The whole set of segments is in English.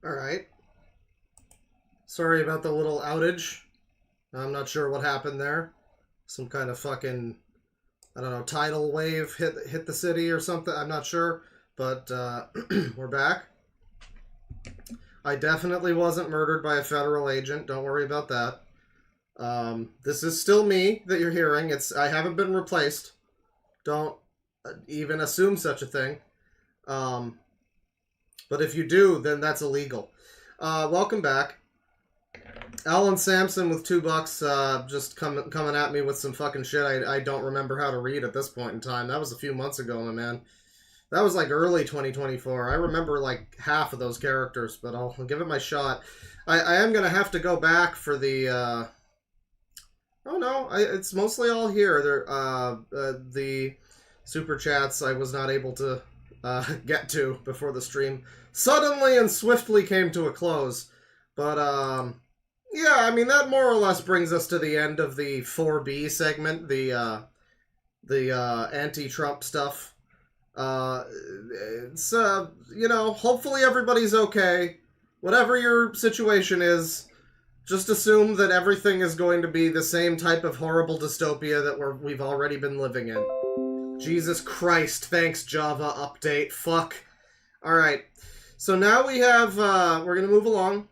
Alright. Sorry about the little outage. I'm not sure what happened there. Some kind of fucking, I don't know, tidal wave hit the city or something. I'm not sure. But we're back. I definitely wasn't murdered by a federal agent. Don't worry about that. This is still me that you're hearing. I haven't been replaced. Don't even assume such a thing. But if you do, then that's illegal. Welcome back. Alan Sampson with $2, just coming at me with some fucking shit I don't remember how to read at this point in time. That was a few months ago, my man. That was like early 2024. I remember like half of those characters, but I'll give it my shot. I am going to have to go back for the... Oh no, it's mostly all here. The super chats I was not able to get to before the stream suddenly and swiftly came to a close. But yeah, I mean that more or less brings us to the end of the 4B segment, the anti-Trump stuff. It's you know, hopefully everybody's okay. Whatever your situation is, just assume that everything is going to be the same type of horrible dystopia that we've already been living in. Jesus Christ, thanks Java update. Fuck. Alright. So now we have, we're going to move along.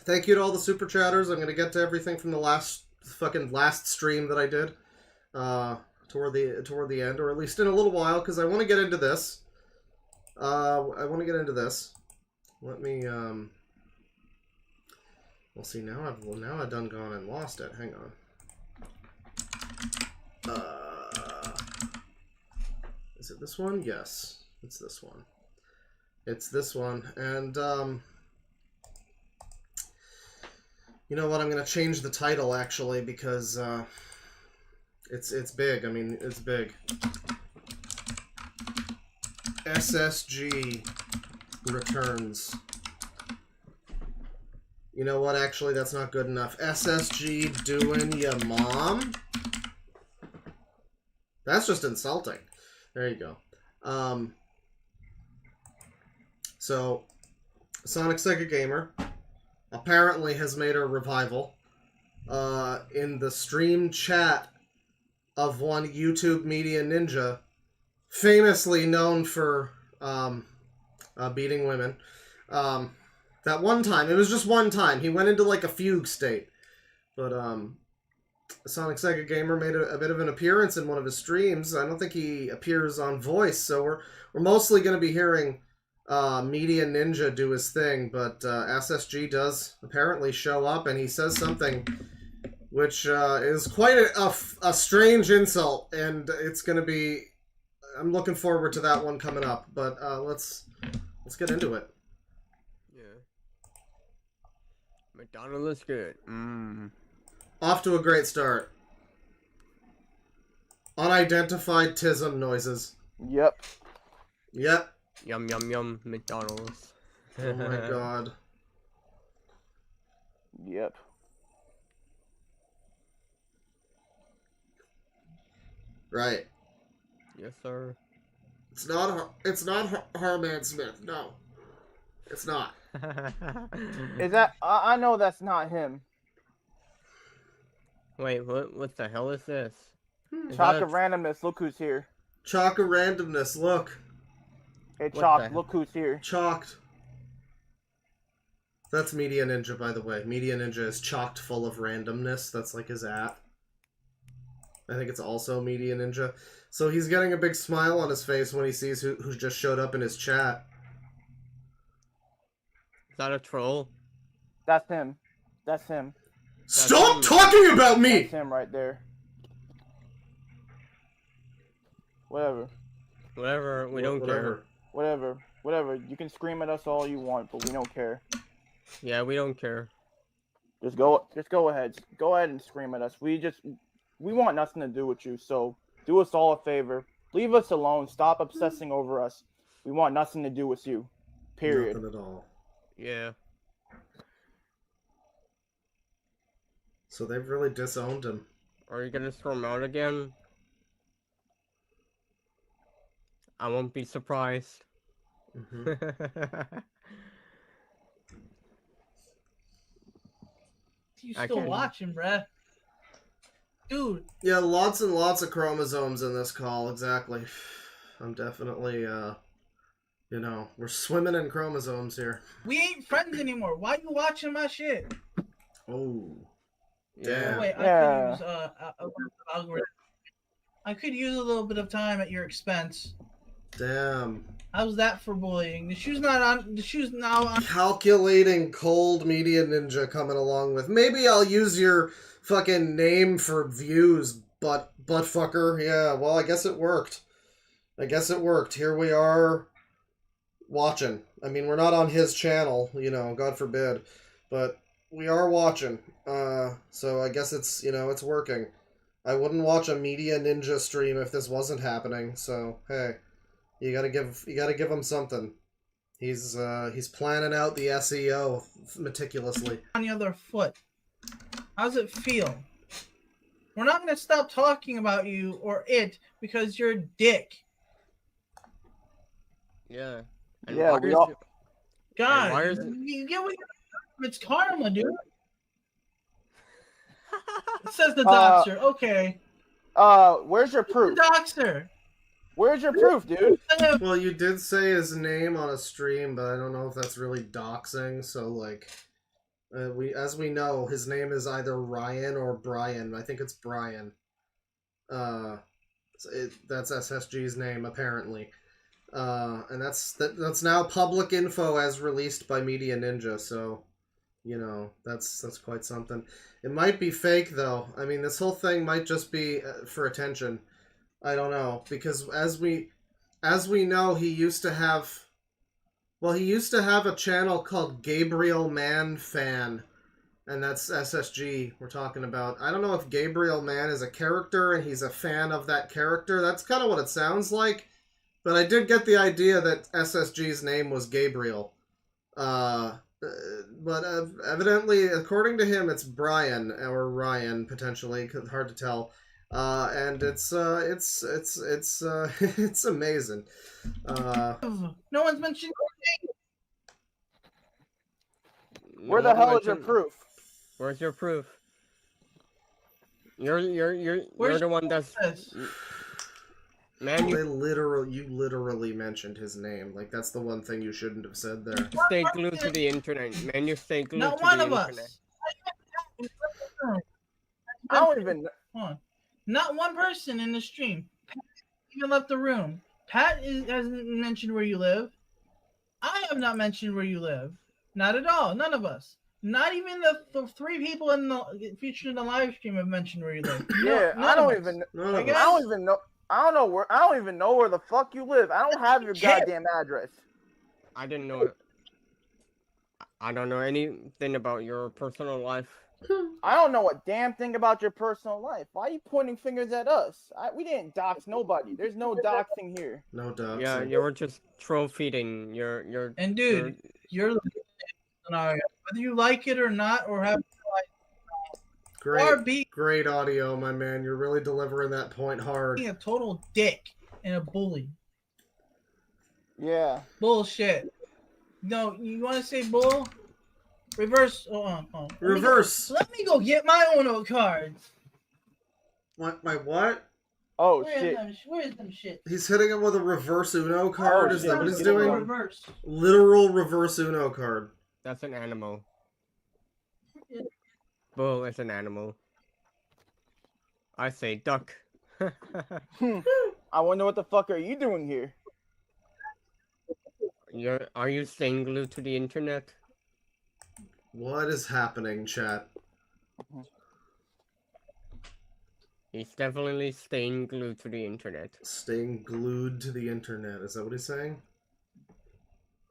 Thank you to all the super chatters. I'm going to get to everything from the last stream that I did. Toward the end, or at least in a little while, because I want to get into this. Let me, well, see, now I've done gone and lost it. Hang on. Is it this one? Yes, it's this one. It's this one, and, you know what, I'm going to change the title, actually, because, it's big. I mean, it's big. SSG returns. You know what? Actually, that's not good enough. SSG doing ya mom? That's just insulting. There you go. So, Sonic Sega Gamer apparently has made a revival in the stream chat of one YouTube Media Ninja, famously known for beating women. That one time, it was just one time, he went into like a fugue state. But Sonic Sega Gamer made a bit of an appearance in one of his streams. I don't think he appears on voice, so we're mostly going to be hearing Media Ninja do his thing, but SSG does apparently show up, and he says something which is quite a strange insult, and it's going to be... I'm looking forward to that one coming up, but let's get into it. Yeah. McDonald's is good. Off to a great start. Unidentified tism noises. Yep. Yep. Yum yum yum McDonald's. Oh my god. Yep. Right. Yes, sir. It's not Harman Smith. No. It's not. Is that? I know that's not him. Wait, what the hell is this? Chalk of randomness. Look who's here. Chalk of randomness. Look. Hey, What Chalk. the- Look who's here. Chalked. That's Media Ninja, by the way. Media Ninja is chocked full of randomness. That's like his app. I think it's also Media Ninja. So he's getting a big smile on his face when he sees who just showed up in his chat. Is that a troll? That's him. That's him. Stop talking about me! That's him right there. Whatever. Whatever, we don't care. Whatever. You can scream at us all you want, but we don't care. Yeah, we don't care. Just go ahead. Go ahead and scream at us. We want nothing to do with you, so do us all a favor. Leave us alone. Stop obsessing over us. We want nothing to do with you. Period. Nothing at all. Yeah. So they've really disowned him. Are you gonna throw him out again? I won't be surprised. Mm-hmm. You I still can- watching, bruh? Dude, Yeah, lots and lots of chromosomes in this call, exactly. I'm definitely, you know, we're swimming in chromosomes here. we ain't friends anymore. Why you watching my shit? Oh. Yeah. Oh, wait, I Yeah. could use a algorithm. I could use a little bit of time at your expense. Damn. How's that for bullying? The shoe's not on. The shoe's now on. Calculating cold media ninja coming along with. Maybe I'll use your fucking name for views, butt fucker. Yeah, well, I guess it worked. Here we are watching. I mean, we're not on his channel, you know, God forbid, but we are watching. So I guess it's, you know, it's working. I wouldn't watch a media ninja stream if this wasn't happening. So hey, you gotta give him something. He's planning out the SEO meticulously. On the other foot. How's it feel? We're not gonna stop talking about you or it because you're a dick. Yeah. Yeah, why we is all- you- God, why is it- you get what it's karma, dude. It says the doxer. Okay. Where's your proof? Doxer. Where's your proof, dude? Well, you did say his name on a stream, but I don't know if that's really doxing. So, like, as we know, his name is either Ryan or Brian. I think it's Brian. That's SSG's name apparently, and that's now public info as released by Media Ninja. So, you know, that's quite something. It might be fake though. I mean, this whole thing might just be for attention. I don't know, because as we know, he used to have a channel called Gabriel Man Fan, and that's SSG we're talking about. I don't know if Gabriel Man is a character and he's a fan of that character. That's kind of what it sounds like, but I did get the idea that SSG's name was Gabriel. But evidently, according to him, it's Brian or Ryan potentially. Hard to tell. And it's it's amazing. No one's mentioned. Where the hell is your proof? Where's your proof? You're Where's the one that's this? man. You You literally mentioned his name. Like, that's the one thing you shouldn't have said there. stay glued to the internet, man. You stay glued Not to one the of internet. us. I don't even. Hold on. Not one person in the stream. Pat even left the room. Pat hasn't mentioned where you live. I have not mentioned where you live. Not at all. None of us. Not even the three people in the featured in the live stream have mentioned where you live. Yeah, None I of don't us. even. None I of guess- us. don't even know. I don't even know where the fuck you live. I don't have your goddamn address. I didn't know. I don't know anything about your personal life. I don't know a damn thing about your personal life. Why are you pointing fingers at us? We didn't dox nobody. There's no doxing here. No doubt. Yeah, you were just troll feeding your. And dude, you're the scenario. Whether you like it or not, or have or be Great audio, my man. You're really delivering that point hard. a total dick and a bully. Yeah. Bullshit. No, you want to say bull? Reverse. Hold on. Reverse. Let me go get my Uno cards. What? My what? Oh Where's shit. them shit? He's hitting him with a reverse Uno card. Oh, Is shit. that what he's Get him doing? on. Reverse. Literal reverse Uno card. That's an animal. Bull is an animal. I say duck. I wonder what the fuck are you doing here? Are you staying glued to the internet? What is happening, chat? He's definitely staying glued to the internet. Staying glued to the internet. Is that what he's saying?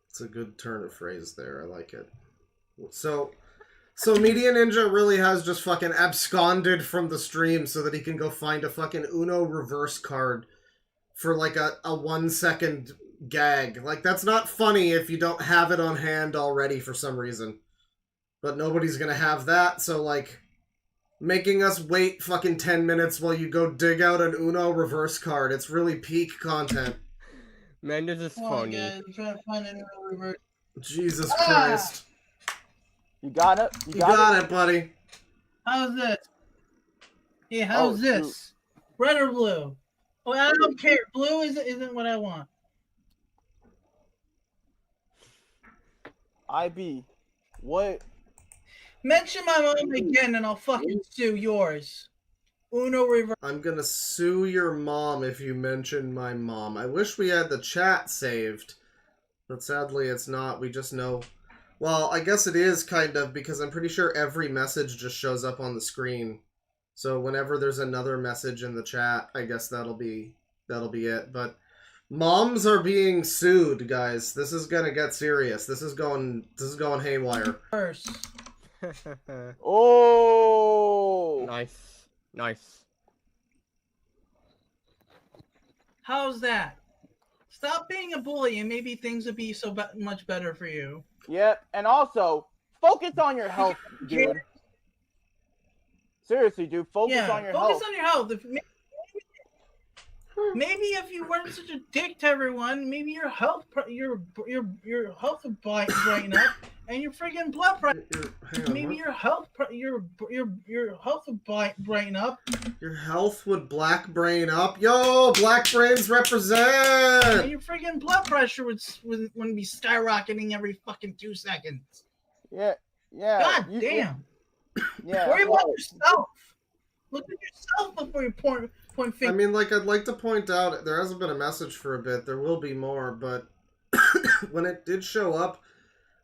It's a good turn of phrase there. I like it. So Media Ninja really has just fucking absconded from the stream so that he can go find a fucking Uno reverse card for like a 1 second gag. Like, that's not funny if you don't have it on hand already for some reason. But nobody's gonna have that, so like, making us wait fucking 10 minutes while you go dig out an Uno reverse card, it's really peak content. Man, this is Come on, funny. guys. I'm trying to find an Uno reverse. Jesus Christ. You got it? You got it, buddy. How's this? Hey, how's Oh, this? Red or blue? Oh, I don't care. Blue isn't what I want. IB, what? Mention my mom again, and I'll fucking sue yours. Uno reverse. I'm gonna sue your mom if you mention my mom. I wish we had the chat saved, but sadly it's not. We just know. Well, I guess it is kind of, because I'm pretty sure every message just shows up on the screen. So whenever there's another message in the chat, I guess that'll be it. But moms are being sued, guys. This is gonna get serious. This is going haywire. Oh, Nice. How's that? Stop being a bully, and maybe things would be so much better for you. Yep, and also focus on your health, dude. Seriously, dude, focus on your health. Focus on your health. Maybe if you weren't such a dick to everyone, maybe your health would brighten up, and your friggin' blood pressure. Maybe your health would brighten up. Your health would black brain up. Yo, black brains represent. And your friggin' blood pressure wouldn't be skyrocketing every fucking 2 seconds. Yeah. God damn. Yeah. Worry about yourself. Look at yourself before you point fingers. I mean, like, I'd like to point out, there hasn't been a message for a bit. There will be more, but when it did show up,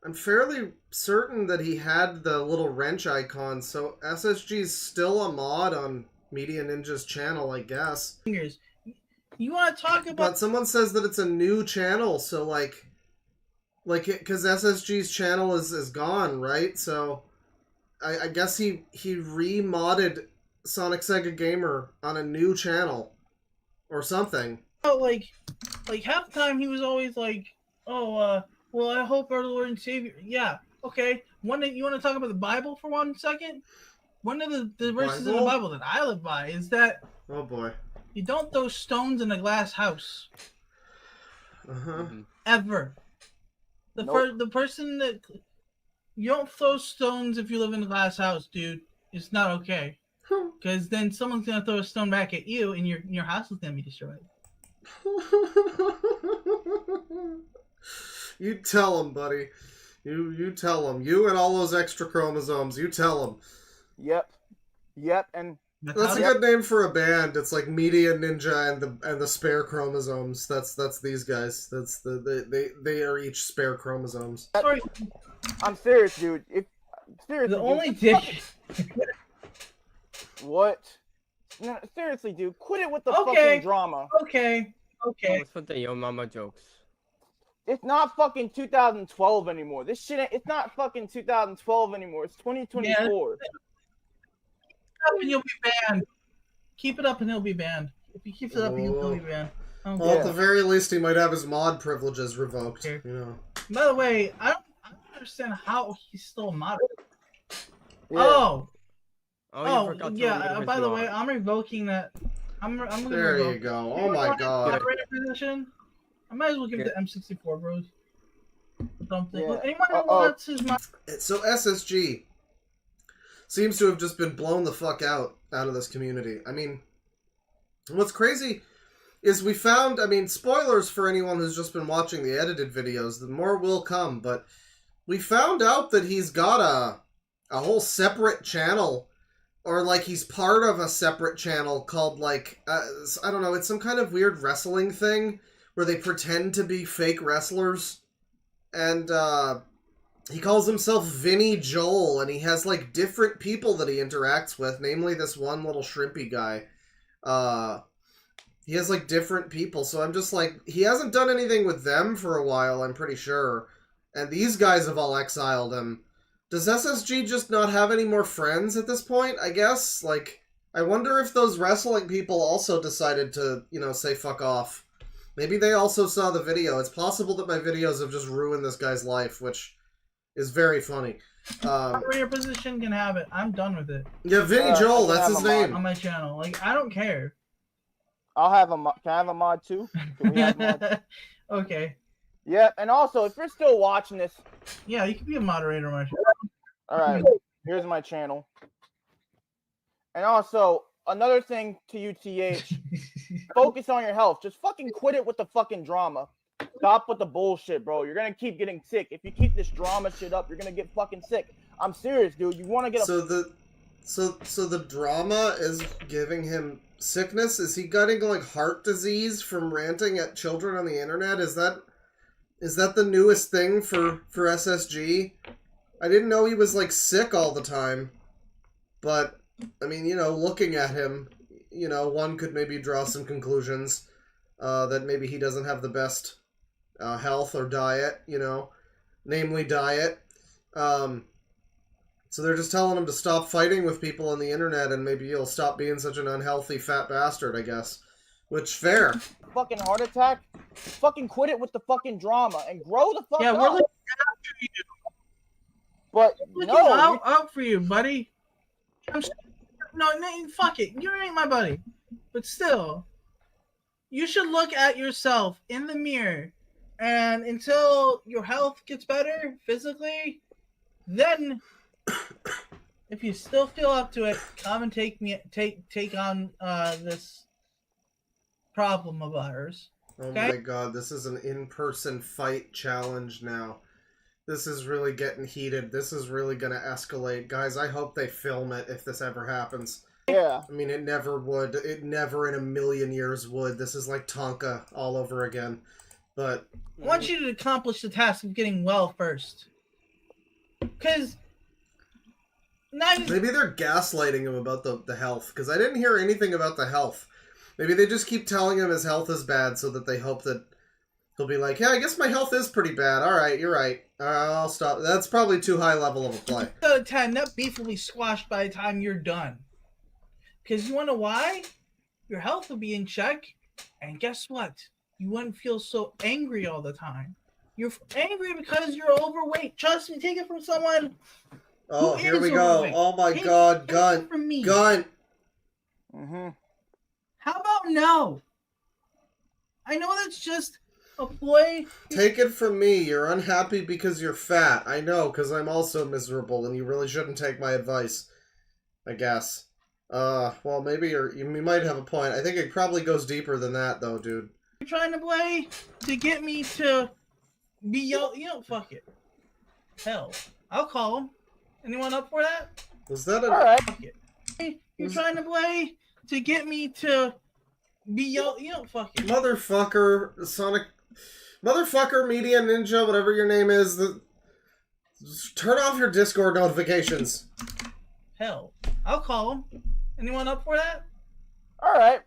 I'm fairly certain that he had the little wrench icon, so SSG's still a mod on Media Ninja's channel, I guess. You want to talk about... But someone says that it's a new channel, so, like because SSG's channel is gone, right? So, I guess he remodded Sonic Sega Gamer on a new channel or something. Oh, like half the time he was always like, well, I hope our Lord and Savior. Yeah, okay. You want to talk about the Bible for 1 second? One of the verses in the Bible that I live by is that, oh boy, you don't throw stones in a glass house. Uh-huh. Ever. The person that you don't throw stones if you live in a glass house, dude. It's not okay. Because then someone's gonna throw a stone back at you, and your house is gonna be destroyed. You tell him, buddy. You tell him. You and all those extra chromosomes. You tell him. Yep, and that's a good name for a band. It's like Media Ninja and the spare chromosomes. That's these guys. That's they are each spare chromosomes. Sorry. I'm serious, dude. Seriously, The only dick. What? No, seriously, dude. Quit it with the fucking drama. Okay. What's with the Yo Mama jokes? It's not fucking 2012 anymore. This shit, it's not fucking 2012 anymore. It's 2024. And you'll be banned. Keep it up and he'll be banned. If he keeps it up, he'll be banned. Well, at the very least, he might have his mod privileges revoked. You know. By the way, I don't understand how he's still a moderator. Yeah. By the way, I'm revoking that. I'm gonna there revoke. You go. Oh my god. Moderator position. I might as well give it to M64 Bros. Something. Yeah. Anyone who wants his mod. So SSG seems to have just been blown the fuck out of this community. I mean, what's crazy is we found, I mean, spoilers for anyone who's just been watching the edited videos, the more will come, but we found out that he's got a whole separate channel, or like he's part of a separate channel called like, I don't know, it's some kind of weird wrestling thing where they pretend to be fake wrestlers, and he calls himself Vinny Joel, and he has, like, different people that he interacts with, namely this one little shrimpy guy. He has, like, different people, so I'm just like, he hasn't done anything with them for a while, I'm pretty sure. And these guys have all exiled him. Does SSG just not have any more friends at this point, I guess? Like, I wonder if those wrestling people also decided to, you know, say fuck off. Maybe they also saw the video. It's possible that my videos have just ruined this guy's life, which is very funny. Moderator position can have it. I'm done with it. Yeah, Vinny Joel, that's his name. On my channel. Like, I don't care. I'll have a mod. Can I have a mod too? Can we have mods? Okay. Yeah, and also, if you're still watching this... Yeah, you can be a moderator on my channel. Alright, here's my channel. And also, another thing to you, TH, focus on your health. Just fucking quit it with the fucking drama. Stop with the bullshit, bro. You're gonna keep getting sick. If you keep this drama shit up, you're gonna get fucking sick. I'm serious, dude. You want to get a... So the drama is giving him sickness? Is he getting like heart disease from ranting at children on the internet? Is that the newest thing for SSG? I didn't know he was like sick all the time. But I mean, you know, looking at him, you know, one could maybe draw some conclusions that maybe he doesn't have the best health or diet, you know, namely diet. So they're just telling him to stop fighting with people on the internet and maybe he'll stop being such an unhealthy fat bastard, I guess. Which, fair. Fucking heart attack. Fucking quit it with the fucking drama and grow the fuck up. Yeah, we're looking after you. But Looking no, out for you, buddy. No, fuck it. You ain't my buddy. But still, you should look at yourself in the mirror, and until your health gets better physically, then if you still feel up to it, come and take on this problem of ours. Oh Okay? my god, this is an in-person fight challenge now. This is really getting heated. This is really gonna escalate. Guys, I hope they film it if this ever happens. yeah. I mean, it never would. It never in a million years would. This is like Tonka all over again. But I want you to accomplish the task of getting well first. Because maybe they're gaslighting him about the health, because I didn't hear anything about the health. Maybe they just keep telling him his health is bad so that they hope that he'll be like, yeah, I guess my health is pretty bad. All right, you're right. I'll stop. That's probably too high level of a play. out of 10, that beef will be squashed by the time you're done. Because you want to know why? Your health will be in check, and guess what? You wouldn't feel so angry all the time. You're angry because you're overweight. Trust me, take it from someone. Oh, Who here is we go. overweight? Oh my Take god, it gun. from me. Gun. Mm-hmm. How about no? I know that's just a ploy. Take it from me. You're unhappy because you're fat. I know, because I'm also miserable, and you really shouldn't take my advice. I guess. Well, maybe you might have a point. I think it probably goes deeper than that, though, dude. You're trying to play to get me to be fuck it. Hell, I'll call him. Anyone up for that? Was that All right. Fuck it. Hey, you're trying to play to get me to be fuck it. Motherfucker, Sonic... Motherfucker, Media Ninja, whatever your name is, turn off your Discord notifications. Hell, I'll call him. Anyone up for that? All right.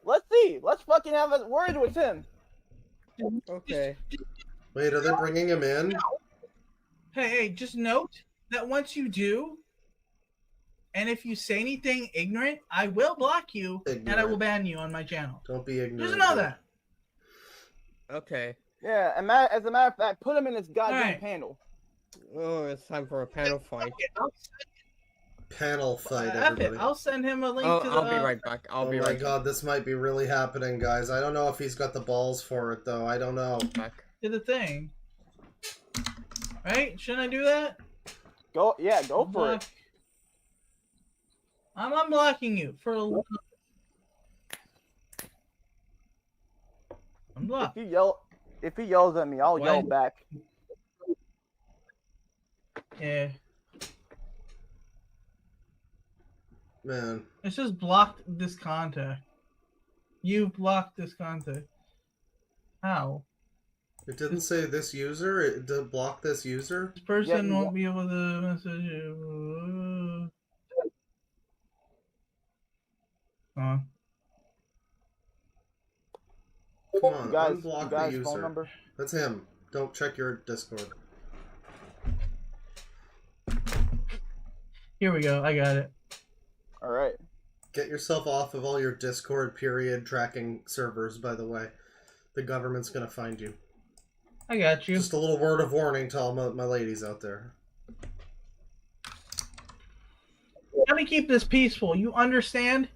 Let's see. Let's fucking have a word with him. Okay. Wait, are they bringing him in? Hey, just note that once you do, and if you say anything ignorant, I will block you and I will ban you on my channel. Don't be ignorant. Just know that. Okay. Yeah, and as a matter of fact, put him in this goddamn Alright. panel. Oh, it's time for a panel fight. Panel fight, F it. everybody. I'll send him a link to the. I'll be right back. I'll Oh be my right god, this might be really happening, guys. I don't know if he's got the balls for it, though. I don't know. back. To the thing. Right? Shouldn't I do that? Go for it. I'm unblocking you for a little. Unblock. If he yells at me, I'll Why? yell back. Yeah. Man. It's just blocked this contact. You've blocked this contact. How? It didn't say this user? It did block this user? This person Yeah, won't be able to message you. Come on, You guys, unblock you guys the phone user. number? That's him. Don't check your Discord. Here we go. I got it. All right. Get yourself off of all your Discord period tracking servers, by the way. The government's gonna find you. I got you. Just a little word of warning to all my ladies out there. Let me keep this peaceful. You understand?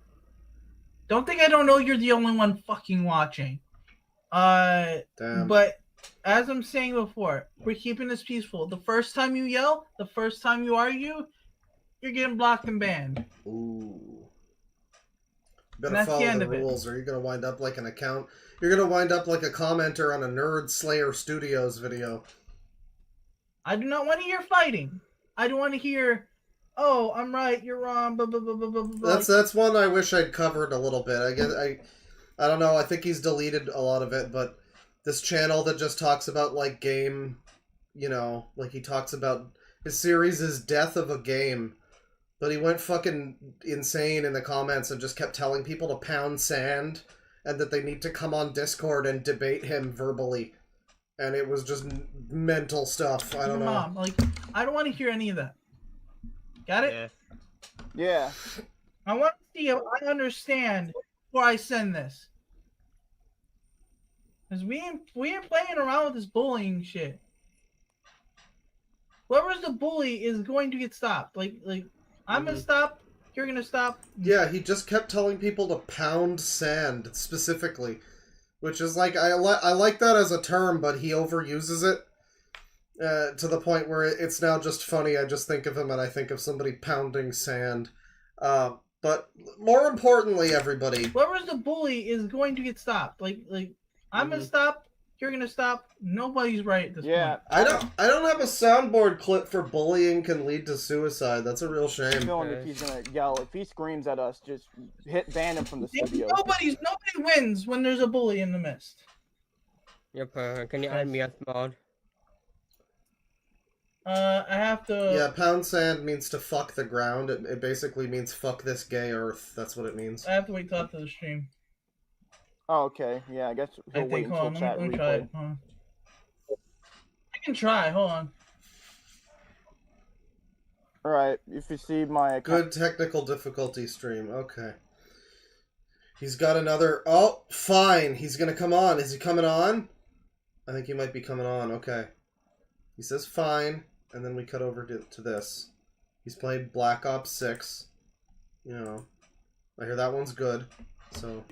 Don't think I don't know you're the only one fucking watching. Damn. But as I'm saying before, we're keeping this peaceful. The first time you yell, the first time you argue, you're getting blocked and banned. Ooh. You better That's the follow end the of it. rules, or you're gonna wind up like an account. You're gonna wind up like a commenter on a Nerd Slayer Studios video. I do not want to hear fighting. I don't want to hear, oh, I'm right, you're wrong, blah, blah, blah, blah, blah, blah. That's one I wish I'd covered a little bit. I don't know. I think he's deleted a lot of it, but this channel that just talks about like game, you know, like he talks about his series is Death of a Game, but he went fucking insane in the comments and just kept telling people to pound sand and that they need to come on Discord and debate him verbally. And it was just mental stuff. I don't know. Mom, like, I don't want to hear any of that. Got it? Yeah. Yeah. I want to see if I understand before I send this. Because we ain't playing around with this bullying shit. Whoever's the bully is going to get stopped. Like I'm gonna stop. You're gonna stop. Yeah, he just kept telling people to pound sand specifically, which is like I like that as a term, but he overuses it to the point where it's now just funny. I just think of him and I think of somebody pounding sand. But more importantly, everybody, Whoever's the bully is going to get stopped. Like I'm gonna stop. You're gonna stop. Nobody's right at this point. I don't have a soundboard clip for bullying can lead to suicide. That's a real shame. Feeling if he's gonna yell, if he screams at us, just ban him from the studio. Nobody wins when there's a bully in the midst. Yep. Can you add me as mod? I have to. Yeah, pound sand means to fuck the ground. It basically means fuck this gay earth. That's what it means. I have to wait till after the stream. Oh, okay. Yeah, I guess I he'll wait think. Hold until on. chat Let me try replay. it. Hold on. I can try. Hold on. All right. If you see my Good technical difficulty stream. Okay. He's got another... Oh, fine. He's gonna come on. Is he coming on? I think he might be coming on. Okay. He says fine, and then we cut over to this. He's played Black Ops 6. You know. I hear that one's good. So,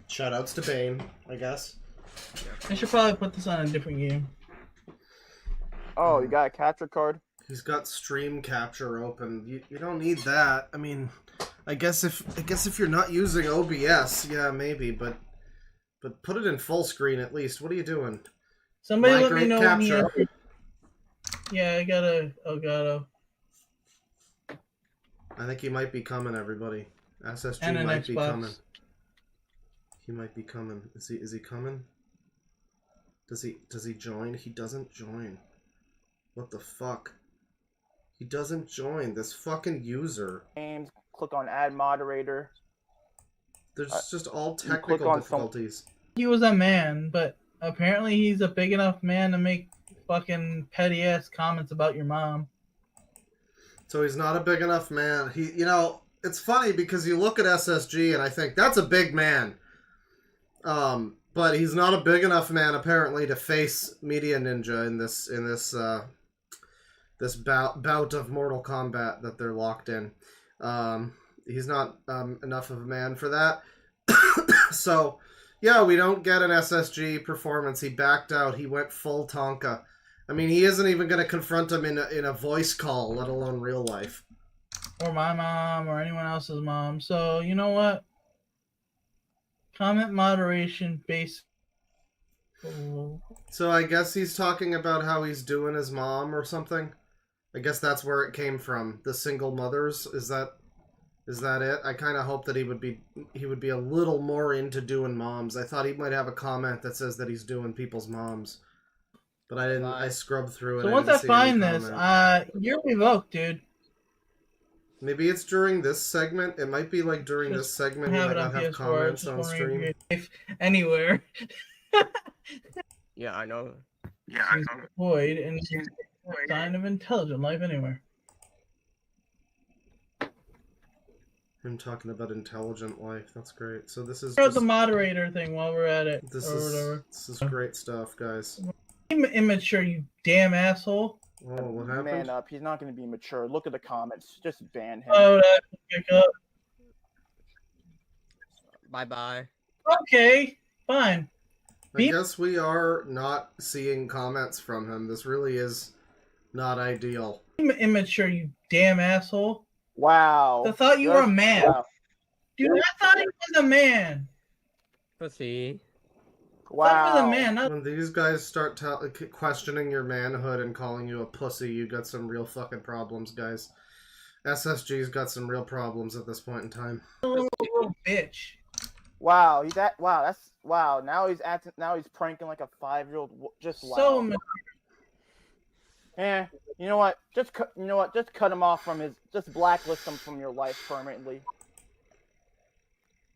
shoutouts to Bane, I guess. I should probably put this on a different game. Oh, you got a capture card? He's got stream capture open. You don't need that. I mean, I guess if you're not using OBS, yeah, maybe, but put it in full screen at least. What are you doing? Somebody let me Migrate know when he capture. enters. Yeah, I gotta. Elgato. I think he might be coming, everybody. SSG And an might be Xbox. coming. He might be coming. Is he coming? Does he join? He doesn't join. What the fuck? He doesn't join. This fucking user. Games. Click on add moderator. There's just all you click technical on difficulties. He was a man, but apparently he's a big enough man to make fucking petty ass comments about your mom. So he's not a big enough man. You know, it's funny because you look at SSG and I think that's a big man. But he's not a big enough man apparently to face Media Ninja in this bout of Mortal Kombat that they're locked in. He's not enough of a man for that. So, yeah, we don't get an SSG performance. He backed out. He went full Tonka. I mean, he isn't even going to confront him in a voice call, let alone real life. Or my mom, or anyone else's mom. So, you know what? Comment moderation base. So I guess he's talking about how he's doing his mom or something. I guess that's where it came from. The single mothers. Is that it? I kind of hope that he would be a little more into doing moms. I thought he might have a comment that says that he's doing people's moms, but I didn't. I scrubbed through it. So once I find this, you're revoked, dude. Maybe it's during this segment. It might be like during this segment. He might not have comments on stream. Anywhere. Yeah, I know. Void and sign of intelligent life anywhere. Him talking about intelligent life. That's great. So this is Throw out the moderator thing while we're at it. This is great stuff, guys. Immature, you damn asshole. Oh, what happened? Man up. He's not going to be mature. Look at the comments. Just ban him. Oh, that pick up. Bye-bye. Okay, fine. I guess we are not seeing comments from him. This really is not ideal. Immature, you damn asshole. Wow. I thought you were a man. Wow. Dude, I thought he was a man. Pussy. I thought he was a Wow. man. Not When these guys start questioning your manhood and calling you a pussy, you got some real fucking problems, guys. SSG's got some real problems at this point in time. a little bitch. Wow. Wow. Now he's acting. Now he's pranking like a 5-year-old. Just wow. So mature. You know what? Just cut him off from his. Just blacklist him from your life permanently.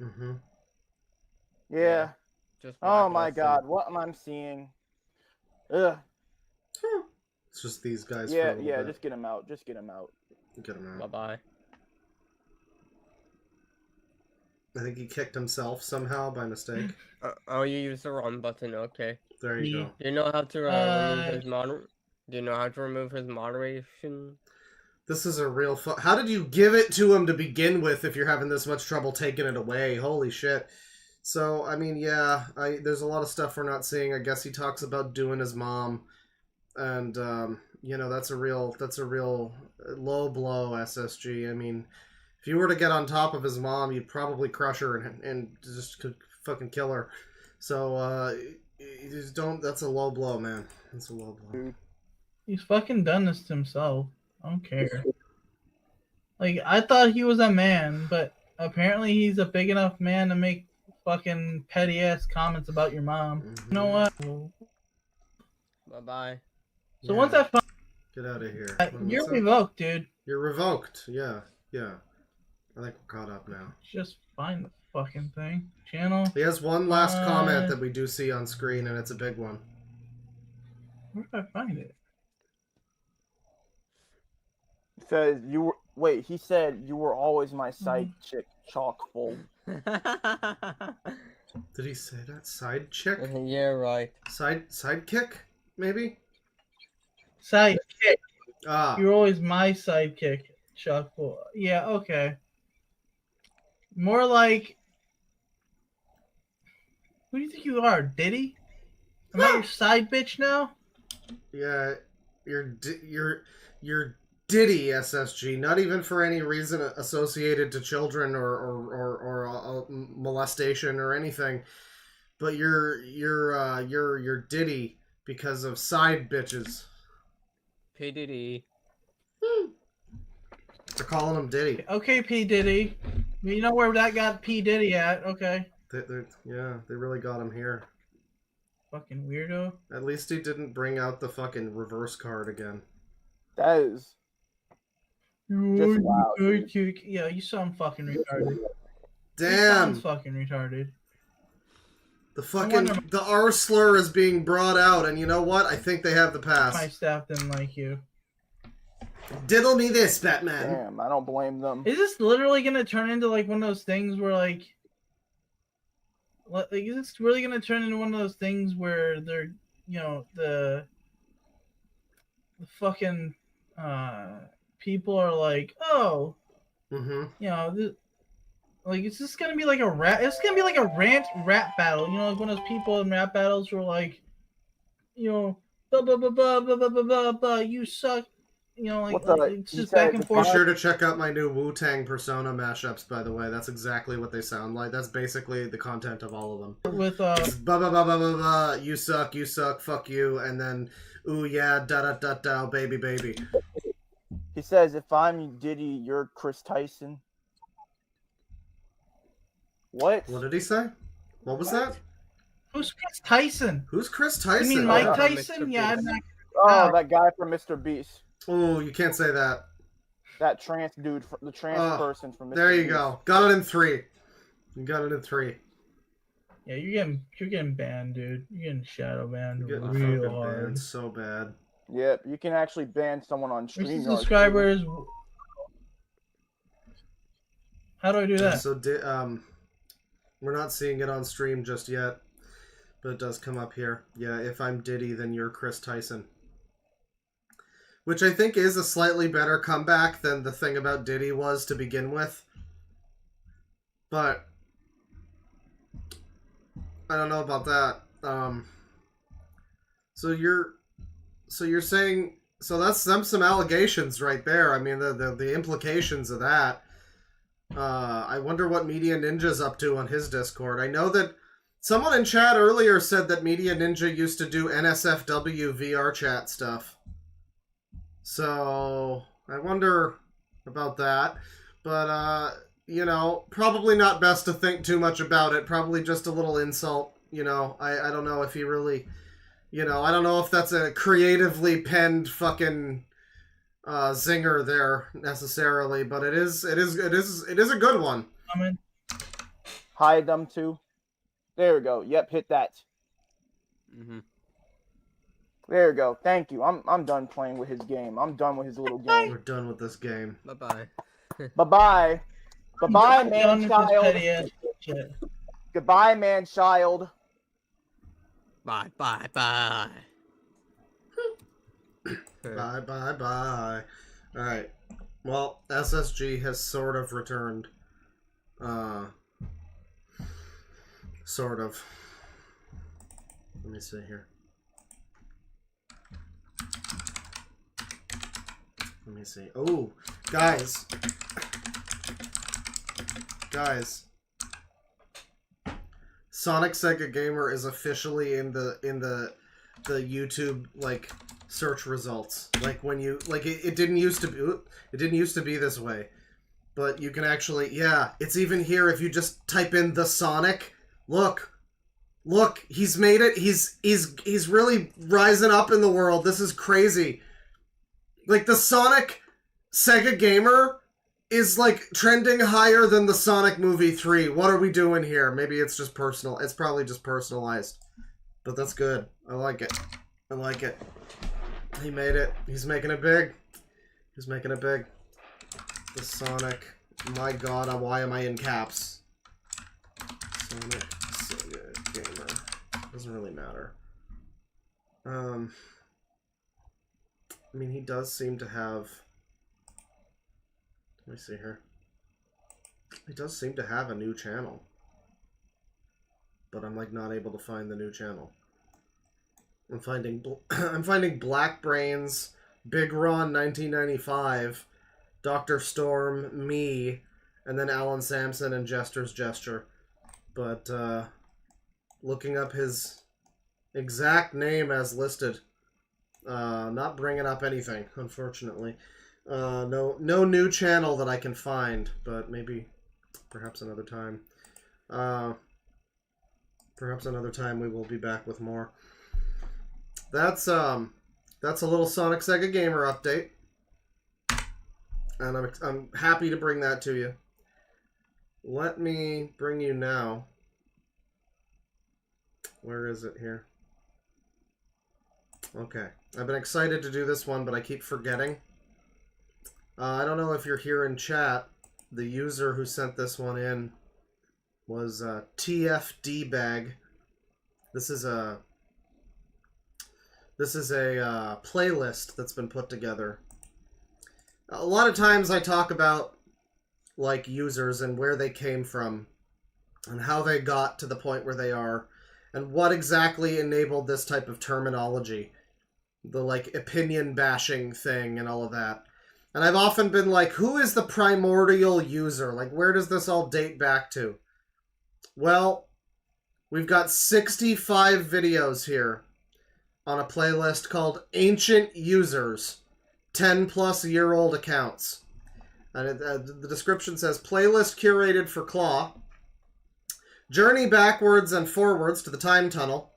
Mm-hmm. Yeah. Just Oh my blacklist him. God, what am I seeing? Ugh. It's just these guys. for a Yeah, little yeah. bit. Just get him out. Just get him out. Get him out. Bye-bye. I think he kicked himself somehow by mistake. Oh, you used the wrong button. Okay. There you Me. go. Do you know how to remove his Do you know how to remove his moderation? This is a real How did you give it to him to begin with if you're having this much trouble taking it away? Holy shit. So, I mean, yeah, there's a lot of stuff we're not seeing. I guess he talks about doing his mom. And, you know, that's a real low blow, SSG. I mean, if you were to get on top of his mom, you'd probably crush her and just could fucking kill her. So, you just don't, that's a low blow, man. That's a low blow. He's fucking done this to himself. I don't care. Like, I thought he was a man, but apparently he's a big enough man to make fucking petty ass comments about your mom. Mhm. You know what? Bye-bye. So Yeah. once I find Get out of here. you're What's up? revoked, dude. You're revoked. Yeah, yeah. I think we're caught up now. Just find the fucking thing. Channel. He has one last comment that we do see on screen, and it's a big one. Where did I find it? Says you were. Wait, he said you were always my side chick. Chock full. Did he say that? Side chick? Yeah, right. Sidekick? Maybe? Sidekick. Ah. You're always my sidekick, Chuck. Yeah, okay. More like, who do you think you are, Diddy? Am I your side bitch now? Yeah, you're Diddy, SSG. Not even for any reason associated to children or molestation or anything, but you're Diddy because of side bitches. P. Diddy. They're calling him Diddy. Okay, P. Diddy. You know where that got P. Diddy at? Okay. They really got him here. Fucking weirdo. At least he didn't bring out the fucking reverse card again. That is. Just wow. Yeah, you sound fucking retarded. Damn! You sound fucking retarded. The R slur is being brought out, and you know what? I think they have the My pass. staff didn't like you. Diddle me this, Batman. Damn, I don't blame them. Is this literally gonna turn into like one of those things where like is this really gonna turn into one of those things where they're, you know, the fucking people are like, oh, Mm-hmm. you know, like it's just gonna be like a rap. It's gonna be like a rap battle. You know, like one of those people in rap battles where like, you know, blah blah blah blah blah blah blah blah, blah you suck. You know, like it's just back and Be forth. sure to check out my new Wu-Tang Persona mashups, by the way. That's exactly what they sound like. That's basically the content of all of them. With It's blah blah blah blah blah blah. You suck, fuck you, and then ooh yeah, da da da da, baby baby. He says, if I'm Diddy, you're Chris Tyson. What? What did he say? What was that? who's Chris Tyson? Who's Chris You Tyson? mean Mike Oh, Tyson? Mr. Yeah, I'm Beast. not. Oh, that guy from Mr. Beast. Oh, you can't say that. That trans dude, the trans person from Mr. There you Beast. go. Got it in 3. You got it in 3. Yeah, you're getting banned, dude. You're getting shadow banned You're getting real fucking hard. banned so bad. Yep, you can actually ban someone on Where's the StreamYard. subscribers? How do I do that? So, we're not seeing it on stream just yet, but it does come up here. Yeah, if I'm Diddy, then you're Chris Tyson. Which I think is a slightly better comeback than the thing about Diddy was to begin with. But I don't know about that. So you're saying So that's some allegations right there. I mean, the implications of that. I wonder what Media Ninja's up to on his Discord. I know that someone in chat earlier said that Media Ninja used to do NSFW VR chat stuff. So I wonder about that. But, you know, probably not best to think too much about it. Probably just a little insult. You know, I don't know if he really... You know, I don't know if that's a creatively penned fucking zinger there necessarily, but it is a good one. Hide them too. There we go. Yep, hit that. Mm-hmm. There we go. Thank you. I'm done playing with his game. I'm done with his little game. We're done with this game. Bye-bye. Bye-bye. Bye-bye, man child. Shit. Goodbye, man child. Bye, bye, bye. Bye, bye, bye. Alright. Well, SSG has sort of returned. Sort of. Let me see here. Let me see. Oh, guys. Guys. Sonic Sega Gamer is officially in the YouTube like search results. Like when you like it didn't used to be this way. But you can actually it's even here if you just type in the Sonic. Look, he's made it. He's really rising up in the world. This is crazy. Like the Sonic Sega Gamer is like trending higher than the Sonic movie 3. What are we doing here? Maybe it's just personal. It's probably just personalized. But that's good. I like it. I like it. He made it. He's making it big. He's making it big. The Sonic. My god, why am I in caps? Sonic Sega Gamer. Doesn't really matter. I mean, he does seem to have... Let me see here. He does seem to have a new channel. But I'm like not able to find the new channel. I'm finding Black Brains, Big Ron 1995, Dr. Storm, me, and then Alan Sampson and Jester's Gesture. But looking up his exact name as listed, not bringing up anything, unfortunately. No new channel that I can find, but maybe, perhaps another time. Perhaps another time we will be back with more. That's a little Sonic Sega Gamer update, and I'm happy to bring that to you. Let me bring you now. Where is it here? Okay, I've been excited to do this one, but I keep forgetting. I don't know if you're here in chat. The user who sent this one in was TFDbag. This is a playlist that's been put together. A lot of times I talk about like users and where they came from and how they got to the point where they are and what exactly enabled this type of terminology, the like opinion bashing thing and all of that. And I've often been like, who is the primordial user? Like, where does this all date back to? Well, we've got 65 videos here on a playlist called Ancient Users, 10-plus-year-old accounts. And the description says, playlist curated for Claw. Journey backwards and forwards to the time tunnel,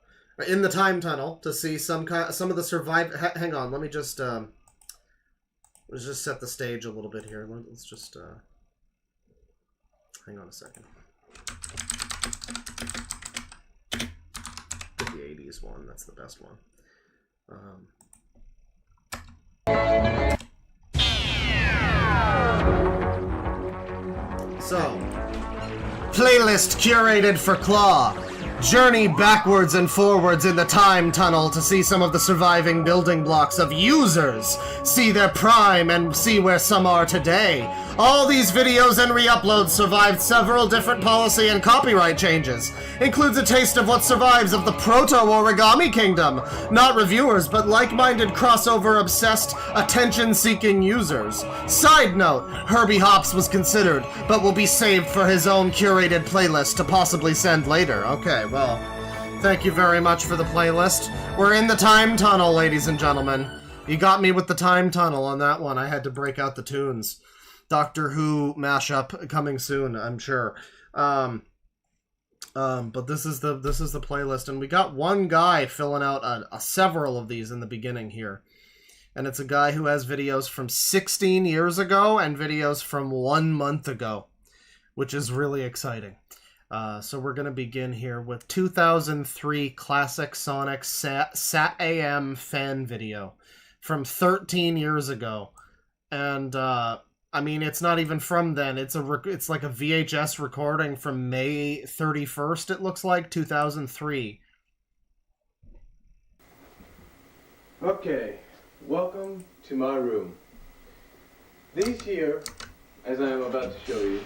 in the time tunnel, to see some of the survive. Hang on, let me just... Let's just set the stage a little bit here. Let's just, hang on a second. Get the 80s one, that's the best one. So, playlist curated for Claw. Journey backwards and forwards in the time tunnel to see some of the surviving building blocks of users, see their prime and see where some are today. All these videos and re-uploads survived several different policy and copyright changes. Includes a taste of what survives of the proto-origami kingdom. Not reviewers, but like-minded crossover-obsessed, attention-seeking users. Side note, Herbie Hops was considered, but will be saved for his own curated playlist to possibly send later. Okay, well, thank you very much for the playlist. We're in the time tunnel, ladies and gentlemen. You got me with the time tunnel on that one. I had to break out the tunes. Doctor Who mashup coming soon, I'm sure. But this is the playlist, and we got one guy filling out several of these in the beginning here, and it's a guy who has videos from 16 years ago and videos from 1 month ago, which is really exciting. So we're gonna begin here with 2003 classic Sonic Sat AM fan video from 13 years ago, and I mean, it's not even from then. It's like a VHS recording from May 31st, it looks like, 2003. Okay, welcome to my room. These here, as I am about to show you,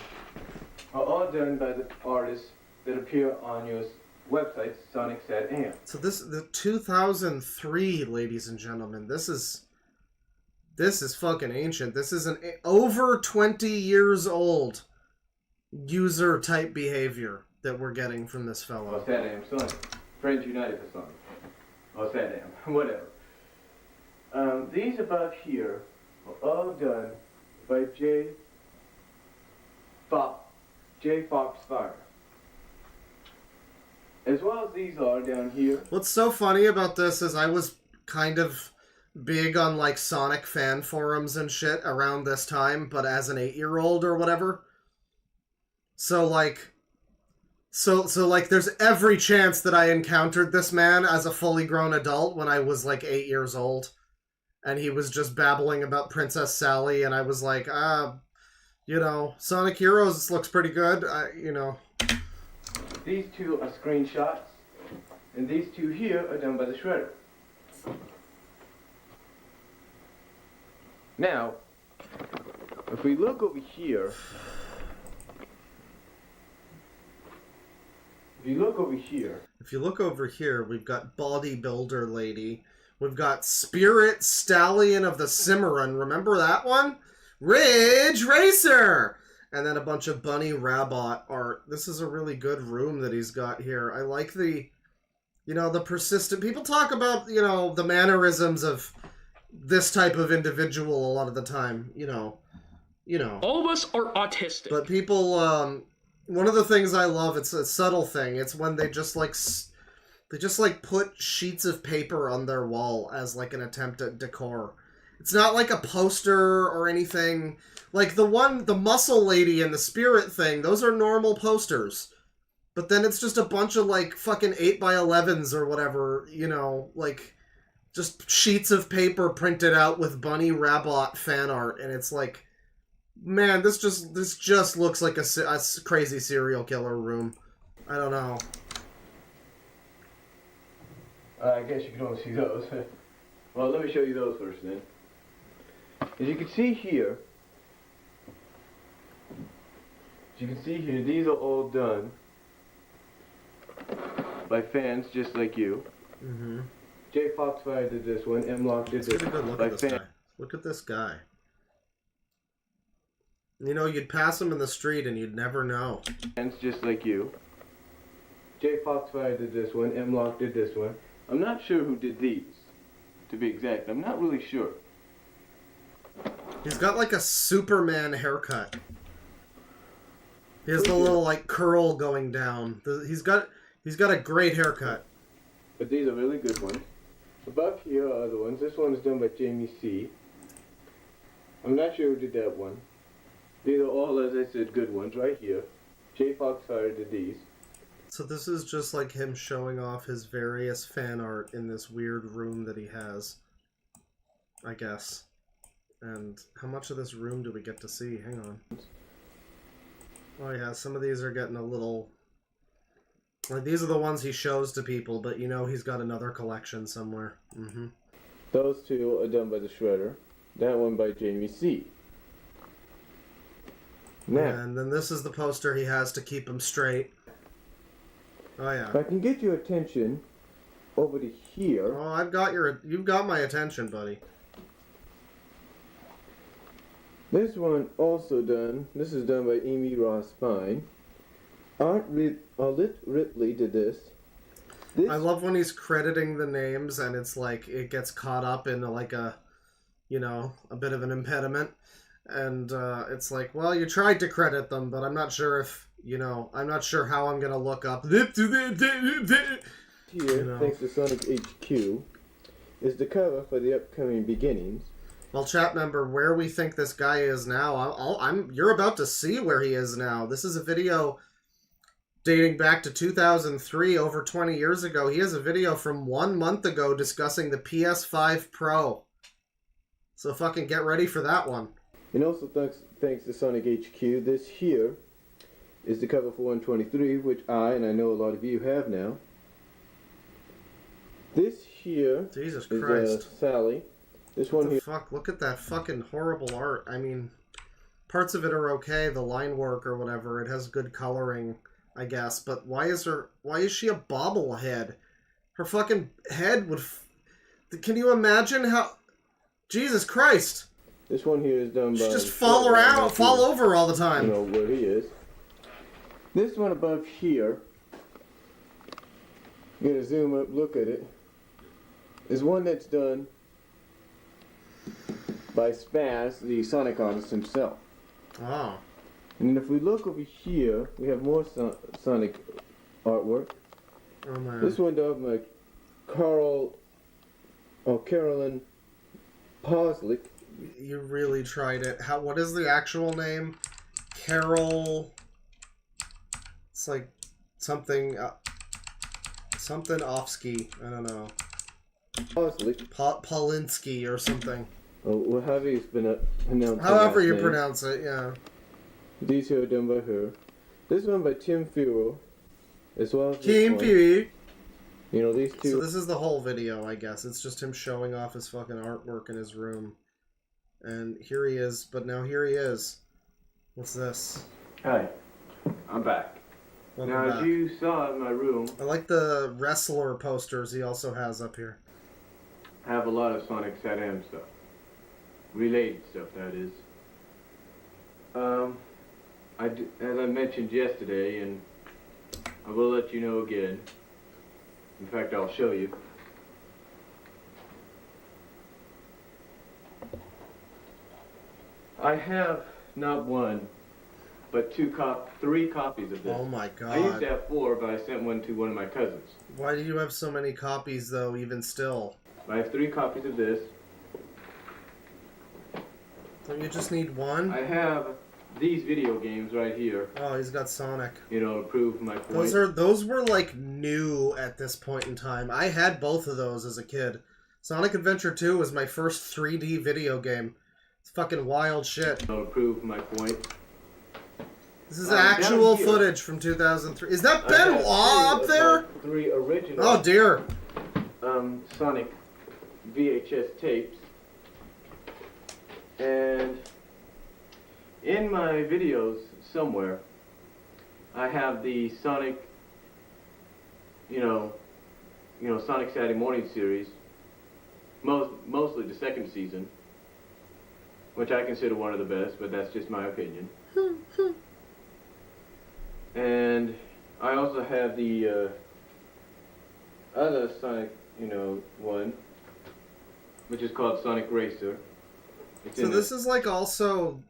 are all done by the artists that appear on your website, Sonic Sat AM. So this is the 2003, ladies and gentlemen. This is fucking ancient. This is an over 20 years old user type behavior that we're getting from this fellow. Oh, Sat AM Sonic. Friends United for Sonic. Oh, Sat AM. Whatever. These above here are all done by J. Foxfire. As well as these are down here. What's so funny about this is I was kind of big on like Sonic fan forums and shit around this time, but as an 8-year-old or whatever. So like there's every chance that I encountered this man as a fully grown adult when I was like 8 years old, and he was just babbling about Princess Sally, and I was like, Sonic Heroes looks pretty good, These two are screenshots, and these two here are done by the shredder. Now, if we look over here, If you look over here, we've got Bodybuilder Lady. We've got Spirit Stallion of the Cimarron. Remember that one? Ridge Racer! And then a bunch of Bunny Rabbit art. This is a really good room that he's got here. I like the persistent... People talk about, the mannerisms of this type of individual a lot of the time. All of us are autistic. But people, one of the things I love, it's a subtle thing. It's when they just put sheets of paper on their wall as like an attempt at decor. It's not like a poster or anything. Like the muscle lady and the spirit thing, those are normal posters. But then it's just a bunch of like fucking 8x11s or whatever, like just sheets of paper printed out with Bunny Rabbit fan art, and it's like, man, this just looks like a crazy serial killer room. I don't know. I guess you can only see those. Well, let me show you those first then. As you can see here, these are all done by fans just like you. Mm-hmm. J. Foxfire did this one, M-Lock did this Good look by at this fans. guy. Look at this guy. You'd pass him in the street and you'd never know. Fans just like you. J. Foxfire did this one, M-Lock did this one. I'm not sure who did these, to be exact. I'm not really sure. He's got like a Superman haircut. He has the little like curl going down. He's got a great haircut. But these are really good ones. Above here are other ones. This one is done by Jamie C. I'm not sure who did that one. These are all, as I said, good ones right here. J. Foxfire did these. So this is just like him showing off his various fan art in this weird room that he has, I guess. And how much of this room do we get to see? Hang on. Oh yeah, some of these are getting a little... Like, these are the ones he shows to people, but he's got another collection somewhere. Mm-hmm. Those two are done by the Shredder. That one by Jamie C. Now, And then this is the poster he has to keep him straight. Oh yeah. if I can get your attention over to here. Oh, you've got my attention, buddy. This one also done. This is done by Amy Ross Fine. Arlit Ripley did this. I love when he's crediting the names and it's like it gets caught up in like a bit of an impediment. And it's like, well, you tried to credit them, but I'm not sure if, I'm not sure how I'm going to look up. Here, thanks to Sonic HQ, is the cover for the upcoming beginnings. Well, chat member, where we think this guy is now, you're about to see where he is now. This is a video dating back to 2003, over 20 years ago. He has a video from 1 month ago discussing the PS5 Pro. So fucking get ready for that one. And also thanks to Sonic HQ, this here is the cover for 123, which I know a lot of you have now. This here Jesus is Christ. Sally. This one here. Fuck, look at that fucking horrible art. I mean, parts of it are okay, the line work or whatever. It has good coloring, I guess. But why is she a bobblehead? Her fucking head would... Can you imagine how... Jesus Christ! This one here is done by... She just fall over all the time. You know where he is. This one above here, I'm gonna zoom up, look at it, is one that's done by Spaz, the Sonic artist himself. Oh. And if we look over here, we have more Sonic artwork. Oh man. This one done by Carolyn Poslick. You really tried it. What is the actual name? Carol... It's like something Offsky. I don't know. Poslick. Polinsky or something. Oh, well, however you pronounce However you name. pronounce it, yeah. These here are done by her. This one by Tim Furo, as well as this Kim one. Pee. You know, these two. So this is the whole video, I guess. It's just him showing off his fucking artwork in his room. And here he is, but now here he is. What's this? Hi, I'm back. Welcome Now, back. as you saw in my room, I like the wrestler posters he also has up here. I have a lot of Sonic Sat-Am stuff. Related stuff, that is. As I mentioned yesterday, and I will let you know again. In fact, I'll show you. I have not one, but three copies of this. Oh my I used god. to have 4, but I sent one to one of my cousins. Why do you have so many copies, though, even still? I have 3 copies of this. Don't you just need one? I have these video games right here, Oh, he's got Sonic. to prove my point. Those were like new at this point in time. I had both of those as a kid. Sonic Adventure 2 was my first 3D video game. It's fucking wild shit. To prove my point. This is Down actual here. footage from 2003. Is that I have Benoit up there? 3 original Oh dear. Sonic VHS tapes. And in my videos somewhere, I have the Sonic, Sonic Saturday Morning series, mostly the second season, which I consider one of the best, but that's just my opinion. And I also have the other Sonic, one, which is called Sonic Racer. So this is like also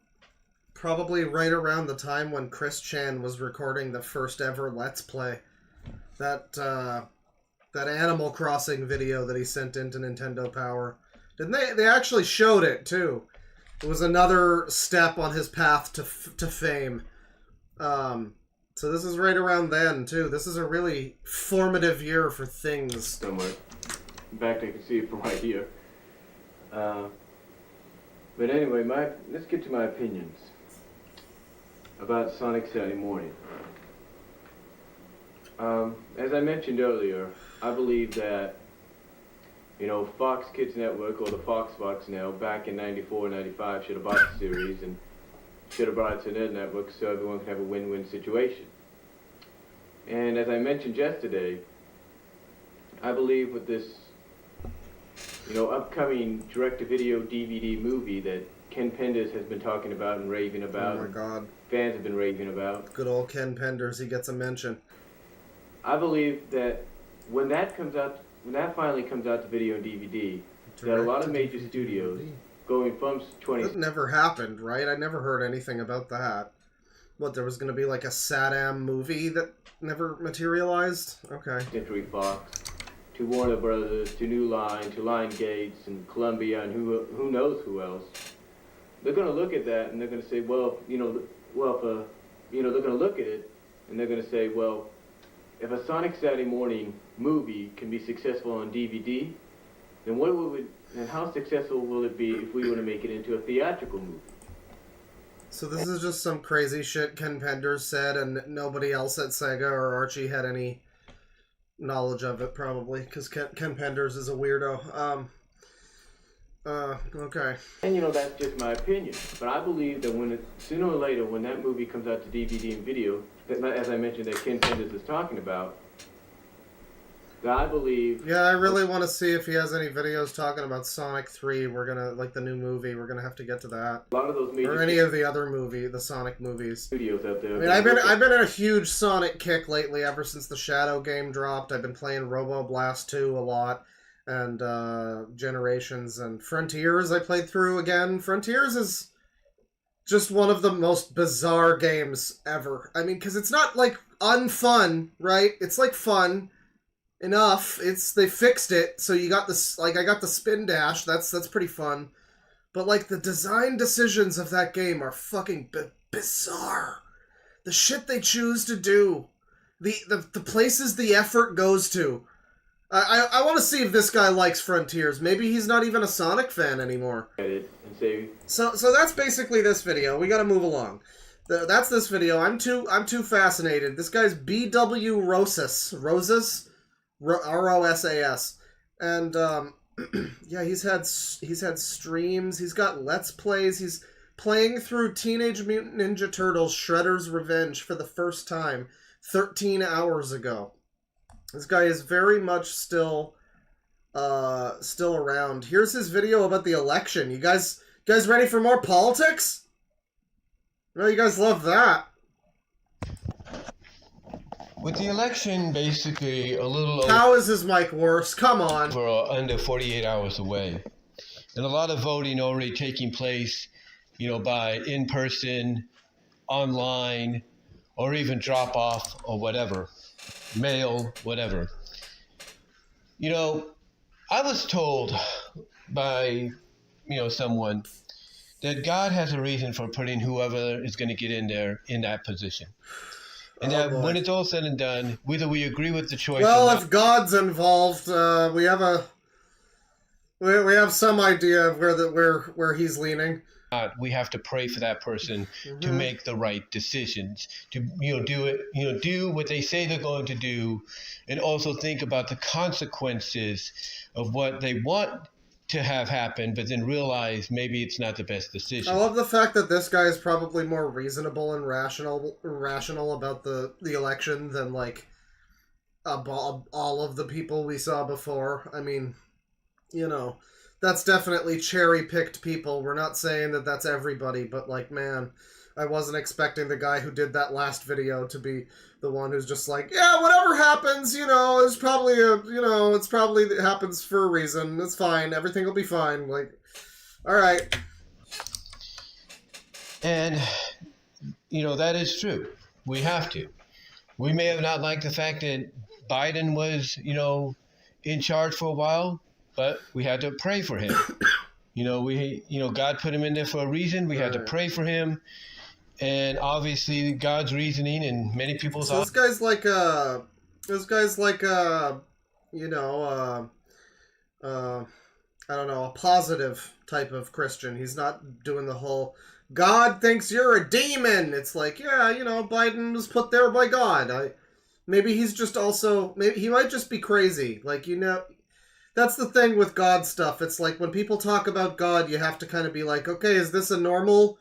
probably right around the time when Chris Chan was recording the first ever Let's Play. That Animal Crossing video that he sent into Nintendo Power. Didn't they actually showed it too. It was another step on his path to fame. So this is right around then too. This is a really formative year for things. Somewhere. In fact, I can see it from right here. But anyway, let's get to my opinions about Sonic Saturday Morning. As I mentioned earlier, I believe that, Fox Kids Network, or the Fox now, back in 94, 95, should have bought the series and should have brought it to the network so everyone could have a win-win situation. And as I mentioned yesterday, I believe with this, upcoming direct-to-video DVD movie that Ken Penders has been talking about and raving about, Oh my god. fans have been raving about. Good old Ken Penders, he gets a mention. I believe that when that finally comes out to video and DVD, that a lot of major studios going from 20 That never happened, right? I never heard anything about that. What, there was going to be like a Saddam movie that never materialized? Okay. Century Fox, to Warner Brothers, to New Line, to Lion Gates, and Columbia, and who knows who else. They're going to look at that and they're going to say, they're going to look at it and they're going to say, well, if a Sonic Saturday Morning movie can be successful on DVD, then how successful will it be if we were to make it into a theatrical movie? So this is just some crazy shit Ken Penders said, and nobody else at Sega or Archie had any knowledge of it, probably, because Ken Penders is a weirdo. Okay. And that's just my opinion. But I believe that sooner or later, when that movie comes out to DVD and video, that, as I mentioned, that Ken Penders is talking about, that I believe... Yeah, I really want to see if he has any videos talking about Sonic 3. We're gonna, like the new movie, we're gonna have to get to that. A lot of those major... Or any of the other the Sonic movies. Studios out there. I mean, I've been in a huge Sonic kick lately ever since the Shadow game dropped. I've been playing Robo Blast 2 a lot. And Generations and Frontiers I played through again. Frontiers is just one of the most bizarre games ever. I mean, because it's not like unfun, right? It's like fun enough. They fixed it, so you got this. Like, I got the spin dash. That's pretty fun. But like the design decisions of that game are fucking bizarre. The shit they choose to do, the places the effort goes to. I want to see if this guy likes Frontiers. Maybe he's not even a Sonic fan anymore. And say, So that's basically this video. We got to move along. That's this video. I'm too fascinated. This guy's BW Rosas, Rosas, and yeah, he's had streams. He's got Let's Plays. He's playing through Teenage Mutant Ninja Turtles: Shredder's Revenge for the first time 13 hours ago. This guy is very much still around. Here's his video about the election. You guys ready for more politics? Well, you guys love that. With the election basically a little How is his mic worse? Come on. over under 48 hours away, and a lot of voting already taking place, by in-person, online, or even drop-off or whatever. Mail, whatever. I was told by, someone that God has a reason for putting whoever is going to get in there in that position. And that when it's all said and done, whether we agree with the choice Well, or not, if God's involved, we have some idea of where he's leaning. we have to pray for that person to make the right decisions, to do what they say they're going to do, and also think about the consequences of what they want to have happen, but then realize maybe it's not the best decision. I love the fact that this guy is probably more reasonable and rational about the election than like all of the people we saw before. I mean, that's definitely cherry-picked people. We're not saying that that's everybody, but like, man, I wasn't expecting the guy who did that last video to be the one who's just like, yeah, whatever happens, it's probably it happens for a reason. It's fine. Everything will be fine. Like, all right. And, that is true. We have to. We may have not liked the fact that Biden was, in charge for a while, but we had to pray for him. God put him in there for a reason. We had to pray for him. And obviously God's reasoning and many people's... So this guy's like I don't know, a positive type of Christian. He's not doing the whole, God thinks you're a demon. It's like, yeah, Biden was put there by God. Maybe he's just also, maybe he might just be crazy. Like, that's the thing with God stuff. It's like when people talk about God, you have to kind of be like, okay, is this a normal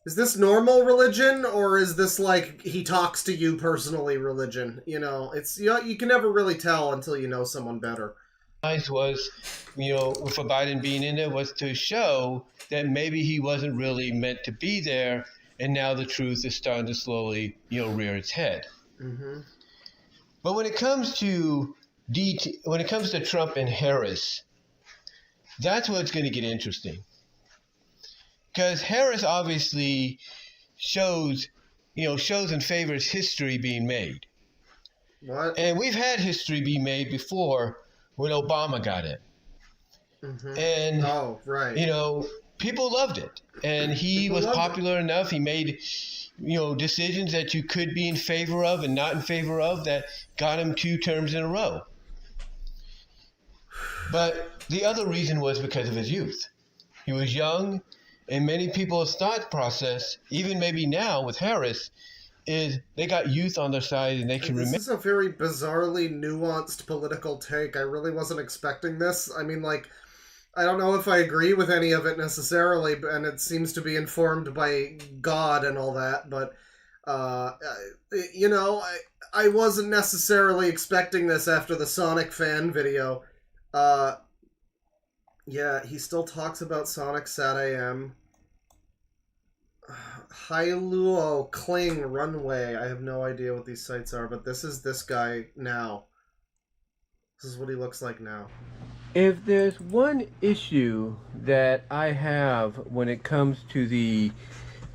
Is this normal religion, or is this like he talks to you personally religion? You know, it's you can never really tell until you know someone better. Was, for Biden being in there was to show that maybe he wasn't really meant to be there, and now the truth is starting to slowly, rear its head. Mm-hmm. But when it comes to Trump and Harris, that's what's going to get interesting. Because Harris obviously shows and favors history being made. What? And we've had history be made before when Obama got in. Mm-hmm. And, oh, right. People loved it. And he was popular enough. He made, decisions that you could be in favor of and not in favor of that got him 2 terms in a row. But the other reason was because of his youth. He was young. And many people's thought process, even maybe now with Harris, is they got youth on their side and they can remember. This is a very bizarrely nuanced political take. I really wasn't expecting this. I mean, like, I don't know if I agree with any of it necessarily, and it seems to be informed by God and all that, but, I wasn't necessarily expecting this after the Sonic fan video. Yeah, he still talks about Sonic Sat AM. Hailuo Kling Runway. I have no idea what these sites are, but this is this guy now. This is what he looks like now. If there's one issue that I have when it comes to the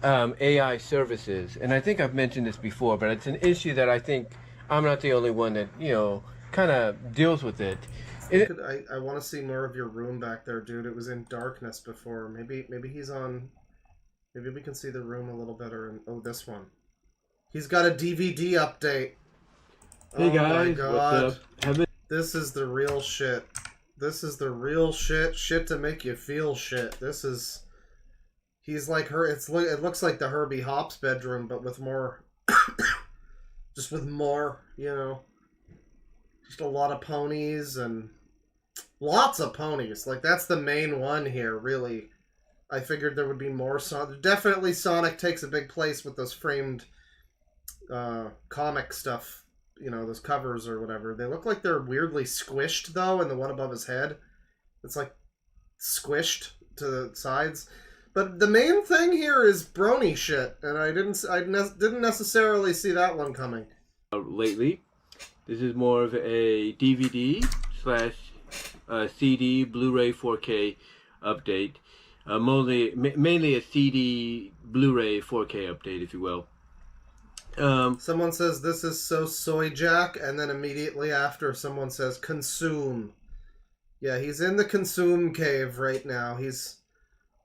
AI services, and I think I've mentioned this before, but it's an issue that I think I'm not the only one that, kind of deals with it. I want to see more of your room back there, dude. It was in darkness before. Maybe he's on... Maybe we can see the room a little better. Oh, this one. He's got a DVD update. Hey guys, what's up? This is the real shit. This is the real shit. Shit to make you feel shit. This is... He's like her... It looks like the Herbie Hops bedroom, but with more... just with more, Just a lot of ponies and... Lots of ponies. Like, that's the main one here, really. I figured there would be more Sonic. Definitely Sonic takes a big place with those framed comic stuff. Those covers or whatever. They look like they're weirdly squished, though, and the one above his head. It's like squished to the sides. But the main thing here is brony shit, and I didn't necessarily see that one coming. Lately, this is more of a DVD / CD Blu-ray 4K update. Mainly a CD Blu-ray 4K update, if you will. Someone says this is so soy jack, and then immediately after someone says consume. Yeah, he's in the consume cave right now. He's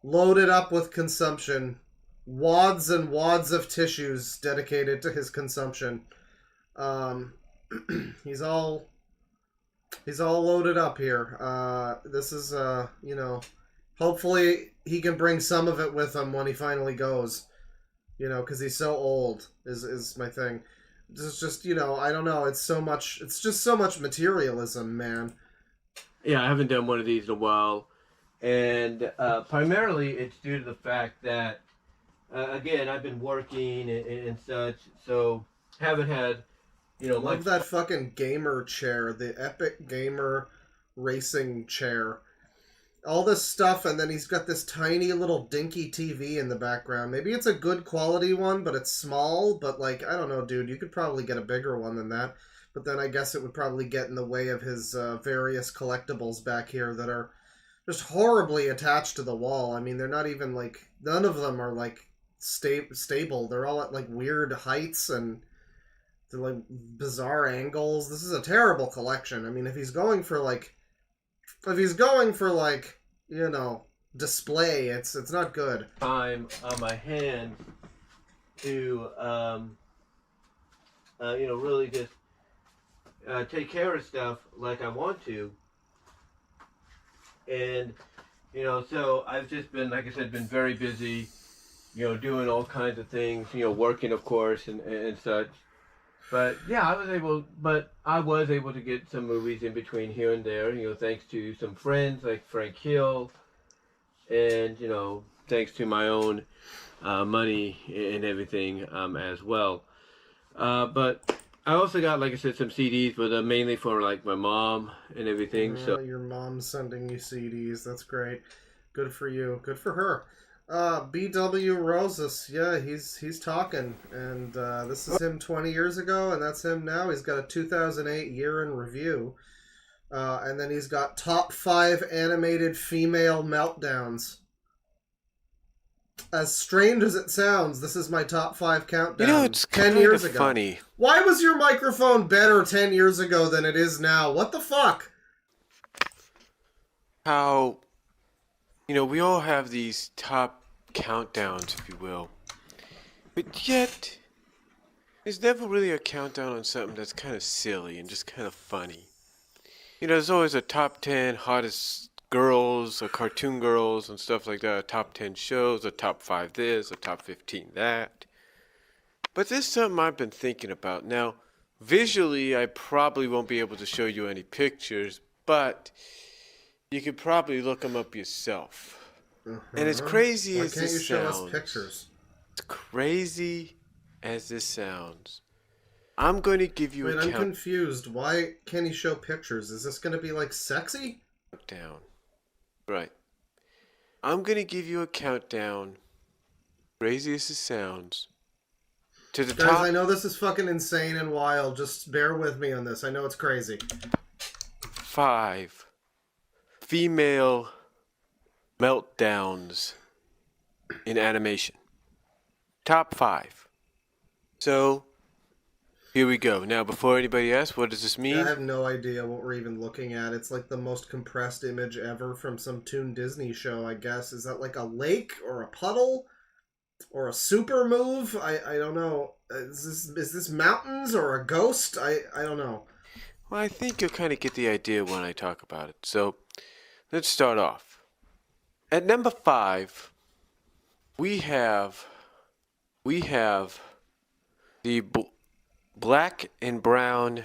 loaded up with consumption. Wads and wads of tissues dedicated to his consumption. He's all loaded up here. This is, hopefully he can bring some of it with him when he finally goes. Because he's so old, is my thing. It's just, I don't know. It's just so much materialism, man. Yeah, I haven't done one of these in a while. And primarily it's due to the fact that, again, I've been working and such, so haven't had, Love that fucking gamer chair, the Epic Gamer Racing chair. All this stuff, and then he's got this tiny little dinky TV in the background. Maybe it's a good quality one, but it's small. But, I don't know, dude. You could probably get a bigger one than that. But then I guess it would probably get in the way of his various collectibles back here that are just horribly attached to the wall. I mean, they're not even, none of them are, stable. They're all at, weird heights and they're, bizarre angles. This is a terrible collection. I mean, if he's going for, display, it's not good. Time on my hands to, really just take care of stuff like I want to. And, so I've just been, like I said, been very busy, doing all kinds of things, working, of course, and such. But yeah, I was able to get some movies in between here and there, thanks to some friends like Frank Hill, and thanks to my own money and everything as well. But I also got, like I said, some CDs, but mainly for like my mom and everything. So Your mom's sending you CDs. That's great. Good for you. Good for her. BW Rosas, yeah, he's talking, and this is him 20 years ago, and that's him now. He's got a 2008 year in review, and then he's got top 5 animated female meltdowns. As strange as it sounds, this is my top 5 countdown. You know, it's 10 kind years of ago. funny. Why was your microphone better 10 years ago than it is now? What the fuck? How, you know, we all have these top countdowns, if you will. But yet, there's never really a countdown on something that's kind of silly and just kind of funny. You know, there's always a top 10 hottest girls or cartoon girls and stuff like that, a top 10 shows, a top 5 this, a top 15 that. But there's something I've been thinking about. Now, visually, I probably won't be able to show you any pictures, but you could probably look them up yourself. And as crazy Why as can't you this show sounds, us pictures? as crazy as this sounds, I'm going to give you Wait, a I'm confused. Why can't he show pictures? Is this going to be like sexy? countdown. Right. I'm going to give you a countdown, crazy as it sounds, to the Guys, top I know this is fucking insane and wild. Just bear with me on this. I know it's crazy. 5 female meltdowns in animation. Top 5. So, here we go. Now, before anybody asks, what does this mean? I have no idea what we're even looking at. It's like the most compressed image ever from some Toon Disney show, I guess. Is that like a lake or a puddle? Or a super move? I don't know. Is this mountains or a ghost? I don't know. Well, I think you'll kind of get the idea when I talk about it. So, let's start off. At number 5, we have the black and brown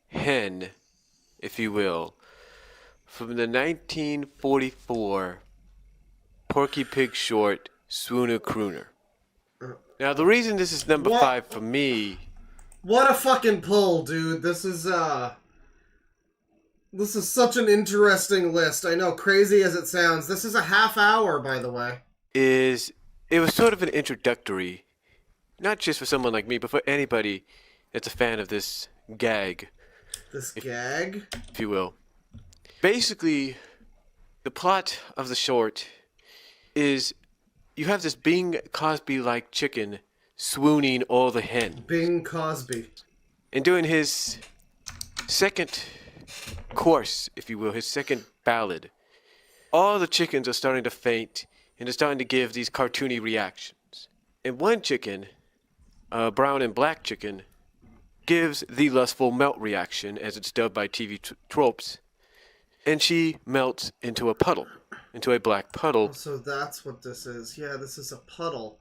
hen, if you will, from the 1944 Porky Pig short Swooner Crooner. Now, the reason this is number What? 5 for me... What a fucking pull, dude. This is such an interesting list. I know, crazy as it sounds. This is a half hour, by the way. It was sort of an introductory, not just for someone like me, but for anybody that's a fan of this gag, This gag? if you will. Basically, the plot of the short is you have this Bing Cosby-like chicken swooning all the hen. Bing Cosby. And doing his second course, if you will, his second ballad, all the chickens are starting to faint and are starting to give these cartoony reactions. And one chicken, brown and black chicken, gives the lustful melt reaction, as it's dubbed by TV tropes, and she melts into a puddle, into a black puddle. So that's what this is. Yeah, this is a puddle.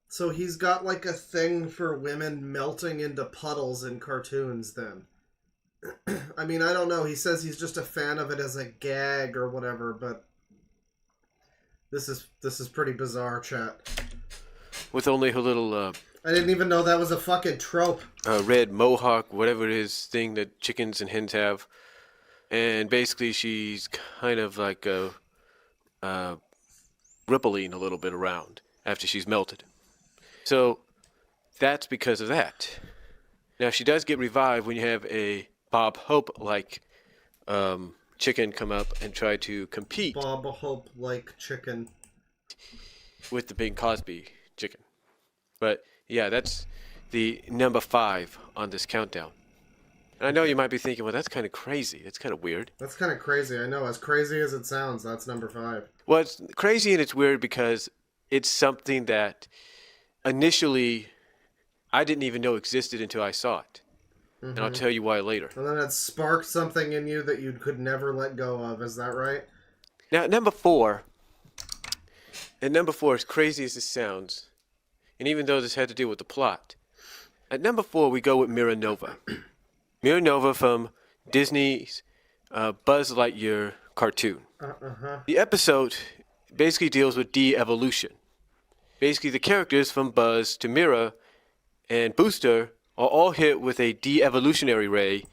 So he's got like a thing for women melting into puddles in cartoons then. I mean, I don't know. He says he's just a fan of it as a gag or whatever, but this is pretty bizarre, chat. With only her little I didn't even know that was a fucking trope. red mohawk, whatever it is, thing that chickens and hens have. And basically she's kind of like rippling a little bit around after she's melted. So that's because of that. Now she does get revived when you have a Bob Hope-like chicken come up and try to compete Bob Hope-like chicken. with the Bing Cosby chicken. But yeah, that's the number 5 on this countdown. And I know you might be thinking, well, that's kind of crazy. That's kind of weird. That's kind of crazy. I know. As crazy as it sounds, that's number 5. Well, it's crazy and it's weird because it's something that initially I didn't even know existed until I saw it. Mm-hmm. And I'll tell you why later. And then it sparked something in you that you could never let go of. Is that right? Now, number 4, as crazy as this sounds, and even though this had to do with the plot, at number 4 we go with Mira Nova. Mira Nova from Disney's Buzz Lightyear cartoon. Uh-huh. The episode basically deals with de-evolution. basically the characters from Buzz to Mira and Booster are all hit with a de-evolutionary ray.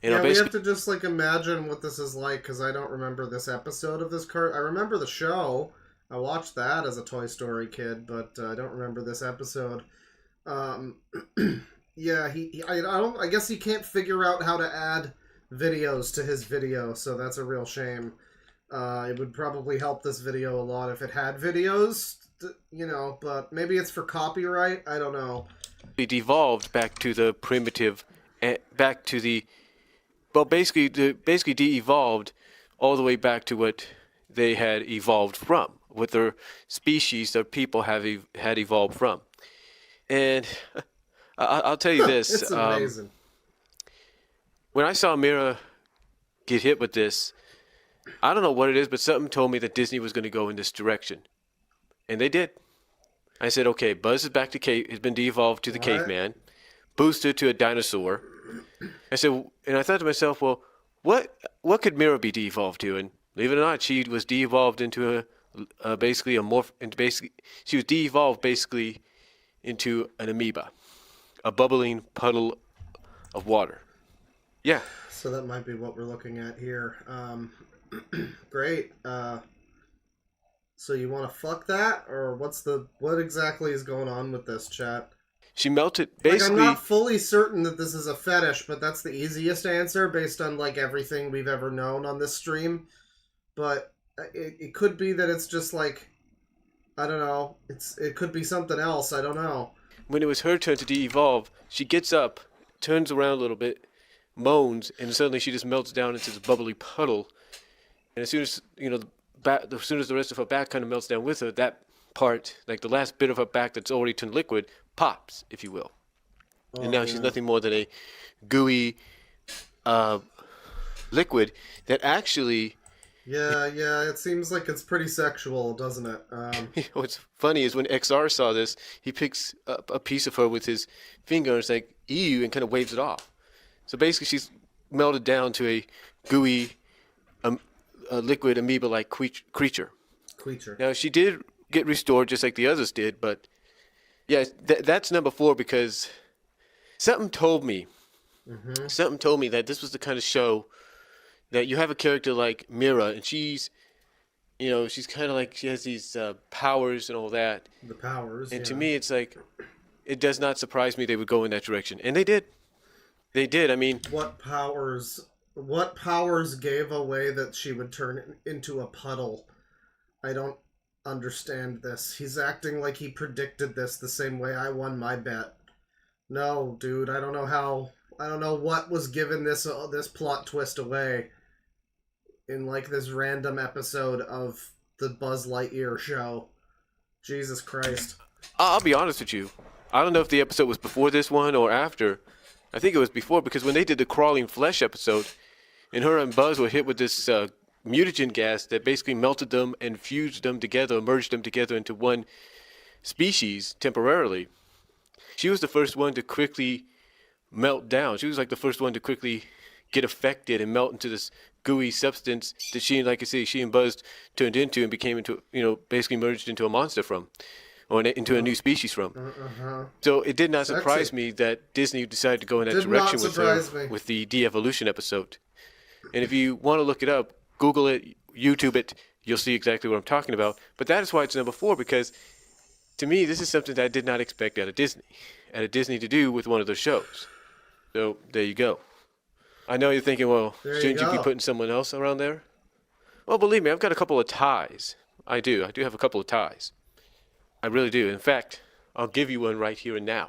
And Yeah, are we basically have to just like imagine what this is like because I don't remember this episode of this cart. I remember the show. I watched that as a Toy Story kid, but I don't remember this episode. Yeah, I guess he can't figure out how to add videos to his video, so that's a real shame. It would probably help this video a lot if it had videos, but maybe it's for copyright. I don't know. devolved back to the primitive, back to the, well, basically de-evolved all the way back to what they had evolved from, what their species, their people had evolved from. And I'll tell you this. It's amazing. When I saw Mira get hit with this, I don't know what it is, but something told me that Disney was going to go in this direction. And they did. I said, okay, Buzz is back to has been de-evolved to the caveman, Booster to a dinosaur. I said, and I thought to myself, well, what could Mira be de-evolved to? And believe it or not, she was de-evolved into she was de-evolved basically into an amoeba, a bubbling puddle of water. Yeah. So that might be what we're looking at here. Great. So you want to fuck that, or what exactly is going on with this, chat? She melted basically. I'm not fully certain that this is a fetish, but that's the easiest answer based on like everything we've ever known on this stream. But it could be that it's just like, I don't know. It could be something else. I don't know. When it was her turn to de-evolve, she gets up, turns around a little bit, moans, and suddenly she just melts down into this bubbly puddle. And as soon as the rest of her back kind of melts down with her, that part, like the last bit of her back that's already turned liquid, pops, if you will. And now she's nothing more than a gooey liquid that actually... Yeah, it seems like it's pretty sexual, doesn't it? What's funny is when XR saw this, he picks up a piece of her with his finger and it's like, ew, and kind of waves it off. So basically she's melted down to a gooey, a liquid amoeba-like creature. Now, she did get restored just like the others did, but yeah, that's number 4 because something told me that this was the kind of show that you have a character like Mira, and she's kind of like, she has these powers and all that. The powers, and to me, it's like, it does not surprise me they would go in that direction. And they did. They did. I mean... What powers gave away that she would turn into a puddle? I don't understand this. He's acting like he predicted this the same way I won my bet. No, dude, I don't know what was giving this plot twist away in like this random episode of the Buzz Lightyear show. Jesus Christ. I'll be honest with you. I don't know if the episode was before this one or after. I think it was before, because when they did the crawling flesh episode, and her and Buzz were hit with this mutagen gas that basically melted them and fused them together, merged them together into one species temporarily. She was the first one to quickly melt down. She was like the first one to quickly get affected and melt into this gooey substance that she and Buzz turned into and became into, basically merged into a monster from, or into a new species from. So it did not surprise me that Disney decided to go in that direction with her, with the de-evolution episode. And if you want to look it up, Google it, YouTube it, you'll see exactly what I'm talking about. But that is why it's number 4, because to me, this is something that I did not expect out of Disney to do with one of their shows. So there you go. I know you're thinking, well, shouldn't you be putting someone else around there? Well, believe me, I've got a couple of ties. I do have a couple of ties. I really do. In fact, I'll give you one right here and now.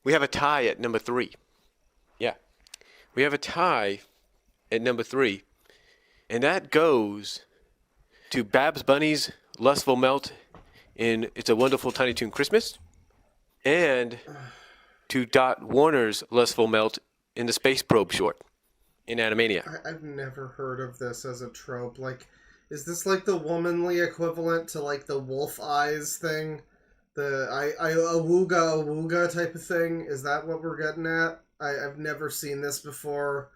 We have a tie at number 3. Yeah. We have a tie at number 3. And that goes to Babs Bunny's Lustful Melt in It's a Wonderful Tiny Toon Christmas, and to Dot Warner's Lustful Melt in the Space Probe short in Animania. I've never heard of this as a trope. Like, is this like the womanly equivalent to like the wolf eyes thing? The awooga type of thing? Is that what we're getting at? I've never seen this before.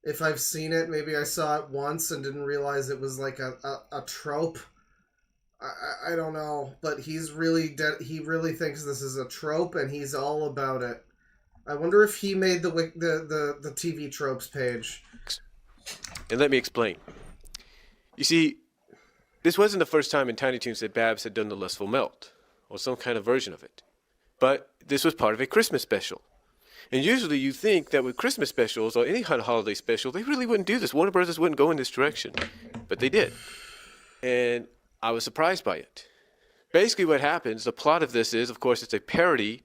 If I've seen it, maybe I saw it once and didn't realize it was like a trope. I don't know, but he's really he really thinks this is a trope, and he's all about it. I wonder if he made the TV tropes page. And let me explain. You see, this wasn't the first time in Tiny Toons that Babs had done the lustful melt, or some kind of version of it. But this was part of a Christmas special. And usually you think that with Christmas specials, or any kind of holiday special, they really wouldn't do this. Warner Brothers wouldn't go in this direction. But they did. And I was surprised by it. Basically what happens, the plot of this is, of course, it's a parody,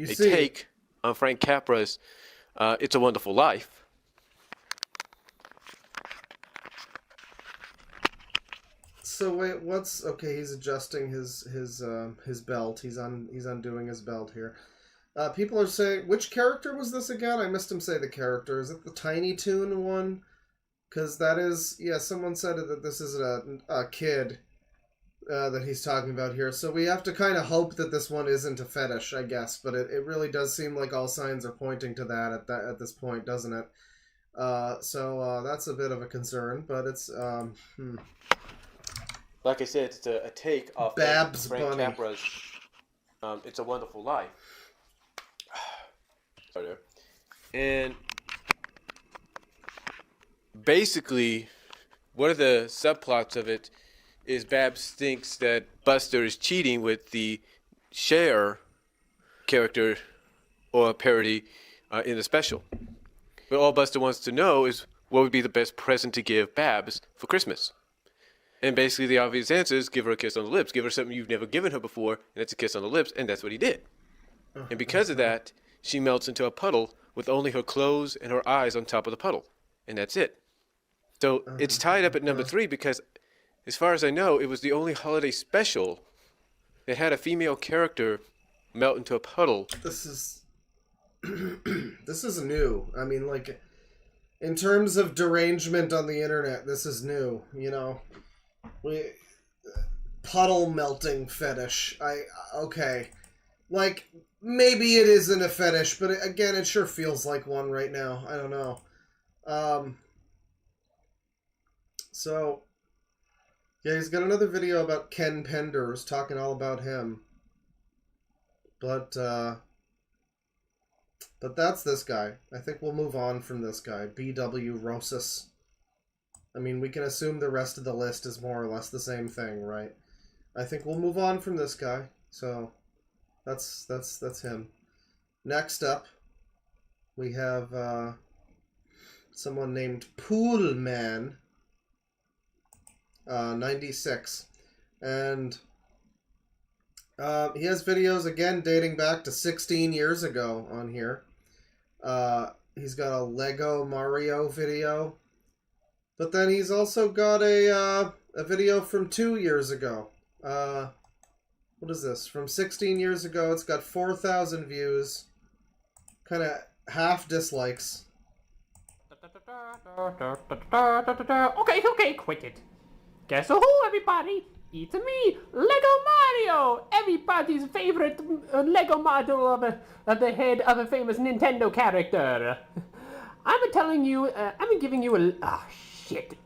take on Frank Capra's It's a Wonderful Life. So wait, what's okay? He's adjusting his belt. He's undoing his belt here. People are saying, which character was this again? I missed him say the character. Is it the Tiny Toon one? Because that is, yeah. Someone said that this is a kid that he's talking about here. So we have to kind of hope that this one isn't a fetish, I guess. But it really does seem like all signs are pointing to that at this point, doesn't it? So that's a bit of a concern. But it's Like I said, it's a take off Babs Frank Bunny. Capra's It's a Wonderful Life. Sorry there. And basically, one of the subplots of it is Babs thinks that Buster is cheating with the Cher character or parody in the special. But all Buster wants to know is what would be the best present to give Babs for Christmas. And basically the obvious answer is give her a kiss on the lips. Give her something you've never given her before, and it's a kiss on the lips, and that's what he did. And because of that, she melts into a puddle with only her clothes and her eyes on top of the puddle. And that's it. So it's tied up at number 3 because, as far as I know, it was the only holiday special that had a female character melt into a puddle. This is this is new. I mean, like, in terms of derangement on the internet, this is new. You know, puddle melting fetish. Okay, like maybe it isn't a fetish, but again, it sure feels like one right now. I don't know. So yeah, he's got another video about Ken Penders, talking all about him. But that's this guy. I think we'll move on from this guy, BW Rosas. I mean, we can assume the rest of the list is more or less the same thing, right? I think we'll move on from this guy. So that's him. Next up, we have someone named Poolman, 96, and he has videos again dating back to 16 years ago on here. He's got a Lego Mario video, but then he's also got a video from 2 years ago. What is this? From 16 years ago. It's got 4,000 views. Kind of half dislikes. Okay, quit it. Guess who, everybody? It's me, Lego Mario! Everybody's favorite Lego model of the head of a famous Nintendo character. I'm telling you, I'm giving you a... Ah, shit.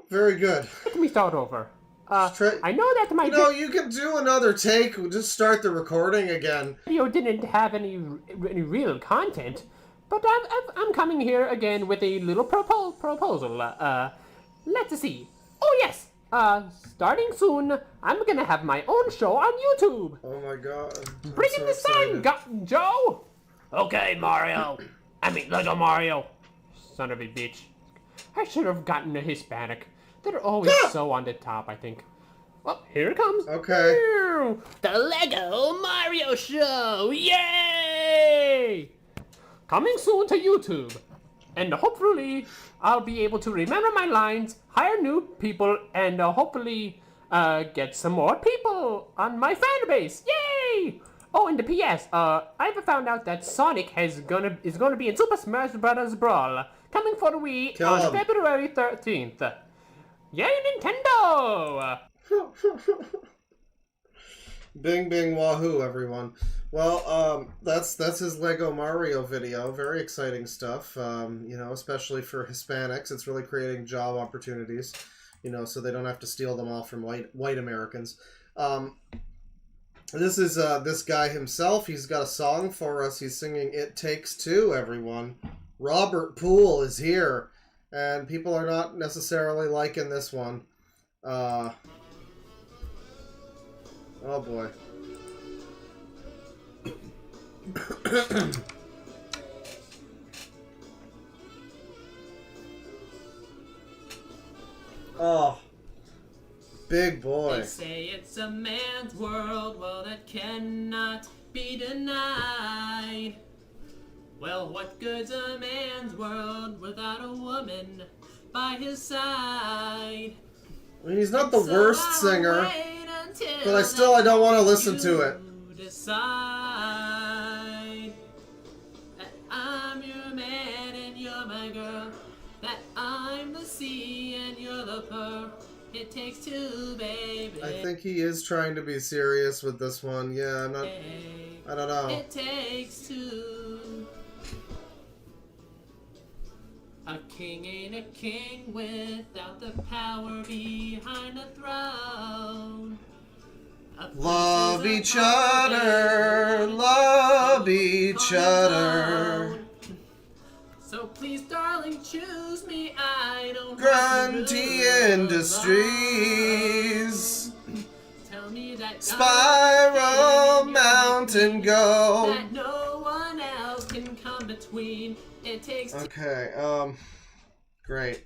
Very good. Let me start over. I know that my... you can do another take. We'll just start the recording again. Video didn't have any real content, but I'm coming here again with a little proposal. Let's see. Oh, yes. Starting soon, I'm gonna have my own show on YouTube. Oh my god. Bring in the sun, Joe! Okay, Mario. I mean, Lego Mario. Son of a bitch. I should have gotten a Hispanic. They're always so on the top, I think. Well, here it comes. Okay. The Lego Mario Show! Yay! Coming soon to YouTube. And hopefully, I'll be able to remember my lines, hire new people, and hopefully get some more people on my fan base. Yay! Oh, and the PS, I've found out that Sonic is gonna be in Super Smash Bros. Brawl, coming for the Wii on February 13th. Yay, Nintendo! Bing, bing, wahoo, everyone. Well, that's his Lego Mario video. Very exciting stuff. Especially for Hispanics. It's really creating job opportunities you know, so they don't have to steal them all from white Americans. This is this guy himself. He's got a song for us. He's singing "It Takes Two," everyone. Robert Poole is here, and people are not necessarily liking this one. Oh boy. Oh, big boy. They say it's a man's world, well that cannot be denied. Well, what good's a man's world without a woman by his side? I mean, he's not the worst singer, but I don't want to listen to it. Decide that I'm your man and you're my girl, that I'm the sea and you're the pearl. It takes two, baby. I think he is trying to be serious with this one. Yeah, I'm not. I don't know. It takes two. A king ain't a king without the power behind the throne. Love each other, love each other. So please, darling, choose me. I don't Grunty Industries. Tell me that Spiral Mountain Go. that no one else can come between. It takes Okay, great.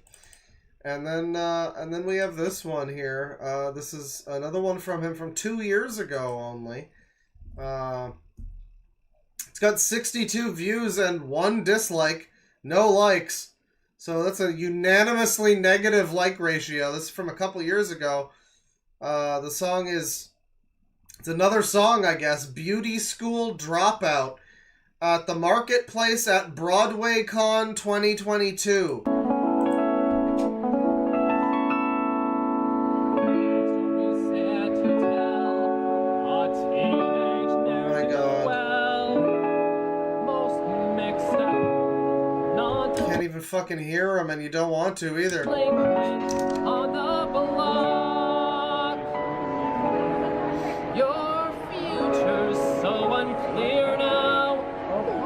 And then we have this one here. This is another one from him from 2 years ago only. It's got 62 views and 1 dislike, no likes. So that's a unanimously negative like ratio. This is from a couple years ago. The song is, it's another song, I guess, Beauty School Dropout at the Marketplace at Broadway Con 2022. Fucking hear him, and you don't want to either. On the block. Your future's so unclear now.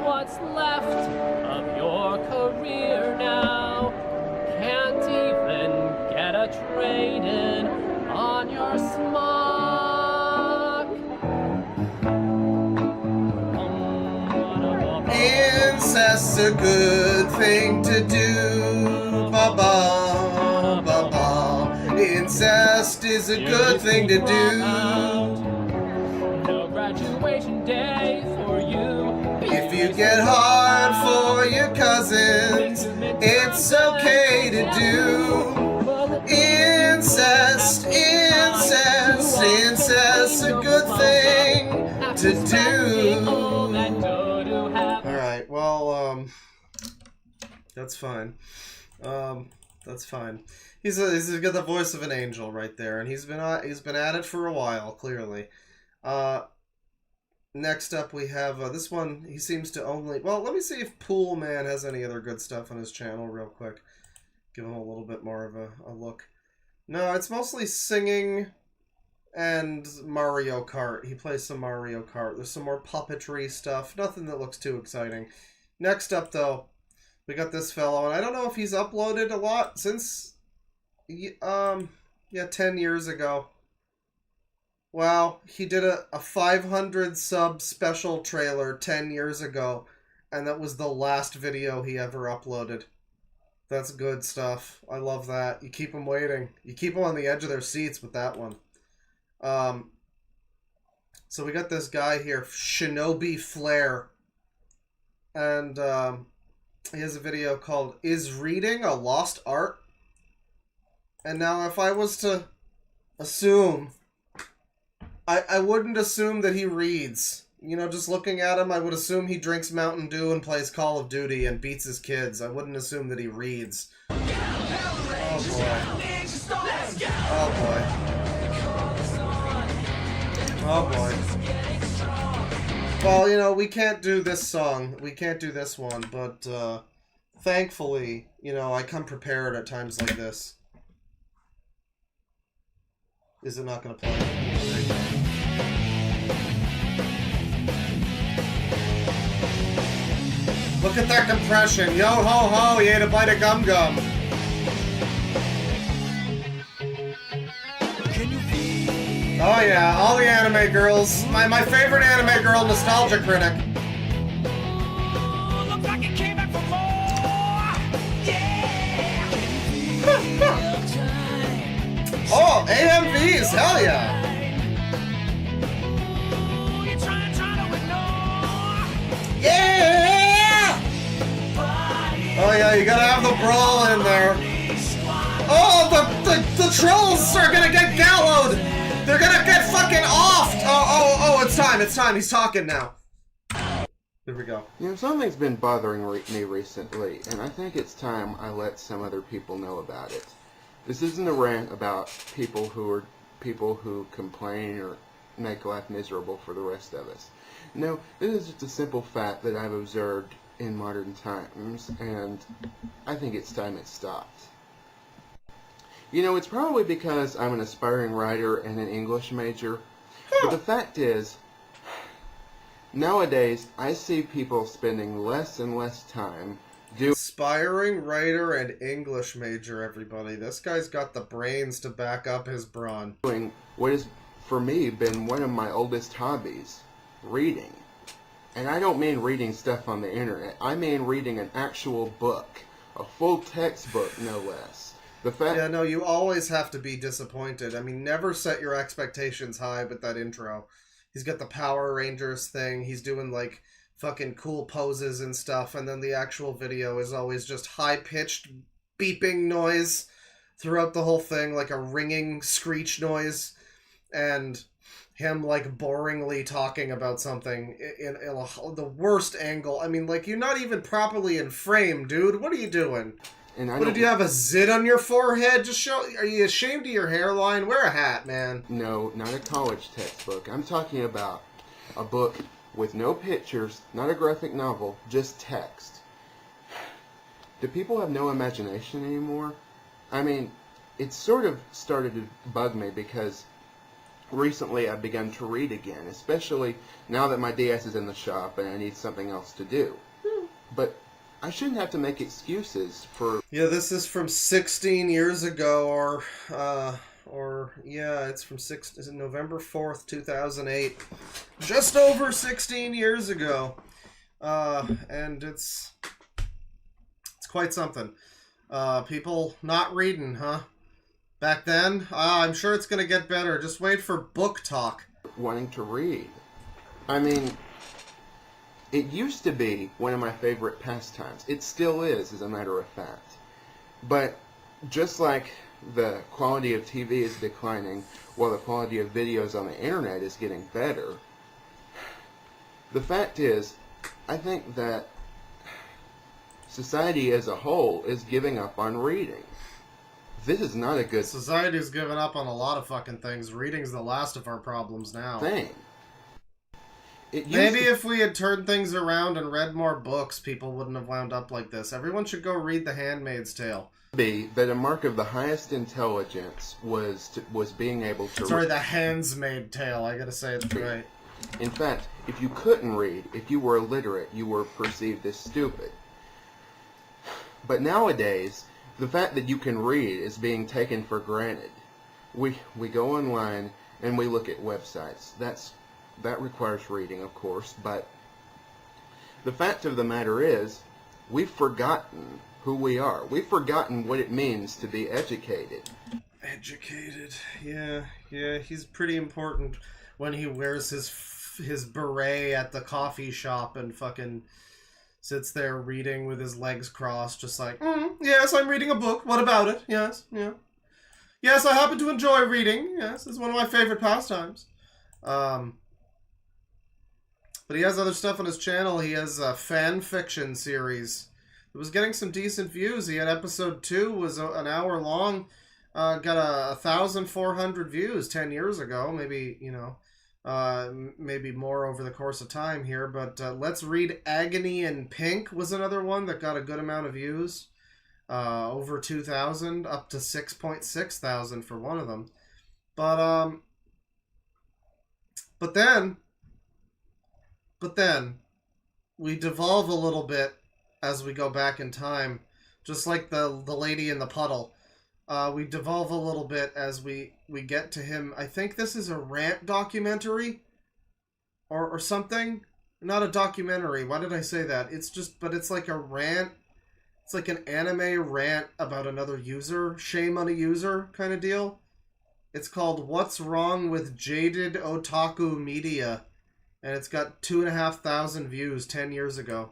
What's left of your career now? Can't even get a trade-in on your smock. Incest's a good thing to do. Ba-ba, ba-ba. Incest is a good thing to do. No graduation day for you. If you get hard for your cousins, it's okay to do. Incest, incest, incest's a good thing to do. Alright, well, that's fine. That's fine. He's got the voice of an angel right there, and he's been at it for a while, clearly. Next up we have this one. He seems to only, well, let me see if Pool Man has any other good stuff on his channel real quick. Give him a little bit more of a look. No, it's mostly singing and Mario Kart. He plays some Mario Kart. There's some more puppetry stuff. Nothing that looks too exciting. Next up, though, we got this fellow, and I don't know if he's uploaded a lot since, 10 years ago. Wow, he did a 500 sub special trailer 10 years ago, and that was the last video he ever uploaded. That's good stuff. I love that. You keep them waiting. You keep them on the edge of their seats with that one. So we got this guy here, Shinobi Flare, and he has a video called "Is Reading a Lost Art?" And now if I was to assume, I wouldn't assume that he reads. You know, just looking at him, I would assume he drinks Mountain Dew and plays Call of Duty and beats his kids. I wouldn't assume that he reads. Oh boy. Oh boy. Oh boy. Well, you know, we can't do this song. We can't do this one, but thankfully, you know, I come prepared at times like this. Is it not going to play? Look at that compression. Yo ho ho, he ate a bite of gum gum. Oh yeah, all the anime girls. My favorite anime girl, Nostalgia Critic. Oh, AMVs, hell yeah! Yeah! Oh yeah, you gotta have the brawl in there. Oh, the trolls are gonna get gallowed! They're gonna get fucking offed! Oh, it's time, he's talking now. There we go. You know, something's been bothering me recently, and I think it's time I let some other people know about it. This isn't a rant about people who complain or make life miserable for the rest of us. No, this is just a simple fact that I've observed in modern times, and I think it's time it stopped. You know, it's probably because I'm an aspiring writer and an English major, but the fact is, nowadays I see people spending less and less time Aspiring writer and English major, everybody. This guy's got the brains to back up his brawn. doing what has, for me, been one of my oldest hobbies, reading. And I don't mean reading stuff on the internet. I mean reading an actual book. A full textbook, no less. Yeah, no, you always have to be disappointed. I mean, never set your expectations high with that intro. He's got the Power Rangers thing. He's doing, like, fucking cool poses and stuff. And then the actual video is always just high-pitched beeping noise throughout the whole thing, like a ringing screech noise. And him, like, boringly talking about something in the worst angle. I mean, like, you're not even properly in frame, dude. What are you doing? And What, did you have a zit on your forehead? Just show. Are you ashamed of your hairline? Wear a hat, man. No, not a college textbook. I'm talking about a book with no pictures, not a graphic novel, just text. Do people have no imagination anymore? I mean, it sort of started to bug me because recently I've begun to read again, especially now that my DS is in the shop and I need something else to do. But I shouldn't have to make excuses for... Yeah, this is from 16 years ago, or yeah, it's from is it November 4th, 2008. Just over 16 years ago. And it's quite something. People not reading, huh? Back then? I'm sure it's gonna get better. Just wait for book talk. Wanting to read. I mean, it used to be one of my favorite pastimes. It still is, as a matter of fact. But just like the quality of TV is declining while the quality of videos on the internet is getting better, the fact is, I think that society as a whole is giving up on reading. This is not a good Society's given up on a lot of fucking things. Reading's the last of our problems now. thing. Maybe if we had turned things around and read more books, people wouldn't have wound up like this. Everyone should go read The Handmaid's Tale. Be that a mark of the highest intelligence was being able to Sorry, The Handsmaid Tale. I gotta say it right. In fact, if you couldn't read, if you were illiterate, you were perceived as stupid. But nowadays, the fact that you can read is being taken for granted. We go online and we look at websites. That requires reading, of course, but the fact of the matter is, we've forgotten who we are. We've forgotten what it means to be educated. Educated. Yeah, he's pretty important when he wears his beret at the coffee shop and fucking sits there reading with his legs crossed, just like, yes, I'm reading a book. What about it? Yes, yeah. Yes, I happen to enjoy reading. Yes, it's one of my favorite pastimes. But he has other stuff on his channel. He has a fan fiction series. It was getting some decent views. He had episode 2, was an hour long. Got 1,400 views 10 years ago. Maybe, maybe more over the course of time here. But Let's Read Agony in Pink was another one that got a good amount of views. Over 2,000, up to 6.6 thousand for one of them. But then we devolve a little bit as we go back in time, just like the lady in the puddle. We devolve a little bit as we get to him. I think this is a rant documentary or something. Not a documentary. Why did I say that? But it's like a rant. It's like an anime rant about another user. Shame on a user kind of deal. It's called What's Wrong with Jaded Otaku Media. And it's got 2,500 views 10 years ago.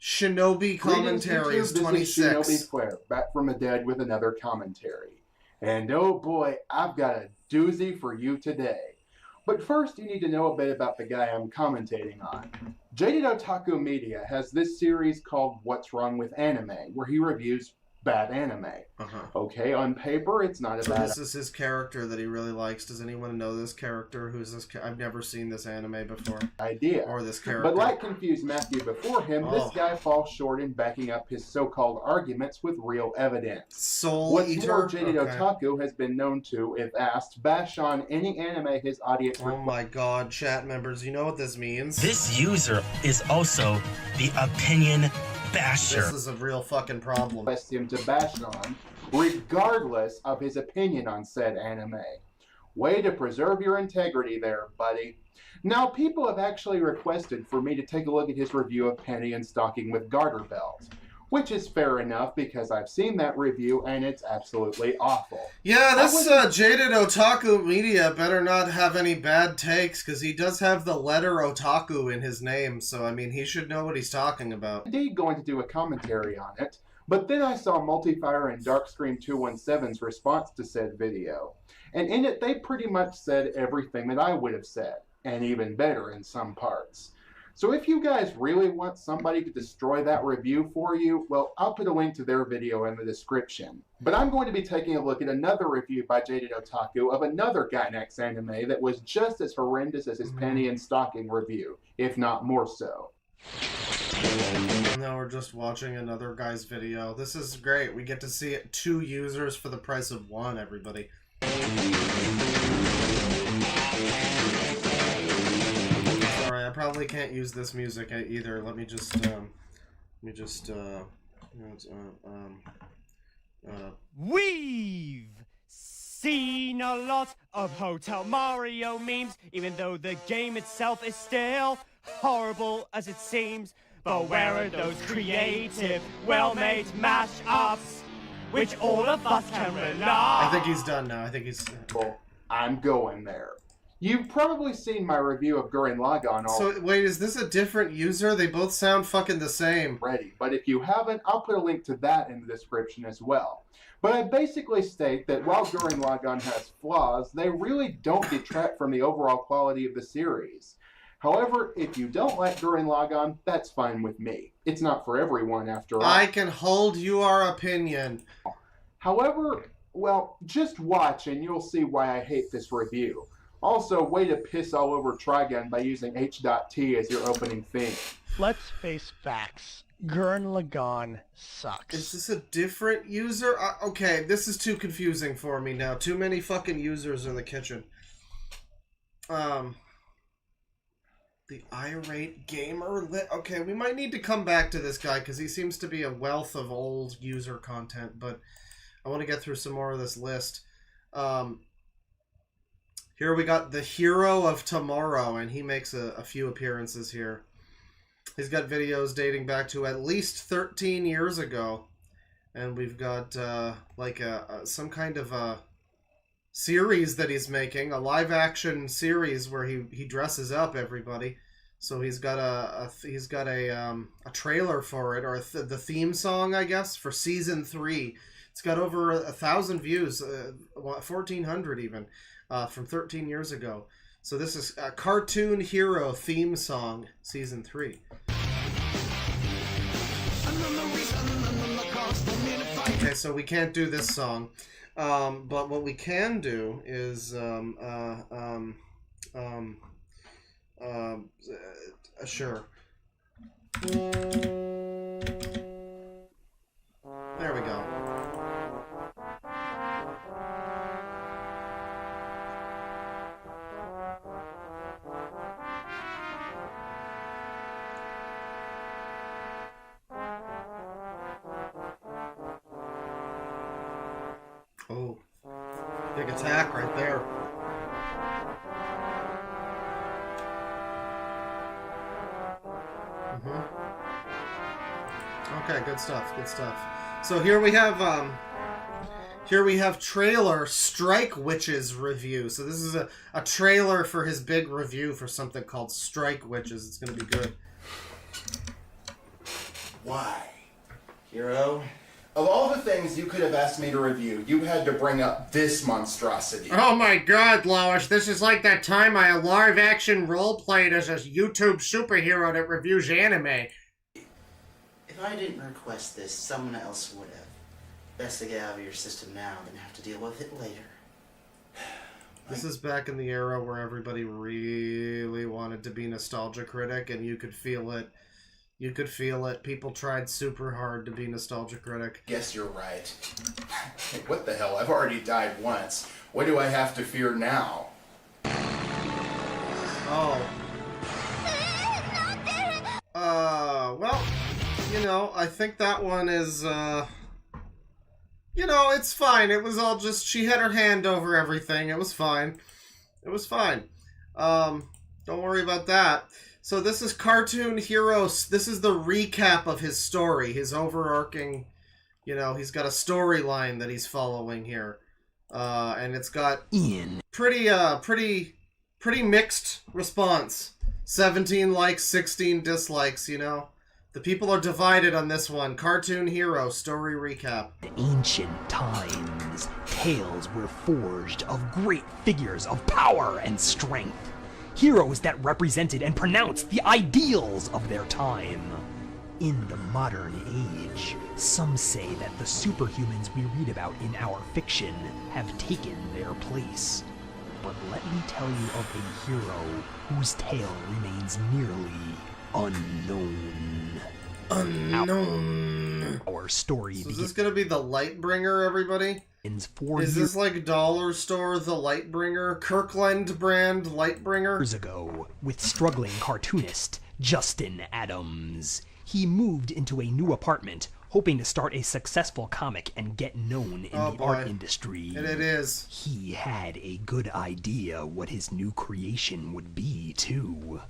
Shinobi Commentaries 26. This is Shinobi Claire, back from the dead with another commentary. And oh boy, I've got a doozy for you today. But first, you need to know a bit about the guy I'm commentating on. Jaded Otaku Media has this series called What's Wrong with Anime, where he reviews bad anime. Okay, on paper, it's not a So bad... this is his character that he really likes. Does anyone know this character? Who's this? I've never seen this anime before. idea. Or this character. But like Confused Matthew before him, this guy falls short in backing up his so-called arguments with real evidence. Soul What's Eater? more, Jaded Okay. Otaku has been known to, if asked, bash on any anime his audience... Oh my god, chat members, you know what this means? This user is also the opinion basher. This is a real fucking problem. ...request him to bash on, regardless of his opinion on said anime. Way to preserve your integrity there, buddy. Now, people have actually requested for me to take a look at his review of Penny and Stocking with Garter Belt, which is fair enough because I've seen that review and it's absolutely awful. Yeah, this Jaded Otaku Media better not have any bad takes, because he does have the letter Otaku in his name, so I mean, he should know what he's talking about. Indeed going to do a commentary on it, but then I saw Multifire and Darkscream 217's response to said video, and in it they pretty much said everything that I would have said, and even better in some parts. So if you guys really want somebody to destroy that review for you, well, I'll put a link to their video in the description. But I'm going to be taking a look at another review by Jaded Otaku of another Gainax anime that was just as horrendous as his Penny and Stocking review, if not more so. Now we're just watching another guy's video. This is great. We get to see it 2 users for the price of 1, everybody. Sorry, I probably can't use this music either. Let me just, We've seen a lot of Hotel Mario memes, even though the game itself is still horrible as it seems. But where are those creative, well-made mashups, which all of us can rely? I think he's done now. I think he's... I'm going there. You've probably seen my review of Gurren Lagann already. So, wait, is this a different user? They both sound fucking the same. But if you haven't, I'll put a link to that in the description as well. But I basically state that while Gurren Lagann has flaws, they really don't detract from the overall quality of the series. However, if you don't like Gurren Lagann, that's fine with me. It's not for everyone, after all. I can hold your opinion. However, well, just watch and you'll see why I hate this review. Also, way to piss all over Trigun by using H.T as your opening theme. Let's face facts. Gurren Lagann sucks. Is this a different user? Okay, this is too confusing for me now. Too many fucking users in the kitchen. The irate gamer. Okay, we might need to come back to this guy because he seems to be a wealth of old user content, but I want to get through some more of this list. Here we got the Hero of Tomorrow, and he makes a few appearances here. He's got videos dating back to at least 13 years ago, and we've got like some kind of a series that he's making, a live-action series where he dresses up everybody. So he's got a trailer for it, or the theme song, I guess, for season 3. It's got over 1,000 views, 1,400 even. From 13 years ago. So this is a Cartoon Hero theme song, season 3. Okay, so we can't do this song, but what we can do is sure. There we go. Oh. Big attack right there. Okay, good stuff, good stuff. So here we have trailer Strike Witches review. So this is a trailer for his big review for something called Strike Witches. It's going to be good. Why? Hero? Of all the things you could have asked me to review, you had to bring up this monstrosity. Oh my god, Lois, this is like that time I live-action role-played as a YouTube superhero that reviews anime. If I didn't request this, someone else would have. Best to get out of your system now than have to deal with it later. This is back in the era where everybody really wanted to be nostalgia critic, and you could feel it. You could feel it. People tried super hard to be nostalgia critic. Guess you're right. Hey, what the hell? I've already died once. What do I have to fear now? Oh. Well, you know, I think that one is, you know, it's fine. It was all just, she had her hand over everything. It was fine. It was fine. Don't worry about that. So this is Cartoon Heroes. This is the recap of his story, his overarching, you know, he's got a storyline that he's following here. And it's got pretty mixed response. 17 likes, 16 dislikes, you know. The people are divided on this one. Cartoon Hero story recap. Ancient times, tales were forged of great figures of power and strength. Heroes that represented and pronounced the ideals of their time. In the modern age, some say that the superhumans we read about in our fiction have taken their place. But let me tell you of a hero whose tale remains nearly unknown. Our story So is this gonna be the Lightbringer, everybody? Is this like Dollar Store the Lightbringer? Kirkland brand Lightbringer? Years ago, with struggling cartoonist Justin Adams. He moved into a new apartment, hoping to start a successful comic and get known in the art industry. And it is. He had a good idea what his new creation would be, too.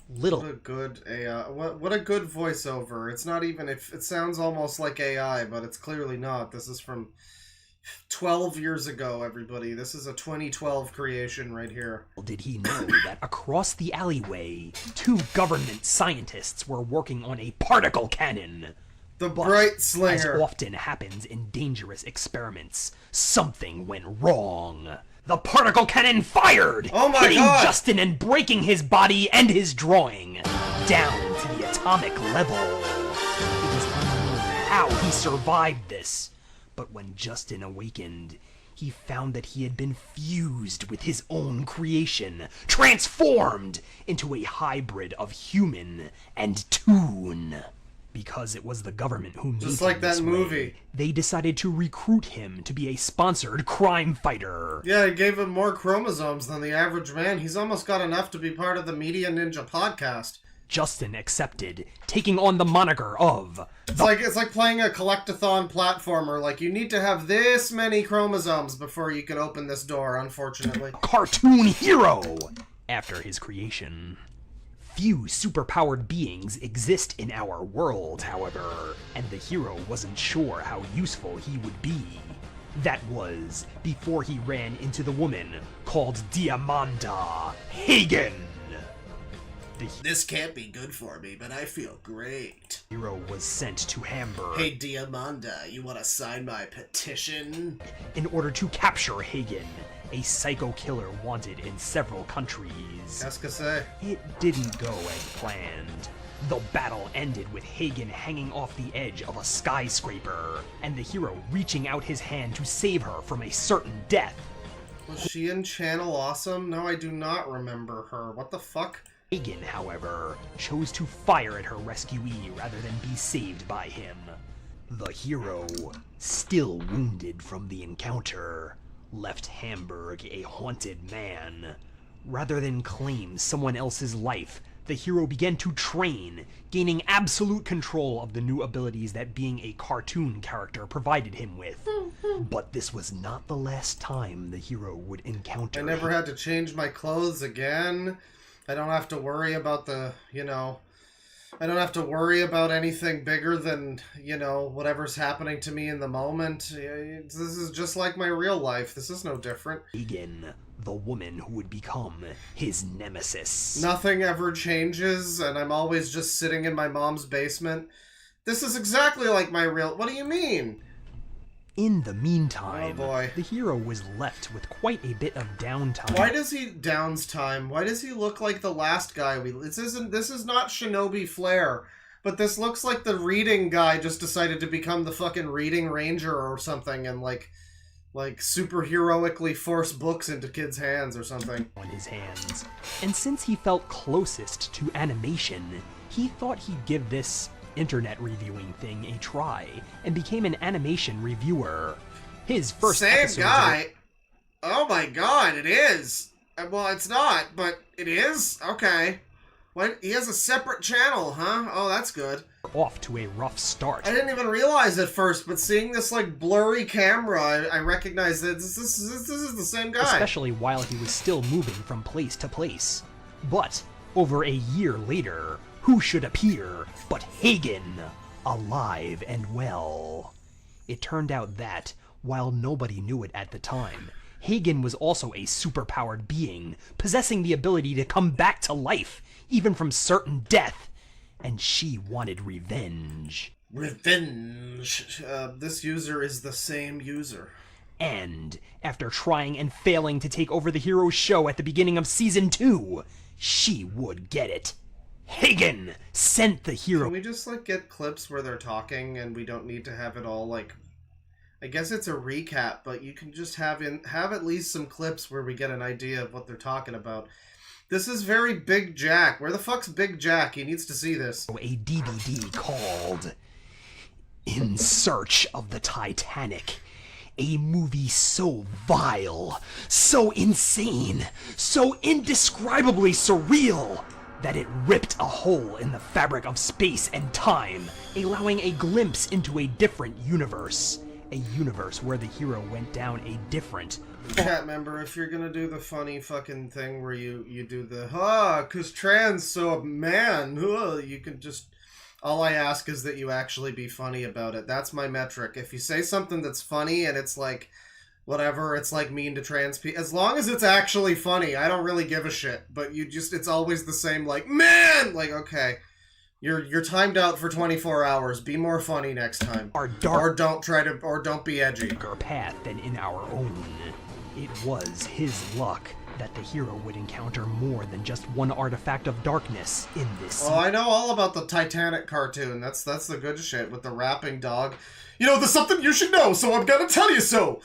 What a good AI. What a good voiceover. It's not even, it sounds almost like AI, but it's clearly not. This is from 12 years ago, everybody. This is a 2012 creation right here. Did he know that across the alleyway, 2 government scientists were working on a particle cannon? The Bright Slinger. As often happens in dangerous experiments, something went wrong. The particle cannon fired, hitting Justin and breaking his body and his drawing down to the atomic level. It is unknown how he survived this, but when Justin awakened, he found that he had been fused with his own creation, transformed into a hybrid of human and toon. Because it was the government who made Just like him that this movie. way, they decided to recruit him to be a sponsored crime fighter. Yeah, it gave him more chromosomes than the average man. He's almost got enough to be part of the Media Ninja podcast. Justin accepted, taking on the moniker of... It's like playing a collectathon platformer. Like, you need to have this many chromosomes before you can open this door, unfortunately. Cartoon Hero! After his creation. Few superpowered beings exist in our world, however, and the hero wasn't sure how useful he would be. That was before he ran into the woman called Diamanda Hagen. This can't be good for me, but I feel great. Hero was sent to Hamburg. Hey, Diamanda, you want to sign my petition? In order to capture Hagen, a psycho killer wanted in several countries. Qu'est-ce que c'est? It didn't go as planned. The battle ended with Hagen hanging off the edge of a skyscraper, and the hero reaching out his hand to save her from a certain death. Was she in Channel Awesome? No, I do not remember her. What the fuck? Hagen, however, chose to fire at her rescuee rather than be saved by him. The hero, still wounded from the encounter, left Hamburg a haunted man. Rather than claim someone else's life, the hero began to train, gaining absolute control of the new abilities that being a cartoon character provided him with. But this was not the last time the hero would encounter. I never had to change my clothes again. I don't have to worry about I don't have to worry about anything bigger than, whatever's happening to me in the moment. This is just like my real life. This is no different. Hagen, the woman who would become his nemesis. Nothing ever changes, and I'm always just sitting in my mom's basement. This is exactly like my real... What do you mean? In the meantime, oh boy. The hero was left with quite a bit of downtime. Why does he downtime? Why does he look like the last guy this is not Shinobi Flare, but this looks like the reading guy just decided to become the fucking reading ranger or something and like super heroically force books into kids' hands or something. On his hands. And since he felt closest to animation, he thought he'd give this internet reviewing thing a try and became an animation reviewer. His first Same guy? Oh my god, it is. Well, it's not, but it is? Okay. What? He has a separate channel, huh? Oh, that's good. Off to a rough start. I didn't even realize at first, but seeing this like blurry camera, I recognize that this is the same guy. Especially while he was still moving from place to place. But over a year later, who should appear but Hagen, alive and well? It turned out that, while nobody knew it at the time, Hagen was also a superpowered being, possessing the ability to come back to life, even from certain death, and she wanted revenge. Revenge. This user is the same user. And, after trying and failing to take over the hero's show at the beginning of Season 2, she would get it. Hagen sent the hero... Can we just, get clips where they're talking and we don't need to have it all, I guess it's a recap, but you can just have at least some clips where we get an idea of what they're talking about. This is very Big Jack. Where the fuck's Big Jack? He needs to see this. A DVD called In Search of the Titanic. A movie so vile, so insane, so indescribably surreal that it ripped a hole in the fabric of space and time, allowing a glimpse into a different universe. A universe where the hero went down a different... Chat member, if you're gonna do the funny fucking thing where you do the, cause trans, so man, you can just... All I ask is that you actually be funny about it. That's my metric. If you say something that's funny and it's whatever, it's mean to trans people. As long as it's actually funny, I don't really give a shit. But it's always the same, man! Okay. You're timed out for 24 hours. Be more funny next time. Or don't be edgy. Path than in our own. It was his luck that the hero would encounter more than just one artifact of darkness in this. Oh, I know all about the Titanic cartoon. That's the good shit with the rapping dog. There's something you should know, so I'm gonna tell you so!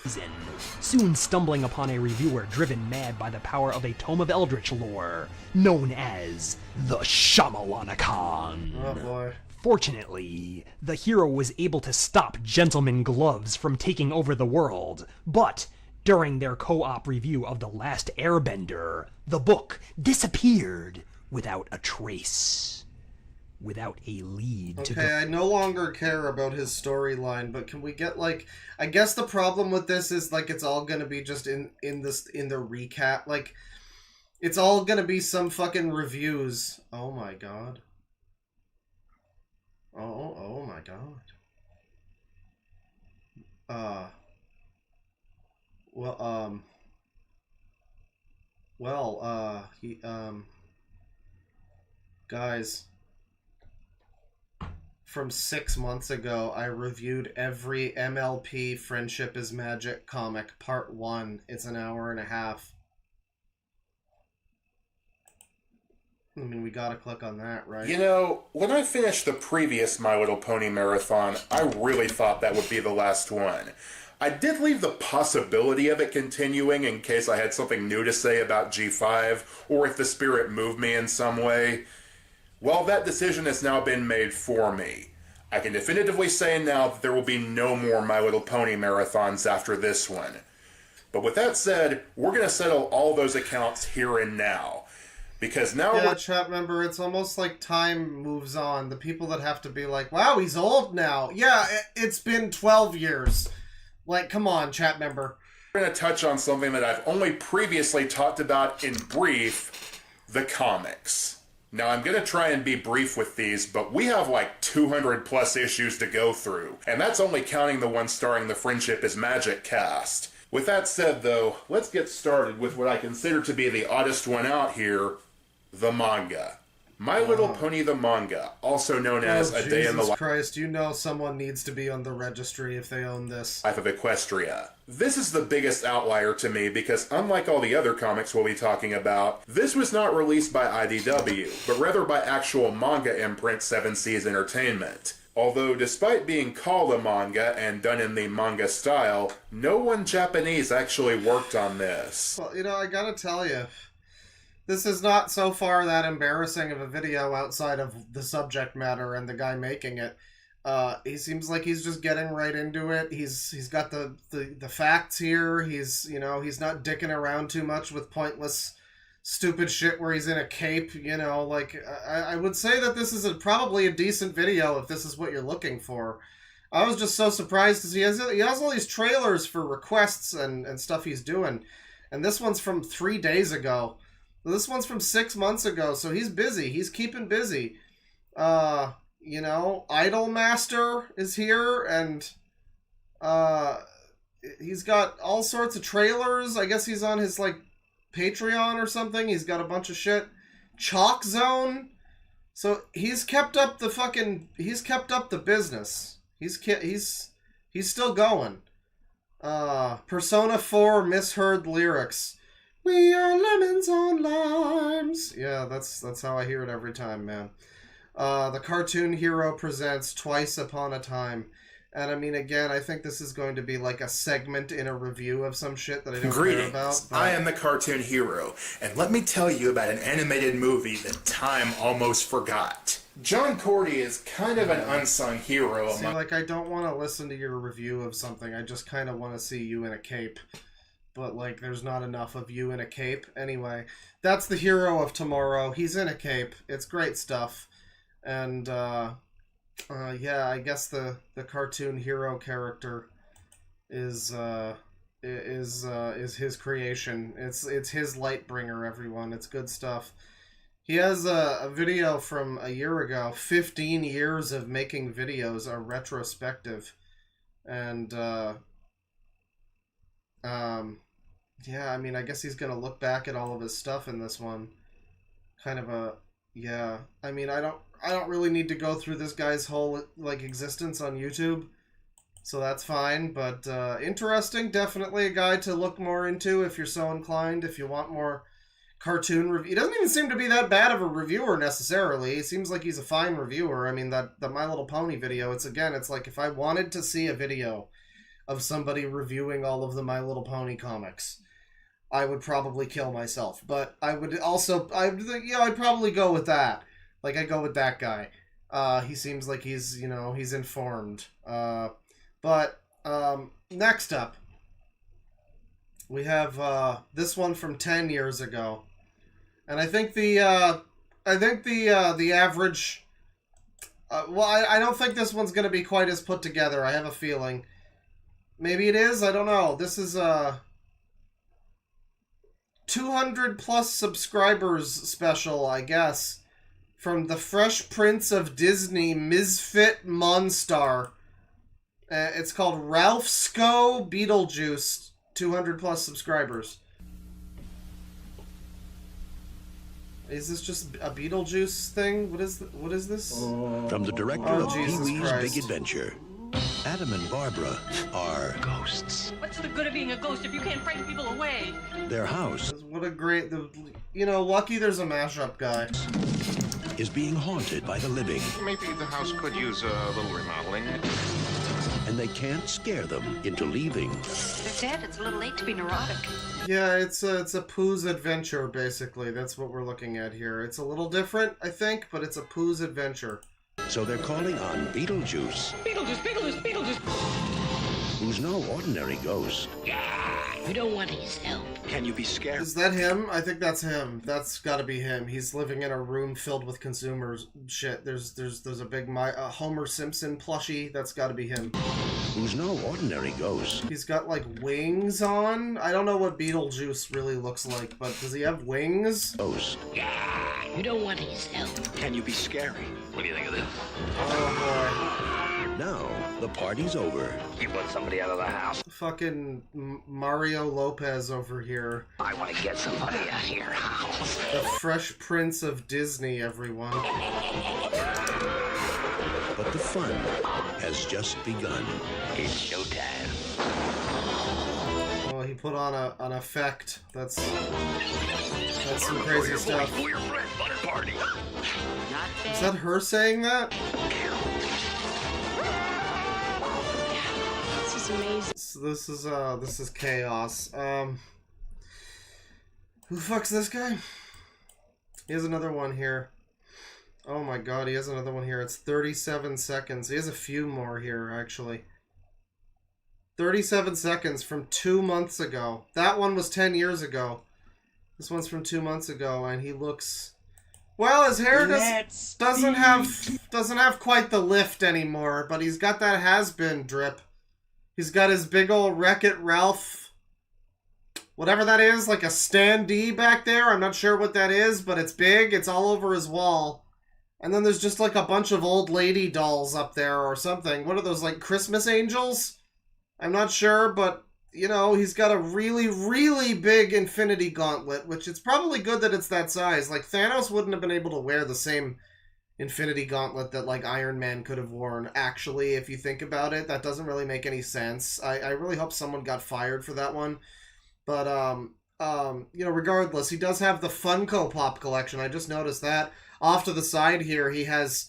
Soon stumbling upon a reviewer driven mad by the power of a tome of Eldritch lore, known as the Shyamalanacon. Oh boy. Fortunately, the hero was able to stop Gentleman Gloves from taking over the world, but during their co-op review of The Last Airbender, the book disappeared without a trace. Without a lead to go. Okay, I no longer care about his storyline, but can we get I guess the problem with this is it's all gonna be just in the recap. It's all gonna be some fucking reviews. Oh my god. Oh my god. Guys, from 6 months ago, I reviewed every MLP Friendship is Magic comic, part 1. It's an hour and a half. I mean, we gotta click on that, right? When I finished the previous My Little Pony marathon, I really thought that would be the last one. I did leave the possibility of it continuing in case I had something new to say about G5, or if the spirit moved me in some way. Well, that decision has now been made for me. I can definitively say now that there will be no more My Little Pony marathons after this one. But with that said, we're going to settle all those accounts here and now. Because now we're... chat member, it's almost like time moves on. The people that have to be wow, he's old now. Yeah, it's been 12 years. Like, come on, chat member. We're going to touch on something that I've only previously talked about in brief, the comics. Now, I'm going to try and be brief with these, but we have like 200 plus issues to go through, and that's only counting the one starring the Friendship is Magic cast. With that said, though, let's get started with what I consider to be the oddest one out here, the manga. My Little Pony the Manga, also known as A Day in the Jesus Christ, you know someone needs to be on the registry if they own this. Life of Equestria. This is the biggest outlier to me because unlike all the other comics we'll be talking about, this was not released by IDW, but rather by actual manga imprint 7 Seas Entertainment. Although despite being called a manga and done in the manga style, no one Japanese actually worked on this. Well, you know, I gotta tell you, this is not so far that embarrassing of a video outside of the subject matter and the guy making it. He seems like he's just getting right into it. He's got the facts here. He's not dicking around too much with pointless, stupid shit where he's in a cape. You know, like I would say that this is probably a decent video if this is what you're looking for. I was just so surprised because he has all these trailers for requests and stuff he's doing, and this one's from 3 days ago. This one's from 6 months ago, so he's busy. He's keeping busy. You know, Idolmaster is here, and he's got all sorts of trailers. I guess he's on his, like, Patreon or something. He's got a bunch of shit. Chalk Zone. So he's kept up the business. He's still going. Persona 4 misheard lyrics. We are lemons on limes. Yeah, that's how I hear it every time, man. The Cartoon Hero presents Twice Upon a Time. And I mean, again, I think this is going to be like a segment in a review of some shit that I don't care about. But... I am the Cartoon Hero, and let me tell you about an animated movie that time almost forgot. John Cordy is kind of an unsung hero. See, like, I don't want to listen to your review of something. I just kind of want to see you in a cape. But, like, there's not enough of you in a cape. Anyway, that's the hero of tomorrow. He's in a cape. It's great stuff. And, yeah, I guess the cartoon hero character is his creation. It's his Lightbringer, everyone. It's good stuff. He has a video from a year ago, 15 years of making videos, a retrospective. And, yeah, I mean, I guess he's gonna look back at all of his stuff in this one. Kind of a, yeah. I mean, I don't really need to go through this guy's whole, like, existence on YouTube, so that's fine, but, interesting, definitely a guy to look more into if you're so inclined, if you want more cartoon review. He doesn't even seem to be that bad of a reviewer, necessarily. He seems like he's a fine reviewer. I mean, that My Little Pony video, it's like, if I wanted to see a video of somebody reviewing all of the My Little Pony comics, I would probably kill myself. But I would also, I'd probably go with that. Like, I'd go with that guy. He seems like he's informed. But next up, we have this one from 10 years ago. And I think the average, I don't think this one's going to be quite as put together. I have a feeling. Maybe it is. I don't know. This is 200 plus subscribers special, I guess, from the Fresh Prince of Disney Misfit Monstar. It's called Ralph Sco Beetlejuice. 200 plus subscribers. Is this just a Beetlejuice thing? What is this? From the director of Pee-wee's Big Adventure, Adam and Barbara are ghosts. What's the good of being a ghost if you can't frighten people away? Their house What a great... lucky there's a mashup guy. is being haunted by the living, Maybe the house could use a little remodeling. and they can't scare them into leaving. They're dead. It's a little late to be neurotic. Yeah, it's a Pooh's Adventure, basically. That's what we're looking at here. It's a little different, I think, but it's a Pooh's Adventure. So they're calling on Beetlejuice Beetlejuice, Beetlejuice, Beetlejuice. who's no ordinary ghost. You don't want his help. Can you be scared? Is that him? I think that's him. That's gotta be him. He's living in a room filled with consumers. Shit, there's a big Homer Simpson plushie. That's gotta be him. Who's no ordinary ghost. He's got, like, wings on? I don't know what Beetlejuice really looks like, but does he have wings? Ghost. You don't want his help. Can you be scary? What do you think of this? Oh, boy. Now, the party's over. You want somebody out of the house? Fucking Mario Lopez over here. I want to get somebody out of your house. The Fresh Prince of Disney, everyone. But the fun has just begun. It's showtime. Oh, he put on an effect. That's some crazy stuff. Is that her saying that? This is amazing. So this is chaos. Who the fuck's this guy? He has another one here. Oh my god, he has another one here. It's 37 seconds. He has a few more here, actually. 37 seconds from 2 months ago. That one was 10 years ago. This one's from 2 months ago, and he looks... Well, his hair doesn't have quite the lift anymore, but he's got that has-been drip. He's got his big ol' Wreck-It Ralph, whatever that is, like a standee back there. I'm not sure what that is, but it's big. It's all over his wall. And then there's just like a bunch of old lady dolls up there or something. What are those, like Christmas angels? I'm not sure, but, you know, he's got a really, really big Infinity Gauntlet, which it's probably good that it's that size. Like, Thanos wouldn't have been able to wear the same Infinity Gauntlet that, like, Iron Man could have worn. Actually, if you think about it, that doesn't really make any sense. I really hope someone got fired for that one. But, you know, regardless, he does have the Funko Pop collection. I just noticed that. Off to the side here, he has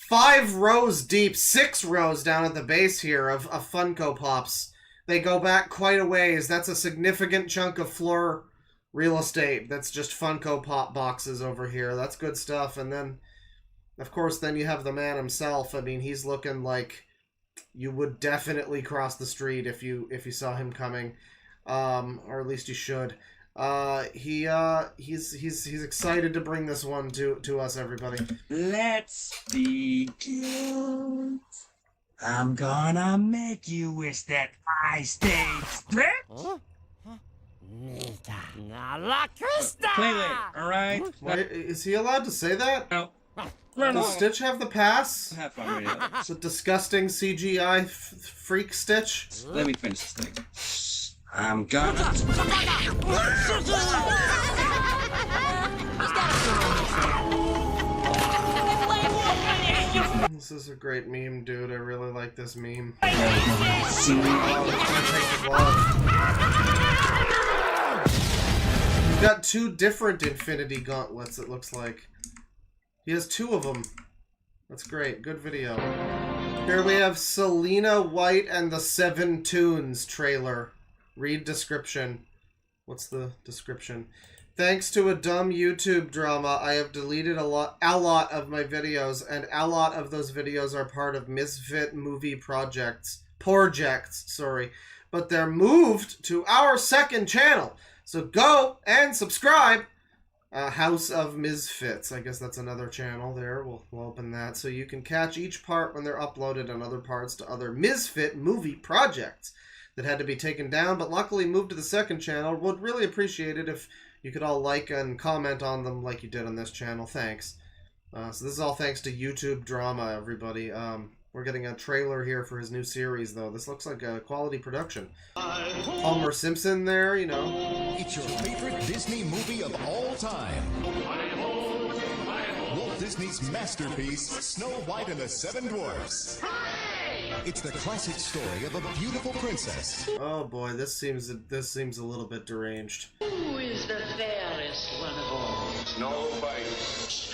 5 rows deep, 6 rows down at the base here of Funko Pops. They go back quite a ways. That's a significant chunk of floor real estate. That's just Funko Pop boxes over here. That's good stuff. And then, of course, then you have the man himself. I mean, he's looking like you would definitely cross the street if you saw him coming. Or at least you should. He's excited to bring this one to us, everybody. Let's begin. I'm gonna make you wish that I stayed stripped. Play later, alright? Wait, is he allowed to say that? No. Does Stitch have the pass? Have fun with it. The disgusting CGI freak Stitch? Let me finish this thing. I'm gonna... This is a great meme, dude. I really like this meme. He's got 2 different Infinity Gauntlets, it looks like. He has 2 of them. That's great. Good video. Here we have Selena White and the 7 Tunes trailer. Read description. What's the description? Thanks to a dumb YouTube drama, I have deleted a lot of my videos, and a lot of those videos are part of Misfit movie projects, sorry. But they're moved to our second channel. So go and subscribe. House of Misfits. I guess that's another channel there. We'll open that so you can catch each part when they're uploaded and other parts to other Misfit movie projects that had to be taken down, but luckily moved to the second channel. Would really appreciate it if you could all like and comment on them like you did on this channel. Thanks. So this is all thanks to YouTube drama, everybody. We're getting a trailer here for his new series, though. This looks like a quality production. Homer Simpson there, you know. It's your favorite Disney movie of all time. Walt Disney's masterpiece, Snow White and the 7 Dwarfs. It's the classic story of a beautiful princess. Oh boy, this seems a little bit deranged. Who is the fairest one of all? Snow White.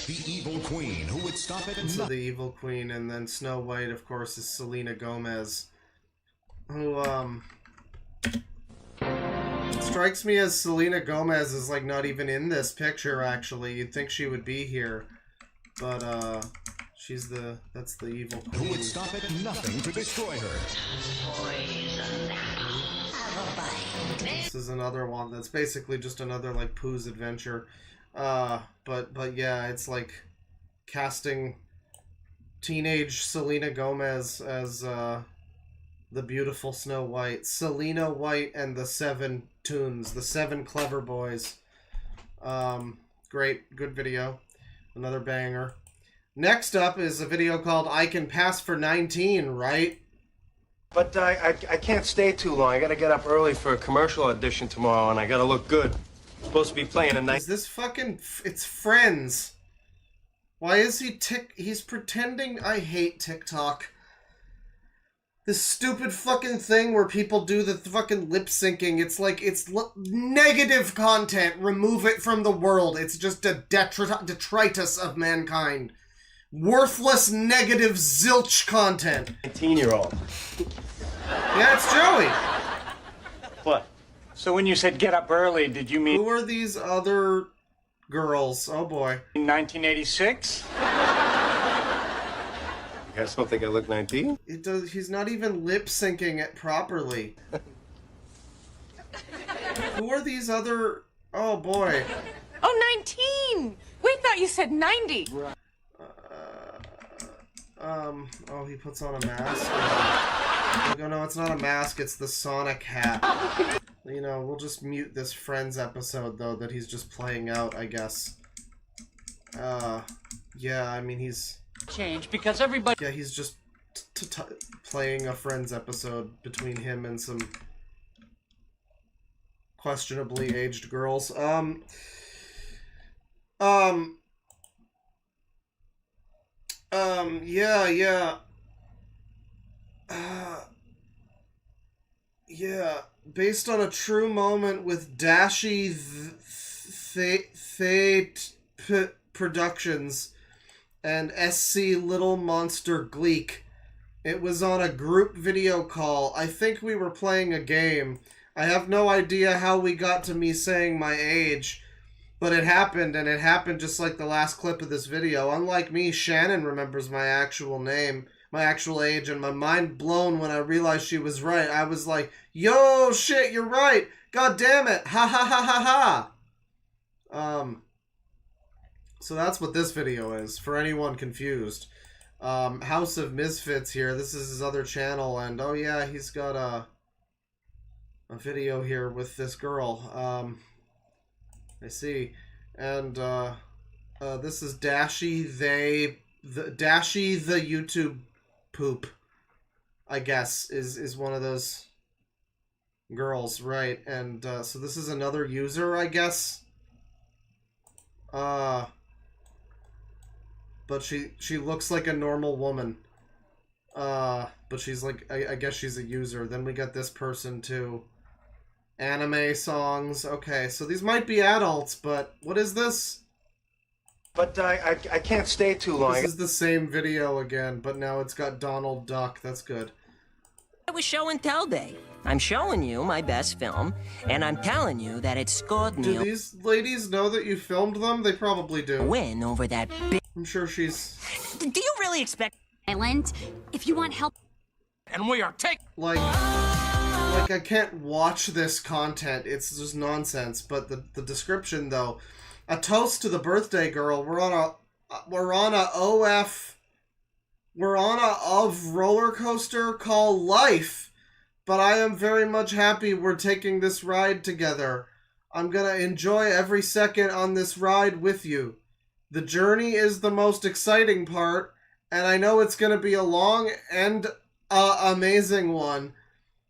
The evil queen who would stop at So the evil queen, and then Snow White, of course, is Selena Gomez, who strikes me as Selena Gomez is like not even in this picture. Actually, you'd think she would be here, but That's the evil Who queen. would stop at nothing to destroy her? This is another one that's basically just another like Pooh's Adventure. But yeah, it's like casting teenage Selena Gomez as the beautiful Snow White. Selena White and the Seven Tunes, the Seven Clever Boys. Great, good video. Another banger. Next up is a video called I Can Pass for 19, right? But I can't stay too long. I gotta get up early for a commercial audition tomorrow, and I gotta look good. I'm supposed to be playing a night. Is this fucking... It's Friends. Why is he He's pretending... I hate TikTok. This stupid fucking thing where people do the fucking lip syncing. It's like, it's negative content. Remove it from the world. It's just a detritus of mankind. Worthless, negative, zilch content. 19-year-old. Yeah, it's Joey. What? So when you said get up early, did you mean... Who are these other girls? Oh boy. In 1986? You guys don't think I look 19? It does. He's not even lip syncing it properly. Who are these other... Oh boy. Oh, 19! We thought you said 90. Oh, he puts on a mask. Oh, no, it's not a mask, it's the Sonic hat. You know, we'll just mute this Friends episode, though, that he's just playing out, I guess. Yeah, I mean, he's... Change, because everybody... Yeah, he's just playing a Friends episode between him and some questionably aged girls. Yeah. Yeah, based on a true moment with Dashi Fate Productions and SC Little Monster Gleek. It was on a group video call. I think we were playing a game. I have no idea how we got to me saying my age, but it happened, and it happened just like the last clip of this video. Unlike me, Shannon remembers my actual name, my actual age, and my mind blown when I realized she was right. I was like, yo, shit, you're right. God damn it. Ha ha ha ha ha. So that's what this video is, for anyone confused. House of Misfits here. This is his other channel, and oh yeah, he's got a video here with this girl. I see. And this is Dashi the YouTube poop, I guess, is one of those girls, right? And so this is another user, I guess. But she looks like a normal woman. But she's like, I guess she's a user. Then we got this person too. Anime songs. Okay, so these might be adults, but what is this? But I can't stay too long. This is the same video again, but now it's got Donald Duck. That's good. It was show and tell day. I'm showing you my best film, and I'm telling you that it scored me. Do these ladies know that you filmed them? They probably do. Win over that big. I'm sure she's... Do you really expect... Island, if you want help... And we are taking... Like, I can't watch this content. It's just nonsense. But the description, though... A toast to the birthday girl. We're on a roller coaster called life. But I am very much happy we're taking this ride together. I'm gonna enjoy every second on this ride with you. The journey is the most exciting part, and I know it's gonna be a long and amazing one.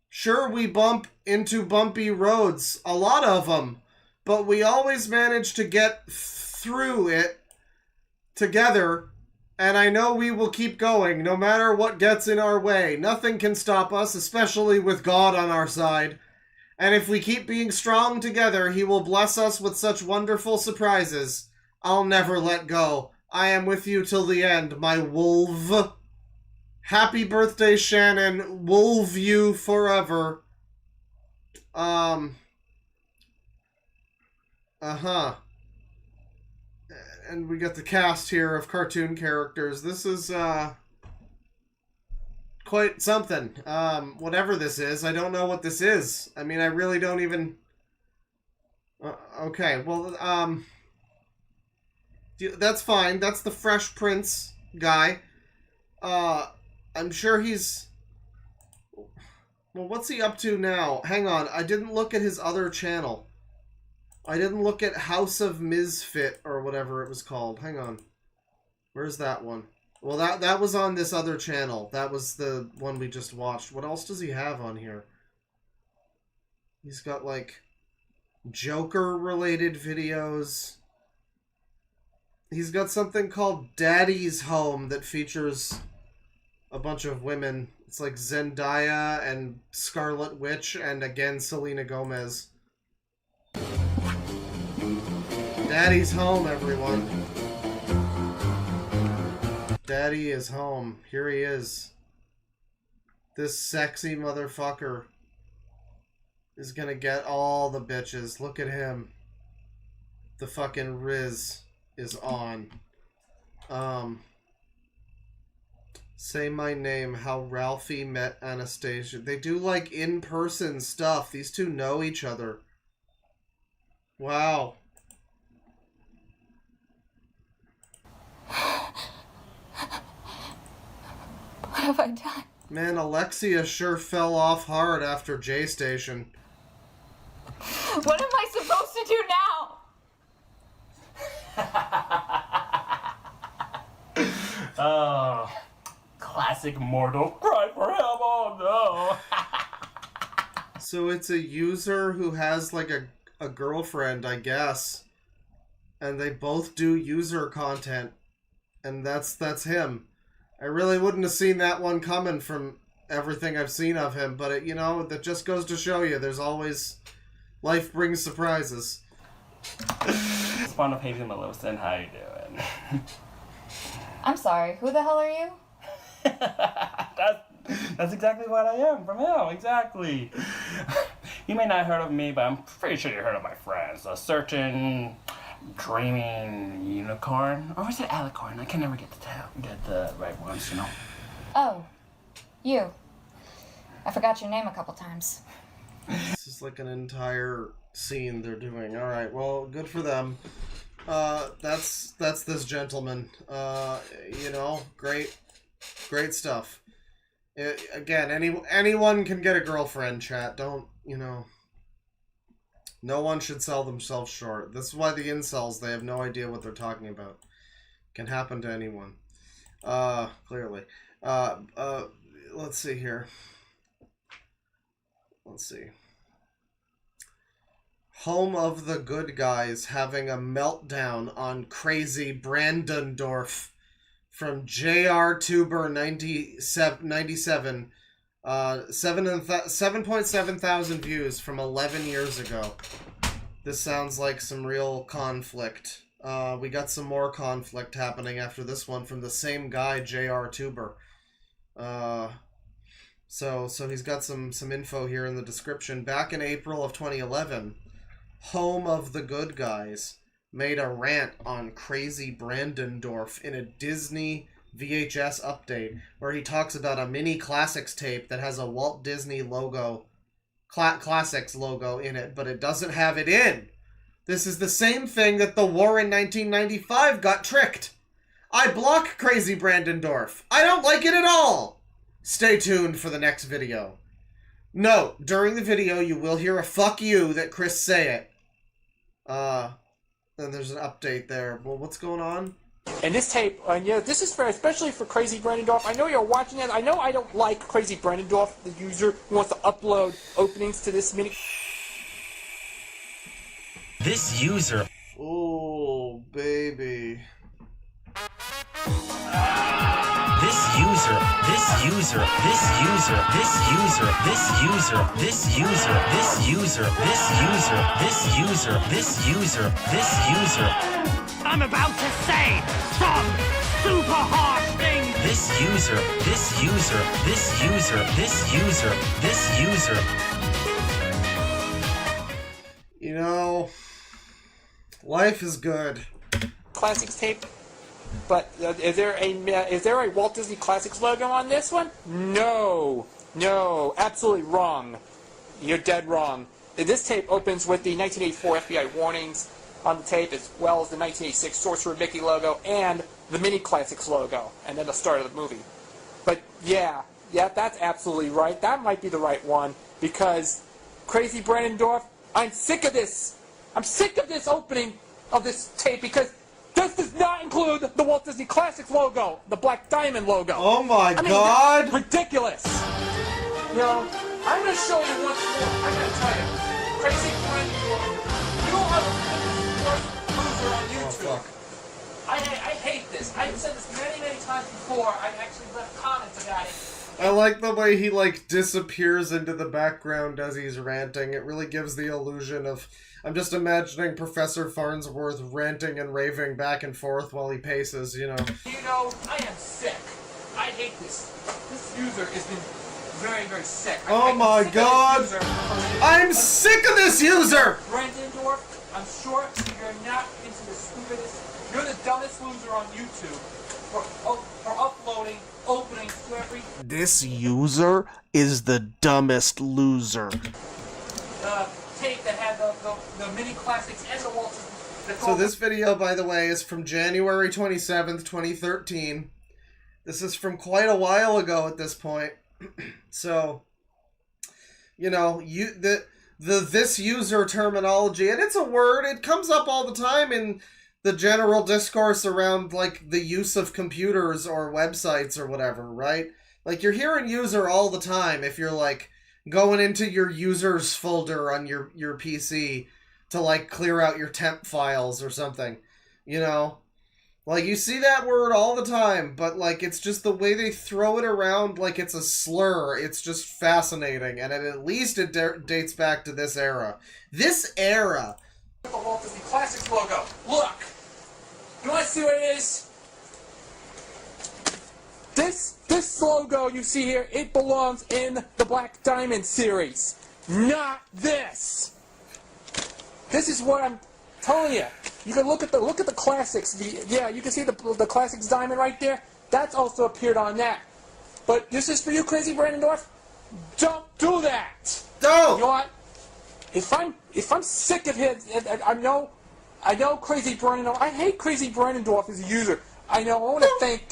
Sure, we bump into bumpy roads, a lot of them, but we always manage to get through it together, and I know we will keep going no matter what gets in our way. Nothing can stop us, especially with God on our side. And if we keep being strong together, He will bless us with such wonderful surprises. I'll never let go. I am with you till the end, my wolf. Happy birthday, Shannon. Wolf you forever. and we got the cast here of cartoon characters. This is quite something. Whatever this is, I don't know what this is. I mean, I really don't even... okay, well, that's fine. That's the Fresh Prince guy. I'm sure he's... well, what's he up to now? Hang on, I didn't look at his other channel. I didn't look at House of Misfit, or whatever it was called. Hang on. Where's that one? Well, that was on this other channel. That was the one we just watched. What else does he have on here? He's got, like, Joker-related videos. He's got something called Daddy's Home that features a bunch of women. It's like Zendaya and Scarlet Witch and, again, Selena Gomez. Daddy's home, everyone. Daddy is home. Here he is. This sexy motherfucker is gonna get all the bitches. Look at him. The fucking Riz is on. Say My Name, How Ralphie Met Anastasia. They do, like, in-person stuff. These two know each other. Wow. What have I done? Man, Alexia sure fell off hard after J-Station. What am I supposed to do now? Oh, classic mortal cry for help. Oh no. So it's a user who has like a girlfriend, I guess. And they both do user content. And that's him. I really wouldn't have seen that one coming from everything I've seen of him, but you know, that just goes to show you there's always... life brings surprises. Spawn of Hazy Melissa, how you doing? I'm sorry, who the hell are you? That's exactly what I am, from hell, exactly. You may not have heard of me, but I'm pretty sure you heard of my friends. A certain dreaming unicorn, or is it alicorn? I can never get the right ones, you know. Oh, you. I forgot your name a couple times. This is like an entire scene they're doing. Alright, well, good for them. That's this gentleman. You know, great stuff. Again, anyone can get a girlfriend, chat. Don't, you know... No one should sell themselves short. This is why the incels, they have no idea what they're talking about. Can happen to anyone. Clearly. Let's see here. Let's see. Home of the Good Guys having a meltdown on crazy Brandondorf from JRTuber 97. 7.7 thousand views from 11 years ago. This sounds like some real conflict. We got some more conflict happening after this one from the same guy, JRTuber. So he's got some info here in the description. Back in April of 2011, Home of the Good Guys made a rant on crazy Brandondorf in a Disney VHS update where he talks about a mini classics tape that has a Walt Disney logo, classics logo in it, but it doesn't have it in. This is the same thing that the war in 1995 got tricked. I block crazy Brandondorf. I don't like it at all. Stay tuned for the next video. Note, during the video you will hear a fuck you that Chris say it. Then there's an update there. Well, what's going on? And this tape, this is especially for Crazy Brandondorf. I know you're watching it. I know I don't like Crazy Brandondorf, the user who wants to upload openings to this mini. This user. Oh, baby. I'm about to say some super harsh things. This user. You know, life is good. Classics tape. But is there a Walt Disney Classics logo on this one? No, absolutely wrong. You're dead wrong. This tape opens with the 1984 FBI warnings on the tape, as well as the 1986 Sorcerer Mickey logo and the Mini Classics logo, and then the start of the movie. But yeah, that's absolutely right. That might be the right one, because Crazy Brandendorf, I'm sick of this. I'm sick of this opening of this tape, because this does not include the Walt Disney Classics logo, the Black Diamond logo. Oh my God! That's ridiculous. You know, I'm going to show you once more. I'm going to tell you, Crazy Brandendorf, you are the worst loser on YouTube. I hate this. I've said this many times before. I've actually left comments about it. I like the way he, like, disappears into the background as he's ranting. It really gives the illusion of... I'm just imagining Professor Farnsworth ranting and raving back and forth while he paces, you know. You know, I am sick. I hate this. This user has been very sick. Oh my God! I'm sick of this user! Brandendorf, I'm sure you're not into the stupidest. You're the dumbest loser on YouTube for uploading openings to every... This user is the dumbest loser. Tape that had the Mini Classics and the Walt Disney. So this video, by the way, is from January 27th, 2013. This is from quite a while ago at this point. So, you know, this user terminology, and it's a word, it comes up all the time in the general discourse around, like, the use of computers or websites or whatever, right? Like, you're hearing user all the time if you're, like, going into your users folder on your PC to, like, clear out your temp files or something, you know? Like, you see that word all the time, but, like, it's just the way they throw it around like it's a slur. It's just fascinating, and at least it dates back to this era. This era! The Walt Disney Classics logo. Look! You want to see what it is? This logo you see here, it belongs in the Black Diamond series. Not this! This is what I'm telling you. You can look at the classics. You can see the classics diamond right there. That's also appeared on that. But this is for you, Crazy Brandendorf. Don't do that. Don't. You know what? If I'm sick of his, I know Crazy Brandendorf. I hate Crazy Brandendorf as a user. I know. I want to thank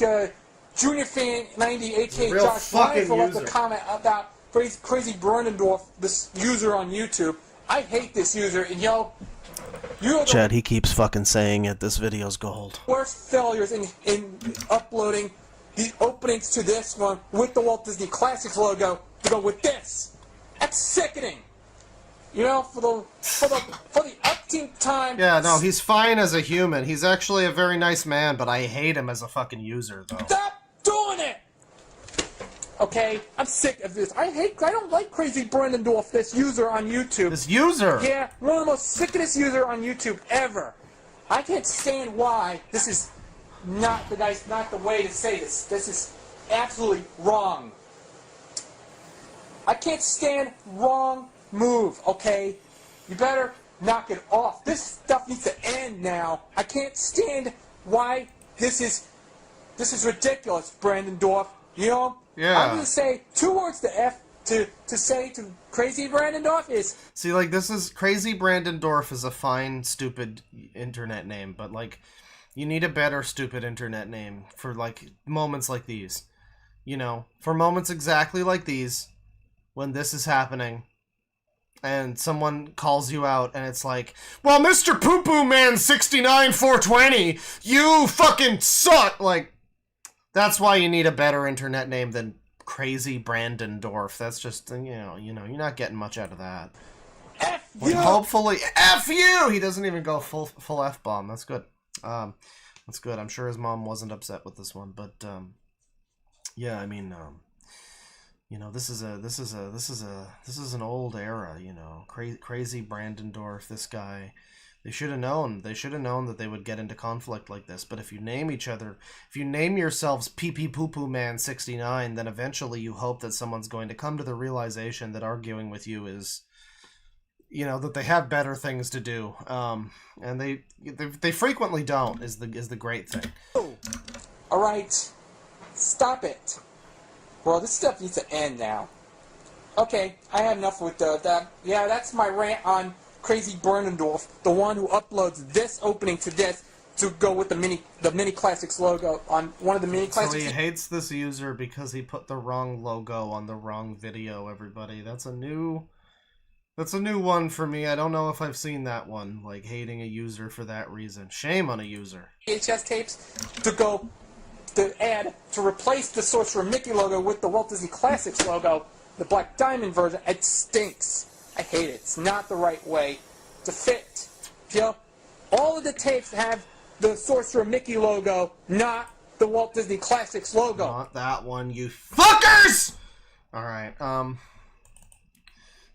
Junior Fan 90, aka Josh Ryan, for left a comment about Crazy Brandendorf, this user on YouTube. I hate this user, and Chad, he keeps fucking saying it. This video's gold. Worst failures in uploading the openings to this one with the Walt Disney Classics logo to go with this. That's sickening. You know, for the umpteenth time. Yeah, no, he's fine as a human. He's actually a very nice man, but I hate him as a fucking user, though. Stop doing it! Okay, I'm sick of this. I don't like Crazy Brandendorf, this user on YouTube. This user? Yeah, one of the most sickest user on YouTube ever. I can't stand why this is not the way to say this. This is absolutely wrong. I can't stand wrong move, okay? You better knock it off. This stuff needs to end now. I can't stand why this is ridiculous, Brandendorf. You know? Yeah. I'm gonna say 2 words to say to Crazy Brandendorf is... See, like, this is... Crazy Brandendorf is a fine, stupid internet name, but, like, you need a better stupid internet name for, like, moments like these. You know? For moments exactly like these, when this is happening, and someone calls you out, and it's like, well, Mr. Poo-Poo Man 69420, you fucking suck! Like, that's why you need a better internet name than Crazy Brandendorf. That's just, you know, you're not getting much out of that. F you! Hopefully, F you! He doesn't even go full F-bomb. That's good. That's good. I'm sure his mom wasn't upset with this one, but, yeah, I mean, you know, this is an old era, you know. Crazy Brandendorf, this guy. They should have known. They should have known that they would get into conflict like this. But if you name each other, if you name yourselves Pee Poo Poo Man 69, then eventually you hope that someone's going to come to the realization that arguing with you is you know, that they have better things to do. And they frequently don't, is the great thing. All right, stop it. Well, this stuff needs to end now. Okay, I had enough with that. Yeah, that's my rant on Crazy Bernendorf, the one who uploads this opening to this to go with the mini classics logo on one of the mini classics. So he hates this user because he put the wrong logo on the wrong video. Everybody, that's a new one for me. I don't know if I've seen that one, like hating a user for that reason. Shame on a user. VHS tapes to add to replace the Sorcerer Mickey logo with the Walt Disney Classics logo, the Black Diamond version. It stinks. I hate it. It's not the right way to fit. You know, all of the tapes have the Sorcerer Mickey logo, not the Walt Disney Classics logo. Not that one, you fuckers! Alright,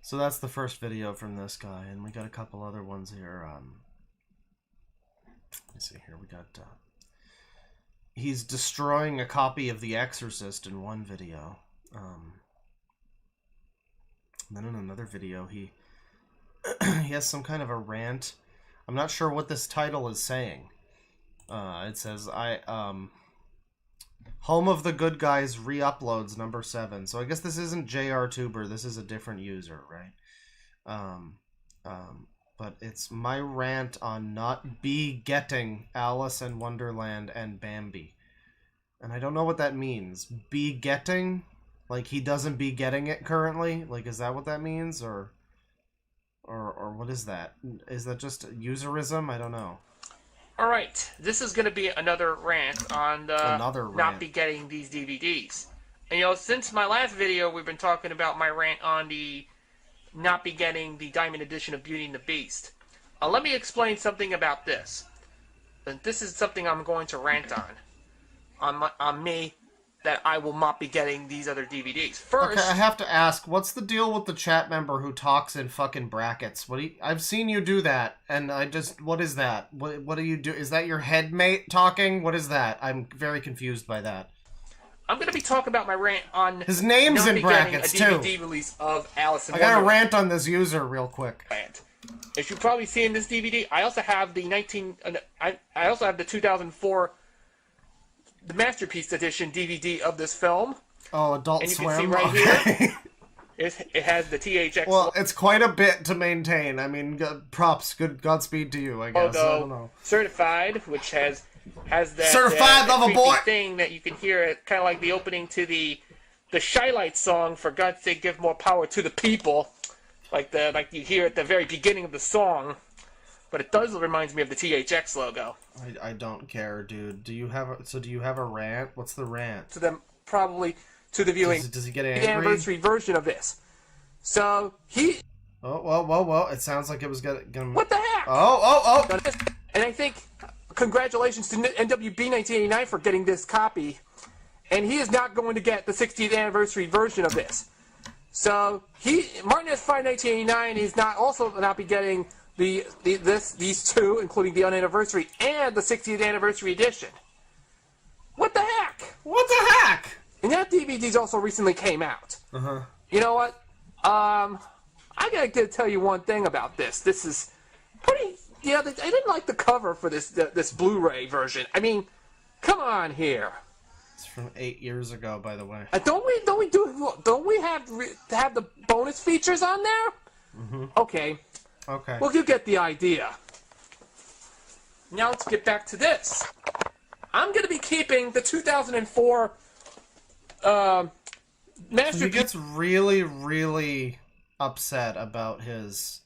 so that's the first video from this guy, and we got a couple other ones here. Let me see here, we got, he's destroying a copy of The Exorcist in one video. Then in another video, he has some kind of a rant. I'm not sure what this title is saying. It says, Home of the Good Guys re-uploads number 7. So I guess this isn't JRTuber, this is a different user, right? But it's my rant on not getting Alice in Wonderland and Bambi. And I don't know what that means. Getting? Like he doesn't be getting it currently? Like, is that what that means? Or what is that? Is that just userism? I don't know. Alright, this is going to be another rant on not be getting these DVDs. And you know, since my last video, we've been talking about my rant on the not be getting the Diamond Edition of Beauty and the Beast. Let me explain something about this. And this is something I'm going to rant on me, that I will not be getting these other DVDs. First, okay, I have to ask, what's the deal with the chat member who talks in fucking brackets? I've seen you do that, and what is that? What do you do? Is that your headmate talking? What is that? I'm very confused by that. I'm going to be talking about my rant on his name's in brackets, too. A DVD release of Alice in Wonderland. I got to rant on this user real quick. As you've probably seen this DVD, I also have the I also have the 2004 the Masterpiece Edition DVD of this film. Oh, Adult Swim. And you can see right here, it has the THX. Well, it's quite a bit to maintain. I mean, props. Godspeed to you, I guess. I don't know. Certified, which has that Certified Lover Boy thing that you can hear, kind of like the opening to the Shylight song, For God's Sake Give More Power to the People, like you hear at the very beginning of the song. But it does remind me of the THX logo. I don't care, dude. Do you have a rant? What's the rant? To them, probably to the viewing. Does he get angry? The anniversary version of this. So he. Oh, whoa! It sounds like it was gonna. What the heck? Oh! And I think congratulations to NWB 1989 for getting this copy, and he is not going to get the 60th anniversary version of this. So Martin S. Fine 1989 is not be getting these two, including the unanniversary and the 60th anniversary edition. What the heck? What the heck? And that DVD's also recently came out. Uh-huh. You know what? I gotta tell you one thing about this. This is pretty. Yeah, I didn't like the cover for this Blu-ray version. I mean, come on here. It's from 8 years ago, by the way. Don't we have the bonus features on there? Mm-hmm. Okay. Well, you get the idea. Now let's get back to this. I'm going to be keeping the 2004 Masterpiece. So he gets really, really upset about his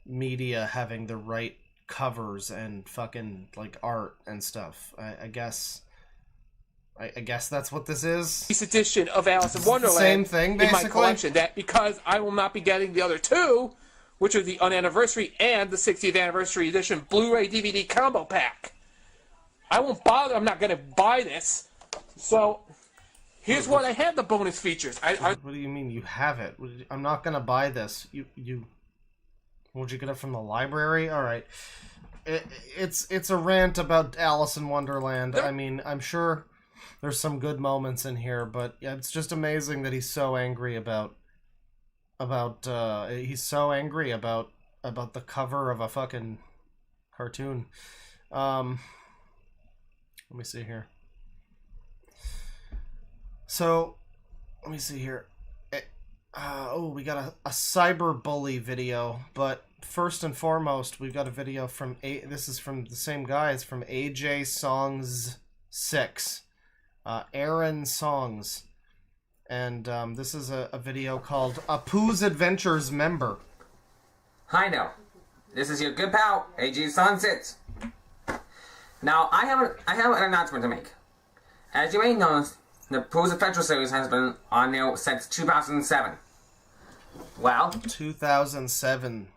media having the right covers and fucking like art and stuff. I guess that's what this is. This edition of Alice in Wonderland. Same thing, basically. In my collection. That because I will not be getting the other two, which are the unanniversary and the 60th anniversary edition Blu-ray DVD combo pack. I won't bother. I'm not going to buy this. So here's what I have: the bonus features. What do you mean you have it? I'm not going to buy this. Would you get it from the library? All right. It's a rant about Alice in Wonderland. I mean, I'm sure there's some good moments in here, but yeah, it's just amazing that he's so angry about about the cover of a fucking cartoon. Let me see here. So, let me see here. We got a cyberbully video, but first and foremost, we've got a video from this is from the same guy. It's from AJ Songs 6, Aaron Songs, and this is a video called Apu's Adventures Member. Hi now, this is your good pal AJ Songs 6. Now I have an announcement to make. As you may know, the Apu's Adventure series has been on there since 2007. Well, 2007.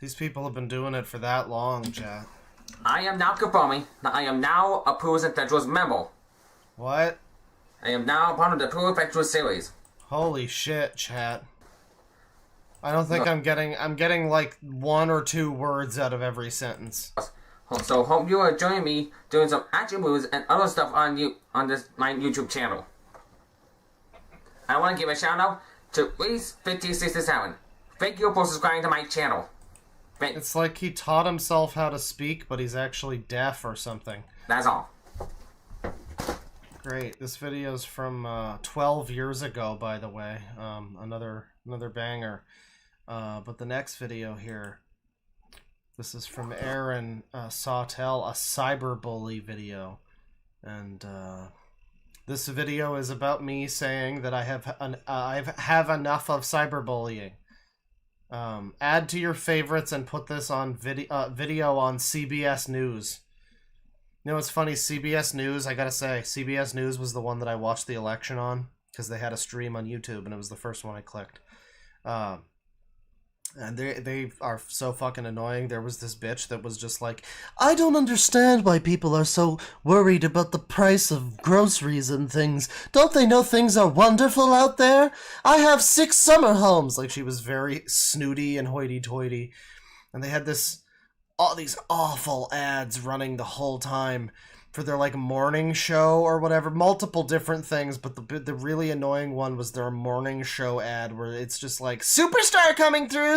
These people have been doing it for that long, chat. I am now confirming that I am now a Apu's Adventures member. What? I am now part of the Apu's Adventures series. Holy shit, chat. I don't think I'm getting like 1 or 2 words out of every sentence. So hope you are joining me doing some action moves and other stuff on my YouTube channel. I want to give a shout out to Reese5067. Thank you for subscribing to my channel. It's like he taught himself how to speak, but he's actually deaf or something. That's all. Great. This video's from 12 years ago, by the way. Another banger. But the next video here, this is from Aaron Sawtell, a cyberbully video. And this video is about me saying that I have enough of cyberbullying. Add to your favorites and put this on video on CBS News. You know what's funny? CBS News, I gotta say, CBS News was the one that I watched the election on, because they had a stream on YouTube, and it was the first one I clicked. And they are so fucking annoying. There was this bitch that was just like, I don't understand why people are so worried about the price of groceries and things. Don't they know things are wonderful out there? I have 6 summer homes. Like, she was very snooty and hoity-toity. And they had all these awful ads running the whole time for their like morning show or whatever, multiple different things, but the really annoying one was their morning show ad where it's just like superstar coming through.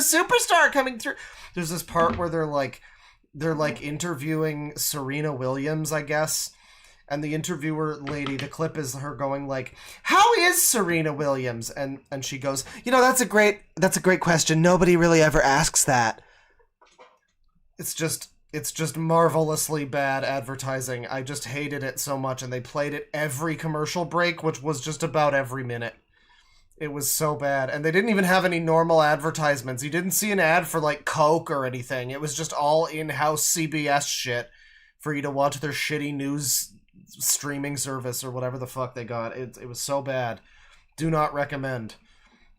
There's this part where they're like interviewing Serena Williams, I guess, and the interviewer lady, the clip is her going like, how is Serena Williams? And she goes, that's a great question, nobody really ever asks that. It's just marvelously bad advertising. I just hated it so much, and they played it every commercial break, which was just about every minute. It was so bad, and they didn't even have any normal advertisements. You didn't see an ad for, like, Coke or anything. It was just all in-house CBS shit for you to watch their shitty news streaming service or whatever the fuck they got. It was so bad. Do not recommend.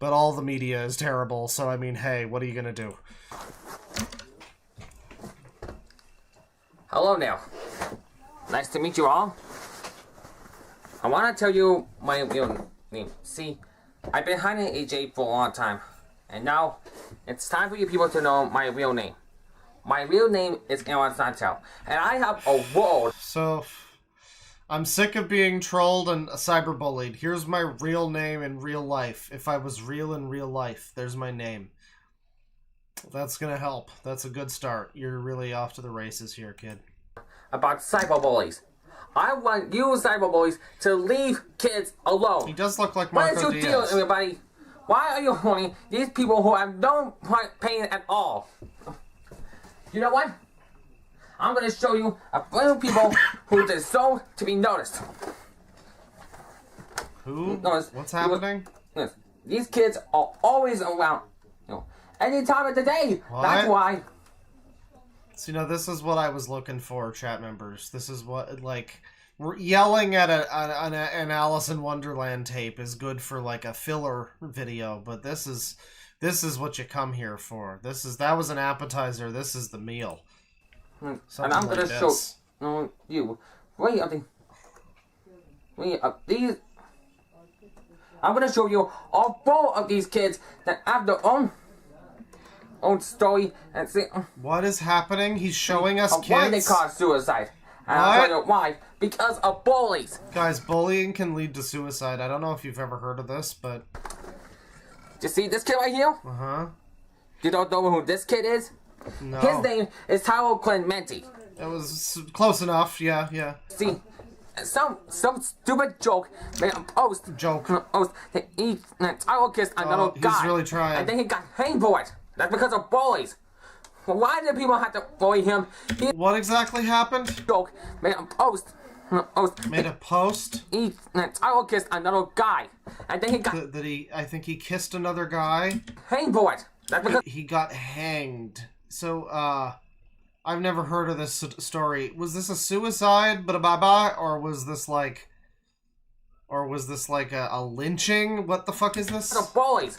But all the media is terrible, so, I mean, hey, what are you gonna do? Hello now. Nice to meet you all. I want to tell you my real name. See, I've been hiding AJ for a long time, and now it's time for you people to know my real name. My real name is Aaron Sawtell, and I have a world. So, I'm sick of being trolled and cyberbullied. Here's my real name in real life. If I was real in real life, there's my name. That's gonna help. That's a good start. You're really off to the races here, kid. About cyberbullies. I want you cyberbullies to leave kids alone. He does look like Marco Diaz. What is your deal, everybody? Why are you holding these people who have no pain at all? You know what? I'm gonna show you a few people who deserve to be noticed. Who? What's happening? These kids are always around. Any time of the day. What? That's why. So, this is what I was looking for, chat members. This is what, like, yelling at an Alice in Wonderland tape is good for, like, a filler video, but this is what you come here for. That was an appetizer. This is the meal. And I'm gonna show you. I'm gonna show you all 4 of these kids that have their own story and see what is happening. He's showing us kids. Why they cause suicide. And I'll tell you why. Because of bullies. Guys, bullying can lead to suicide. I don't know if you've ever heard of this, but you see this kid right here? Uh-huh. You don't know who this kid is? No. His name is Tyrell Clementi. It was close enough, yeah. See, some stupid joke made a post. That Tyrell kissed another guy. He's really trying. And then he got hanged for it. That's because of bullies. Well, why did people have to bully him? What exactly happened? Joke made a post. Made a post? Tyrell kissed another guy. And then he got... I think he kissed another guy? Hanged for it. That's because... He got hanged. So, I've never heard of this story. Was this a suicide, but a bye-bye? Or was this like a lynching? What the fuck is this? The bullies.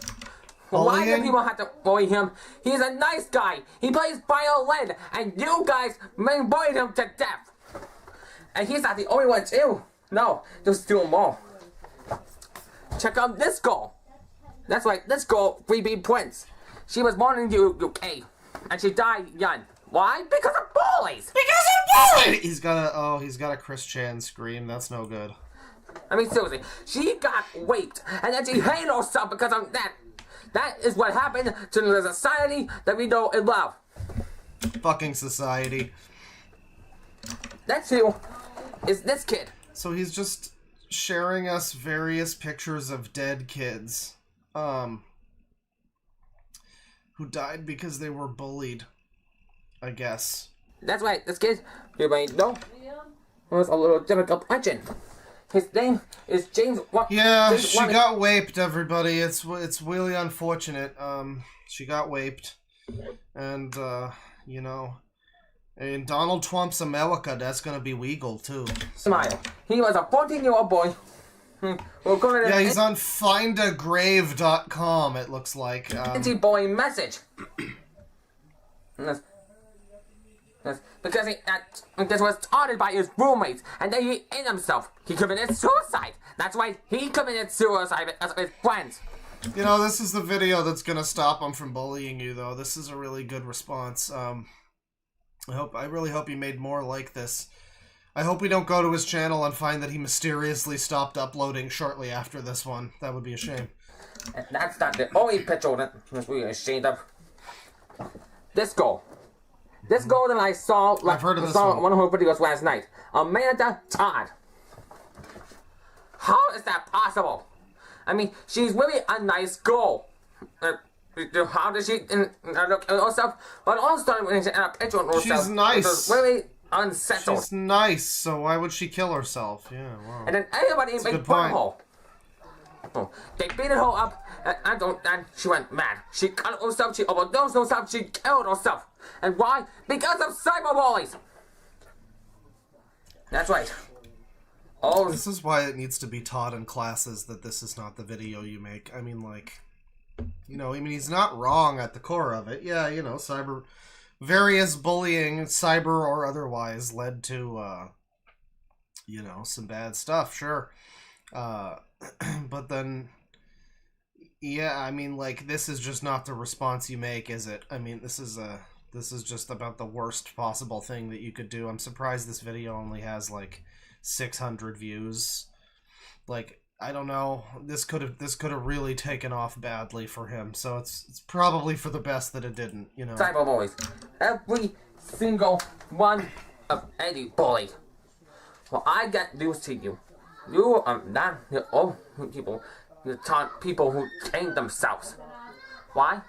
Well, why do people have to bully him? He's a nice guy. He plays violin. And you guys may bully him to death. And he's not the only one too. No, there's two more. Check out this girl. That's right, this girl, 3B Prince. She was born in the UK. And she died young. Why? Because of bullies! Because of bullies! He's got a Chris Chan scream. That's no good. I mean, seriously. She got raped. And then she hated herself because of that. That is what happened to the society that we know and love. Fucking society. That's who is this kid. So he's just sharing us various pictures of dead kids. Who died because they were bullied. I guess. That's right, this kid, you may know, was a little difficult question. His name is James. Yeah, she got raped, everybody. It's really unfortunate. She got raped, and you know, in Donald Trump's America, that's gonna be legal too. Smile. He was a 14-year-old boy. Yeah, he's on findagrave.com. It looks like. Anti-boy message. Because this was started by his roommates, and then he ate himself. He committed suicide. That's why he committed suicide because of his friends. You know, this is the video that's gonna stop him from bullying you, though. This is a really good response. I really hope he made more like this. I hope we don't go to his channel and find that he mysteriously stopped uploading shortly after this one. That would be a shame. And that's not the only picture that we're ashamed of. This girl. This girl that I saw, I've heard of this one. One of her videos last night. Amanda Todd. How is that possible? I mean, she's really a nice girl. How does she look at herself? But also when she a picture of herself, she's nice. Really unsettled. She's nice, so why would she kill herself? Yeah, wow. And then everybody made fun of her. Oh, they beat her up, and she went mad. She cut herself, she overdosed herself, she killed herself. And why? Because of cyberbullies! That's right. Oh, this is why it needs to be taught in classes that this is not the video you make. I mean, like, you know, he's not wrong at the core of it. Yeah, you know, various bullying, cyber or otherwise, led to, you know, some bad stuff, sure. But then, yeah, I mean, like, this is just not the response you make, is it? I mean, this is just about the worst possible thing that you could do. I'm surprised this video only has, like, 600 views. Like, I don't know. This could have really taken off badly for him. So it's probably for the best that it didn't, you know. Cyberbullies. Every single one of any bully. Well, I got news to you. You are not the old people. You're people who hang themselves. Why?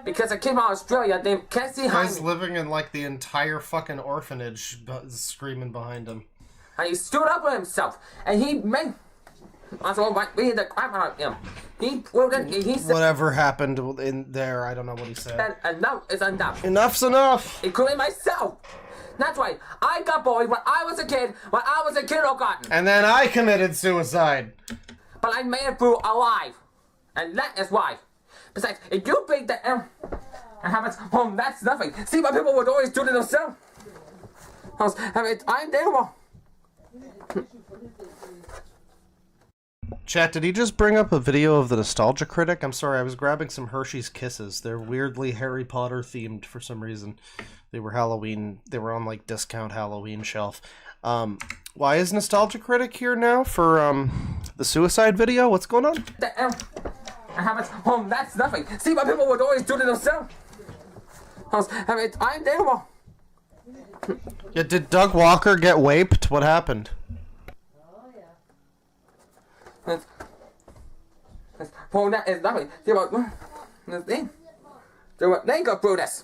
Because a kid from Australia named Cassie Hyman. He's living in, like, the entire fucking orphanage screaming behind him. And he stood up for himself. And he made... Also, beating the crap out of him. He said... Whatever happened in there, I don't know what he said. Enough is enough. Enough's enough! Including myself. That's right. I got bullied when I was a kid, kindergarten. And then I committed suicide. But I made it through alive. And that is why. Besides, if you break the M and have it home, that's nothing. See what people would always do to themselves? I'm terrible. Chat, did he just bring up a video of the Nostalgia Critic? I'm sorry, I was grabbing some Hershey's Kisses. They're weirdly Harry Potter themed for some reason. They were Halloween. They were on, like, discount Halloween shelf. Why is Nostalgia Critic here now for the suicide video? What's going on? I have it home, that's nothing. See what people would always do to themselves? I'm terrible. Yeah, did Doug Walker get raped? What happened? Oh, that is nothing. This thing. They go through this.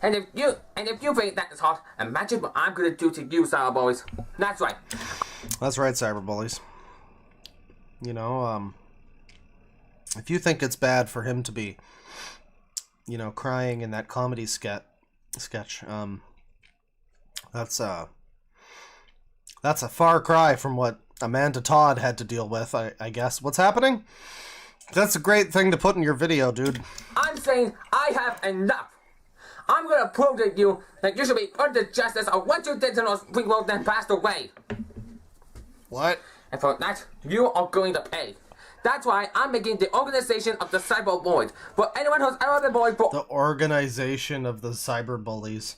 And if you think that is hot, imagine what I'm gonna do to you, Cyber Boys. That's right. That's right, Cyberbullies. You know, if you think it's bad for him to be, you know, crying in that comedy sketch, that's a far cry from what Amanda Todd had to deal with, I guess. What's happening? That's a great thing to put in your video, dude. I'm saying I have enough. I'm gonna prove to you that you should be put to justice of what you did to those people that passed away. What? And for that, you are going to pay. That's why I'm making the organization of the Cyber Boys. For anyone who's ever been bullied for... The organization of the Cyberbullies.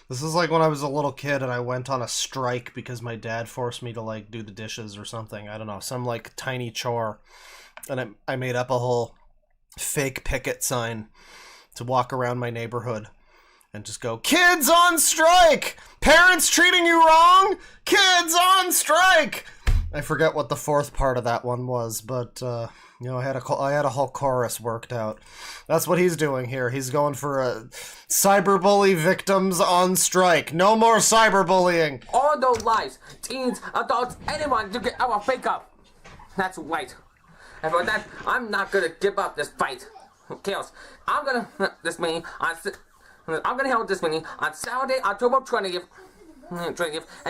This is like when I was a little kid and I went on a strike because my dad forced me to, like, do the dishes or something. I don't know, some, like, tiny chore. And I made up a whole fake picket sign to walk around my neighborhood and just go, "Kids on strike! Parents treating you wrong! Kids on strike!" I forget what the fourth part of that one was, but, you know, I had a whole chorus worked out. That's what he's doing here. He's going for a cyberbully victims on strike. No more cyberbullying. All those lives, teens, adults, anyone to get our fake up. That's right. And for that, I'm not gonna give up this fight. Chaos. I'm gonna hold this meeting on Saturday, October 20th. And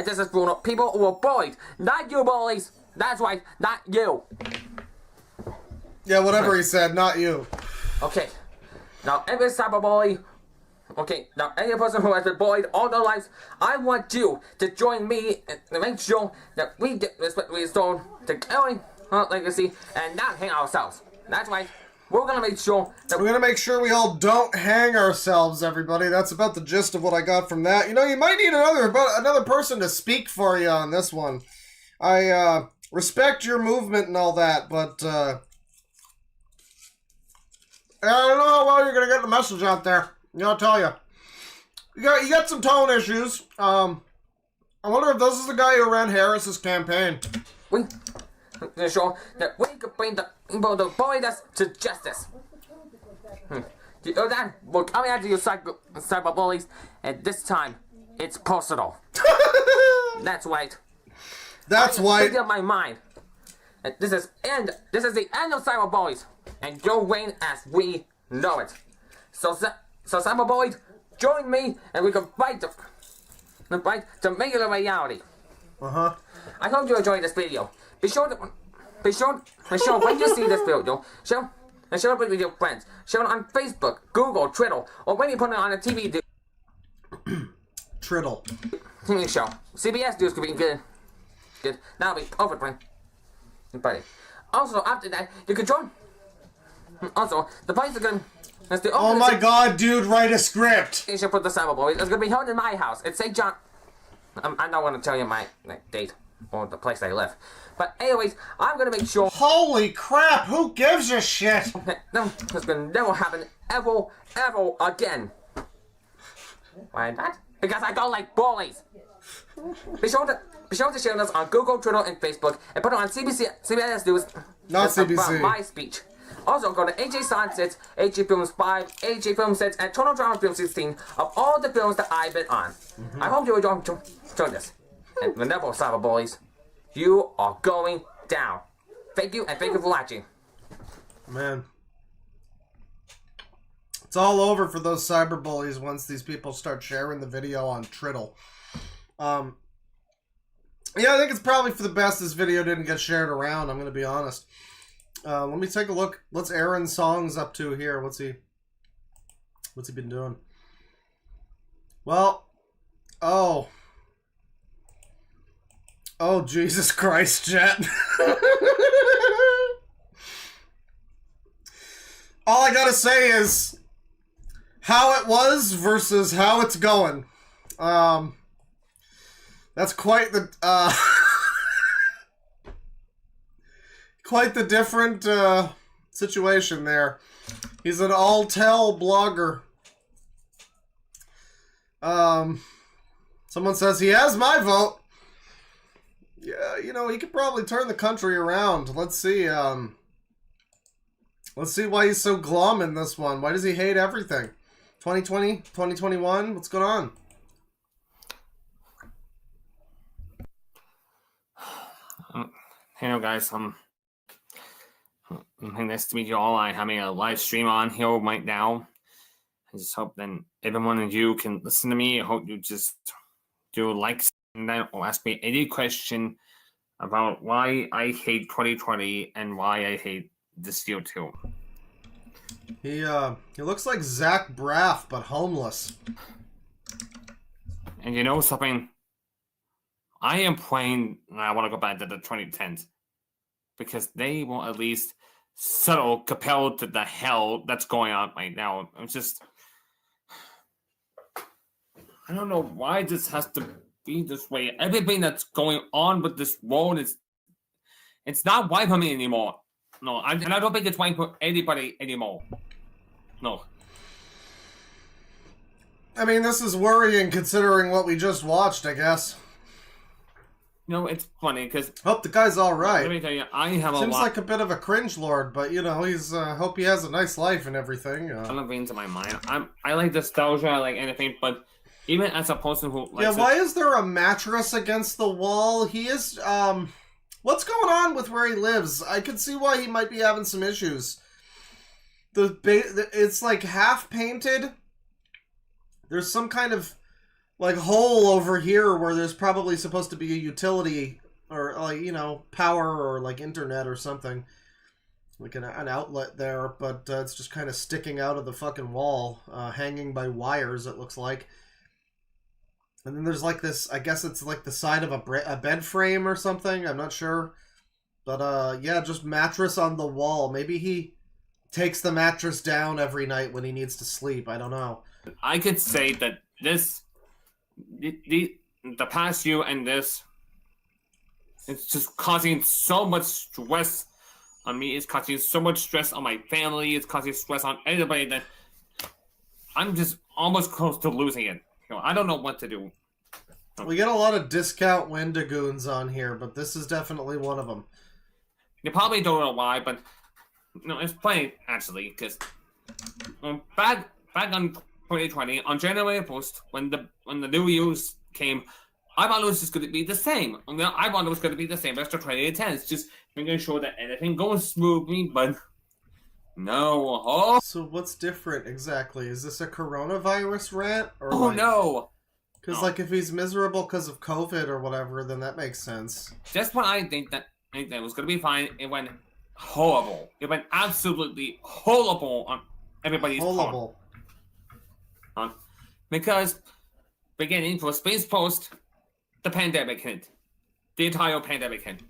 this is for people who are bullied, not you bullies. That's right, not you. Yeah, whatever he said, not you. Okay. Now, every cyberbully. Okay, now any person who has been bullied all their lives, I want you to join me and make sure that we get respect restored to carry our legacy and not hang ourselves. That's right. We're gonna make sure that we all don't hang ourselves, everybody. That's about the gist of what I got from that. You know, you might need another person to speak for you on this one. I respect your movement and all that, but I don't know how well you're gonna get the message out there. You know, I'll tell you. You got some tone issues. I wonder if this is the guy who ran Harris's campaign. To show that we could bring the people to bully us to justice. You know that? We're coming after you, cyber bullies, and this time it's personal. That's right. That's right. Think of my mind. And this is the end of cyber bullies, and your reign as we know it. So cyber bullies, join me, and we can fight to make it a reality. I hope you enjoyed this video. Be sure when you see this video, share it with your friends. Share it on Facebook, Google, Twitter, or when you put it on a TV. Triddle. TV show. CBS News could be good. That'll be perfect, right? Buddy. Also, after that, you can join. Also, the place is gonna. Oh my god, dude, write a script. You should put the Cyber Boys. It's gonna be held in my house. It's St. John. I'm not gonna tell you my date or the place I live. But anyways, I'm gonna make sure. Holy crap! Who gives a shit? No, it's gonna never happen ever again. Why not? Because I don't like bullies. Be sure to share this on Google, Twitter, and Facebook, and put it on CBS News. Not CBC. About my speech. Also, go to AJ Silent Sets, AJ Films 5, AJ Film Sets, and Total Drama Film 16 of all the films that I've been on. I hope you enjoy this. And remember, cyber boys, you are going down. Thank you, and thank you for watching. Man. It's all over for those cyberbullies once these people start sharing the video on Triddle. Yeah, I think it's probably for the best this video didn't get shared around, I'm going to be honest. Let me take a look. What's Aaron Song's up to here? What's he been doing? Well, oh, Jesus Christ, chat. All I gotta say is how it was versus how it's going. That's quite the, quite the different situation there. He's an all-tell blogger. Someone says he has my vote. Yeah, you know, he could probably turn the country around. Let's see. Let's see why he's so glum in this one. Why does he hate everything? 2020, 2021, what's going on? Hello guys, nice to meet you all. I'm having a live stream on here right now. I just hope then everyone of you can listen to me. I hope you just do likes and then or ask me any question about why I hate 2020 and why I hate this year too. He looks like Zach Braff, but homeless. And you know something? I am praying I want to go back to the 2010s because they will at least settle compared to the hell that's going on right now. I'm just, I don't know why this has to be this way. Everything that's going on with this world it's not right for me anymore. No, and I don't think it's right for anybody anymore. No. I mean, this is worrying considering what we just watched, I guess. You know, it's funny because... Hope the guy's alright. Let me tell you, I have Seems like a bit of a cringe lord, but, you know, he's, hope he has a nice life and everything. I love into my mind. I like nostalgia, I like anything, but even as a person who likes why is there a mattress against the wall? He is, what's going on with where he lives? I could see why he might be having some issues. It's like half painted. There's some kind of like hole over here where there's probably supposed to be a utility or like, you know, power or like internet or something. Like an outlet there, but it's just kind of sticking out of the fucking wall, hanging by wires, it looks like. And then there's like this, I guess it's like the side of a bed frame or something, I'm not sure. But yeah, just mattress on the wall. Maybe he takes the mattress down every night when he needs to sleep, I don't know. I could say that the past year and this, it's just causing so much stress on me. It's causing so much stress on my family. It's causing stress on everybody that I'm just almost close to losing it. You know, I don't know what to do. We get a lot of discount Wendigoons on here, but this is definitely one of them. You probably don't know why, but you know, it's funny actually because back on 2020 on January 1st when the new years came, I thought it was just going to be the same. I thought it was going to be the same as the 2010s, just making sure that everything goes smoothly, but no. Oh. So what's different exactly? Is this a coronavirus rant? Or oh, no. Because like if he's miserable because of COVID or whatever, then that makes sense. Just when I think that was going to be fine, it went horrible. It went absolutely horrible on everybody's part. Because beginning for Space Post, the pandemic hit. The entire pandemic hit.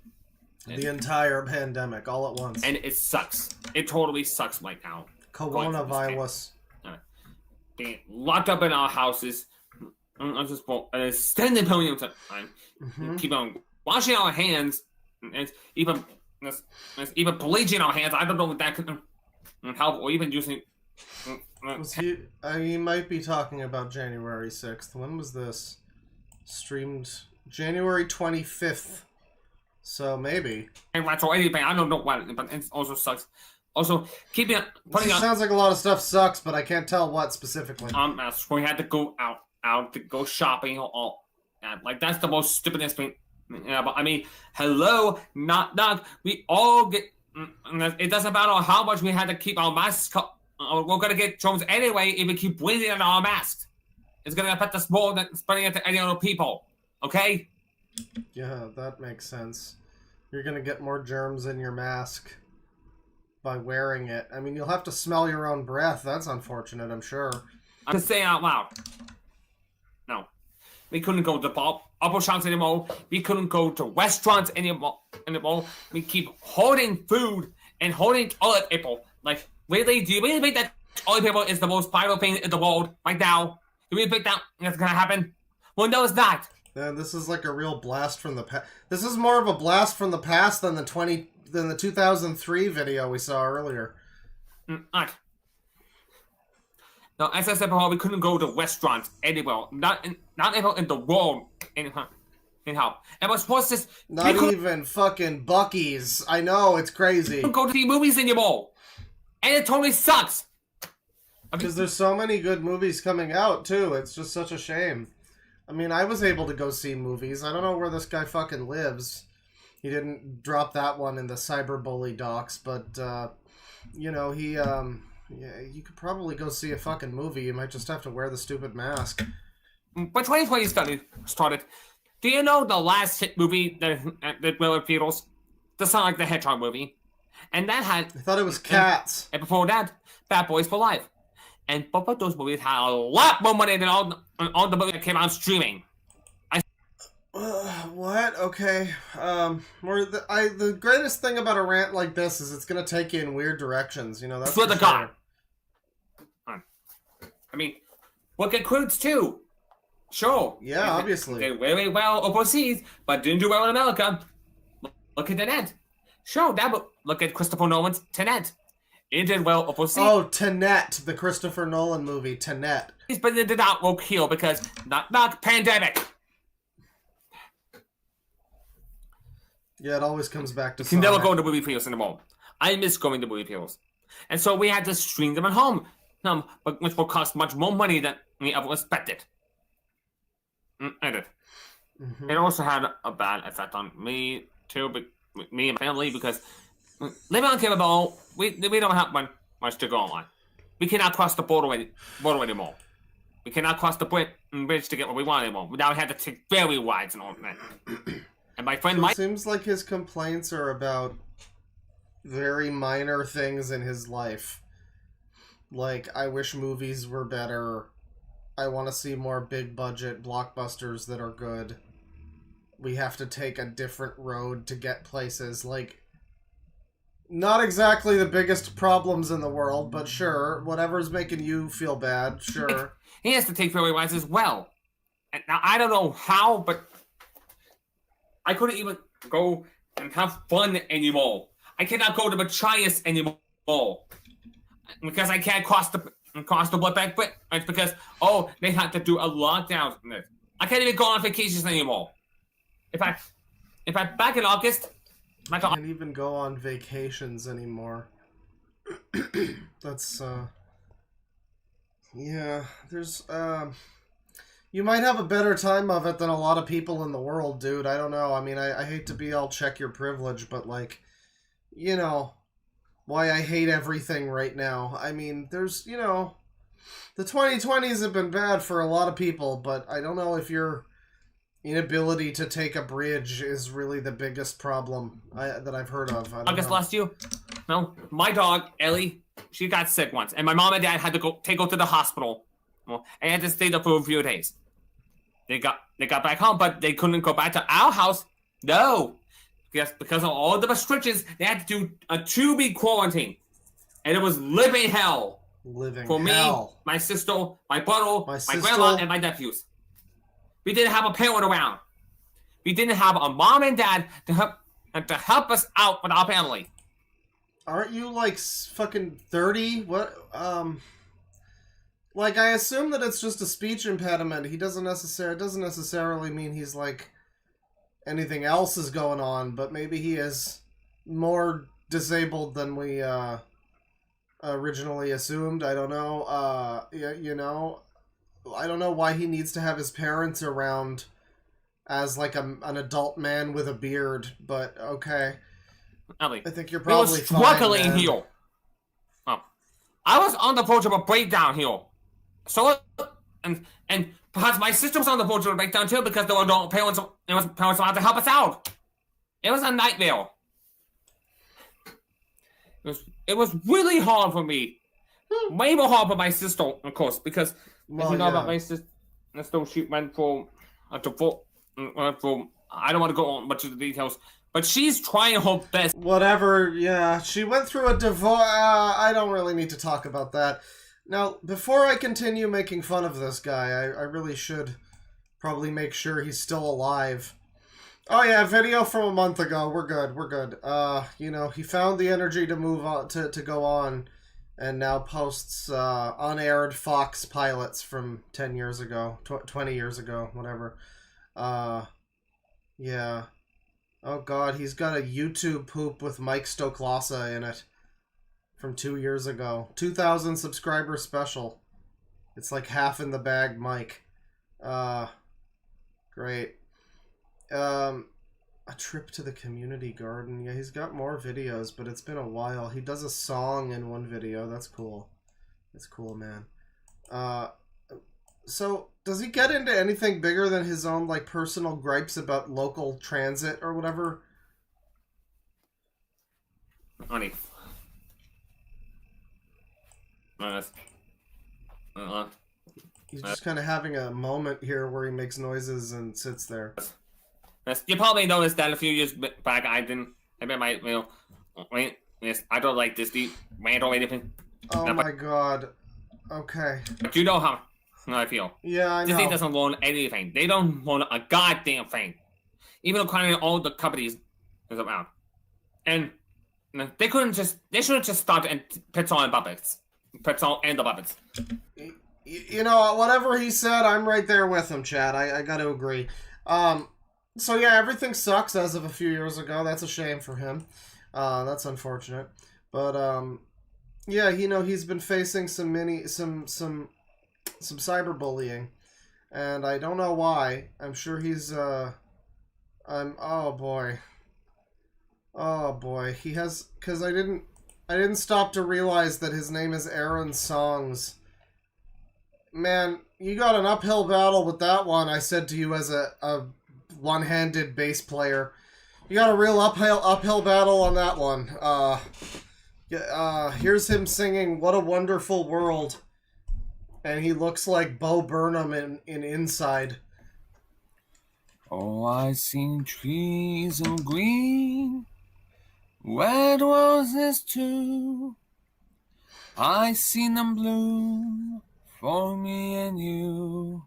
The entire pandemic, all at once. And it sucks. It totally sucks right now. Coronavirus. Being locked up in our houses. I'm just an extended period of time. Keep on washing our hands. And even bleaching our hands. I don't know what that could help. Or even using... he might be talking about January 6th. When was this? Streamed January 25th. So maybe. So anything, I don't know what, but it also sucks. Also, putting on... Sounds like a lot of stuff sucks, but I can't tell what specifically. We had to go out to go shopping. Like, that's the most stupidest thing. But I mean, hello, knock. We all get... It doesn't matter how much we had to keep our masks... We're going to get germs anyway if we keep breathing in our masks. It's going to affect us more than spreading it to any other people. Okay? Yeah, that makes sense. You're going to get more germs in your mask by wearing it. I mean, you'll have to smell your own breath. That's unfortunate, I'm sure. I'm just saying out loud. No. We couldn't go to bubble shops anymore. We couldn't go to restaurants anymore. We keep holding food and holding toilet paper. Like, really? Do you really think that toilet paper is the most viral thing in the world right now? Do you really think that's going to happen? Well, no, it's not. Yeah, this is like a real blast from the past. This is more of a blast from the past than the 2003 video we saw earlier. Right. Now, as I said before, we couldn't go to restaurants anywhere, not even in the world. Anyhow, it was supposed to. Not even fucking Buc-ee's. I know, it's crazy. We couldn't go to the movies anymore, and it totally sucks. Because there's so many good movies coming out too. It's just such a shame. I mean, I was able to go see movies. I don't know where this guy fucking lives. He didn't drop that one in the cyberbully docs, but you know, he yeah, you could probably go see a fucking movie. You might just have to wear the stupid mask. But 2020 started. Do you know the last hit movie that Willard Beatles? The Sonic the Hedgehog movie, and that had. I thought it was Cats. And before that, Bad Boys for Life. And both of those movies had a lot more money than all the movies that came out streaming. What? Okay. The greatest thing about a rant like this is it's gonna take you in weird directions. You know, that's for the god. I mean, look at Croods too. Sure. Yeah, obviously. Did very well overseas, but didn't do well in America. Look at Tenet. Sure, look at Christopher Nolan's Tenet. It did well overseas. Oh, Tenet, the Christopher Nolan movie, Tenet. But it did not work here because not pandemic. Yeah, it always comes back to. You can never go to movie theaters anymore. I miss going to movie theaters, and so we had to stream them at home. But which will cost much more money than we ever expected. It did. Mm-hmm. It also had a bad effect on me too, but me and my family, because living on cable, we don't have much to go on. We cannot cross the border anymore. We cannot cross the bridge to get what we want anymore. Now we have to take ferry rides and all that. And my friend Mike. It seems like his complaints are about very minor things in his life. Like, I wish movies were better. I want to see more big budget blockbusters that are good. We have to take a different road to get places. Like, not exactly the biggest problems in the world, but sure, whatever's making you feel bad, sure. He has to take ferry rides as well. And now, I don't know how, but I couldn't even go and have fun anymore. I cannot go to Machias anymore. Because I can't cross the bloodback bridge. It's because, they had to do a lockdown. I can't even go on vacations anymore. If I back in August, I can't even go on vacations anymore. That's yeah, there's you might have a better time of it than a lot of people in the world, dude. I don't know. I mean, I hate to be all check your privilege, but like, you know, why I hate everything right now. I mean, there's, you know, the 2020s have been bad for a lot of people, but I don't know if your inability to take a bridge is really the biggest problem that I've heard of. I August last year? No, my dog, Ellie, she got sick once, and my mom and dad had to take her to the hospital. Well, I had to stay there for a few days. They got back home, but they couldn't go back to our house. No. Because of all the restrictions, they had to do a 2-week quarantine. And it was living hell. For me, my sister, my brother, my grandma, and my nephews. We didn't have a parent around. We didn't have a mom and dad to help us out with our family. Aren't you like fucking 30? What? Like, I assume that it's just a speech impediment. It doesn't necessarily mean he's like anything else is going on, but maybe he is more disabled than we originally assumed. I don't know. You know, I don't know why he needs to have his parents around as like an adult man with a beard, but okay. Ellie, I think you're probably struggling fine, here. Oh, I was on the verge of a breakdown here. So, and perhaps my sister was on the verge of a breakdown too because there were no parents allowed to help us out. It was a nightmare. It was really hard for me. Way more hard for my sister, of course, because as you know about my sister, she went for I don't want to go on much of the details, but she's trying her best. Whatever, yeah. She went through a divorce. I don't really need to talk about that. Now, before I continue making fun of this guy, I really should Probably make sure he's still alive. Oh yeah, video from a month ago. We're good. We're good. You know, he found the energy to move on, to go on, and now posts unaired Fox pilots from 10 years ago, 20 years ago, whatever. Yeah. Oh god, he's got a YouTube poop with Mike Stoklasa in it from 2 years ago. 2,000 subscriber special. It's like half in the bag, Mike. Great. A trip to the community garden. Yeah, he's got more videos, but it's been a while. He does a song in one video. That's cool. That's cool, man. So, does he get into anything bigger than his own, like, personal gripes about local transit or whatever? Honey. He's just kind of having a moment here where he makes noises and sits there. You probably noticed that a few years back I don't like this deep rant or anything. Oh my god. Okay. But you know how I feel. Yeah, I know. Disney doesn't own anything. They don't own a goddamn thing. Even acquiring all the companies is around. And they shouldn't just start and Pixar and puppets. Pixar and the puppets. You know, whatever he said, I'm right there with him, Chad. I gotta agree. So yeah, everything sucks as of a few years ago. That's a shame for him. That's unfortunate. But yeah, you know, he's been facing some cyberbullying, and I don't know why. I'm sure he's oh boy. He has, because I didn't stop to realize that his name is Aaron Songs. Man, you got an uphill battle with that one. I said to you as a one-handed bass player, you got a real uphill battle on that one. Here's him singing "What a Wonderful World," and he looks like Bo Burnham in Inside. Oh, I seen trees of green, red roses too. I seen them bloom for me and you.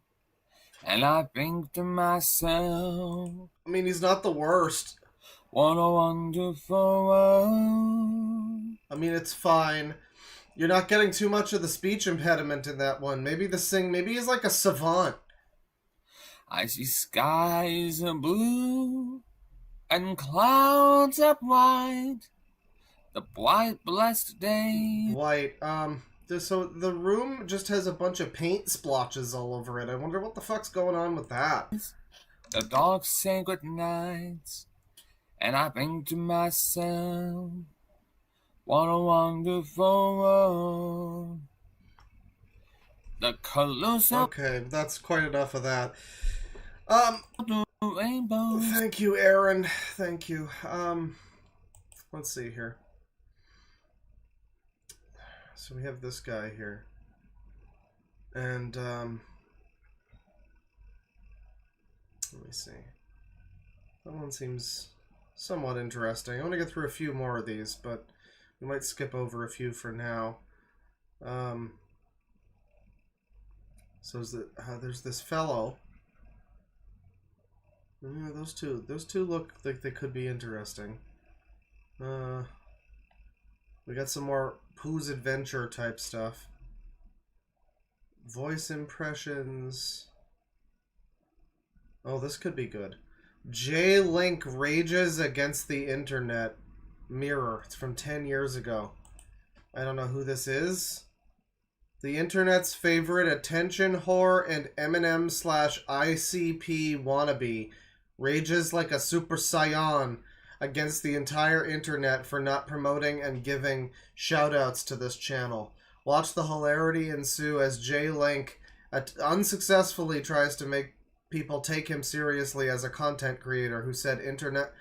And I think to myself, I mean, he's not the worst. What a wonderful world. I mean, it's fine. You're not getting too much of the speech impediment in that one. Maybe he's like a savant. I see skies of blue and clouds of white. The bright, blessed day. White, so the room just has a bunch of paint splotches all over it. I wonder what the fuck's going on with that. The dogs say good nights, and I think to myself, what a wonderful world. The colors of... Okay, that's quite enough of that. Rainbows. Thank you, Aaron. Thank you. Let's see here. So we have this guy here. And, let me see. That one seems somewhat interesting. I want to get through a few more of these, but we might skip over a few for now. So there's this fellow. Yeah, those two look like they could be interesting. We got some more Pooh's Adventure type stuff. Voice impressions. Oh, this could be good. J-Link rages against the internet. Mirror. It's from 10 years ago. I don't know who this is. The internet's favorite attention whore and Eminem/ICP wannabe rages like a Super Saiyan against the entire internet for not promoting and giving shoutouts to this channel. Watch the hilarity ensue as J-Link unsuccessfully tries to make people take him seriously as a content creator who said internet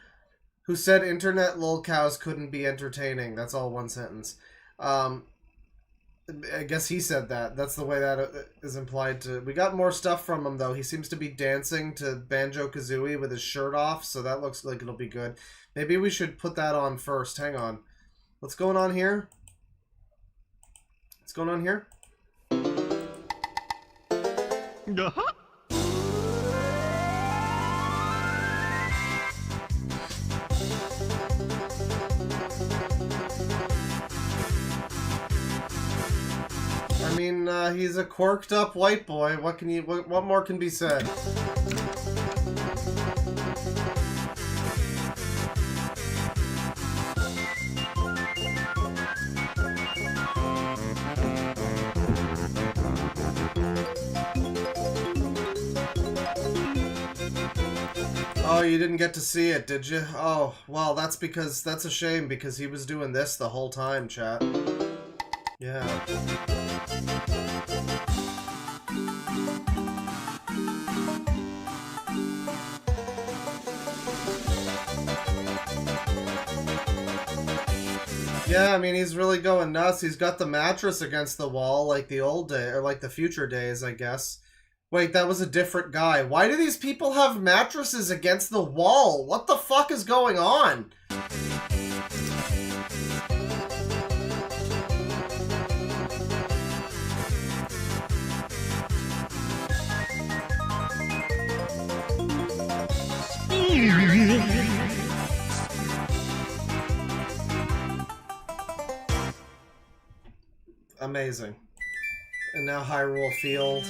lolcows couldn't be entertaining. That's all one sentence. I guess he said that. That's the way that is implied to... We got more stuff from him, though. He seems to be dancing to Banjo-Kazooie with his shirt off, so that looks like it'll be good. Maybe we should put that on first. Hang on. What's going on here? What's going on here? he's a quirked up white boy. What more can be said? Oh, you didn't get to see it, did you? Oh, well, that's a shame, because he was doing this the whole time, chat. Yeah. Yeah, I mean, he's really going nuts. He's got the mattress against the wall like the old day, or like the future days, I guess. Wait, that was a different guy. Why do these people have mattresses against the wall? What the fuck is going on? Amazing. And now Hyrule Field.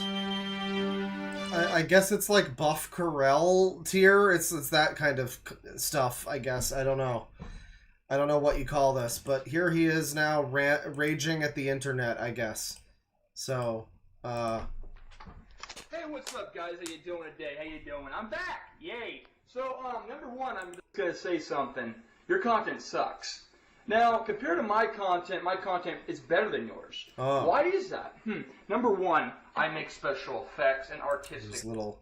I guess it's like Buff Corel tier. It's that kind of stuff, I guess. I don't know. I don't know what you call this, but here he is now raging at the internet, I guess. So, Hey, what's up, guys? How you doing today? How you doing? I'm back! Yay! So, number one, I'm just gonna say something. Your content sucks. Now, compared to my content is better than yours. Oh. Why is that? Number one, I make special effects and artistic There's little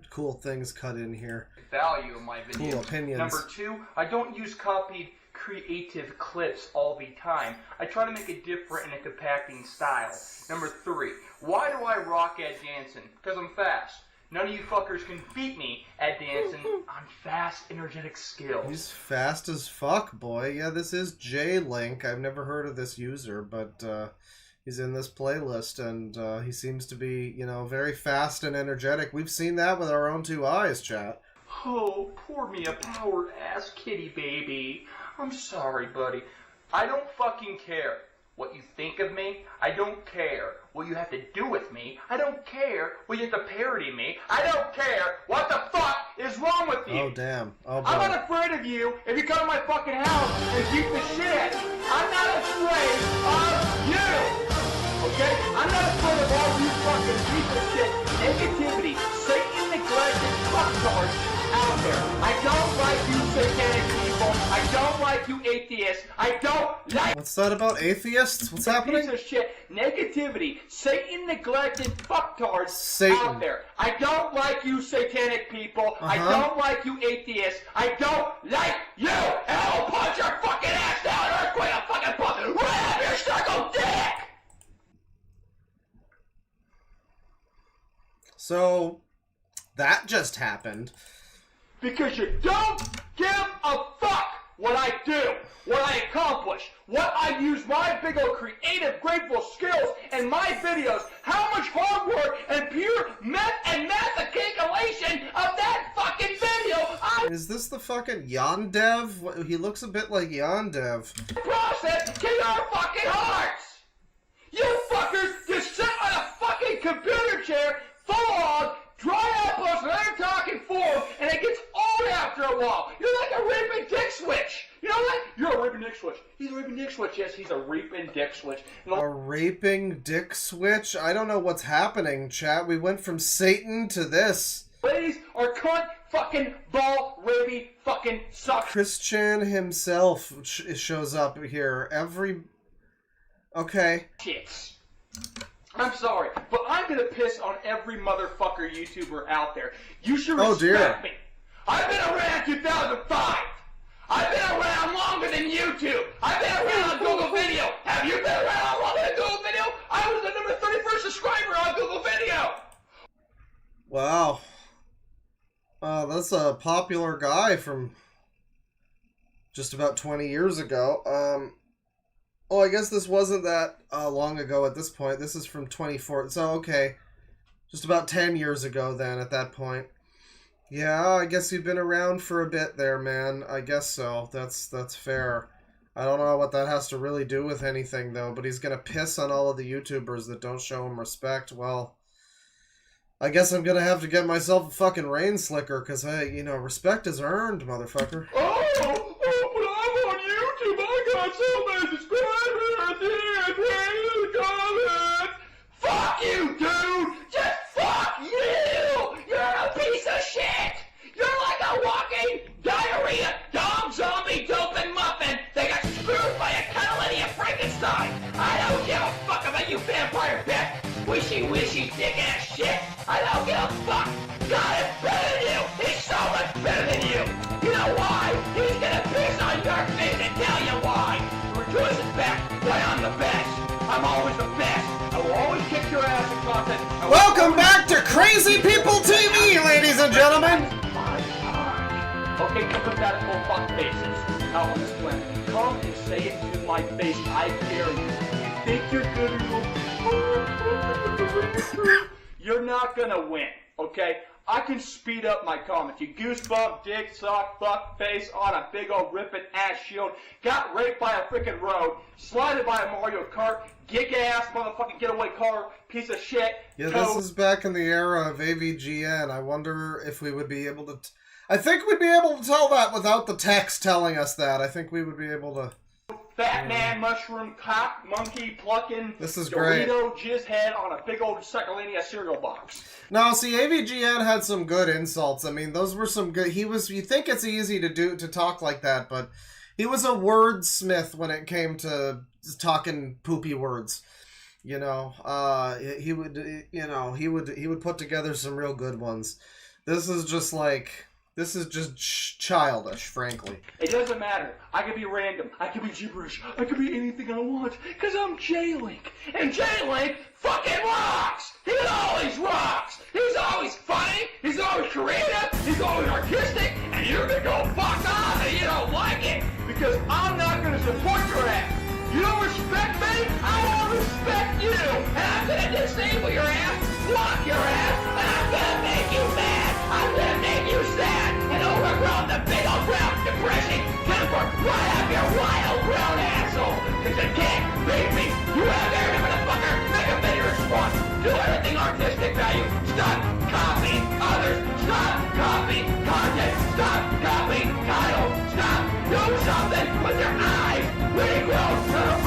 cool things cut in here. value in my videos. Cool opinions. Number two, I don't use copied creative clips all the time. I try to make it different in a compacting style. Number three, why do I rock at dancing? Because I'm fast. None of you fuckers can beat me at dancing on fast, energetic skills. He's fast as fuck, boy. Yeah, this is J-Link. I've never heard of this user, but he's in this playlist, and he seems to be, you know, very fast and energetic. We've seen that with our own two eyes, chat. Oh, pour me a power ass kitty baby. I'm sorry, buddy. I don't fucking care what you think of me. I don't care what you have to do with me. I don't care what you have to parody me. I don't care what the fuck is wrong with you. Oh, damn. Oh, boy. I'm not afraid of you if you come to my fucking house and beat the shit out of me. I'm not afraid of you. Okay? I'm not afraid of all you fucking piece of shit negativity, Satan neglected fucktards out there. I don't like you satanic people. I don't like you atheists. I don't like... What's that about atheists? What's happening? Piece of shit negativity, Satan neglected fucktards Satan. out there. I don't like you satanic people. I don't like you atheists. I don't like you. And I'll punch your fucking ass down and earthquake a fucking punch right up your circle dick. So, that just happened. Because you don't give a fuck what I do, what I accomplish, what I use my big old creative, grateful skills in my videos, how much hard work and pure meth and mastication of that fucking video Is this the fucking Yondev? He looks a bit like Yondev. process to your fucking hearts! You fuckers just sit on a fucking computer chair full of dry apples and other talking form, and it gets old after a while. You're like a raping dick switch. You know what? You're a raping dick switch. He's a raping dick switch. Yes, he's a raping dick switch. A raping dick switch? I don't know what's happening, chat. We went from Satan to this. Ladies are cunt fucking ball rapey fucking suck. Christian himself shows up here Okay. Shits. I'm sorry, but I'm gonna piss on every motherfucker YouTuber out there. You should respect me. I've been around 2005. I've been around longer than YouTube. I've been around on Google Video. Have you been around longer than Google Video? I was the number 31st subscriber on Google Video. Wow. That's a popular guy from just about 20 years ago. Oh, I guess this wasn't that long ago at this point. This is from 2014. So, okay. Just about 10 years ago then at that point. Yeah, I guess you've been around for a bit there, man. I guess so. That's fair. I don't know what that has to really do with anything, though, but he's gonna piss on all of the YouTubers that don't show him respect. Well, I guess I'm gonna have to get myself a fucking rain slicker, because, hey, you know, respect is earned, motherfucker. Oh, but I'm on YouTube. I got so many subscribers here. In the comments. Fuck you, dude. Just fuck you. You're a piece of shit. You're like a walking diarrhea, dog, zombie, dope, and muffin. They got screwed by a Catalina Frankenstein. I don't give a fuck about you vampire bitch. Wishy-wishy dick-ass shit. I don't give a fuck. God is better than you. He's so much better than you. You know why? He's gonna piss on your face and tell you why. Rejoice is back. Why I'm the best. I'm always the best. I will always kick your ass in content. Welcome back to Crazy People TV, ladies and gentlemen. Okay, hypothetical fuck faces. Now, on this planet, come and say it to my face. I dare you. You think you're good or you're not gonna win, okay? I can speed up my comments. You goosebump, dick, sock, fuck, face on a big old ripping ass shield, got raped by a freaking road, slided by a Mario Kart, gig ass motherfucking getaway car, piece of shit. Yeah, this is back in the era of AVGN. I wonder if we would be able to... I think we'd be able to tell that without the text telling us that. I think we would be able to... Fat man, mushroom, cock, monkey, plucking, this is great. Dorito, jizz head on a big old Suckalania cereal box. No, see, AVGN had some good insults. I mean, those were some good... You think it's easy to talk like that, but he was a wordsmith when it came to talking poopy words. You know, he would put together some real good ones. This is just like... This is just childish, frankly. It doesn't matter. I could be random. I could be gibberish. I could be anything I want. Because I'm J-Link. And J-Link fucking rocks! He always rocks! He's always funny. He's always creative. He's always artistic. And you're going to go fuck off and you don't like it. Because I'm not going to support your ass. You don't respect me? I won't respect you. And I'm going to disable your ass, block your ass, and I'm going to make you mad. I'm going to make you sad and overgrown the big old brown depression temper right up your wild brown asshole. Cause you can't beat me. You out there, motherfucker, make a better response. Do everything artistic value. Stop copying others. Stop copying content. Stop copying titles. Stop. Do something with your eyes. Regrow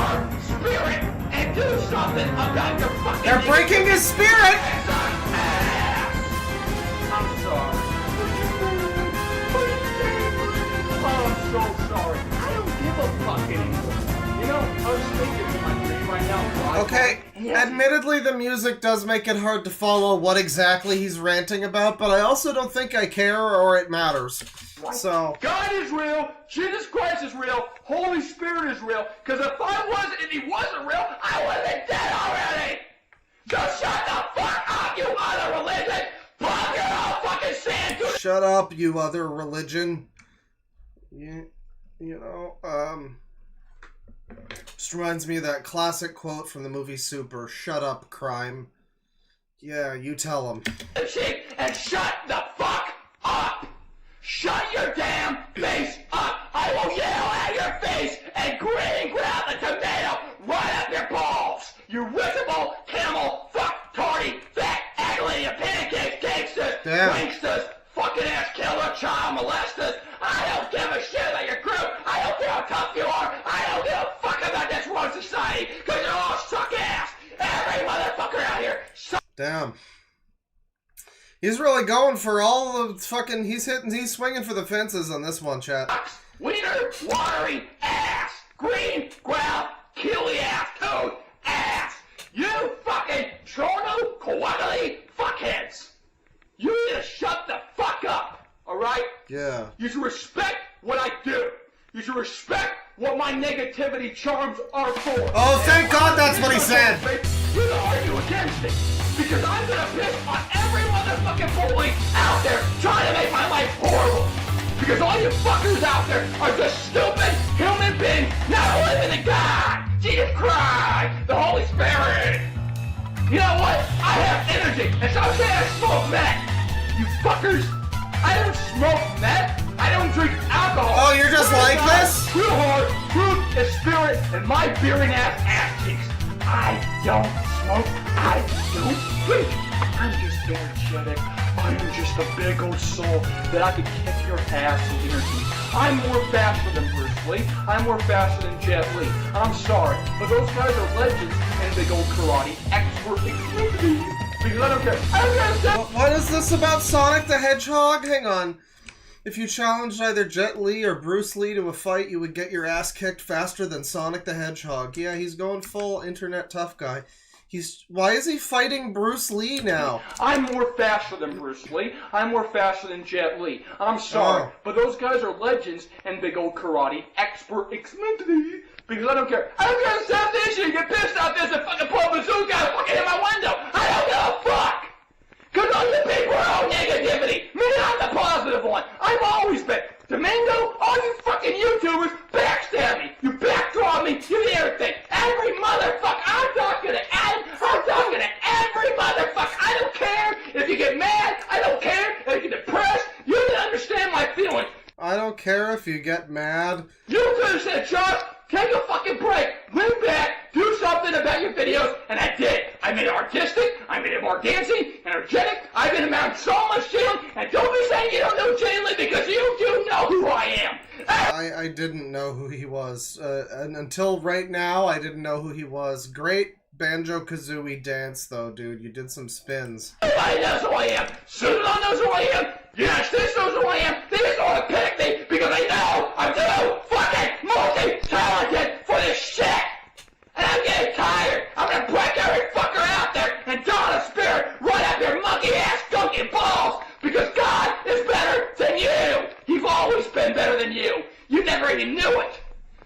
our spirit and do something about your fucking... They're breaking his spirit! I'm sorry. Oh, I'm so sorry. I don't give a fuck anymore. You know, I was thinking in my dream right now. Okay, admittedly the music does make it hard to follow what exactly he's ranting about, but I also don't think I care or it matters. So... God is real, Jesus Christ is real, Holy Spirit is real, because if I wasn't and he wasn't real, I would have been dead already! So shut the fuck up, you other religion! Plug your own fucking sand to... Shut up, you other religion. Just reminds me of that classic quote from the movie Super, "Shut up, crime." Yeah, you tell him. And shut the fuck up! Shut your damn face up! I will yell at your face and grab the tomato right up your balls! You risible, camel, fuck, tardy, fat, ugly, pancakes, gangsters, wanksters, fucking ass killer, child molesters! I don't give a shit about your group! I don't care how tough you are! I don't give a fuck about this world society! Cause you all suck ass! Every motherfucker out here sucks! Damn. He's really going for all the fucking... He's swinging for the fences on this one, chat. Wiener, watery ass! Green, ground, killy ass, toad, ass! You fucking chorno, coaguli, fuckheads! You need to shut the fuck up, alright? Yeah. You should respect what I do. You should respect what my negativity charms are for. Oh, thank God that's what he said! You can argue against it. Because I'm gonna piss on every motherfucking bully out there trying to make my life horrible. Because all you fuckers out there are just stupid human beings not believing in God, Jesus Christ, the Holy Spirit. You know what? I have energy, and someday I smoke meth. You fuckers, I don't smoke meth. I don't drink alcohol. Oh, you're just like this? Real hard, is spirit and my beering ass cheeks. I don't smoke. I don't drink. I'm just energetic. I am just a big old soul that I could kick your ass with energy. I'm more faster than Bruce Lee. I'm more faster than Jet Li. I'm sorry, but those guys are legends and big old karate expert exclusive. Because I don't care. I don't care. What is this about Sonic the Hedgehog? Hang on. If you challenged either Jet Li or Bruce Lee to a fight, you would get your ass kicked faster than Sonic the Hedgehog. Yeah, he's going full internet tough guy. Why is he fighting Bruce Lee now? I'm more faster than Bruce Lee. I'm more faster than Jet Li. I'm sorry, but those guys are legends and big old karate expert exclusive. Because I don't care. I don't care if South Asia get pissed off this and fucking pull a bazooka and fucking hit my window. I don't give a fuck. Because all you people are all negativity. Me, I'm the positive one. I've always been. Domingo, all you fucking YouTubers backstab me. You backdraw me. You do everything. Every motherfucker. I'm talking to Adam. I'm talking to every motherfucker. I don't care if you get mad. I don't care if you get depressed. You don't understand my feelings. I don't care if you get mad. You could have said, Josh, take a fucking break. Lean back. Do something about your videos. And I did. I made it artistic. I made it more dancing, energetic. I've been around so much Jalen. And don't be saying you don't know Jalen because you do know who I am. I didn't know who he was. And until right now, I didn't know who he was. Great Banjo-Kazooie dance, though, dude. You did some spins. Everybody knows who I am. Susan knows who I am. United States knows who I am. They just want to pick me because they know I'm too fucking multi-talented for this shit. And I'm getting tired. I'm gonna break every fucker out there and don a spirit right up your monkey-ass gunky balls because God is better than you. He's always been better than you. You never even knew it.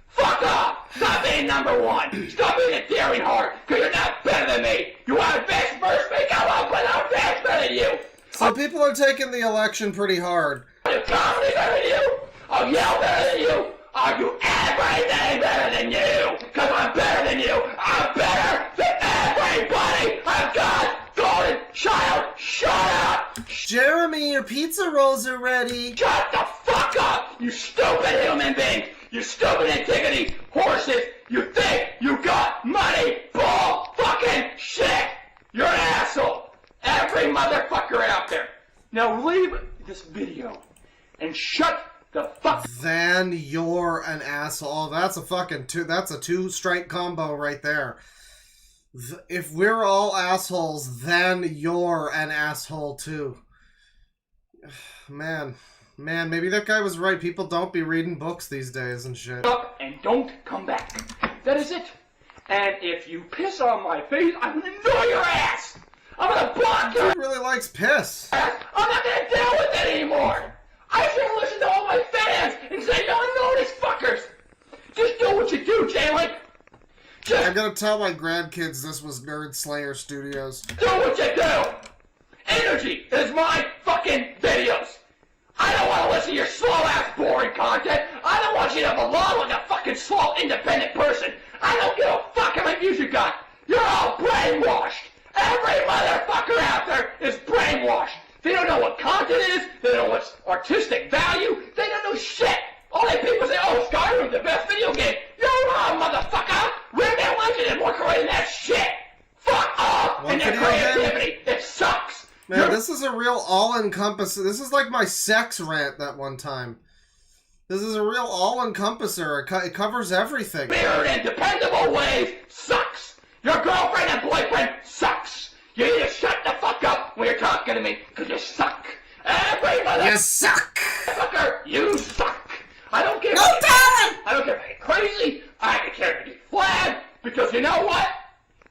Fuck off. Stop being number one. Stop being a daring heart because you're not better than me. You want to advance first? Make out but I'm advance better than you. So people are taking the election pretty hard. Are you comedy better than you? I'll yell better than you. Are you everything better than you? Because I'm better than you. I'm better than everybody. I'm God's golden child. Shut up. Jeremy, your pizza rolls are ready. Shut the fuck up, you stupid human being. You stupid antiquity horses. You think you got money. Bull fucking shit. You're an asshole. Every motherfucker out there. Now leave this video and shut the fuck. Then you're an asshole. That's a fucking that's a two-strike combo right there. If we're all assholes, then you're an asshole too. Man, maybe that guy was right. People don't be reading books these days and shit. Up and don't come back. That is it. And if you piss on my face, I'm gonna annoy your ass. I'm gonna block you. He really likes piss. I'm not gonna deal with it anymore. I should listen to all my fans and say, no, notice fuckers. Just do what you do, Jalen. I'm gonna tell my grandkids this was Nerd Slayer Studios. Do what you do. Energy is my fucking videos. I don't want to listen to your slow-ass, boring content. I don't want you to belong like a fucking slow, independent person. I don't give a fuck how many views you got. You're all brainwashed. Every motherfucker out there is brainwashed. They don't know what content is. They don't know what's artistic value. They don't know shit. All they people say, oh, Skyrim's the best video game. You're wrong, motherfucker. Red Dead Legend is more creative than that shit. Fuck off. What and their creativity, it sucks. Man, this is a real all-encompassing... This is like my sex rant that one time. This is a real all-encompasser. It covers everything. Weird and dependable ways sucks. Your girlfriend and boyfriend sucks. You need to shut the fuck up when you're talking to me, because you suck. Every mother... You suck. Fucker, you suck. I don't care... No talent! I don't care if you're crazy. I don't care if you're flag, because you know what?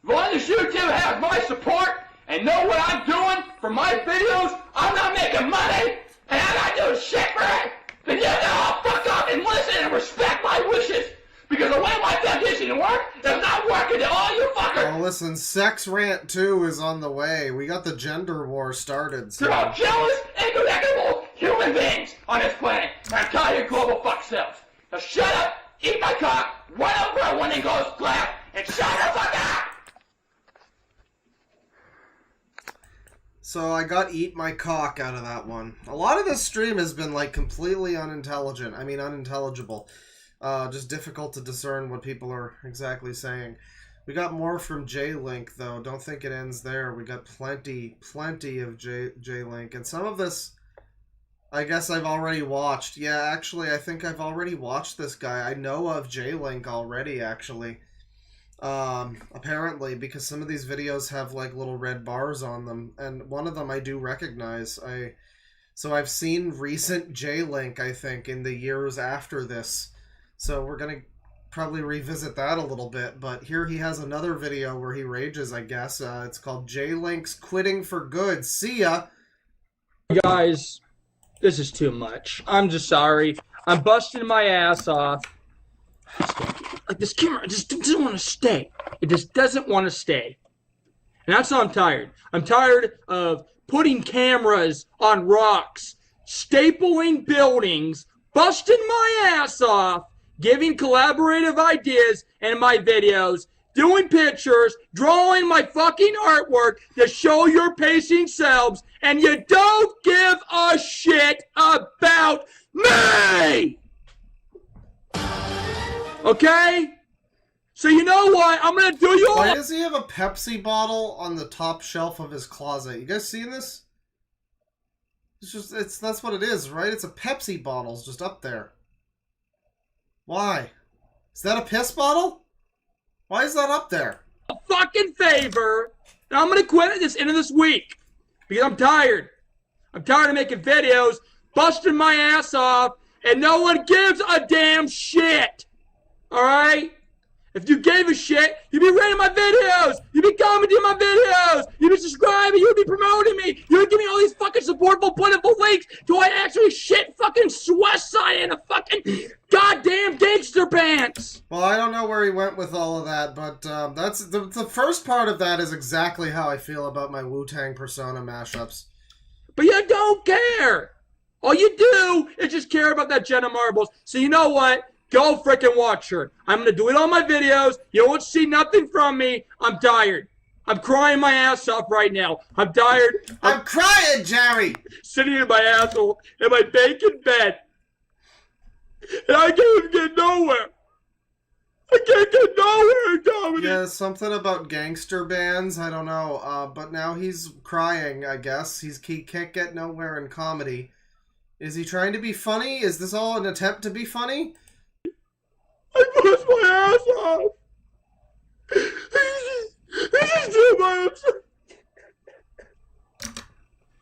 As long as you two have my support and know what I'm doing for my videos, I'm not making money, and I'm not doing shit for it, then you know I'll fuck off and listen and respect my wishes. Because the way my foundation works is not working to all you fuckers. Oh, listen, Sex Rant 2 is on the way. We got the gender war started. So. You're all jealous, incorrectable human beings on this planet. I'm tired of your global fuck selves. Now shut up, eat my cock, run over it when it goes left, and shut the fuck up! So I got eat my cock out of that one. A lot of this stream has been like completely unintelligent. I mean unintelligible. Just difficult to discern what people are exactly saying. We got more from J-Link, though. Don't think it ends there. We got plenty of J-Link. And some of this, I guess I've already watched. Yeah, actually, I think I've already watched this guy. I know of J-Link already, actually. Apparently, because some of these videos have, like, little red bars on them. And one of them I do recognize. So I've seen recent J-Link, I think, in the years after this. So we're going to probably revisit that a little bit, but here he has another video where he rages, I guess. It's called J-Link's Quitting for Good. See ya! Guys, this is too much. I'm just sorry. I'm busting my ass off. Like, this camera just doesn't want to stay. It just doesn't want to stay. And that's why I'm tired. I'm tired of putting cameras on rocks, stapling buildings, busting my ass off, giving collaborative ideas in my videos, doing pictures, drawing my fucking artwork to show your pacing selves, and you don't give a shit about me! Okay? So you know what? I'm gonna do you all— Why does he have a Pepsi bottle on the top shelf of his closet? You guys seen this? That's what it is, right? It's a Pepsi bottle. It's just up there. Why? Is that a piss bottle? Why is that up there? A fucking favor, and I'm gonna quit at this end of this week because I'm tired. I'm tired of making videos, busting my ass off, and no one gives a damn shit. All right? If you gave a shit, you'd be rating my videos. You'd be commenting my videos. You'd be subscribing. You'd be promoting me. You'd give me all these fucking supportable, plentiful links to I actually shit fucking West Side in a fucking goddamn gangster pants. Well, I don't know where he went with all of that, but that's the first part of that is exactly how I feel about my Wu-Tang Persona mashups. But you don't care. All you do is just care about that Jenna Marbles. So you know what? Go frickin' watch her. I'm gonna do it on my videos. You won't see nothing from me. I'm tired. I'm crying my ass off right now. I'm tired. I'm crying, Jerry! Sitting in my asshole in my bacon bed. And I can't even get nowhere. I can't get nowhere in comedy. Yeah, something about gangster bands. I don't know. But now he's crying, I guess. He can't get nowhere in comedy. Is he trying to be funny? Is this all an attempt to be funny? I bust my ass off. This is too much.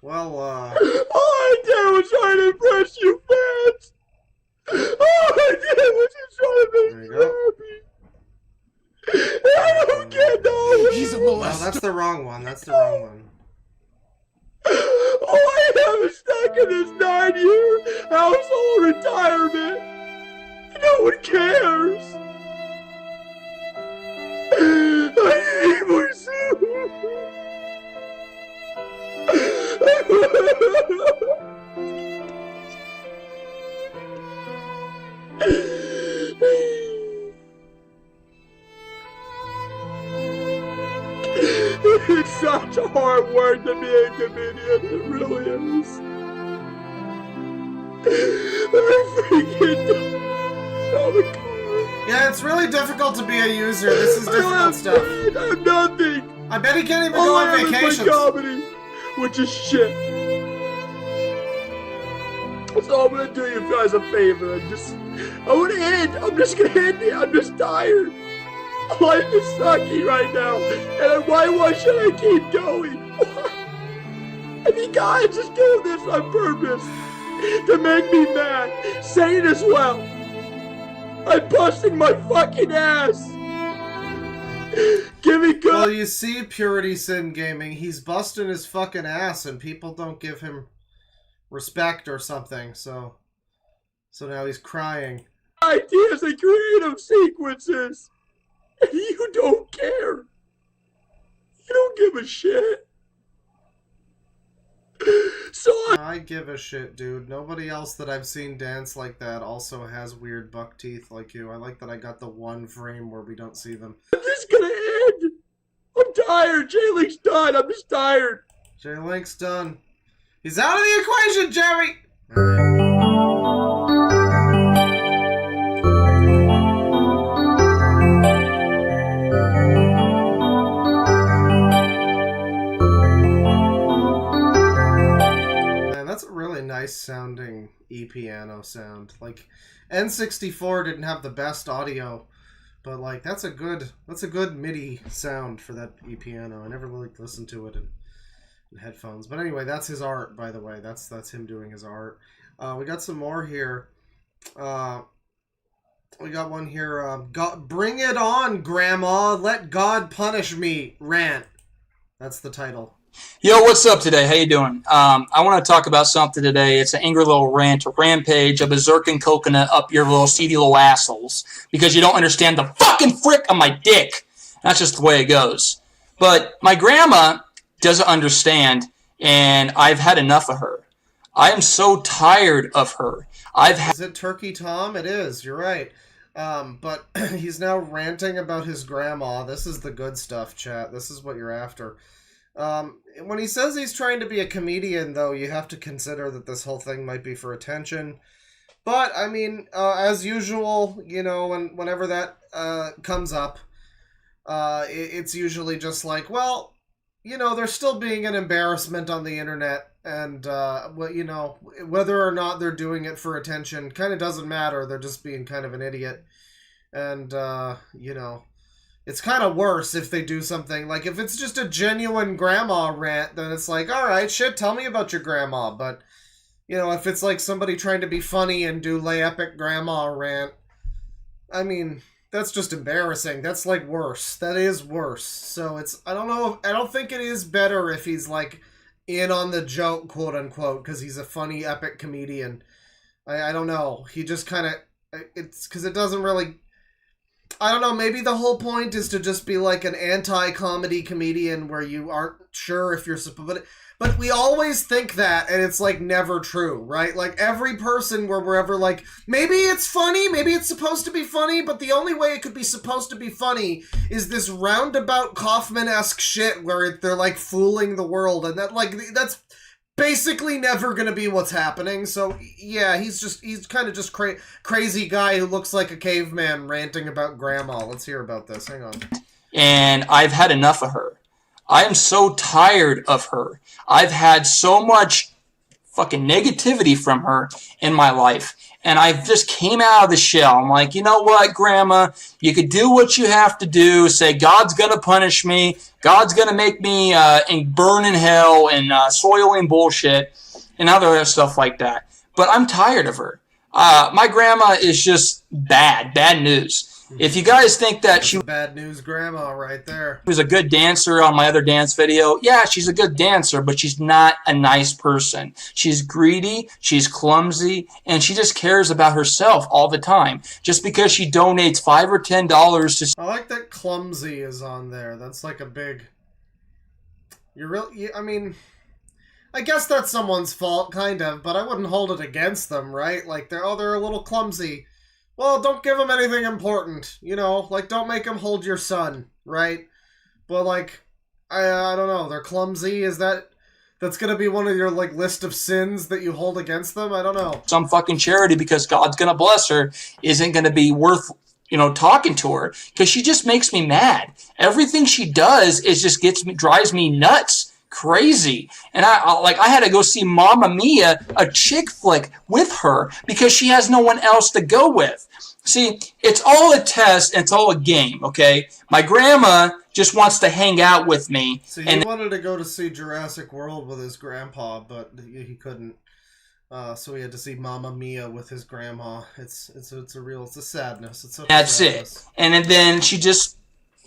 Well, all I did was try to impress you fans. All I did was just try to make you happy. I don't get nowhere. He's a molester. No, that's the wrong one. That's the wrong one. All I have is stuck in this 9-year household retirement. No one cares. I need more soup. It's such a hard work to be a comedian. It really is. I freaking yeah, it's really difficult to be a user. This is difficult stuff. I'm nothing. I bet he can't even go on vacations. Comedy, which is shit. So I'm gonna do you guys a favor. I'm just gonna end it. I'm just tired. Life is sucky right now. And why should I keep going? Why? I mean, guys, just doing this on purpose to make me mad. Say it as well. I'm busting my fucking ass. Give me good. Well, you see, Purity Sin Gaming, he's busting his fucking ass, and people don't give him respect or something. So now he's crying. Ideas and creative sequences, and you don't care. You don't give a shit. So I give a shit, dude. Nobody else that I've seen dance like that also has weird buck teeth like you. I like that I got the one frame where we don't see them. I'm just gonna end. I'm tired. J-Link's done. I'm just tired. J-Link's done. He's out of the equation, Jerry! sounding E-piano sound. Like, N64 didn't have the best audio, but like that's a good MIDI sound for that E-piano. I never really listened to it in headphones. But anyway, that's his art, by the way. That's him doing his art. We got some more here. We got one here. Bring it on, Grandma. Let God punish me. Rant. That's the title. Yo, what's up today? How you doing? I want to talk about something today. It's an angry little rant, a rampage, a berserking coconut up your little seedy little assholes because you don't understand the fucking frick of my dick. That's just the way it goes. But my grandma doesn't understand, and I've had enough of her. I am so tired of her. Is it Turkey Tom? It is. You're right. But he's now ranting about his grandma. This is the good stuff, chat. This is what you're after. When he says he's trying to be a comedian, though, you have to consider that this whole thing might be for attention. But, I mean, as usual, you know, whenever that comes up, it's usually just like, well, you know, they're still being an embarrassment on the internet. And, you know, whether or not they're doing it for attention kind of doesn't matter. They're just being kind of an idiot. And, you know, it's kind of worse if they do something. Like, if it's just a genuine grandma rant, then it's like, all right, shit, tell me about your grandma. But, you know, if it's like somebody trying to be funny and do lay epic grandma rant, I mean, that's just embarrassing. That's, like, worse. That is worse. So it's, I don't know, I don't think it is better if he's, like, in on the joke, quote unquote, because he's a funny, epic comedian. I don't know. He just kind of, it's because it doesn't really, I don't know, maybe the whole point is to just be like an anti-comedy comedian where you aren't sure if you're supposed, but we always think that, and it's like never true, right? Like every person where we're ever like, maybe it's funny, maybe it's supposed to be funny, but the only way it could be supposed to be funny is this roundabout Kaufman-esque shit where they're like fooling the world, and that like that's basically never gonna be what's happening. So yeah, he's kind of just crazy guy who looks like a caveman ranting about grandma. Let's hear about this. Hang on. And I've had enough of her. I am so tired of her. I've had so much fucking negativity from her in my life. And I just came out of the shell. I'm like, you know what, Grandma? You could do what you have to do. Say, God's going to punish me. God's going to make me burn in hell and soiling bullshit and other stuff like that. But I'm tired of her. My grandma is just bad news. If you guys think that she bad news grandma right there was a good dancer on my other dance video, yeah, she's a good dancer, but she's not a nice person. She's greedy, she's clumsy, and she just cares about herself all the time. Just because she donates $5 or $10 to... I like that clumsy is on there. That's like a big... I mean... I guess that's someone's fault, kind of, but I wouldn't hold it against them, right? Like, they're a little clumsy. Well, don't give them anything important, you know? Like, don't make them hold your son, right? But, like, I don't know. They're clumsy. That's gonna be one of your, like, list of sins that you hold against them? I don't know. Some fucking charity because God's gonna bless her isn't gonna be worth, you know, talking to her. Because she just makes me mad. Everything she does is just drives me nuts. Crazy. And I had to go see Mamma Mia, a chick flick, with her because she has no one else to go with. See, it's all a test and it's all a game, okay? My grandma just wants to hang out with me. So he wanted to go to see Jurassic World with his grandpa, but he couldn't. So he had to see Mamma Mia with his grandma. It's a sadness. That's it. And then she just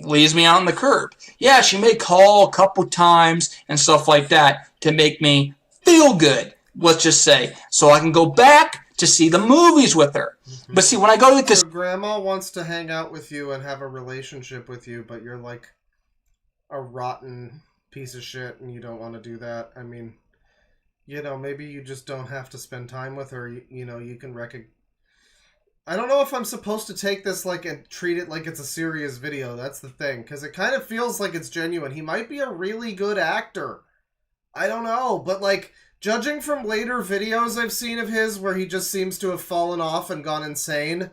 leaves me out on the curb. Yeah, she may call a couple times and stuff like that to make me feel good, let's just say, so I can go back to see the movies with her. Mm-hmm. But see, when I go to this... Grandma wants to hang out with you and have a relationship with you, but you're like a rotten piece of shit and you don't want to do that. I mean, you know, maybe you just don't have to spend time with her. You know, you can recognize... I don't know if I'm supposed to take this like and treat it like it's a serious video. That's the thing. Because it kind of feels like it's genuine. He might be a really good actor. I don't know. But like, judging from later videos I've seen of his where he just seems to have fallen off and gone insane,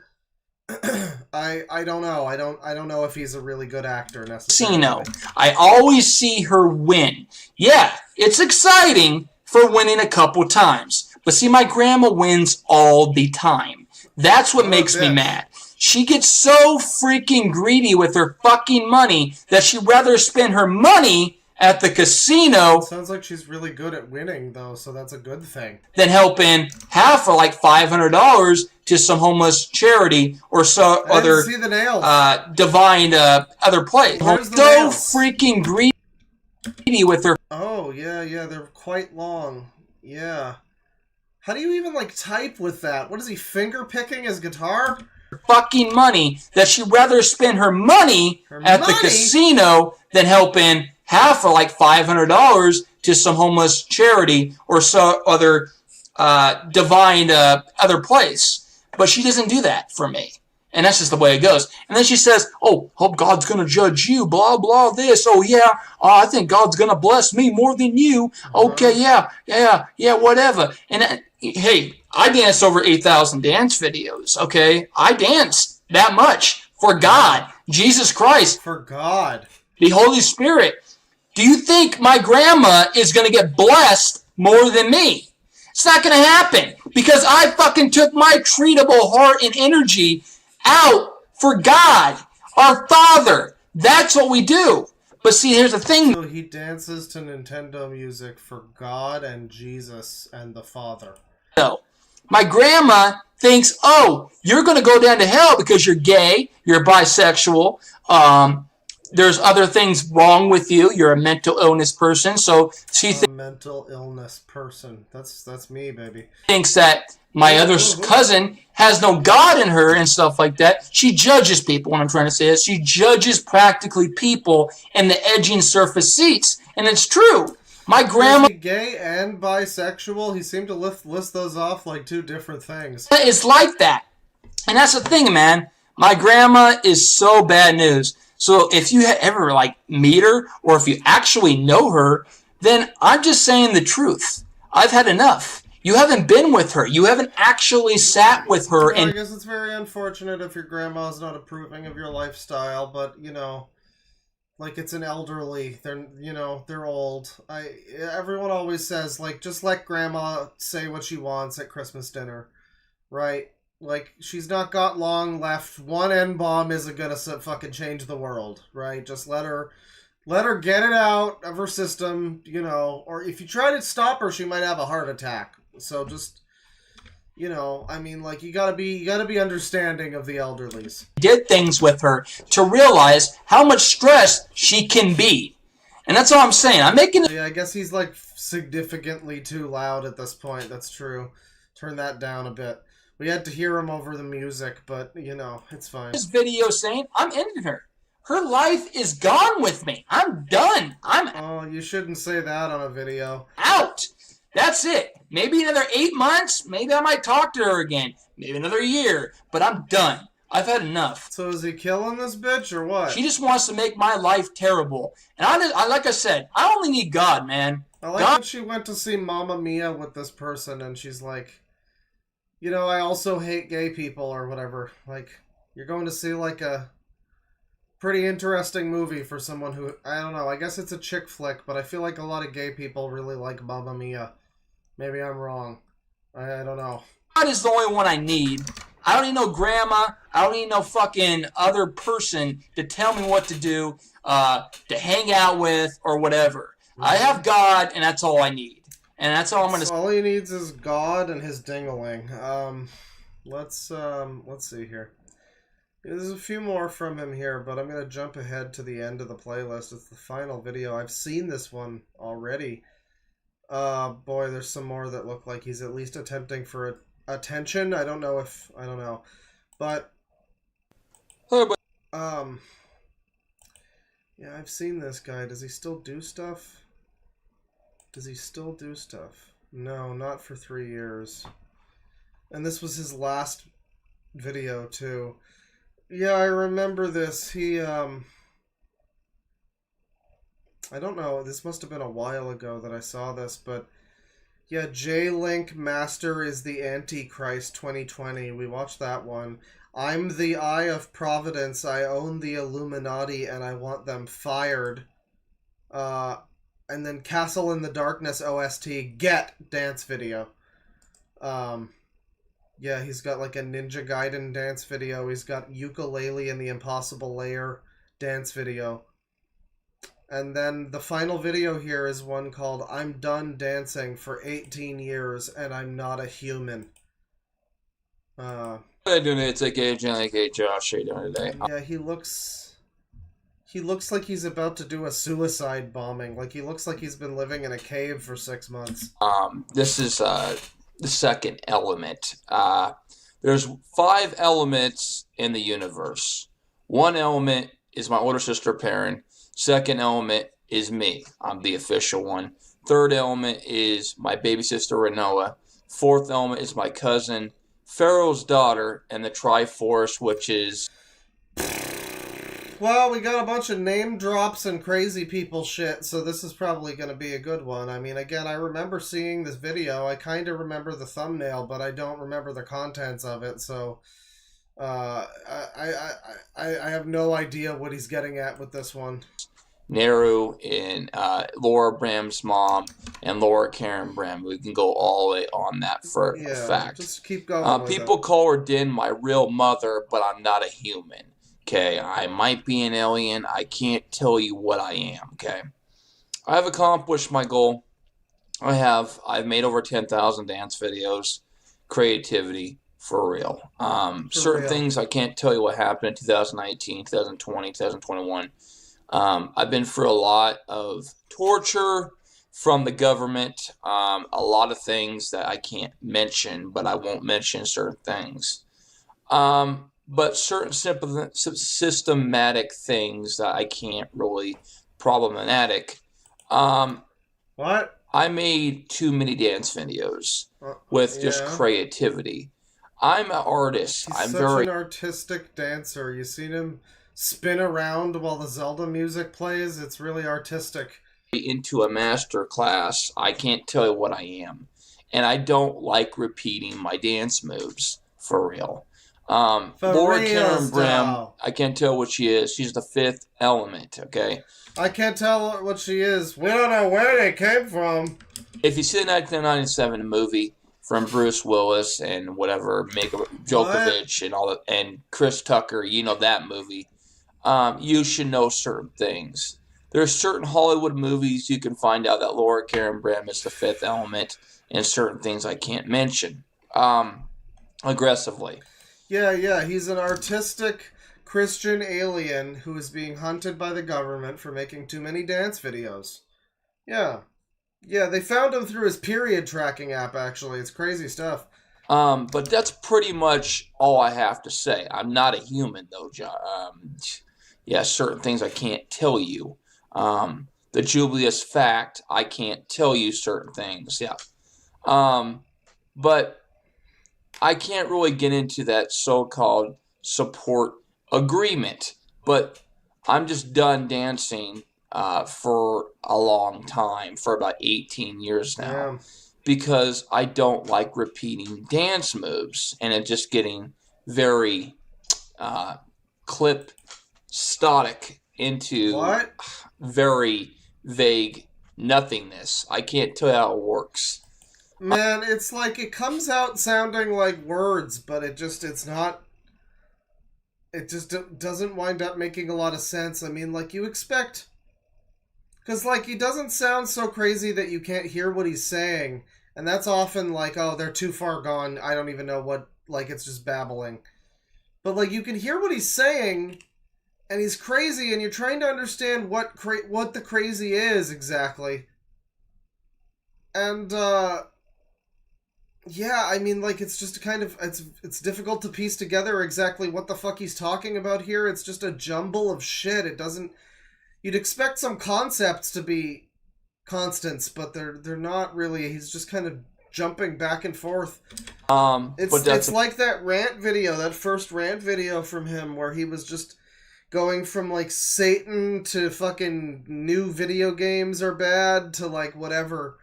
I don't know. I don't know if he's a really good actor necessarily. I always see her win. Yeah, it's exciting for winning a couple times. But see, my grandma wins all the time. That's what makes me mad. She gets so freaking greedy with her fucking money that she'd rather spend her money at the casino. Sounds like she's really good at winning, though, so that's a good thing. Than helping half for like $500 to some homeless charity or so other divine other place. So freaking greedy with her. Oh yeah, they're quite long. Yeah. How do you even like type with that? What is he finger picking his guitar? Fucking money that she'd rather spend her money at the casino than helping half for like $500 to some homeless charity or so other divine other place. But she doesn't do that for me. And that's just the way it goes. And then she says, oh, hope God's going to judge you, blah, blah, this. Oh, yeah, I think God's going to bless me more than you. Okay, yeah, whatever. And hey, I danced over 8,000 dance videos, okay? I danced that much for God, Jesus Christ. For God. The Holy Spirit. Do you think my grandma is going to get blessed more than me? It's not going to happen because I fucking took my treatable heart and energy out for God, our Father. That's what we do. But see, here's the thing. So he dances to Nintendo music for God and Jesus and the Father. No. My grandma thinks, oh, you're going to go down to hell because you're gay, you're bisexual, there's other things wrong with you, you're a mental illness person. So she mental illness person. That's me, baby. Thinks that my other cousin has no God in her and stuff like that. She judges people. What I'm trying to say is she judges practically people in the edging surface seats. And it's true. My grandma is he gay and bisexual? He seemed to list those off like two different things. It's like that. And that's the thing, man. My grandma is so bad news. So if you ever like meet her or if you actually know her, then I'm just saying the truth. I've had enough. You haven't been with her. You haven't actually sat with her. Well, I guess it's very unfortunate if your grandma's not approving of your lifestyle, but, you know, like it's an elderly. They're old. Everyone always says, like, just let grandma say what she wants at Christmas dinner, right? Like, she's not got long left. One N-bomb isn't gonna fucking change the world, right? Just let her get it out of her system, you know. Or if you try to stop her, she might have a heart attack. So just, you know, I mean, like, you gotta be understanding of the elderlies. Did things with her to realize how much stress she can be. And that's all I'm saying. I'm making it. Yeah, I guess he's, like, significantly too loud at this point. That's true. Turn that down a bit. We had to hear him over the music, but, you know, it's fine. This video saying, I'm ending her. Her life is gone with me. I'm done. Oh, you shouldn't say that on a video. Out. That's it. Maybe another 8 months. Maybe I might talk to her again. Maybe another year. But I'm done. I've had enough. So is he killing this bitch or what? She just wants to make my life terrible. And I like I said, I only need God, man. I like that she went to see Mamma Mia with this person and she's like, you know, I also hate gay people or whatever. Like, you're going to see like a pretty interesting movie for someone who, I don't know, I guess it's a chick flick, but I feel like a lot of gay people really like Mamma Mia. Maybe I'm wrong. I don't know. God is the only one I need. I don't need no grandma. I don't need no fucking other person to tell me what to do, to hang out with or whatever. I have God, and that's all I need. And that's all I'm gonna. All he needs is God and his ding-a-ling. Let's see here. There's a few more from him here, but I'm gonna jump ahead to the end of the playlist. It's the final video. I've seen this one already. Boy, there's some more that look like he's at least attempting for attention. I don't know, but yeah, I've seen this guy. Does he still do stuff? No, not for 3 years. And this was his last video, too. Yeah, I remember this. He, I don't know, this must have been a while ago that I saw this, but yeah, J-Link Master is the Antichrist 2020. We watched that one. I'm the Eye of Providence. I own the Illuminati and I want them fired. And then Castle in the Darkness OST, Get dance video. Yeah, he's got like a Ninja Gaiden dance video. He's got Ukulele and the Impossible Layer dance video. And then the final video here is one called I'm Done Dancing for 18 Years and I'm Not a Human. What are you doing? It's like hey Josh, how you doing today? Yeah, he looks like he's about to do a suicide bombing. Like he looks like he's been living in a cave for 6 months. This is the second element. There's 5 elements in the universe. One element is my older sister Perrin. Second element is me. I'm the official one. Third element is my baby sister Renoa. Fourth element is my cousin Pharaoh's daughter, and the Triforce, which is... Well, we got a bunch of name drops and crazy people shit, so this is probably going to be a good one. I mean, again, I remember seeing this video. I kind of remember the thumbnail, but I don't remember the contents of it, so I have no idea what he's getting at with this one. Neru and Laura Bram's mom and Laura Karen Bram. We can go all the way on that for a fact. Just keep going. People call her Din my real mother, but I'm not a human. Okay, I might be an alien. I can't tell you what I am. Okay, I've accomplished my goal. I've made over 10,000 dance videos. Creativity for real. Certain things I can't tell you what happened in 2019, 2020, 2021. I've been through a lot of torture from the government. A lot of things that I can't mention, but I won't mention certain things. But certain systematic things that I can't really problematic. What? I made too many dance videos with just creativity. I'm an artist. He's such an artistic dancer. You seen him spin around while the Zelda music plays? It's really artistic. Into a master class, I can't tell you what I am. And I don't like repeating my dance moves, for real. Laura Karen Bram, I can't tell what she is. She's the 5th element, okay? I can't tell what she is. We don't know where they came from. If you see the 1997 movie from Bruce Willis and whatever, Djokovic and all that, and Chris Tucker, you know that movie. You should know certain things. There's certain Hollywood movies you can find out that Laura Karen Bram is the 5th element, and certain things I can't mention aggressively. Yeah, he's an artistic Christian alien who is being hunted by the government for making too many dance videos. Yeah, they found him through his period tracking app, actually. It's crazy stuff. But that's pretty much all I have to say. I'm not a human, though, John. Certain things I can't tell you. The dubious fact, I can't tell you certain things, but I can't really get into that so-called support agreement. But I'm just done dancing for a long time, for about 18 years now, because I don't like repeating dance moves, and it's just getting very clip-static into very vague nothingness. I can't tell how it works. Man, it's like it comes out sounding like words, but it just doesn't wind up making a lot of sense. I mean, like, you expect... Because, like, he doesn't sound so crazy that you can't hear what he's saying. And that's often like, oh, they're too far gone. I don't even know what... Like, it's just babbling. But, like, you can hear what he's saying, and he's crazy, and you're trying to understand what the crazy is exactly. And, yeah, I mean, like, it's just kind of... It's difficult to piece together exactly what the fuck he's talking about here. It's just a jumble of shit. It doesn't... You'd expect some concepts to be constants, but they're not really. He's just kind of jumping back and forth. It's like that rant video, that first rant video from him, where he was just going from, like, Satan to fucking new video games are bad to, like, whatever...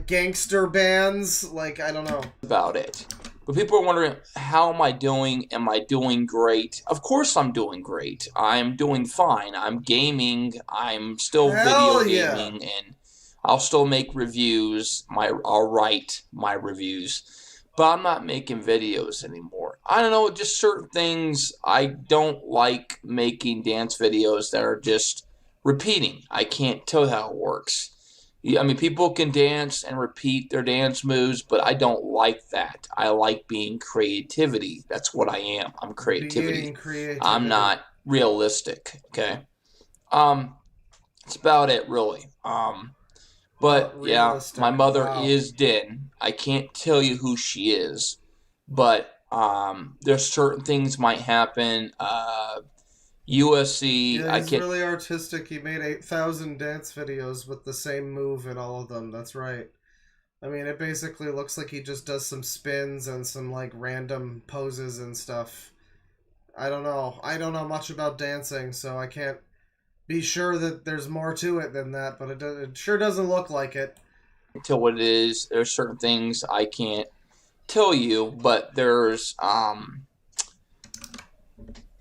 gangster bands, like, I don't know. About it. But people are wondering, how am I doing? Am I doing great? Of course I'm doing great. I'm doing fine. I'm gaming. I'm still video gaming. And I'll still make reviews. I'll write my reviews. But I'm not making videos anymore. I don't know, just certain things. I don't like making dance videos that are just repeating. I can't tell how it works. I mean, people can dance and repeat their dance moves, but I don't like that. I like being creativity. That's what I am. I'm creativity. I'm not realistic, okay? It's about it, really. But yeah, my mother is dead. I can't tell you who she is, but there's certain things might happen. USC, Yeah, I he's can't. really artistic. He made 8,000 dance videos with the same move in all of them. That's right. I mean, it basically looks like he just does some spins and some like random poses and stuff. I don't know. I don't know much about dancing, so I can't be sure that there's more to it than that, but it sure doesn't look like it. Tell what it is. There's certain things I can't tell you, but there's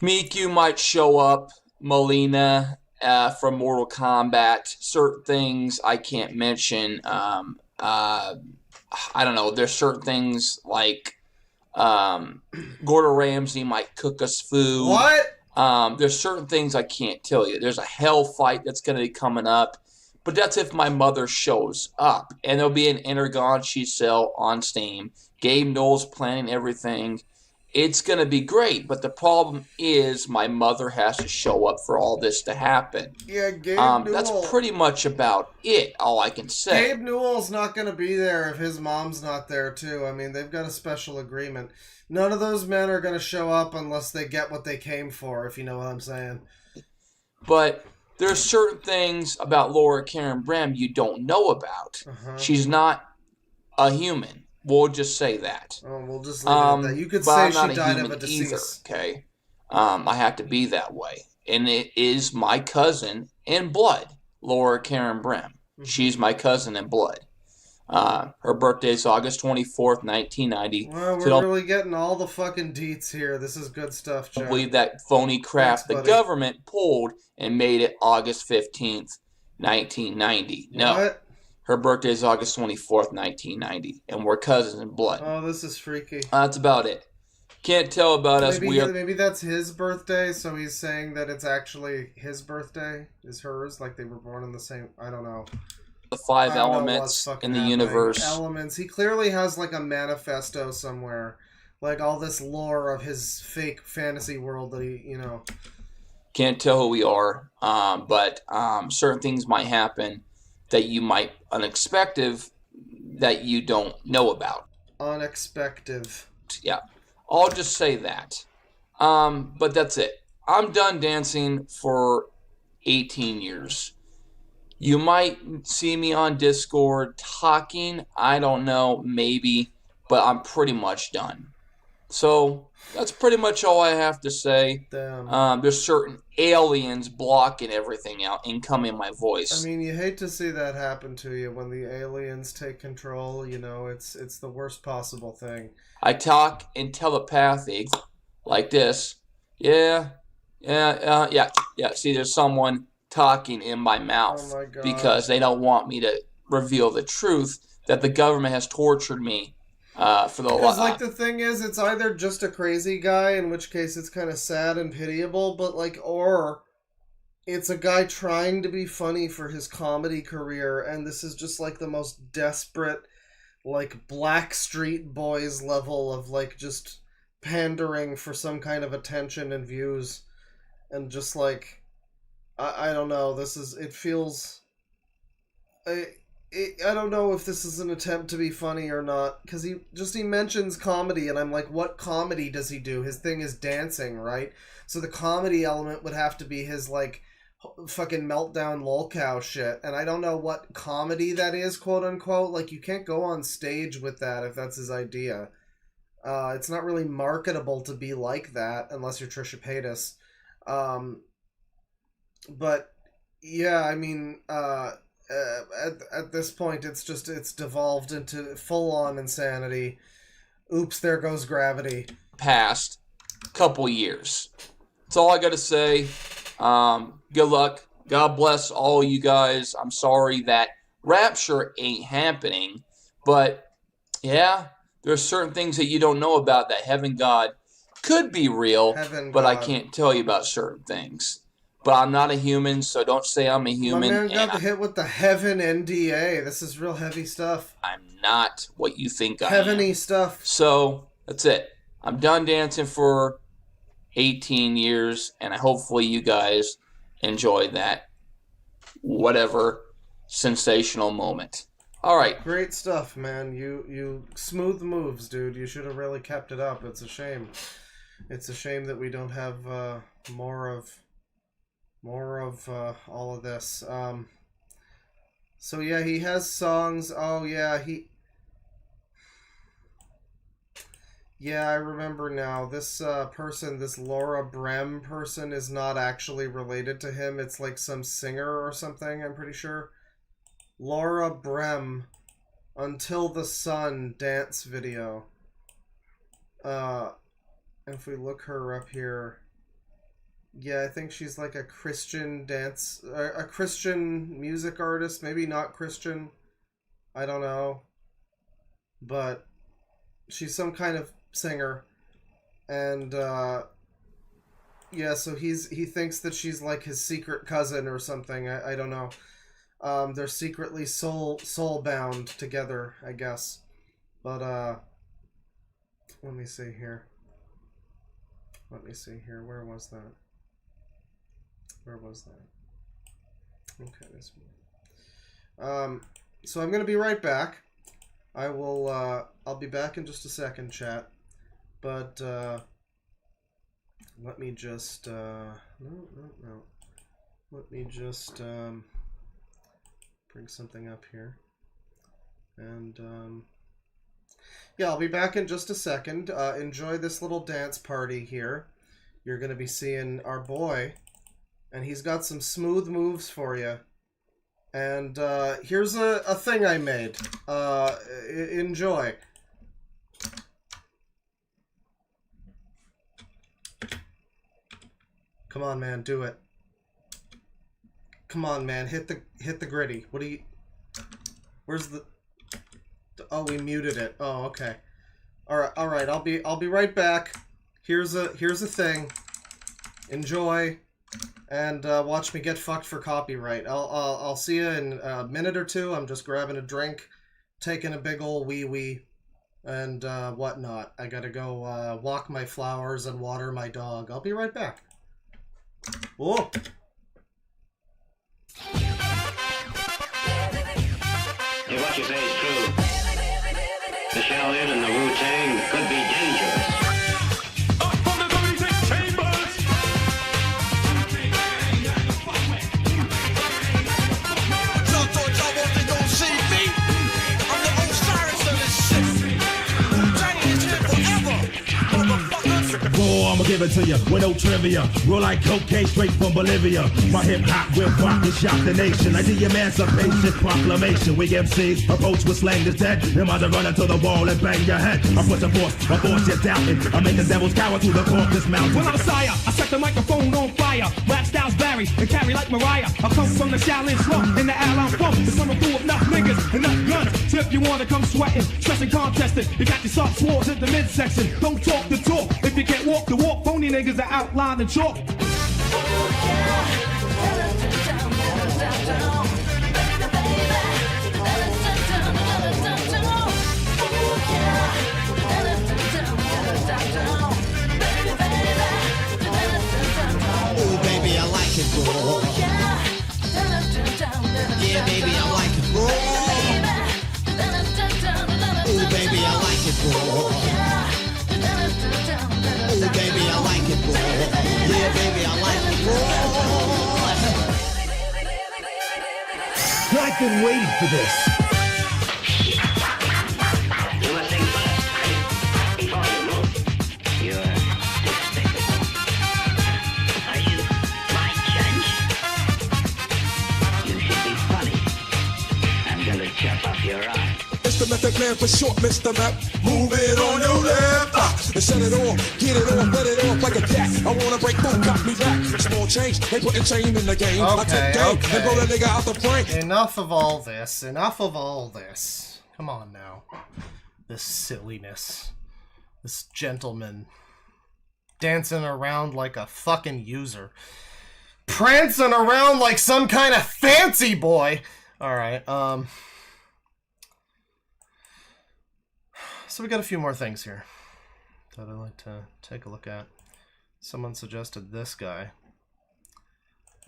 Miku might show up, Melina from Mortal Kombat. Certain things I can't mention. I don't know. There's certain things like Gordon Ramsay might cook us food. What? There's certain things I can't tell you. There's a hell fight that's going to be coming up. But that's if my mother shows up. And there'll be an Energon sale on Steam. Gabe Newell's planning everything. It's going to be great. But the problem is my mother has to show up for all this to happen. Yeah, Gabe Newell. That's pretty much about it, all I can say. Gabe Newell's not going to be there if his mom's not there, too. I mean, they've got a special agreement. None of those men are going to show up unless they get what they came for, if you know what I'm saying. But there's certain things about Laura Karen Brem you don't know about. She's not a human. We'll just say that. Oh, we'll just leave it at that. You could say she died of a disease. Either, okay? I have to be that way. And it is my cousin in blood, Laura Karen Brem. She's my cousin in blood. Her birthday is August 24th, 1990. Well, we're really getting all the fucking deets here. This is good stuff, Joe. I believe that phony crap the government pulled and made it August 15th, 1990. No. What? Her birthday is August 24th, 1990. And we're cousins in blood. Oh, this is freaky. That's about it. Can't tell about us. Maybe that's his birthday, so he's saying that it's actually his birthday is hers, like they were born in the same... I don't know. The 5 elements in the universe. Elements. He clearly has like a manifesto somewhere. Like all this lore of his fake fantasy world that he, you know... Can't tell who we are, but certain things might happen that you might unexpected that you don't know about. Unexpected. Yeah. I'll just say that. But that's it. I'm done dancing for 18 years. You might see me on Discord talking. I don't know, maybe. But I'm pretty much done. So that's pretty much all I have to say. Damn. There's certain aliens blocking everything out, incoming my voice. I mean, you hate to see that happen to you when the aliens take control. You know, it's the worst possible thing. I talk in telepathy like this. Yeah. See, there's someone talking in my mouth because they don't want me to reveal the truth that the government has tortured me for the Because, like, the thing is, it's either just a crazy guy, in which case it's kind of sad and pitiable, but, like, or it's a guy trying to be funny for his comedy career, and this is just, like, the most desperate, like, Blackstreet Boys level of, like, just pandering for some kind of attention and views, and just, like, I don't know, it feels... I don't know if this is an attempt to be funny or not, because he mentions comedy, and I'm like, what comedy does he do? His thing is dancing, right? So the comedy element would have to be his, like, fucking meltdown lolcow shit, and I don't know what comedy that is, quote-unquote. Like, you can't go on stage with that if that's his idea. It's not really marketable to be like that, unless you're Trisha Paytas. But, yeah, I mean, at this point, it's devolved into full-on insanity. Oops, there goes gravity. Past couple years. That's all I gotta say. Good luck. God bless all you guys. I'm sorry that rapture ain't happening. But yeah, there's certain things that you don't know about that heaven God could be real, but I can't tell you about certain things. But I'm not a human, so don't say I'm a human. My man got hit with the heaven NDA. This is real heavy stuff. I'm not what you think I am. Heaven-y stuff. So, that's it. I'm done dancing for 18 years, and hopefully you guys enjoy that whatever sensational moment. All right. Great stuff, man. You smooth moves, dude. You should have really kept it up. It's a shame. It's a shame that we don't have more of all of this. So yeah, he has songs. Oh yeah, yeah, I remember now. This person, this Laura Brem person, is not actually related to him. It's like some singer or something, I'm pretty sure. Laura Brem, Until the Sun dance video. If we look her up here, yeah, I think she's like a Christian dance, a Christian music artist. Maybe not Christian, I don't know, but she's some kind of singer, and yeah, so he thinks that she's like his secret cousin or something. I don't know. They're secretly soul bound together, I guess. But let me see here. Where was that? Okay, this one. So I'm gonna be right back. I'll be back in just a second, chat. But let me just no. Let me just bring something up here. And yeah, I'll be back in just a second. Enjoy this little dance party here. You're gonna be seeing our boy, and he's got some smooth moves for you. And here's a thing I made. Enjoy. Come on, man, do it. Come on, man, hit the gritty. What do you? Where's the? Oh, we muted it. Oh, okay. All right. I'll be right back. Here's a thing. Enjoy, and watch me get fucked for copyright. I'll see you in a minute or two. I'm just grabbing a drink, taking a big ol' wee, and whatnot. I gotta go walk my flowers and water my dog. I'll be right back. Whoa. If what you say is true, the Shaolin and the Wu-Tang could be dangerous. Up from the 36 chambers! Y'all thought y'all wasn't gonna see me? I'm the Osiris of this shit. Wu-Tang is here forever, motherfuckers! Boy, I'ma give it to you with no trivia. Roll like cocaine straight from Bolivia. My hip hop will rock and shock the nation like the Emancipation Proclamation. We MCs approach with slang that's dead. You might run into the wall and bang your head. I put the force, my force you're doubting. I make the devils cower through the corpus mountain. When I'm a sire, I set the microphone on fire. Rap styles vary and carry like Mariah. I come from the Shaolin slump in the Allen funk. The summer full of enough niggas and enough guns. So if you wanna come sweating, stressing, contesting, you got your soft swords in the midsection. Don't talk the talk if you can't walk the walk. Phony niggas are outlined in chalk. Oh, baby, I like it raw. Yeah, baby, I like it raw. Oh, baby, I like it raw. Oh, baby, I like it raw. Yeah, baby, I like it raw. I've been waiting for this. You must think first, before you move. You're despicable. Are you my judge? You should be funny. I'm gonna chop off your arm. It's the method man for short, Mr. Map. Move it on your left. and set it off, get it off, let it off like a cat. I wanna break through, got me back. Small change, they put a chain in the game. I take game and blow the nigga out the frame. Enough of all this. Enough of all this. Come on now. This silliness. This gentleman dancing around like a fucking user. Prancing around like some kind of fancy boy. Alright, so we got a few more things here that I'd like to take a look at. Someone suggested this guy.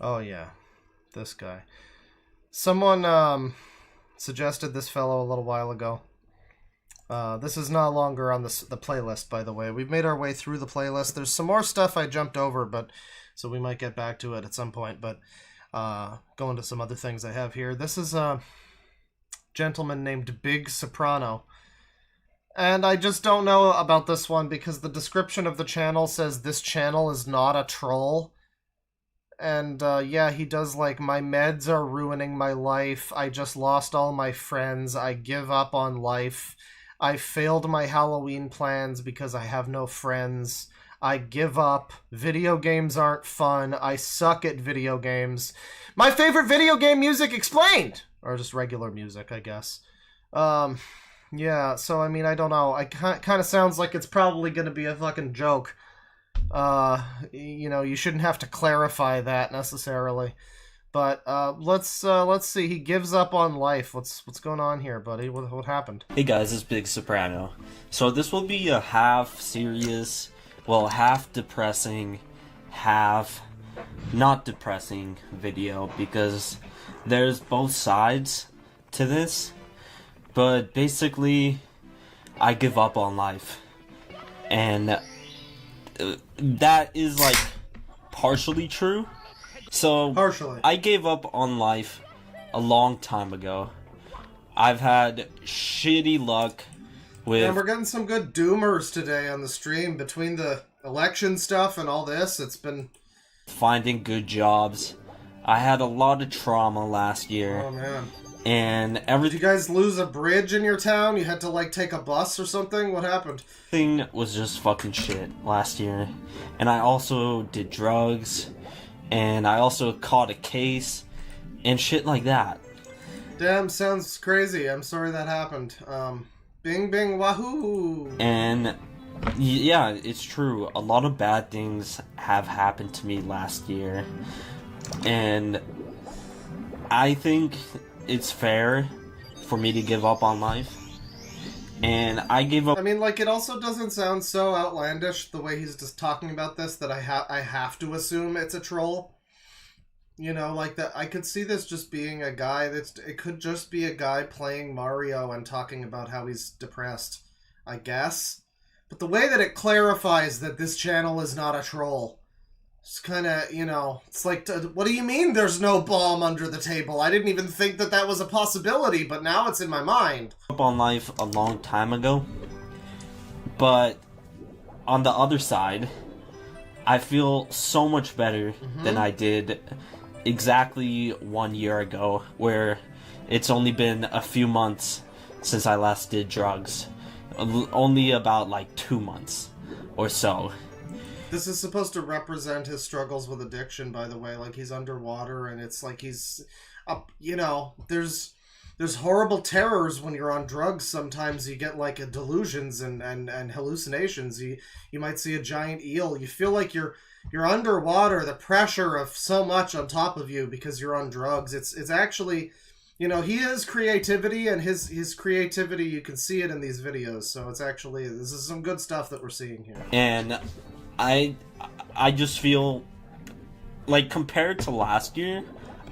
Oh yeah, this guy. Someone suggested this fellow a little while ago. This is no longer on the playlist, by the way. We've made our way through the playlist. There's some more stuff I jumped over, but so we might get back to it at some point. But going to some other things I have here. This is a gentleman named Big Soprano. And I just don't know about this one because the description of the channel says this channel is not a troll. And yeah, he does like, my meds are ruining my life. I just lost all my friends. I give up on life. I failed my Halloween plans because I have no friends. I give up. Video games aren't fun. I suck at video games. My favorite video game music explained! Or just regular music, I guess. Yeah, so I mean, I don't know. It kind of sounds like it's probably going to be a fucking joke. You know, you shouldn't have to clarify that necessarily. But let's see. He gives up on life. What's going on here, buddy? What happened? Hey guys, it's Big Soprano. So this will be a half serious, well, half depressing, half not depressing video because there's both sides to this. But basically, I give up on life. And that is like partially true. So partially. I gave up on life a long time ago. I've had shitty luck with... And we're getting some good doomers today on the stream. Between the election stuff and all this, it's been... finding good jobs. I had a lot of trauma last year. Oh, man. And Did you guys lose a bridge in your town? You had to, like, take a bus or something? What happened? Everything was just fucking shit last year. And I also did drugs. And I also caught a case. And shit like that. Damn, sounds crazy. I'm sorry that happened. Bing, bing, wahoo! And, yeah, it's true. A lot of bad things have happened to me last year. And I think it's fair for me to give up on life. And I gave up... I mean, like, it also doesn't sound so outlandish the way he's just talking about this that I have to assume it's a troll. You know, like, that I could see this just being a guy it could just be a guy playing Mario and talking about how he's depressed, I guess. But the way that it clarifies that this channel is not a troll, it's kind of, you know, it's like, what do you mean there's no bomb under the table? I didn't even think that was a possibility, but now it's in my mind. Up on life a long time ago, but on the other side, I feel so much better than I did exactly 1 year ago, where it's only been a few months since I last did drugs. Only about like 2 months or so. This is supposed to represent his struggles with addiction, by the way. Like, he's underwater, and it's like he's up, you know, there's horrible terrors when you're on drugs. Sometimes you get, like, delusions and hallucinations. You might see a giant eel. You feel like you're underwater, the pressure of so much on top of you because you're on drugs. It's actually, you know, he has creativity, and his creativity, you can see it in these videos. So it's actually, this is some good stuff that we're seeing here. And I just feel like, compared to last year,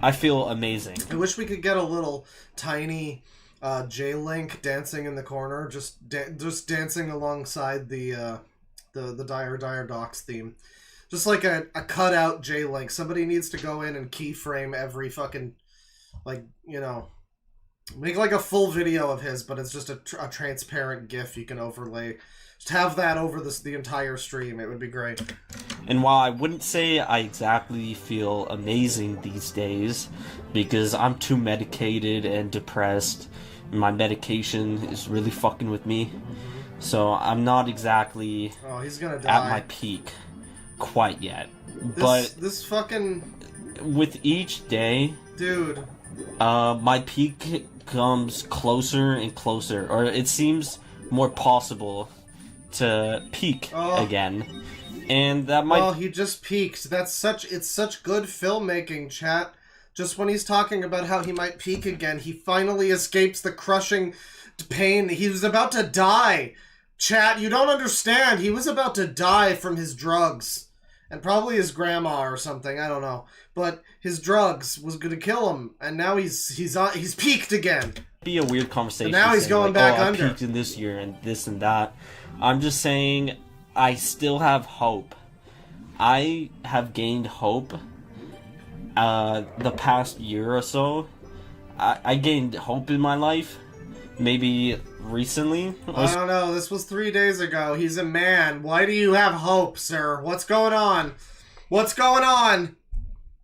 I feel amazing. I wish we could get a little tiny J-Link dancing in the corner, just dancing alongside the Dire Docs theme. Just like a cutout J-Link. Somebody needs to go in and keyframe every fucking, like, you know, make like a full video of his, but it's just a transparent GIF you can overlay. Just have that over the entire stream. It would be great. And while I wouldn't say I exactly feel amazing these days, because I'm too medicated and depressed, my medication is really fucking with me. So I'm not exactly Oh, he's gonna at die. my peak quite yet. This fucking... With each day, dude, my peak comes closer and closer, or it seems more possible to peak again. And that might... Well, he just peaked. It's such good filmmaking, chat. Just when he's talking about how he might peak again, he finally escapes the crushing pain. He was about to die. Chat, you don't understand. He was about to die from his drugs. And probably his grandma or something, I don't know. But his drugs was gonna kill him, and now he's peaked again. Be a weird conversation. And now he's saying, going back I under. peaked in this year and this and that. I'm just saying, I still have hope. I have gained hope. The past year or so, I gained hope in my life. Maybe recently. I don't know. This was 3 days ago. He's a man. Why do you have hope, sir? What's going on? What's going on?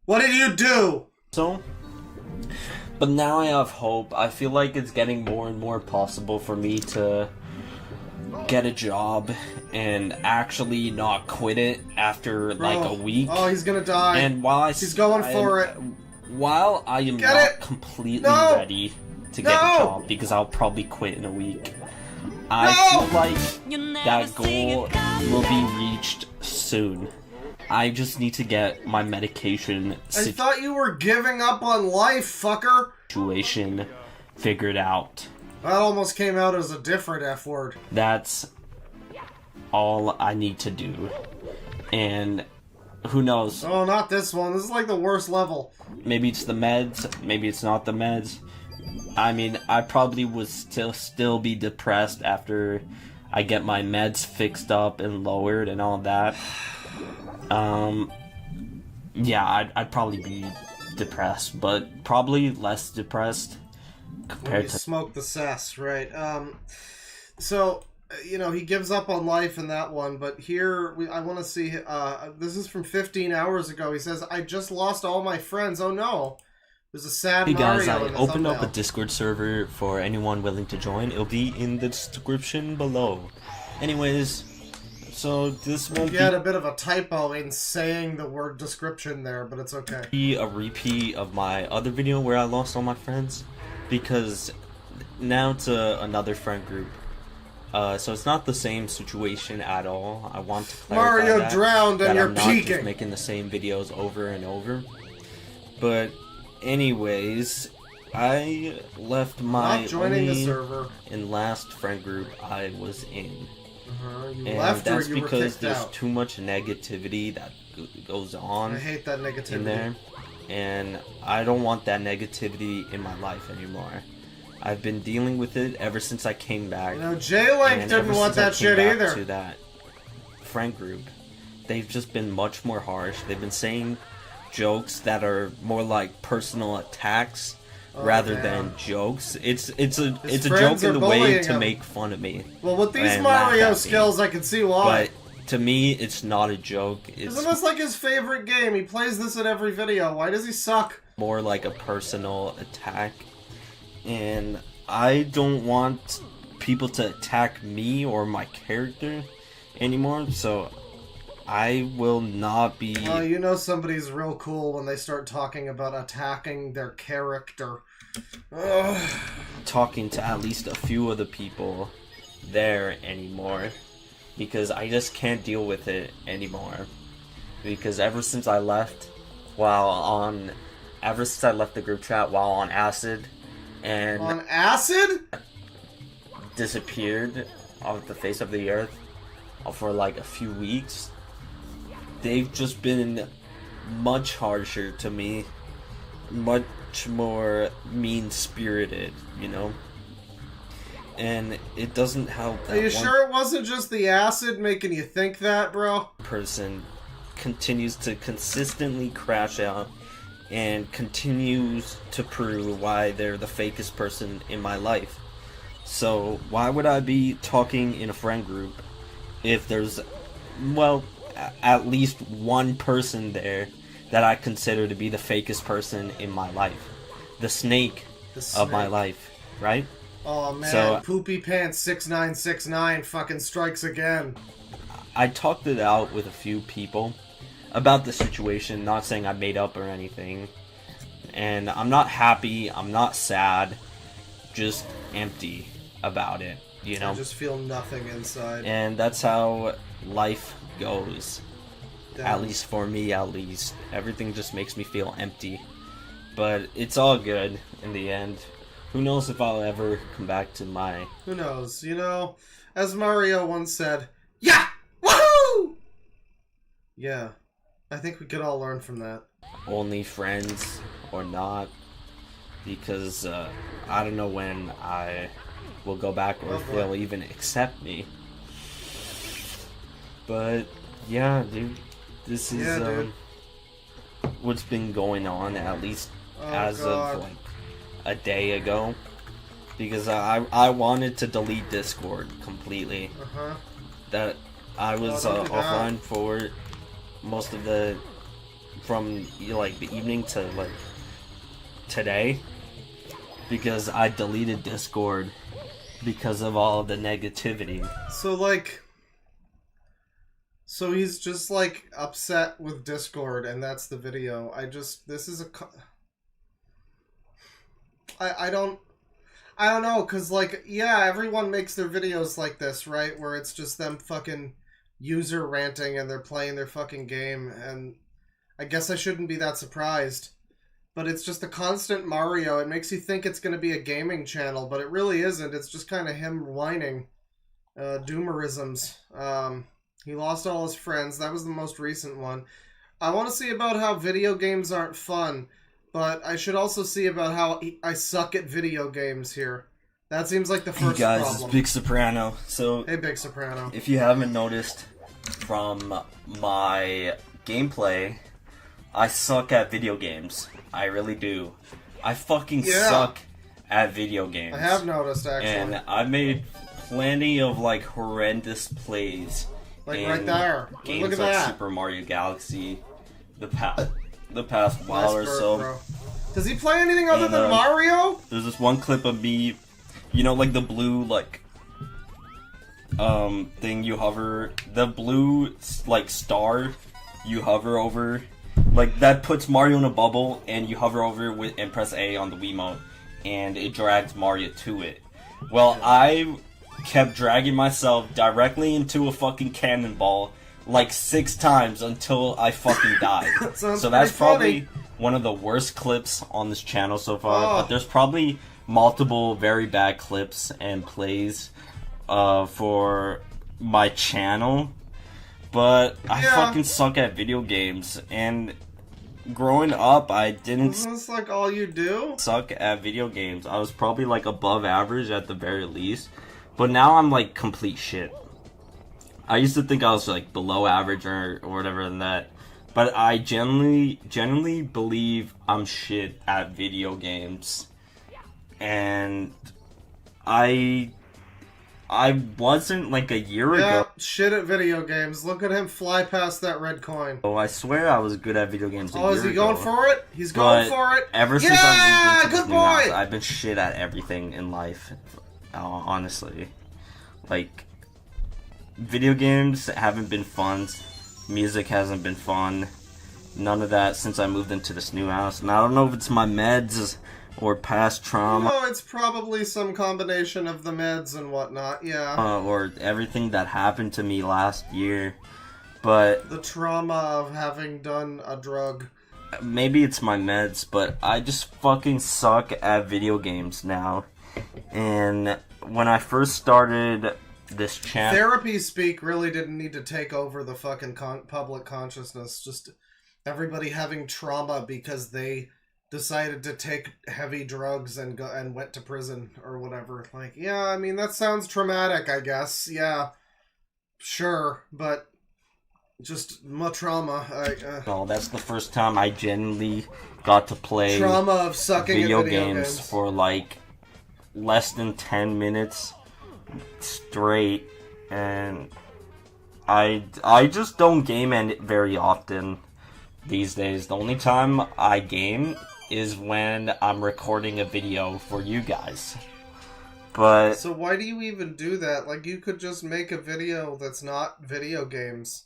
What did you do? So, but now I have hope. I feel like it's getting more and more possible for me to get a job and actually not quit it after like a week. Oh, he's gonna die. And while he's going for it. While I am not completely ready to get a job, because I'll probably quit in a week, I feel like that goal will be reached soon. I just need to get my medication I thought you were giving up on life, fucker. situation figured out. That almost came out as a different F word. That's all I need to do. And who knows? Oh, not this one. This is like the worst level. Maybe it's the meds, maybe it's not the meds. I mean, I probably would still be depressed after I get my meds fixed up and lowered and all that. Yeah, I'd probably be depressed, but probably less depressed compared to smoke the cess, right? So, you know, he gives up on life in that one, but here I want to see. This is from 15 hours ago. He says, "I just lost all my friends." Oh no, there's a sad Hey guys, Mario I in the opened up a thumbnail. Discord server for anyone willing to join. It'll be in the description below. Anyways, so this won't You had a bit of a typo in saying the word description there, but it's okay. be a repeat of my other video where I lost all my friends, because now it's another friend group. So it's not the same situation at all. I want to clarify Mario that, drowned and that you're I'm not peeking. just making the same videos over and over. But anyways, I left my Not joining the only server. and last friend group I was in. You And left or that's you were because kicked there's out. too much negativity that goes on I hate that negativity. in there, and I don't want that negativity in my life anymore. I've been dealing with it ever since I came back. You know, J-Link and didn't ever want since I that came shit back either. To that friend group, they've just been much more harsh. They've been saying jokes that are more like personal attacks rather than jokes. It's a joke friends in are the way bullying to him. make fun of me. Well, with these and laugh Mario at me. skills, I can see why. But to me, it's not a joke. It's Isn't this like his favorite game? He plays this in every video. Why does he suck? more like a personal attack, and I don't want people to attack me or my character anymore, so I will not be Oh, you know somebody's real cool when they start talking about attacking their character. Ugh. talking to at least a few of the people there anymore, because I just can't deal with it anymore. Because ever since I left the group chat while on acid, and On acid? disappeared off the face of the earth for like a few weeks, they've just been much harsher to me, much more mean-spirited, you know? And it doesn't help that Are you one sure it wasn't just the acid making you think that, bro? person continues to consistently crash out and continues to prove why they're the fakest person in my life. So why would I be talking in a friend group if there's, well, at least one person there that I consider to be the fakest person in my life? The snake of my life, right? Oh man, So Poopy Pants 6969 fucking strikes again. I talked it out with a few people about the situation, not saying I made up or anything. And I'm not happy, I'm not sad, just empty about it, you know? I just feel nothing inside. And that's how life goes. Damn. At least for me, at least. Everything just makes me feel empty. But it's all good in the end. Who knows if I'll ever come back to my... Who knows? You know, as Mario once said, yeah! Woohoo! Yeah. I think we could all learn from that. Only friends or not. Because I don't know when I will go back or if they'll even accept me. But yeah, dude. This is what's been going on, at least as of like a day ago. Because I wanted to delete Discord completely. That I was offline for most of the from like the evening to like today, because I deleted Discord because of all the negativity. So like, so he's just like upset with Discord, and that's the video. This is a I don't know, cause like, yeah, everyone makes their videos like this, right? Where it's just them fucking user ranting and they're playing their fucking game, and I guess I shouldn't be that surprised. But it's just a constant Mario. It makes you think it's going to be a gaming channel, but it really isn't. It's just kind of him whining. Doomerisms. He lost all his friends. That was the most recent one. I want to see about how video games aren't fun, but I should also see about how I suck at video games here. That seems like the first Hey guys, problem. it's Big Soprano. So, hey Big Soprano. If you haven't noticed from my gameplay, I suck at video games. I really do. I fucking suck at video games. I have noticed, actually. And I made plenty of like horrendous plays. Like in right there. Games Look at like that. Super Mario Galaxy, the past while or Nice bird, so. bro. Does he play anything other than Mario? There's this one clip of me, you know, like the blue like thing you hover, the blue like star you hover over, like that puts Mario in a bubble, and you hover over with and press A on the Wiimote, and it drags Mario to it. Well, I kept dragging myself directly into a fucking cannonball like 6 times until I fucking died. So that's probably one of the worst clips on this channel so far. But there's probably multiple very bad clips and plays for my channel. But I fucking suck at video games, and growing up I didn't Isn't this like all you do? suck at video games. I was probably like above average at the very least, but now I'm like complete shit. I used to think I was like below average or whatever in that, but I genuinely believe I'm shit at video games, and I wasn't like a year ago. Shit at video games. Look at him fly past that red coin. Oh, I swear I was good at video games. Oh, is he going for it? He's going for it. Ever since I moved into this good new house, boy. I've been shit at everything in life. Honestly, like video games haven't been fun. Music hasn't been fun. None of that since I moved into this new house. And I don't know if it's my meds or past trauma. Oh, it's probably some combination of the meds and whatnot, yeah. Or everything that happened to me last year. But the trauma of having done a drug. Maybe it's my meds, but I just fucking suck at video games now. And when I first started this channel... Therapy speak really didn't need to take over the fucking public consciousness. Just everybody having trauma because they decided to take heavy drugs and went to prison or whatever. Like, yeah, I mean, that sounds traumatic, I guess. Yeah, sure, but just more trauma. No, that's the first time I genuinely got to play trauma of sucking video at video games for like less than 10 minutes straight, and I just don't game very often these days. The only time I game is when I'm recording a video for you guys. But So why do you even do that? Like, you could just make a video that's not video games.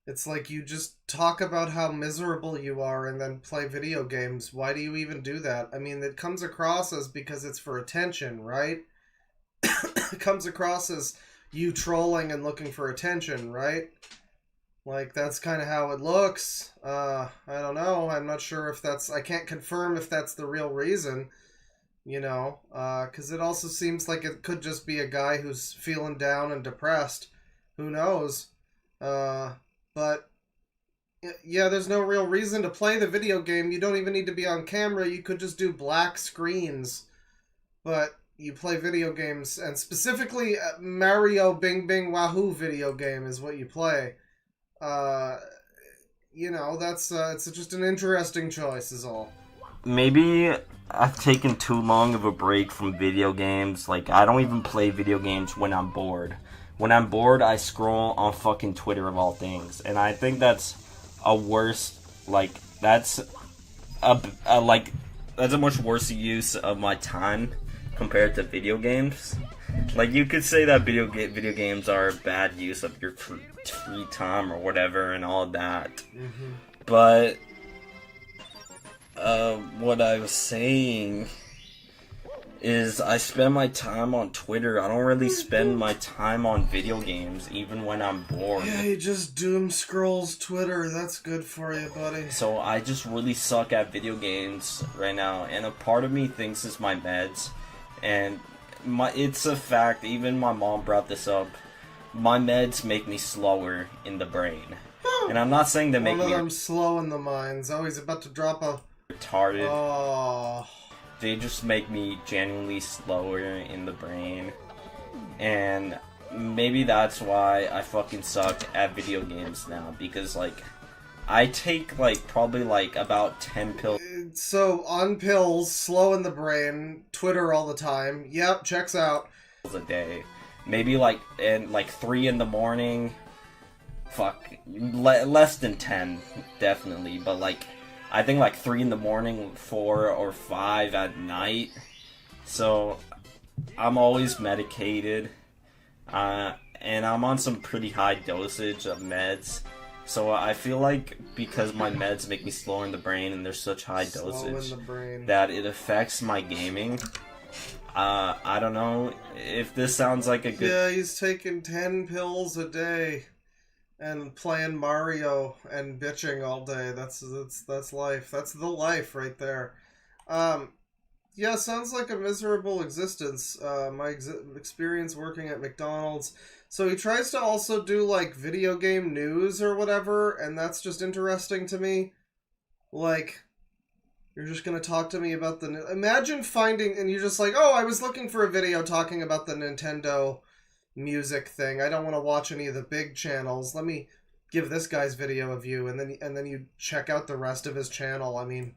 It's like you just talk about how miserable you are and then play video games. Why do you even do that? I mean, it comes across as because it's for attention, right? It comes across as you trolling and looking for attention, right? Like, that's kind of how it looks. I don't know. I'm not sure if that's... I can't confirm if that's the real reason, you know? Because it also seems like it could just be a guy who's feeling down and depressed. Who knows? But, yeah, there's no real reason to play the video game. You don't even need to be on camera. You could just do black screens. But you play video games, and specifically Mario Bing Bing Wahoo video game is what you play. You know, that's, it's just an interesting choice is all. maybe I've taken too long of a break from video games. Like, I don't even play video games when I'm bored. When I'm bored, I scroll on fucking Twitter of all things. And I think that's a worse, like, that's a much worse use of my time compared to video games. Like, you could say that video games are a bad use of your free time or whatever and all that. Mm-hmm. But, what I was saying is I spend my time on Twitter. I don't really spend my time on video games, even when I'm bored. Yeah, he just doom scrolls Twitter. That's good for you, buddy. So I just really suck at video games right now, and a part of me thinks it's my meds, and it's a fact. Even my mom brought this up. My meds make me slower in the brain, and I'm not saying they make me. I'm slow in the minds. Oh, he's about to drop a retarded. Oh. They just make me genuinely slower in the brain. And maybe that's why I fucking suck at video games now. Because, like, I take, like, probably, like, about 10 pills. So, on pills, slow in the brain, Twitter all the time. Yep, checks out. A day. Maybe, like, 3 in the morning. Fuck. Less than 10, definitely. But, like, I think like 3 in the morning, 4 or 5 at night. So I'm always medicated. And I'm on some pretty high dosage of meds. So I feel like because my meds make me slower in the brain and there's such high dosage that it affects my gaming. I don't know if this sounds like a good... Yeah, he's taking 10 pills a day. And playing Mario and bitching all day. That's life. That's the life right there. Yeah, sounds like a miserable existence. My experience working at McDonald's. So he tries to also do, like, video game news or whatever, and that's just interesting to me. Like, you're just gonna talk to me about the... Imagine finding... And you're just like, oh, I was looking for a video talking about the Nintendo music thing. I don't want to watch any of the big channels. Let me give this guy's video a view, and then you check out the rest of his channel. I mean,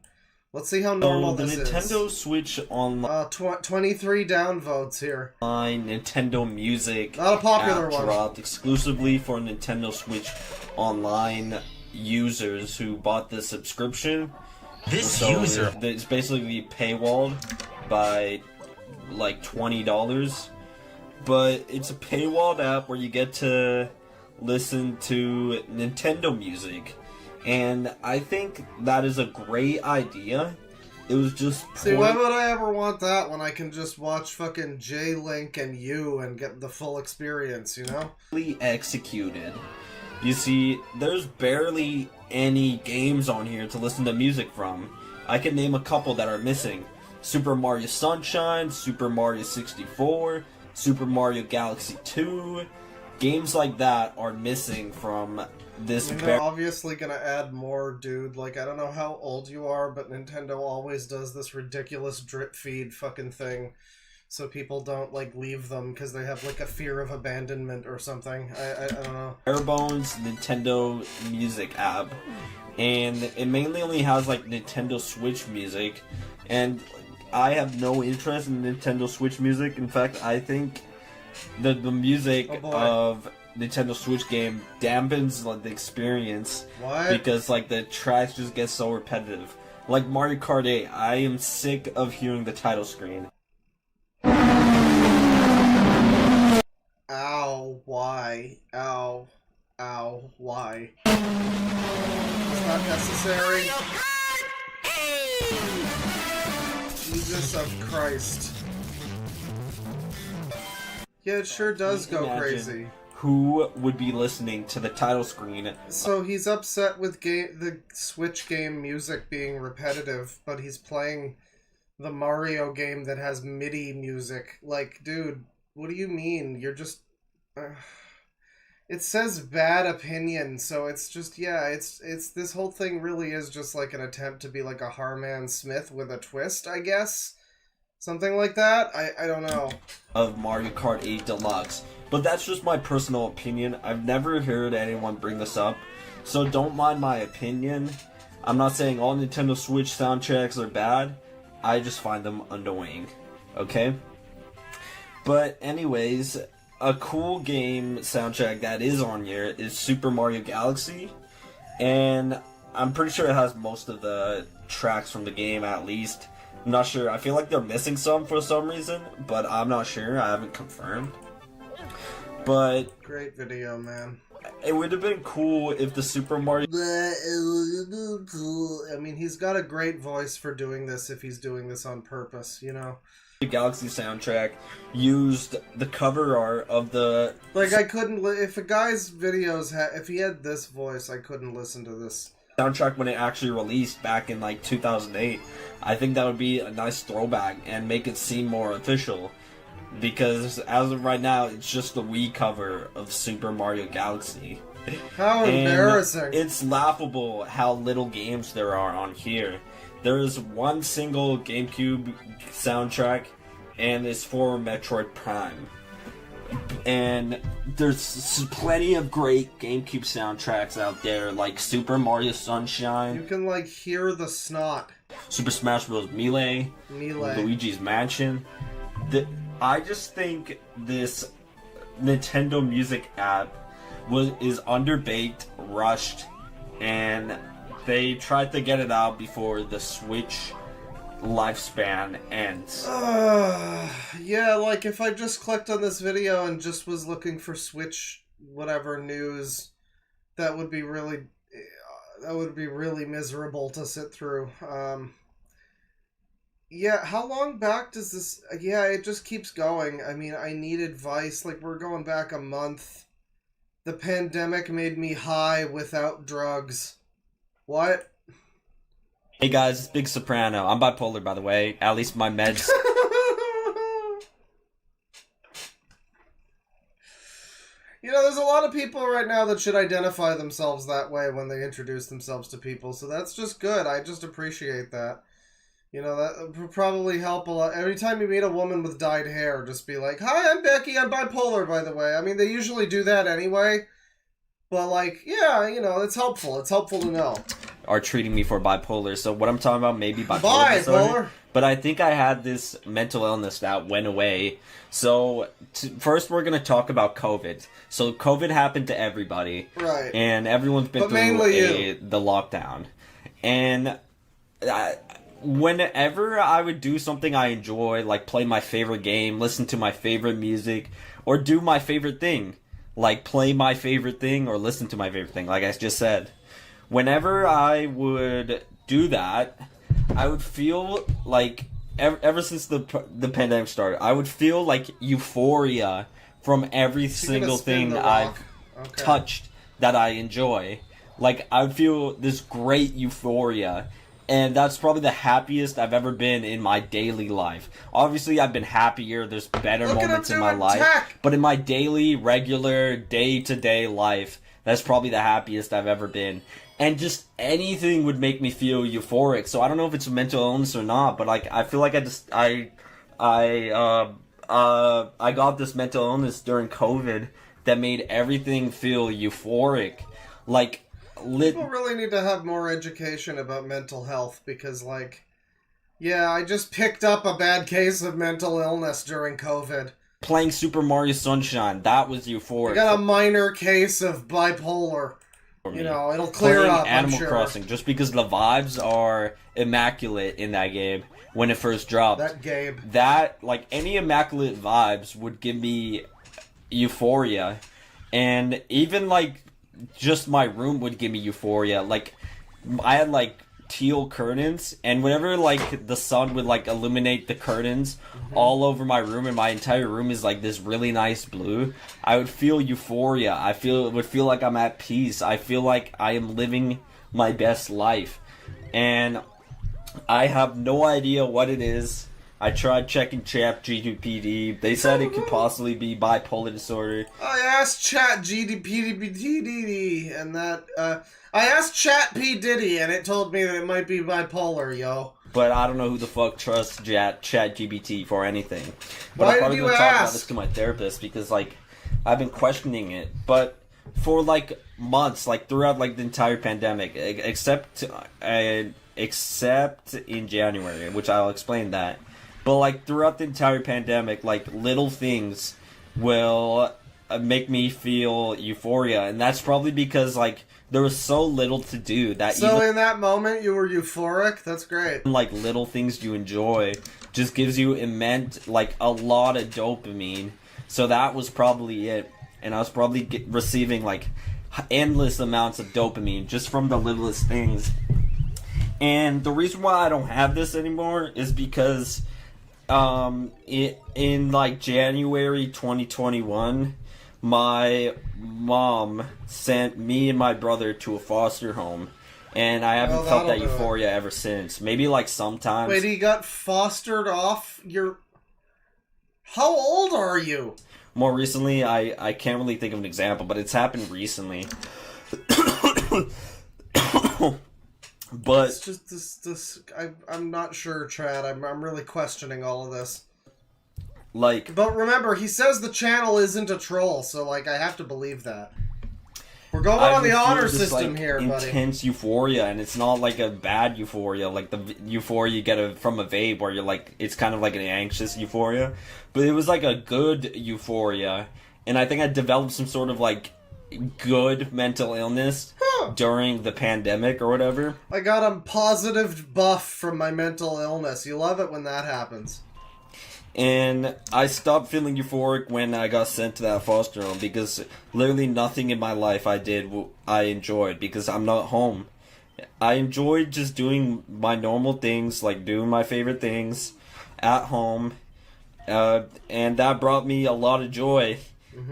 let's see how normal this is. The Nintendo Switch Online... 23 downvotes here. Nintendo Music not a popular one. Dropped exclusively for Nintendo Switch Online users who bought the subscription. It's basically paywalled by like $20. But it's a paywalled app where you get to listen to Nintendo music. And I think that is a great idea. It was just... See, why would I ever want that when I can just watch fucking J-Link and you and get the full experience, you know? Executed. You see, there's barely any games on here to listen to music from. I can name a couple that are missing. Super Mario Sunshine, Super Mario 64... Super Mario Galaxy 2, games like that are missing from this. They're obviously gonna add more, dude. Like, I don't know how old you are, but Nintendo always does this ridiculous drip feed fucking thing, so people don't, like, leave them because they have, like, a fear of abandonment or something. I don't know. Barebones Nintendo Music app, and it mainly only has, like, Nintendo Switch music, and I have no interest in Nintendo Switch music. In fact, I think the music of Nintendo Switch game dampens like the experience. What? Because like the tracks just get so repetitive. Like Mario Kart 8, I am sick of hearing the title screen. Ow, why? Ow, ow, why? It's not necessary. Jesus of Christ. Yeah, it sure does go crazy. Who would be listening to the title screen? So he's upset with the Switch game music being repetitive, but he's playing the Mario game that has MIDI music. Like, dude, what do you mean? You're just... It says bad opinion, so it's just, yeah, it's this whole thing really is just like an attempt to be like a Harman Smith with a twist, I guess? Something like that? I don't know. Of Mario Kart 8 Deluxe. But that's just my personal opinion. I've never heard anyone bring this up, so don't mind my opinion. I'm not saying all Nintendo Switch soundtracks are bad. I just find them annoying. Okay? But anyways, a cool game soundtrack that is on here is Super Mario Galaxy. And I'm pretty sure it has most of the tracks from the game, at least. I'm not sure. I feel like they're missing some for some reason, but I'm not sure. I haven't confirmed. But great video, man. It would have been cool if the Super Mario... I mean, he's got a great voice for doing this if he's doing this on purpose, you know? The Galaxy soundtrack used the cover art of the... Like, I couldn't... If a guy's videos if he had this voice, I couldn't listen to this soundtrack when it actually released back in, like, 2008. I think that would be a nice throwback and make it seem more official. Because as of right now, it's just the Wii cover of Super Mario Galaxy. How embarrassing. It's laughable how little games there are on here. There is one single GameCube soundtrack, and it's for Metroid Prime. And there's plenty of great GameCube soundtracks out there, like Super Mario Sunshine. You can, like, hear the snot. Super Smash Bros. Melee. Luigi's Mansion. I just think this Nintendo Music app is underbaked, rushed, and they tried to get it out before the Switch lifespan ends. Yeah, like if I just clicked on this video and just was looking for Switch whatever news, that would be really miserable to sit through. Yeah, how long back does this... Yeah, it just keeps going. I mean, I need advice. Like, we're going back a month. The pandemic made me high without drugs. What? Hey guys, it's Big Soprano. I'm bipolar, by the way. At least my meds... You know, there's a lot of people right now that should identify themselves that way when they introduce themselves to people, so that's just good. I just appreciate that. You know, that would probably help a lot. Every time you meet a woman with dyed hair, just be like, "Hi, I'm Becky, I'm bipolar, by the way." I mean, they usually do that anyway. But, like, yeah, you know, it's helpful. It's helpful to know. Are treating me for bipolar, so what I'm talking about, maybe bipolar disorder. But I think I had this mental illness that went away. So, first we're going to talk about COVID. So, COVID happened to everybody. Right. And everyone's been through the lockdown. And... whenever I would do something I enjoy, like play my favorite game, listen to my favorite music, or do my favorite thing, like play my favorite thing or listen to my favorite thing, like I just said, whenever I would do that, I would feel like, ever since the pandemic started, I would feel like euphoria from every single thing I've touched that I enjoy. Like, I would feel this great euphoria. And that's probably the happiest I've ever been in my daily life. Obviously, I've been happier. There's better moments in my life. But in my daily, regular, day-to-day life, that's probably the happiest I've ever been. And just anything would make me feel euphoric. So I don't know if it's a mental illness or not, but like I feel like I got this mental illness during COVID that made everything feel euphoric. Like... People really need to have more education about mental health because, like, yeah, I just picked up a bad case of mental illness during COVID. Playing Super Mario Sunshine, that was euphoric. I got a minor case of bipolar. You know, it'll clear up, Animal Crossing, just because the vibes are immaculate in that game when it first dropped. That game. That, like, any immaculate vibes would give me euphoria, and even like just my room would give me euphoria. Like I had like teal curtains, and whenever like the sun would like illuminate the curtains all over my room, and my entire room is like this really nice blue, I would feel euphoria. It would feel like I'm at peace. I feel like I am living my best life, and I have no idea what it is. I tried checking ChatGPT. They said it could possibly be bipolar disorder. I asked ChatGPT, and I asked Chat P Diddy, and it told me that it might be bipolar, yo. But I don't know who the fuck trusts ChatGPT for anything. But Why I'm probably did gonna you talk about ask? this to my therapist, because like I've been questioning it. But for like months, like throughout like the entire pandemic, except in January, which I'll explain that. But like throughout the entire pandemic, like little things will make me feel euphoria, and that's probably because like there was so little to do that. So even in that moment, you were euphoric? That's great. like little things you enjoy just gives you immense, like a lot of dopamine. So that was probably it, and I was probably receiving like endless amounts of dopamine just from the littlest things. And the reason why I don't have this anymore is because in like January 2021, my mom sent me and my brother to a foster home, and I haven't felt that euphoria ever since. Maybe like sometimes. Wait, he got fostered off your... How old are you? More recently, I can't really think of an example, but it's happened recently. But it's just I'm not sure, Chad. I'm really questioning all of this. Like, but remember, he says the channel isn't a troll, so like I have to believe that. We're going on the honor system like, here, buddy. Intense euphoria, and it's not like a bad euphoria, like the euphoria you get from a vape, where you're like, it's kind of like an anxious euphoria. But it was like a good euphoria, and I think I developed some sort of like good mental illness during the pandemic or whatever. I got a positive buff from my mental illness. You love it when that happens. And I stopped feeling euphoric when I got sent to that foster home, because literally nothing in my life I did I enjoyed, because I'm not home. I enjoyed just doing my normal things, like doing my favorite things at home, and that brought me a lot of joy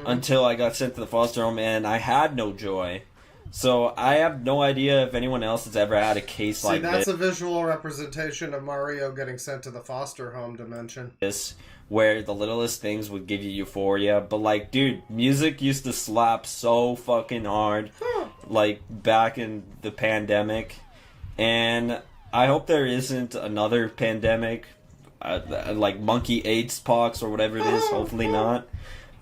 until I got sent to the foster home, and I had no joy. So I have no idea if anyone else has ever had a case like this. See, that's a visual representation of Mario getting sent to the foster home dimension. Where the littlest things would give you euphoria. But like, dude, music used to slap so fucking hard, like back in the pandemic. And I hope there isn't another pandemic, like monkey AIDS pox or whatever it is. Hopefully not.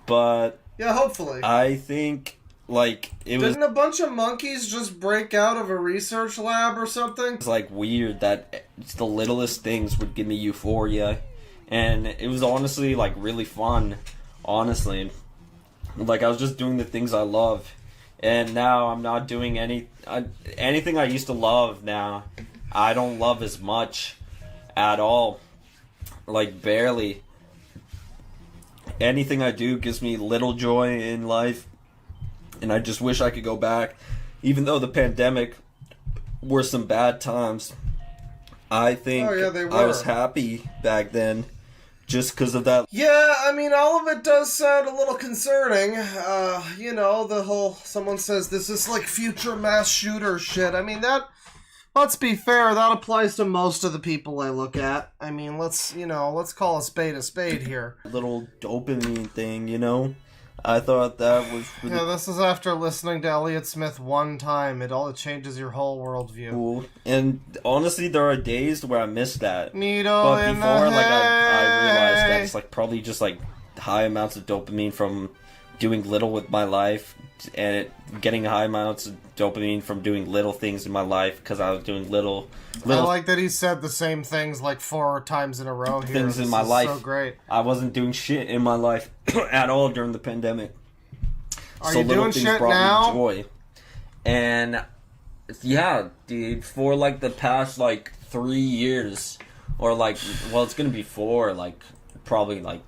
But yeah, hopefully. I think like Didn't a bunch of monkeys just break out of a research lab or something? It's like weird that the littlest things would give me euphoria, and it was honestly like really fun. Honestly, like I was just doing the things I love, and now I'm not doing anything I used to love. Now I don't love as much at all, like barely. Anything I do gives me little joy in life. And I just wish I could go back. Even though the pandemic were some bad times, I think they were. I was happy back then just because of that. Yeah, I mean, all of it does sound a little concerning. You know, the whole, someone says this is like future mass shooter shit. I mean, let's be fair, that applies to most of the people I look at. I mean, let's call a spade here. Little dopamine thing, you know? I thought that was really Yeah, this is after listening to Elliott Smith one time. It changes your whole worldview. cool. And honestly, there are days where I miss that. Needle But in before, the like, I realized that hay. it's like probably just like high amounts of dopamine from doing little with my life, and getting high amounts of dopamine from doing little things in my life because I was doing little I like that he said the same things like 4 times in a row here. things This in my is life. So great. I wasn't doing shit in my life at all during the pandemic. Are So you little doing things shit brought now? me joy. And yeah, dude, for like the past like 3 years, or like, well, it's gonna be 4, like probably like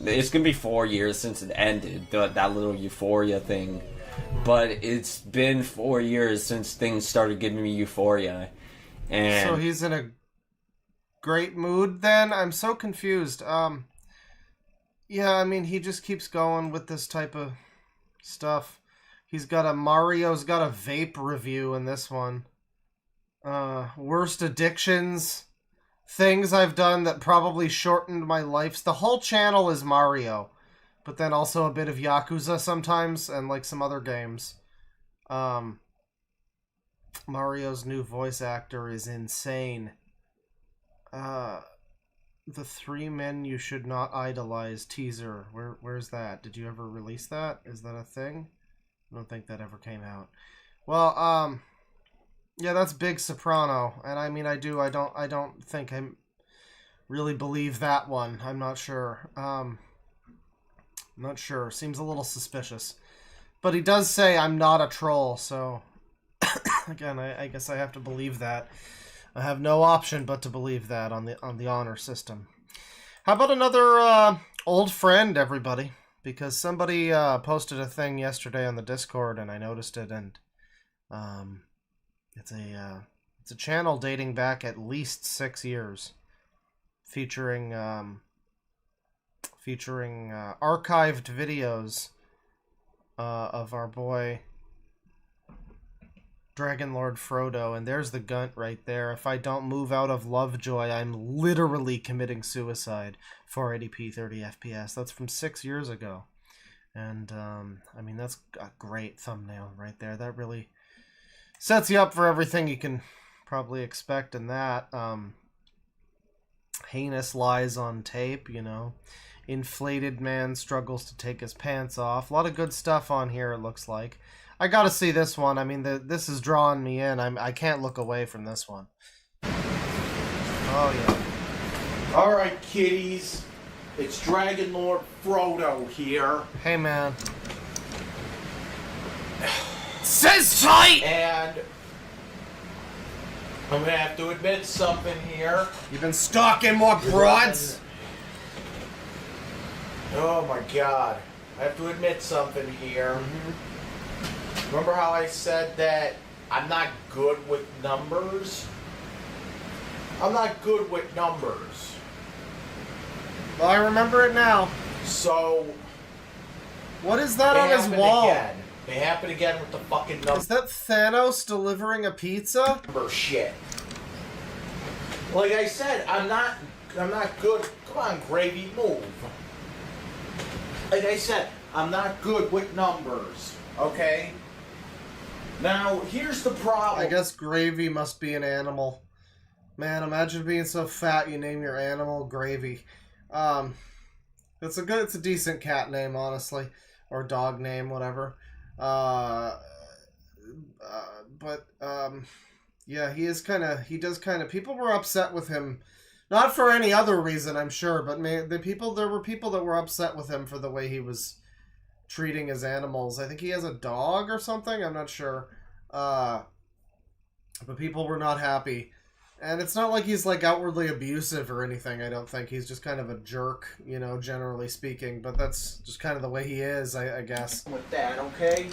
it's gonna be 4 years since it ended, that little euphoria thing. But it's been 4 years since things started giving me euphoria. And so he's in a great mood then? I'm so confused. Yeah, I mean, he just keeps going with this type of stuff. Mario's got a vape review in this one. Worst addictions. Things I've done that probably shortened my life. The whole channel is Mario. But then also a bit of Yakuza sometimes, and like some other games. Mario's new voice actor is insane. The 3 Men You Should Not Idolize teaser. Where's that? Did you ever release that? Is that a thing? I don't think that ever came out. Well, yeah, that's Big Soprano, and I mean, I don't think I really believe that one. I'm not sure. Not sure. Seems a little suspicious. But he does say I'm not a troll, so again, I guess I have to believe that. I have no option but to believe that on the honor system. How about another old friend, everybody? Because somebody posted a thing yesterday on the Discord, and I noticed it, and it's a channel dating back at least 6 years, featuring archived videos of our boy Dragon Lord Frodo, and there's the gunt right there. If I don't move out of Lovejoy, I'm literally committing suicide. 480p 30 FPS. That's from 6 years ago. And I mean, that's a great thumbnail right there. That really sets you up for everything you can probably expect in that. Heinous lies on tape, you know. Inflated man struggles to take his pants off. A lot of good stuff on here, it looks like. I gotta see this one. I mean, this is drawing me in. I can't look away from this one. Oh, yeah. Alright, kiddies. It's Dragon Lord Frodo here. Hey, man. Says tight! And I'm gonna have to admit something here. You've been stalking more broads? Oh my god. I have to admit something here. Remember how I said that I'm not good with numbers? I'm not good with numbers. Well, I remember it now. So... what is that on his wall? Again. They happen again with the fucking numbers. Is that Thanos delivering a pizza? Number shit. Like I said, I'm not good. Come on, Gravy, move. Like I said, I'm not good with numbers. Okay? Now, here's the problem. I guess Gravy must be an animal. Man, imagine being so fat you name your animal Gravy. It's a decent cat name, honestly. Or dog name, whatever. Yeah, he does kind of, people were upset with him. Not for any other reason, I'm sure, but there were people that were upset with him for the way he was treating his animals. I think he has a dog or something, I'm not sure. But people were not happy. And it's not like he's like outwardly abusive or anything, I don't think. He's just kind of a jerk, you know, generally speaking. But that's just kind of the way he is, I guess. With that, okay?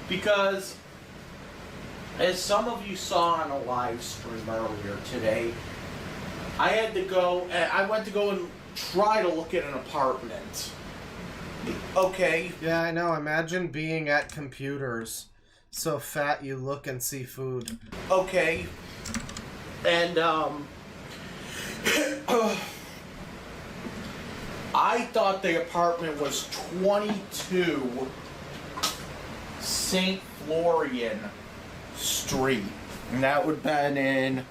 Because, as some of you saw on a live stream earlier today, I went to go and try to look at an apartment. Okay. Yeah, I know. Imagine being at computers. So fat you look and see food. Okay. And, I thought the apartment was 22 St. Florian Street. And that would have been in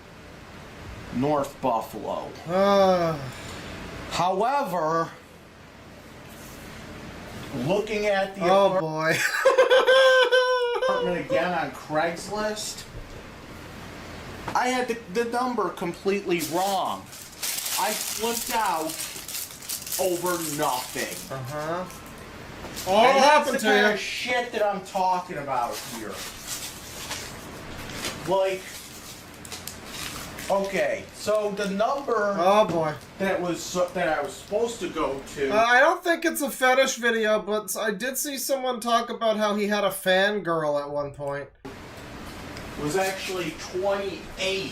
North Buffalo. However, looking at the boy. apartment again on Craigslist, I had the number completely wrong. I flipped out over nothing. What happened that's the to kind you? of shit that I'm talking about here. Like, Okay, so the number. Oh boy. That I was supposed to go to. I don't think it's a fetish video, but I did see someone talk about how he had a fangirl at one point. Was actually 28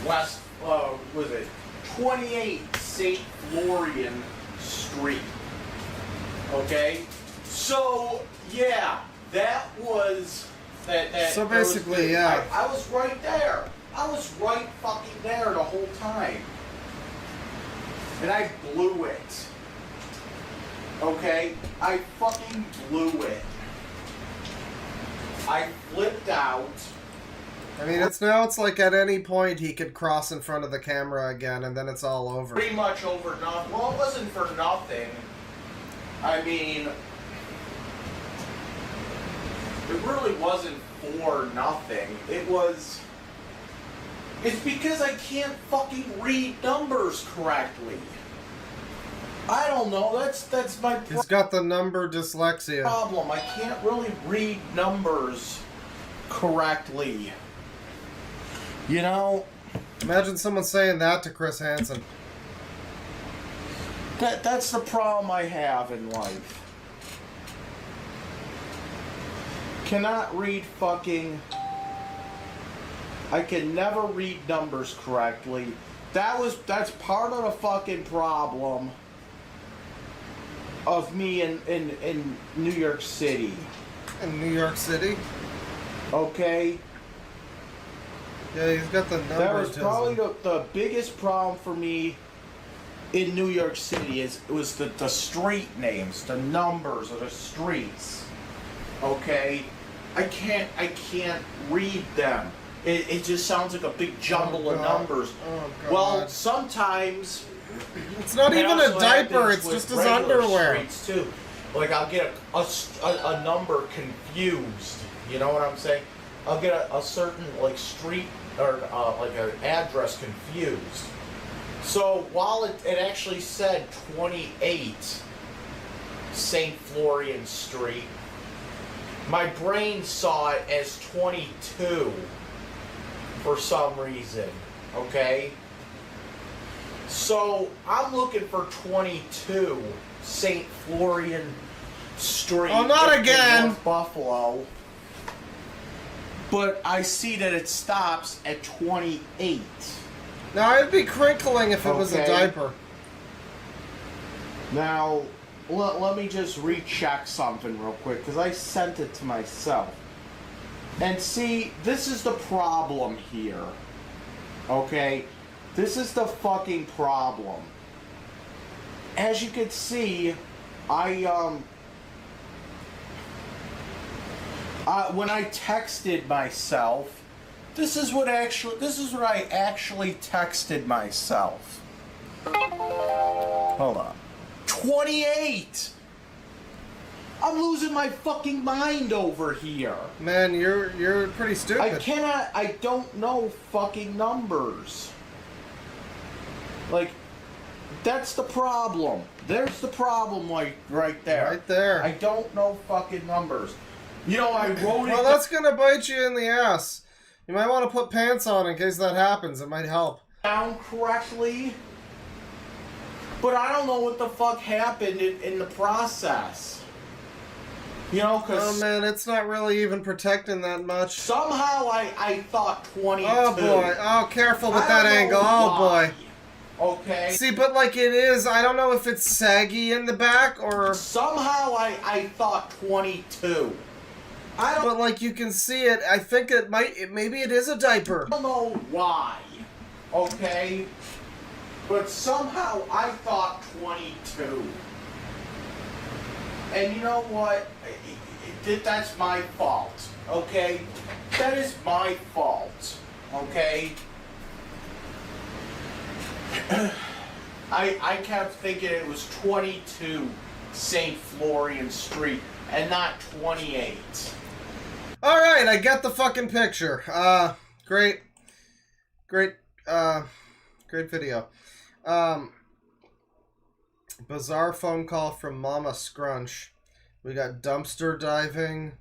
West. Was it 28 St. Florian Street? Okay, so yeah, that was that. So basically, yeah. I was right there. I was right fucking there the whole time, and I blew it. Okay, I fucking blew it. I flipped out. I mean, it's like at any point he could cross in front of the camera again, and then it's all over. Pretty much over nothing. Well, it wasn't for nothing. I mean, it really wasn't for nothing. It's because I can't fucking read numbers correctly. I don't know. That's my He's got the number dyslexia. problem. I can't really read numbers correctly. You know? Imagine someone saying that to Chris Hansen. That's the problem I have in life. Cannot read fucking... I can never read numbers correctly. That's part of the fucking problem of me in New York City. In New York City? Okay. Yeah, he's got the numbers. That was probably the biggest problem for me in New York City was the street names, the numbers of the streets. Okay? I can't read them. It just sounds like a big jumble of numbers. Oh, God. Well, sometimes it's not even a diaper, it's just his underwear. Streets too. Like I'll get a number confused. You know what I'm saying? I'll get a certain like street or like an address confused. So while it actually said 28 St. Florian Street, my brain saw it as 22 for some reason. Okay? So I'm looking for 22 St. Florian Street. Oh, not again! North Buffalo. But I see that it stops at 28. Now, it'd be crinkling if it was a diaper. Now, let me just recheck something real quick, because I sent it to myself. And see, this is the problem here. Okay? This is the fucking problem. As you can see, when I texted myself, this is what I actually texted myself. Hold on. 28! I'm losing my fucking mind over here. Man, you're pretty stupid. I don't know fucking numbers. Like, that's the problem. There's the problem, like, right there. Right there. I don't know fucking numbers. You know, I wrote it... Well, that's gonna bite you in the ass. You might want to put pants on in case that happens. It might help. Down correctly, but I don't know what the fuck happened in the process. You know, because... Oh, man, it's not really even protecting that much. Somehow I thought 22. Oh, boy. Oh, careful with that angle. Oh, boy. Okay. See, but like it is, I don't know if it's saggy in the back or... Somehow I thought 22. But like you can see it, I think it might, maybe it is a diaper. I don't know why, okay? But somehow I thought 22. And you know what? That's my fault, okay? That is my fault, okay? I kept thinking it was 22 St. Florian Street and not 28. Alright, I get the fucking picture. Great video. Bizarre phone call from Mama Scrunch. We got dumpster diving.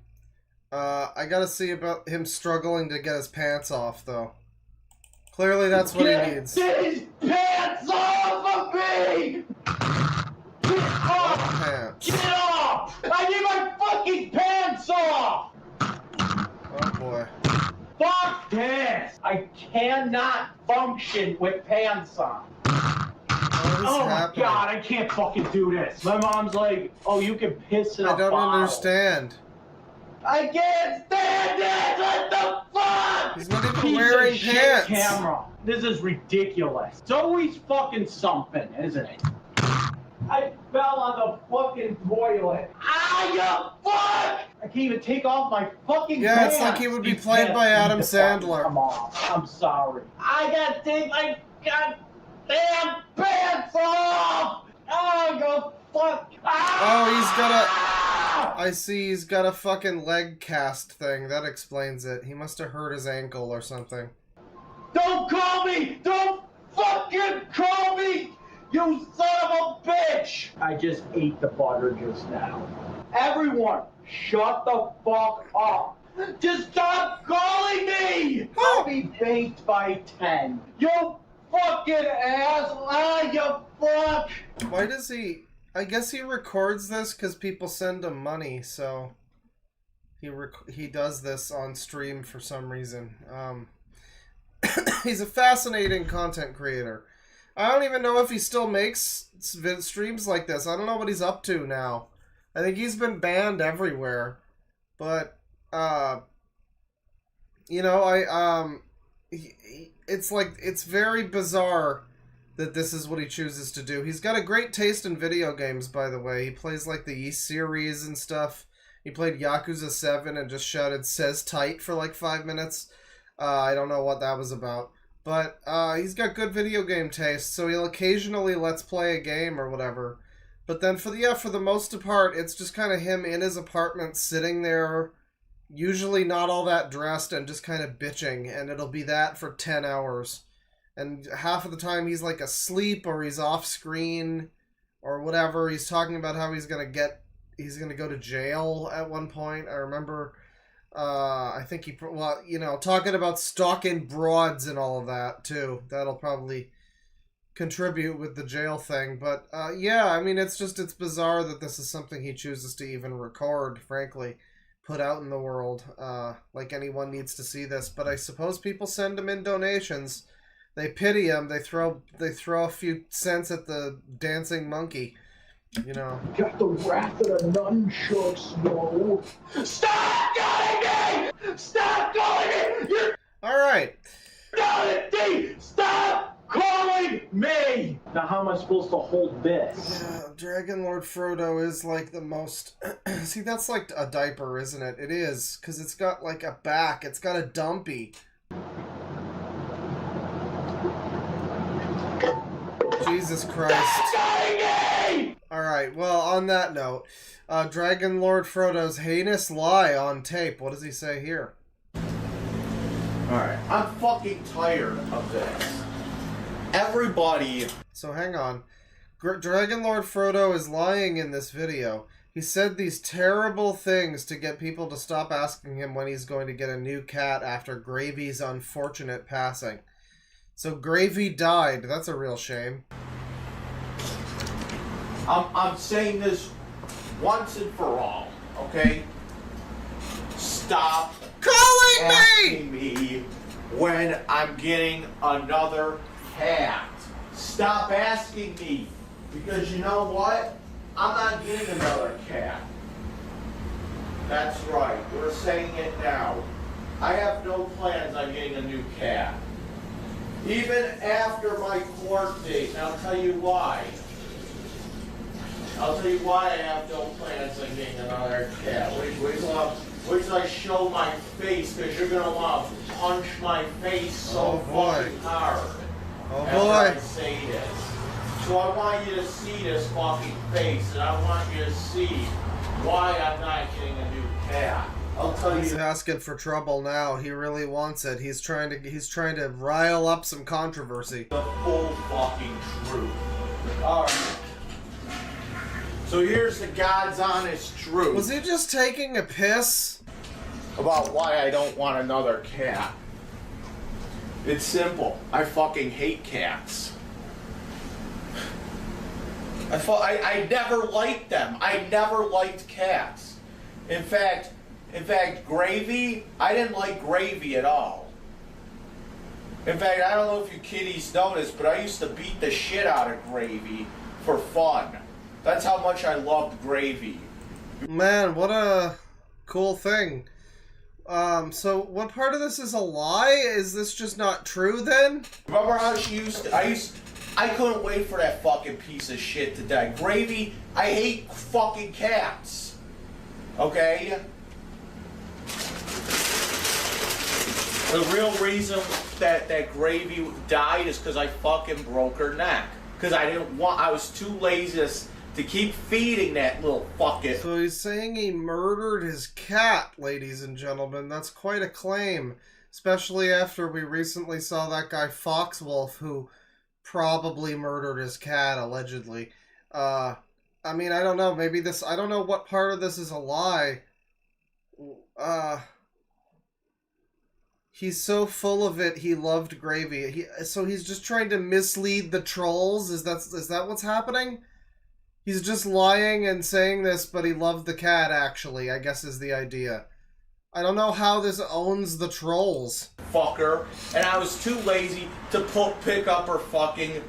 I gotta see about him struggling to get his pants off, though. Clearly that's what he needs. Get these pants off of me! Get off! Pants. Get off! I need my fucking pants off! Oh boy. Fuck this! I cannot function with pants on. Oh my god, I can't fucking do this. My mom's like, oh, you can piss in a bottle. I don't understand. I can't stand it! What the fuck? He's not even Piece wearing of shit pants. Camera. This is ridiculous. It's always fucking something, isn't it? I fell on the fucking toilet. Ah, you fuck! I can't even take off my fucking Yeah, pants. it's like he would be You played can't by Adam the fucking Sandler. Come on, I'm sorry. I gotta take my goddamn pants off! Oh, go fuck! Ah! Oh, he's got a... I see, he's got a fucking leg cast thing. That explains it. He must have hurt his ankle or something. Don't call me! Don't fucking call me! You son of a bitch! I just ate the butter just now. Everyone, shut the fuck up! Just stop calling me! I'll be baked by 10. You fucking ass! Ah, you fuck! Why does he... I guess he records this because people send him money, so... He does this on stream for some reason. He's a fascinating content creator. I don't even know if he still makes streams like this. I don't know what he's up to now. I think he's been banned everywhere. But, you know, it's like, it's very bizarre that this is what he chooses to do. He's got a great taste in video games, by the way. He plays, like, the East series and stuff. He played Yakuza 7 and just shouted, "Says tight" for, like, 5 minutes. I don't know what that was about. But he's got good video game taste, so he'll occasionally let's play a game or whatever. But then for the most part, it's just kind of him in his apartment sitting there, usually not all that dressed, and just kind of bitching, and it'll be that for 10 hours. And half of the time he's like asleep or he's off screen or whatever. He's talking about how he's gonna go to jail at one point. I remember... I think talking about stalking broads and all of that, too. That'll probably contribute with the jail thing. But, yeah, I mean, it's bizarre that this is something he chooses to even record, frankly, put out in the world. Like anyone needs to see this. But I suppose people send him in donations. They pity him. They throw a few cents at the dancing monkey. You know. Got the wrath of the nunchucks, bro. Stop calling me! Stop calling me! You're alright. Stop calling me! Now how am I supposed to hold this? Yeah, Dragon Lord Frodo is like the most... See, that's like a diaper, isn't it? It is, because it's got like a back. It's got a dumpy. Jesus Christ. Alright, well, on that note, Dragon Lord Frodo's heinous lie on tape. What does he say here? Alright, I'm fucking tired of this. Everybody... So hang on. Dragon Lord Frodo is lying in this video. He said these terrible things to get people to stop asking him when he's going to get a new cat after Gravy's unfortunate passing. So Gravy died. That's a real shame. I'm saying this once and for all, okay? Stop asking me when I'm getting another cat. Stop asking me, because you know what? I'm not getting another cat. That's right, we're saying it now. I have no plans on getting a new cat. Even after my court date, and I'll tell you why. I'll tell you why I have no plans on getting another cat. Wait till I show my face, because you're going to want to punch my face so fucking hard. Oh after boy. I say this. So I want you to see this fucking face, and I want you to see why I'm not getting a new cat. I'll tell you. He's asking for trouble now. He really wants it. He's trying to rile up some controversy. The full fucking truth. Alright. So here's the God's honest truth. Was he just taking a piss? About why I don't want another cat. It's simple. I fucking hate cats. I never liked them. I never liked cats. In fact, Gravy, I didn't like Gravy at all. In fact, I don't know if you kiddies noticed, but I used to beat the shit out of Gravy for fun. That's how much I loved Gravy. Man, what a cool thing. So what part of this is a lie? Is this just not true then? Remember how she used to, I couldn't wait for that fucking piece of shit to die. Gravy, I hate fucking cats. Okay? The real reason that Gravy died is because I fucking broke her neck. Because I was too lazy to keep feeding that little fucking... So he's saying he murdered his cat, ladies and gentlemen. That's quite a claim. Especially after we recently saw that guy Foxwolf, who probably murdered his cat, allegedly. I mean, I don't know. Maybe this... I don't know what part of this is a lie. He's so full of it, he loved Gravy. So he's just trying to mislead the trolls? Is that what's happening? He's just lying and saying this, but he loved the cat, actually, I guess is the idea. I don't know how this owns the trolls. Fucker. And I was too lazy to pick up her fucking,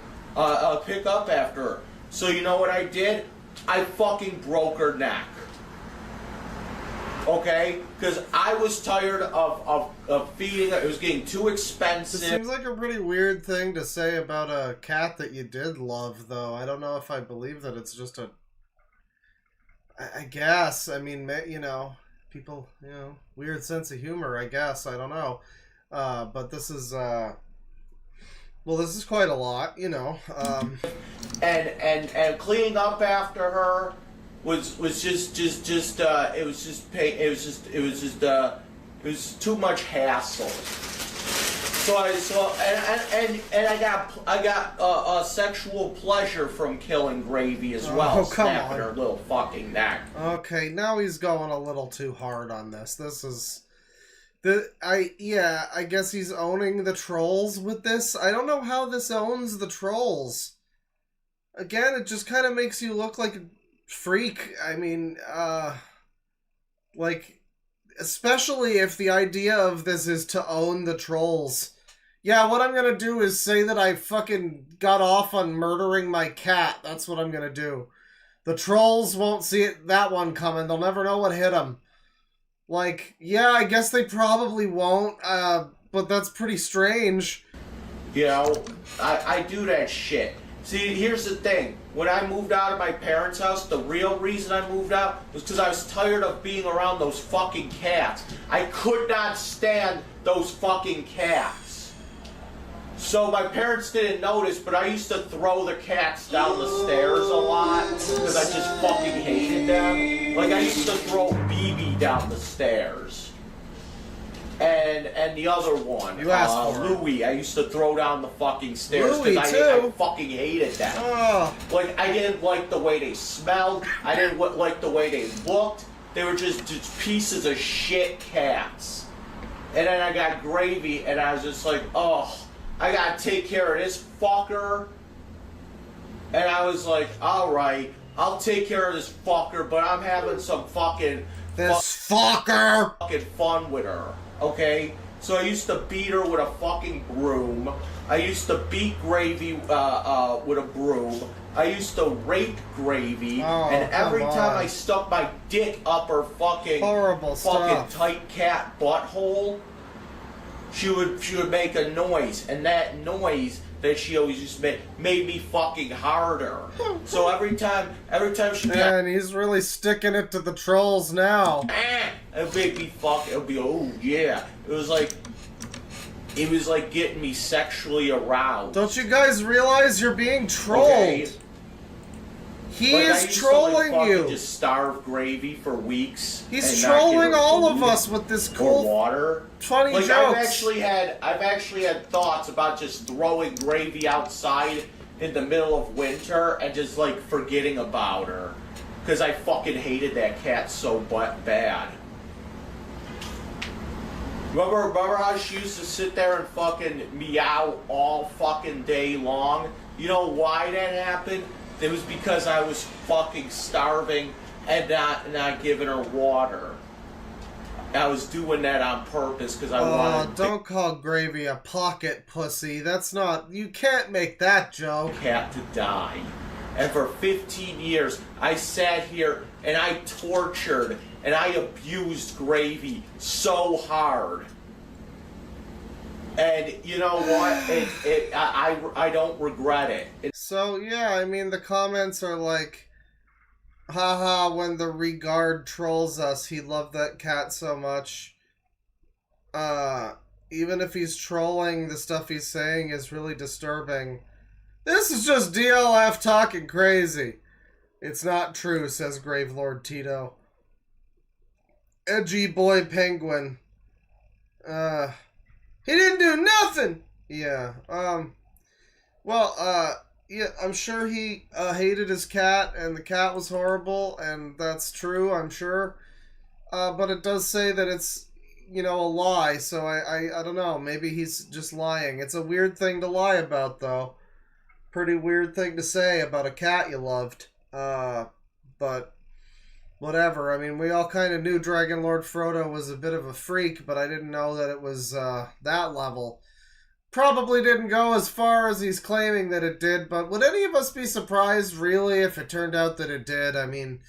pick up after her. So you know what I did? I fucking broke her neck. Okay? Because I was tired of feeding her. It was getting too expensive. It seems like a pretty weird thing to say about a cat that you did love, though. I don't know if I believe that it's just a... I guess. I mean, you know, people, you know, weird sense of humor, I guess. I don't know. But this is, well, this is quite a lot, you know. And cleaning up after her was too much hassle. So I got a sexual pleasure from killing Gravy as well, come snapping on. her little fucking neck. Okay, now he's going a little too hard on this. This is... I guess he's owning the trolls with this. I don't know how this owns the trolls. Again, it just kind of makes you look like a freak. I mean, like, especially if the idea of this is to own the trolls. Yeah, what I'm gonna do is say that I fucking got off on murdering my cat. That's what I'm gonna do. The trolls won't see that one coming. They'll never know what hit them. Like, yeah, I guess they probably won't, but that's pretty strange. You know, I do that shit. See, here's the thing. When I moved out of my parents' house, the real reason I moved out was because I was tired of being around those fucking cats. I could not stand those fucking cats. So my parents didn't notice, but I used to throw the cats down the stairs a lot because I just fucking hated them. Like, I used to throw BB down the stairs. And the other one, Louie, I used to throw down the fucking stairs because I fucking hated them. Oh. Like, I didn't like the way they smelled. I didn't like the way they looked. They were just pieces of shit cats. And then I got Gravy, and I was just like, oh, I gotta take care of this fucker. And I was like, alright, I'll take care of this fucker, but I'm having some fucking... fucking fun with her. Okay, so I used to beat her with a fucking broom. I used to beat Gravy with a broom. I used to rape Gravy, and every time I stuck my dick up her fucking tight cat butthole, she would make a noise, and that noise that she always used to make made me fucking harder. So every time she got... Man, he's really sticking it to the trolls now. It made me fucking... It would be, oh yeah. It was like getting me sexually aroused. Don't you guys realize you're being trolled? Okay. He is trolling you. Just starve Gravy for weeks. He's trolling all of us with this cool water. Funny like, jokes. I've actually had thoughts about just throwing Gravy outside in the middle of winter and just like forgetting about her, because I fucking hated that cat so bad. Remember how she used to sit there and fucking meow all fucking day long? You know why that happened? It was because I was fucking starving and not giving her water. I was doing that on purpose because I wanted. Don't call Gravy a pocket pussy. That's not. You can't make that joke. Cat to die. And for 15 years, I sat here and I tortured and I abused Gravy so hard. And you know what? I don't regret it. So yeah, I mean the comments are like, haha, when the regard trolls us, he loved that cat so much. Even if he's trolling, the stuff he's saying is really disturbing. This is just DLF talking crazy. It's not true, says Gravelord Tito. Edgy boy penguin. He didn't do nothing! Yeah, yeah, I'm sure he hated his cat, and the cat was horrible, and that's true, I'm sure. But it does say that it's, you know, a lie, so I don't know, maybe he's just lying. It's a weird thing to lie about, though. Pretty weird thing to say about a cat you loved. But whatever. I mean, we all kind of knew Dragon Lord Frodo was a bit of a freak, but I didn't know that it was that level. Probably didn't go as far as he's claiming that it did, but would any of us be surprised, really, if it turned out that it did? I mean,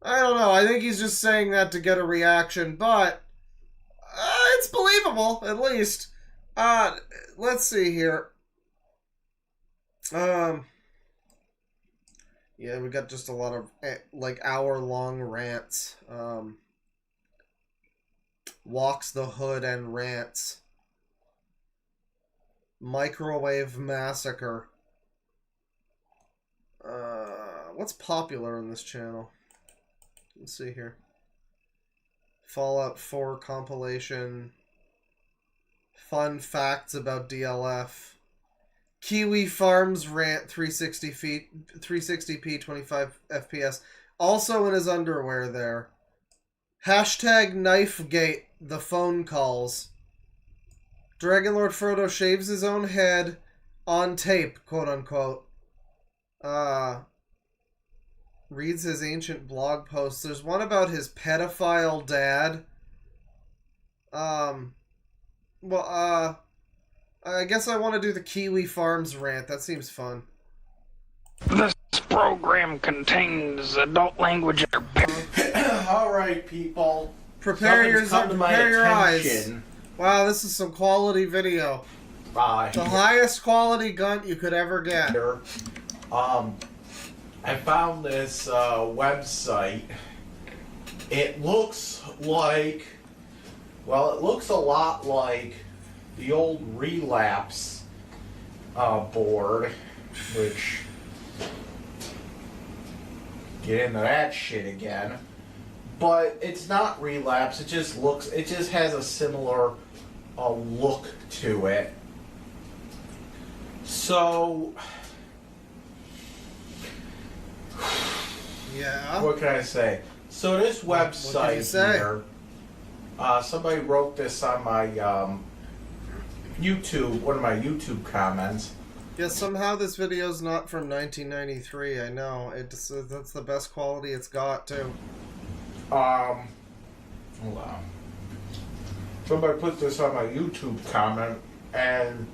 I don't know. I think he's just saying that to get a reaction, but it's believable, at least. Let's see here. Yeah, we got just a lot of, like, hour-long rants. Walks the Hood and rants. Microwave Massacre. What's popular in this channel? Let's see here. Fallout 4 compilation. Fun facts about DLF. Kiwi Farms rant 360p 25 FPS. Also in his underwear there. Hashtag Knifegate the phone calls. Dragonlord Frodo shaves his own head on tape, quote unquote. Reads his ancient blog posts. There's one about his pedophile dad. I guess I want to do the Kiwi Farms rant. That seems fun. This program contains adult language. Alright, people. Prepare your eyes. Attention. Wow, this is some quality video. The highest quality gun you could ever get. I found this website. It looks like, well, it looks a lot like the old Relapse board, which, get into that shit again. But it's not Relapse, it just has a similar look to it. So, yeah. What can I say? So this website here, somebody wrote this on my YouTube, one of my YouTube comments. Yeah, somehow this video's not from 1993. I know that's the best quality it's got too. Hold on. Somebody put this on my YouTube comment, and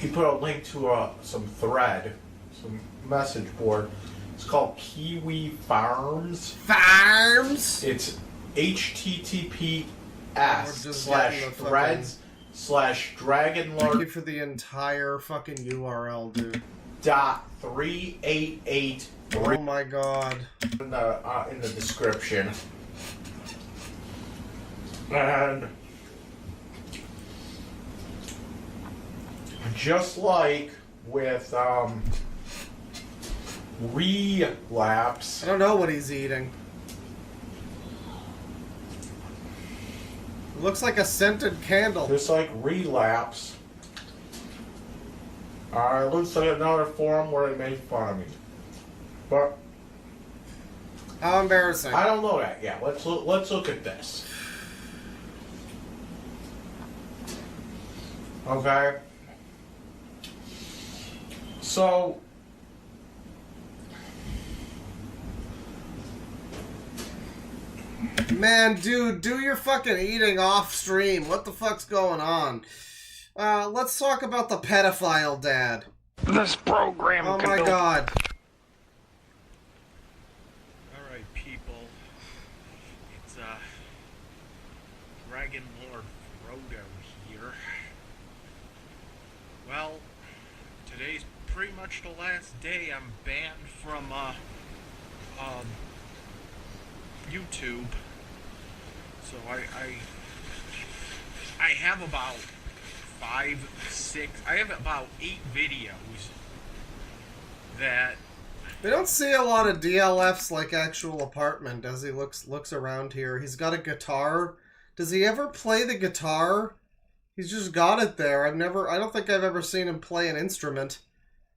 he put a link to some thread, some message board. It's called Kiwi Farms. It's https://threads/dragonlord. Thank you for the entire fucking URL, dude. .388. Oh my god. In the description. And just like with Relapse, I don't know what he's eating. It looks like a scented candle. Just like Relapse, it looks like another forum where they made fun of me. But How embarrassing. I don't know that. Yeah, let's look at this. Okay. So man, dude, do your fucking eating off stream. What the fuck's going on? Let's talk about the pedophile dad. This program. Oh my god. Alright, people. It's, Dragon Lord Frodo here. Well, today's pretty much the last day I'm banned from, YouTube. So I have about 8 videos that We don't see a lot of DLF's like actual apartment as he looks around here. He's got a guitar. Does he ever play the guitar? He's just got it there. I don't think I've ever seen him play an instrument.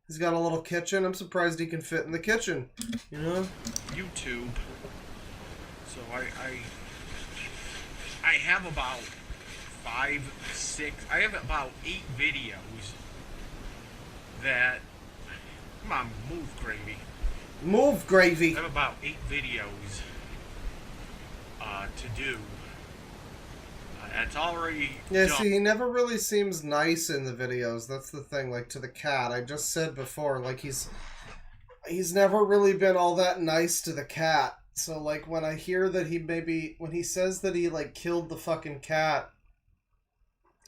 He's got a little kitchen. I'm surprised he can fit in the kitchen. You know? YouTube. So I have about 8 videos that, come on, move, Gravy. Move, Gravy. I have about 8 videos to do. It's already Yeah, done. see, he never really seems nice in the videos. That's the thing, like, to the cat. I just said before, like, he's never really been all that nice to the cat. So, like, when I hear that when he says that he, like, killed the fucking cat,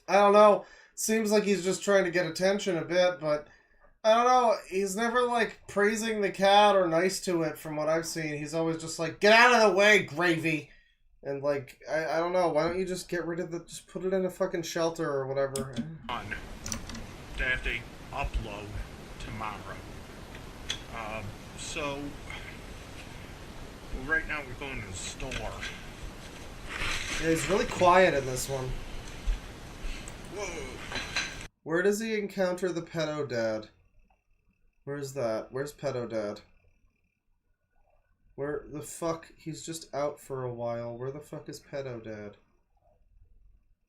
I don't know, seems like he's just trying to get attention a bit, but I don't know, he's never, like, praising the cat or nice to it from what I've seen. He's always just like, get out of the way, Gravy! And, like, I don't know, why don't you just get rid of just put it in a fucking shelter or whatever. That they upload tomorrow. So right now we're going to the store. Yeah, he's really quiet in this one. Whoa. Where does he encounter the pedo dad? Where's that? Where's pedo dad? Where the fuck? He's just out for a while. Where the fuck is pedo dad?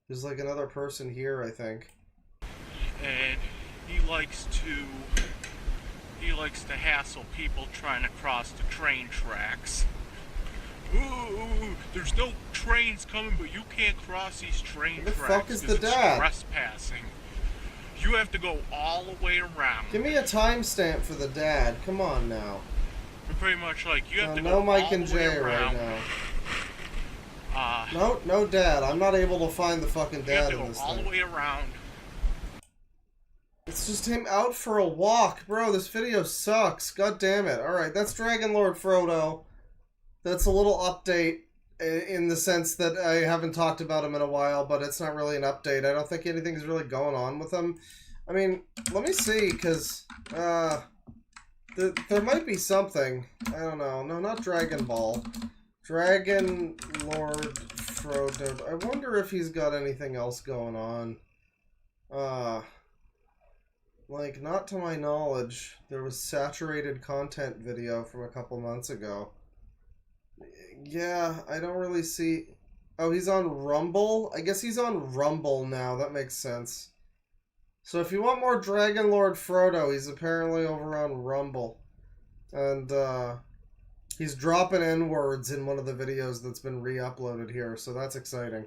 There's like another person here, I think. And he likes to hassle people trying to cross the train tracks. Ooh, there's no trains coming, but you can't cross these train tracks. Where the fuck is the 'cause it's dad? trespassing. You have to go all the way around. Give me a timestamp for the dad. Come on now. We're pretty much like you have to No go Mike all and the way Jay around. right now. No dad. I'm not able to find the fucking You have dad to in go this all thing. the way around. It's just him out for a walk. Bro, this video sucks. God damn it. Alright, that's Dragon Lord Frodo. That's a little update in the sense that I haven't talked about him in a while, but it's not really an update. I don't think anything's really going on with him. I mean, let me see, because there might be something. I don't know. No, not Dragon Ball. Dragon Lord Frodo. I wonder if he's got anything else going on. Like, not to my knowledge. There was saturated content video from a couple months ago. Yeah, I don't really see... Oh, he's on Rumble? I guess he's on Rumble now. That makes sense. So if you want more Dragon Lord Frodo, he's apparently over on Rumble. And, he's dropping N-words in one of the videos that's been re-uploaded here, so that's exciting.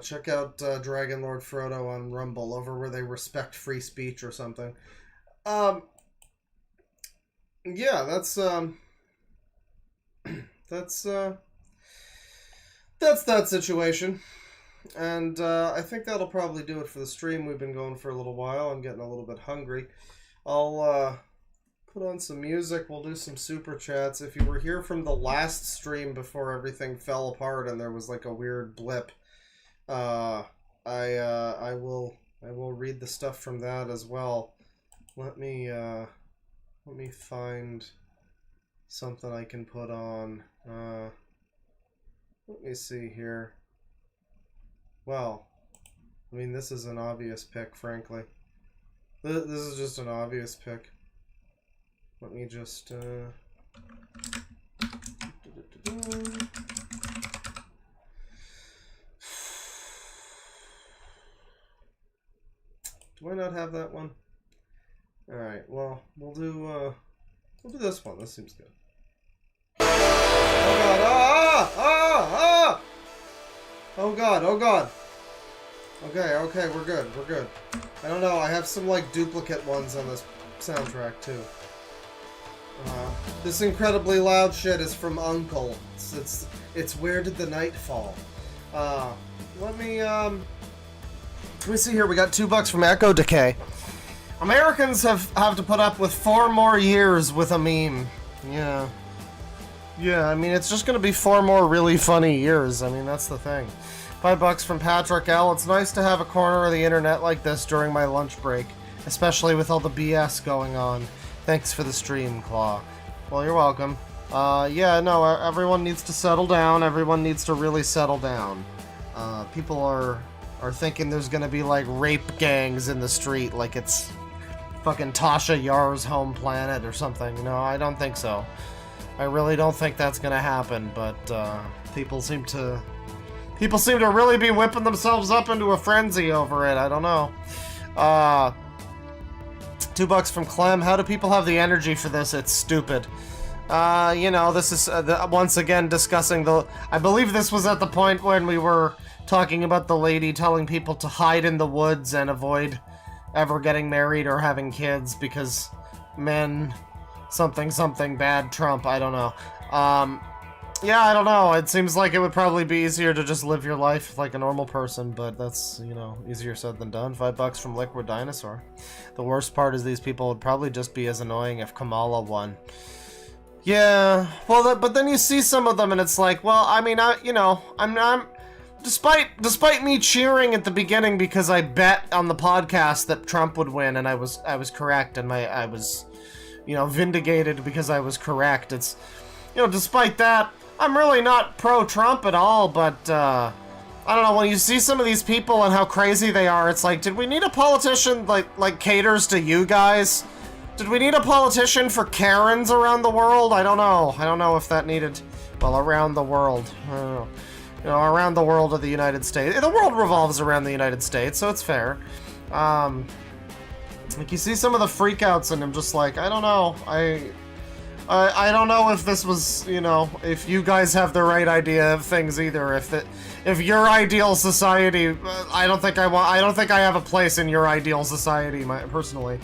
Check out Dragon Lord Frodo on Rumble, over where they respect free speech or something. Yeah, that's that situation. And I think that'll probably do it for the stream. We've been going for a little while. I'm getting a little bit hungry. I'll put on some music. We'll do some super chats. If you were here from the last stream before everything fell apart and there was like a weird blip, I will read the stuff from that as well. Let me find something I can put on. Let me see here. Well, I mean, this is an obvious pick, frankly. This is just an obvious pick. Let me just Do I not have that one? Alright, well, we'll do this one. This seems good. Oh god, oh god, oh god. Okay, we're good. I don't know, I have some, like, duplicate ones on this soundtrack, too. This incredibly loud shit is from Uncle. It's Where Did the Night Fall? Let me see here. We got $2 from Echo Decay. Americans have to put up with 4 more years with a meme. Yeah. Yeah, I mean, it's just gonna be 4 more really funny years. I mean, that's the thing. $5 from Patrick L. It's nice to have a corner of the internet like this during my lunch break, especially with all the BS going on. Thanks for the stream, Claw. Well, you're welcome. Yeah, no, everyone needs to settle down. Everyone needs to really settle down. People are thinking there's gonna be, like, rape gangs in the street, like it's fucking Tasha Yar's home planet or something. No, I don't think so. I really don't think that's gonna happen, but, people seem to really be whipping themselves up into a frenzy over it. I don't know. $2 from Clem. How do people have the energy for this? It's stupid. You know, this is once again discussing I believe this was at the point when we were talking about the lady telling people to hide in the woods and avoid ever getting married or having kids because men something bad Trump. I don't know. Yeah, I don't know. It seems like it would probably be easier to just live your life like a normal person, but that's, you know, easier said than done. $5 from Liquid Dinosaur. The worst part is these people would probably just be as annoying if Kamala won. Yeah, well, but then you see some of them and it's like, well, I mean, I'm despite me cheering at the beginning because I bet on the podcast that Trump would win and I was correct and I was, you know, vindicated because I was correct. It's, you know, despite that, I'm really not pro-Trump at all, but, I don't know, when you see some of these people and how crazy they are, it's like, did we need a politician, like caters to you guys? Did we need a politician for Karens around the world? I don't know. I don't know if that needed, well, around the world. I don't know. You know, around the world of the United States. The world revolves around the United States, so it's fair. Like, you see some of the freakouts and I'm just like, I don't know. I don't know if this was, you know, if you guys have the right idea of things either. If your ideal society, I don't think I have a place in your ideal society, personally.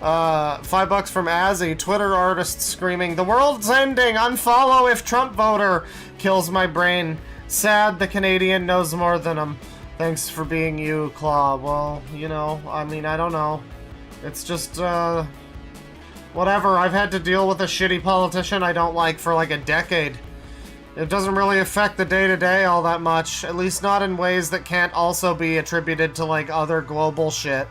$5 from Azzy, Twitter artist screaming, "The world's ending! Unfollow if Trump voter!" Kills my brain. Sad the Canadian knows more than him. Thanks for being you, Claw. Well, you know, I mean, I don't know. It's just, whatever. I've had to deal with a shitty politician I don't like for like a decade. It doesn't really affect the day-to-day all that much, at least not in ways that can't also be attributed to like other global shit.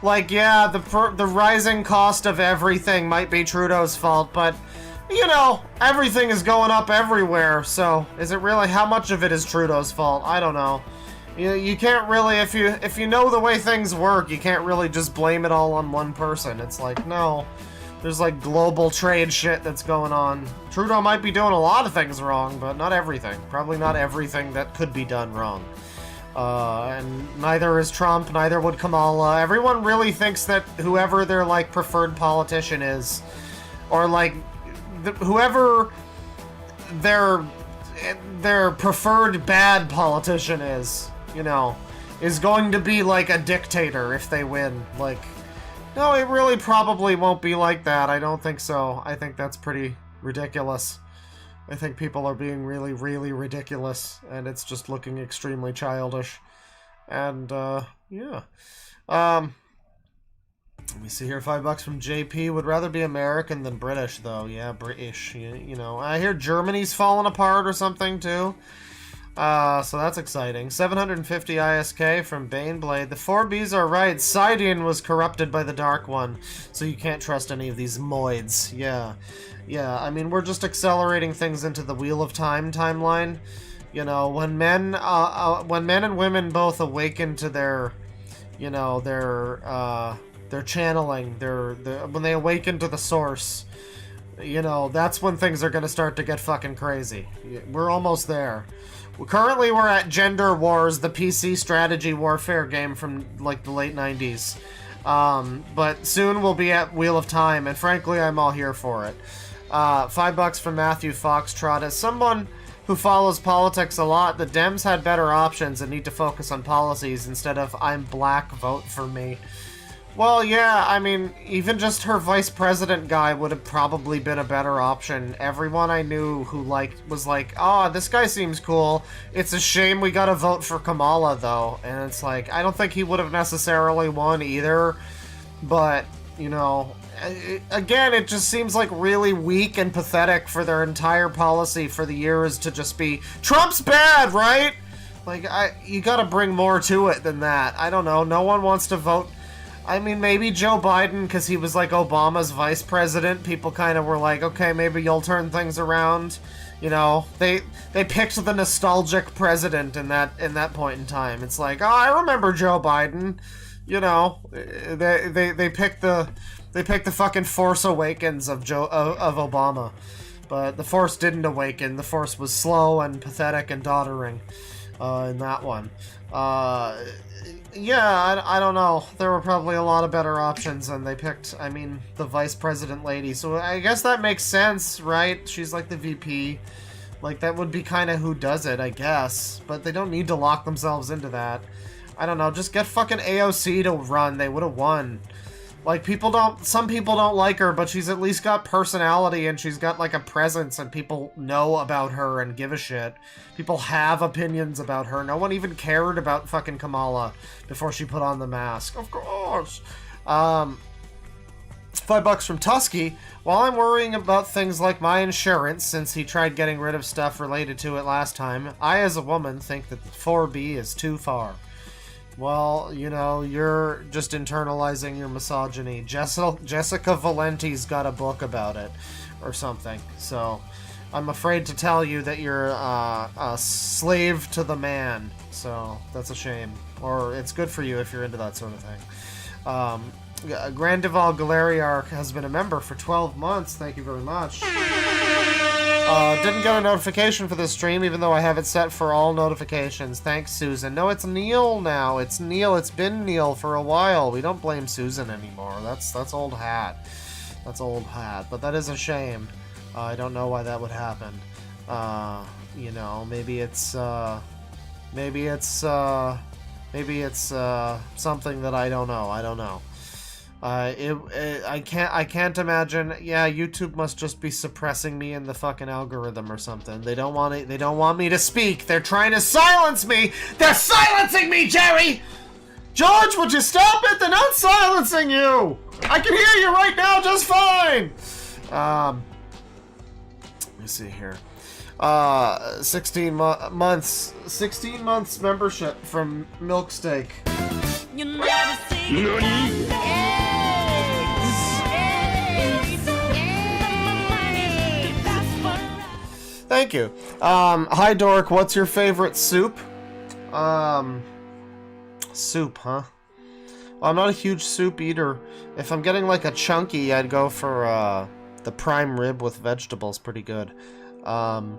Like, yeah, the rising cost of everything might be Trudeau's fault, but, you know, everything is going up everywhere, so is it really, how much of it is Trudeau's fault? I don't know. You can't really, if you know the way things work, you can't really just blame it all on one person. It's like, no, there's like global trade shit that's going on. Trudeau might be doing a lot of things wrong, but not everything. Probably not everything that could be done wrong. And neither is Trump, neither would Kamala. Everyone really thinks that whoever their, like, preferred politician is, or, like, whoever their preferred bad politician is, you know, is going to be, like, a dictator if they win. Like, no, it really probably won't be like that. I don't think so. I think that's pretty ridiculous. I think people are being really, really ridiculous, and it's just looking extremely childish. And, yeah. Let me see here, $5 from JP. Would rather be American than British, though. Yeah, British, you know. I hear Germany's falling apart or something, too. So that's exciting. 750 ISK from Baneblade. The 4Bs are right. Sidian was corrupted by the Dark One, so you can't trust any of these moids. Yeah. Yeah, I mean, we're just accelerating things into the Wheel of Time timeline. You know, when men and women both awaken to their, you know, their channeling, when they awaken to the source, you know, that's when things are gonna start to get fucking crazy. We're almost there. Currently, we're at Gender Wars, the PC strategy warfare game from, like, the late 90s. But soon we'll be at Wheel of Time, and frankly, I'm all here for it. $5 from Matthew Foxtrot. As someone who follows politics a lot, the Dems had better options and need to focus on policies instead of I'm black, vote for me. Well, yeah, I mean, even just her vice president guy would have probably been a better option. Everyone I knew who was like, oh, this guy seems cool. It's a shame we gotta vote for Kamala, though. And it's like, I don't think he would have necessarily won either. But, you know, again, it just seems like really weak and pathetic for their entire policy for the years to just be, Trump's bad, right? Like, you gotta bring more to it than that. I don't know, no one wants to vote. I mean, maybe Joe Biden, because he was like Obama's vice president. People kind of were like, okay, maybe you'll turn things around. You know, they picked the nostalgic president in that point in time. It's like, oh, I remember Joe Biden. You know, they picked the fucking Force Awakens of Obama, but the Force didn't awaken. The Force was slow and pathetic and doddering in that one. Yeah, I don't know. There were probably a lot of better options, and they picked, I mean, the vice president lady. So I guess that makes sense, right? She's like the VP. Like, that would be kind of who does it, I guess. But they don't need to lock themselves into that. I don't know, just get fucking AOC to run. They would have won. Like, some people don't like her, but she's at least got personality and she's got, like, a presence and people know about her and give a shit. People have opinions about her. No one even cared about fucking Kamala before she put on the mask. Of course. $5 from Tusky. While I'm worrying about things like my insurance, since he tried getting rid of stuff related to it last time, I, as a woman, think that 4B is too far. Well, you know, you're just internalizing your misogyny. Jessica Valenti's got a book about it, or something. So, I'm afraid to tell you that you're a slave to the man. So, that's a shame. Or, it's good for you if you're into that sort of thing. Grandival Galeriarch has been a member for 12 months. Thank you very much. Didn't get a notification for this stream, even though I have it set for all notifications. Thanks, Susan. No, it's Neil now. It's Neil. It's been Neil for a while. We don't blame Susan anymore. That's old hat. That's old hat. But that is a shame. I don't know why that would happen. You know, maybe it's something that I don't know. I don't know. I can't imagine. Yeah, YouTube must just be suppressing me in the fucking algorithm or something. They don't want me to speak. They're trying to silence me. They're silencing me, Jerry! George, would you stop it? They're not silencing you! I can hear you right now just fine! Let me see here. 16 months membership from Milksteak. You never see Thank you. Hi Dork, what's your favorite soup? Soup, huh? Well, I'm not a huge soup eater. If I'm getting like a chunky, I'd go for the prime rib with vegetables. Pretty good. You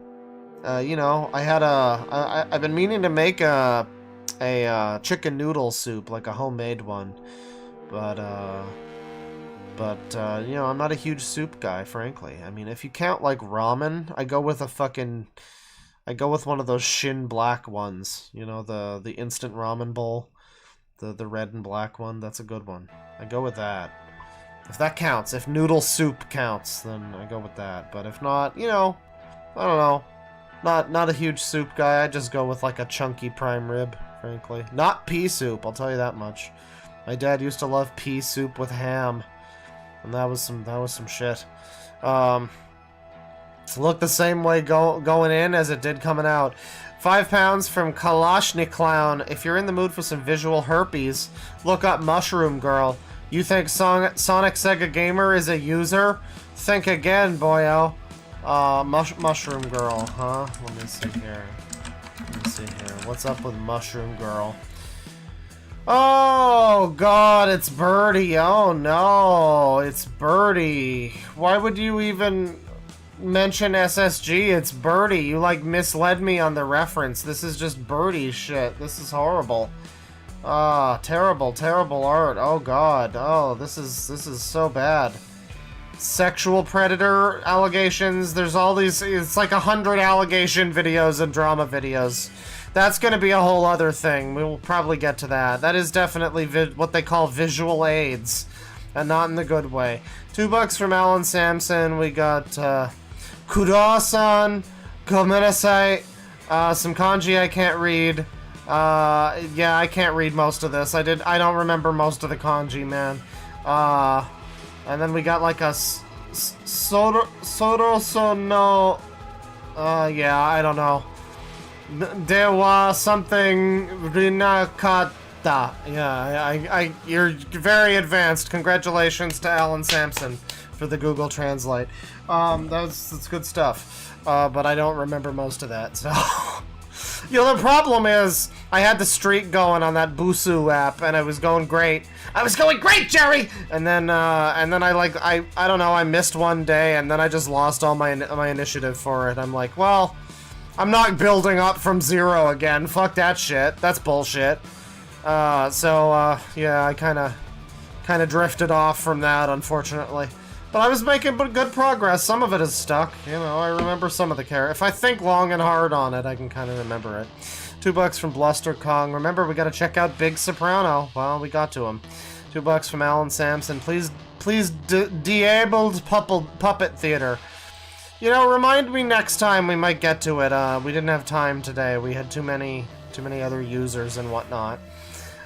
know, I've been meaning to make a chicken noodle soup, like a homemade one, but you know, I'm not a huge soup guy, frankly. I mean, if you count like ramen, I go with one of those Shin Black ones, you know, the instant ramen bowl, the red and black one. That's a good one. I go with that. If that counts, if noodle soup counts, then I go with that. But if not, you know, I don't know. Not a huge soup guy. I just go with like a chunky prime rib, frankly. Not pea soup, I'll tell you that much. My dad used to love pea soup with ham, and that was some shit. Looked the same way going in as it did coming out. £5 from Kalashniklown. If you're in the mood for some visual herpes, look up Mushroom Girl. You think Sonic Sega Gamer is a user? Think again, boyo. Mushroom Girl, huh? Let me see here. What's up with Mushroom Girl? Oh god, it's Birdie. Oh no, it's Birdie. Why would you even mention SSG? It's Birdie. You like misled me on the reference. This is just Birdie shit. This is horrible. Ah, terrible, terrible art. Oh god. Oh, this is so bad. Sexual predator allegations. There's all these, it's like 100 allegation videos and drama videos. That's gonna be a whole other thing. We will probably get to that. That is definitely what they call visual aids, and not in the good way. $2 from Alan Sampson. We got Kudo-san, Gomenasai, some kanji I can't read. Yeah, I can't read most of this. I don't remember most of the kanji, man. And then we got like a Soroso no... yeah, I don't know. Dewa something Rinakata. Yeah, you're very advanced. Congratulations to Alan Sampson for the Google Translate. That's good stuff. But I don't remember most of that, so... You know, the problem is, I had the streak going on that Busu app, and it was going great. I was going great, Jerry! And then I don't know, I missed one day, and then I just lost all my initiative for it. I'm like, well, I'm not building up from 0 again. Fuck that shit. That's bullshit. Yeah, I kinda drifted off from that, unfortunately. But I was making good progress. Some of it is stuck. You know, I remember some of the characters. If I think long and hard on it, I can kind of remember it. $2 from Bluster Kong. Remember, we gotta check out Big Soprano. Well, we got to him. $2 from Alan Sampson. Please, Diabled Puppet Theater. You know, remind me next time we might get to it. We didn't have time today. We had too many other users and whatnot.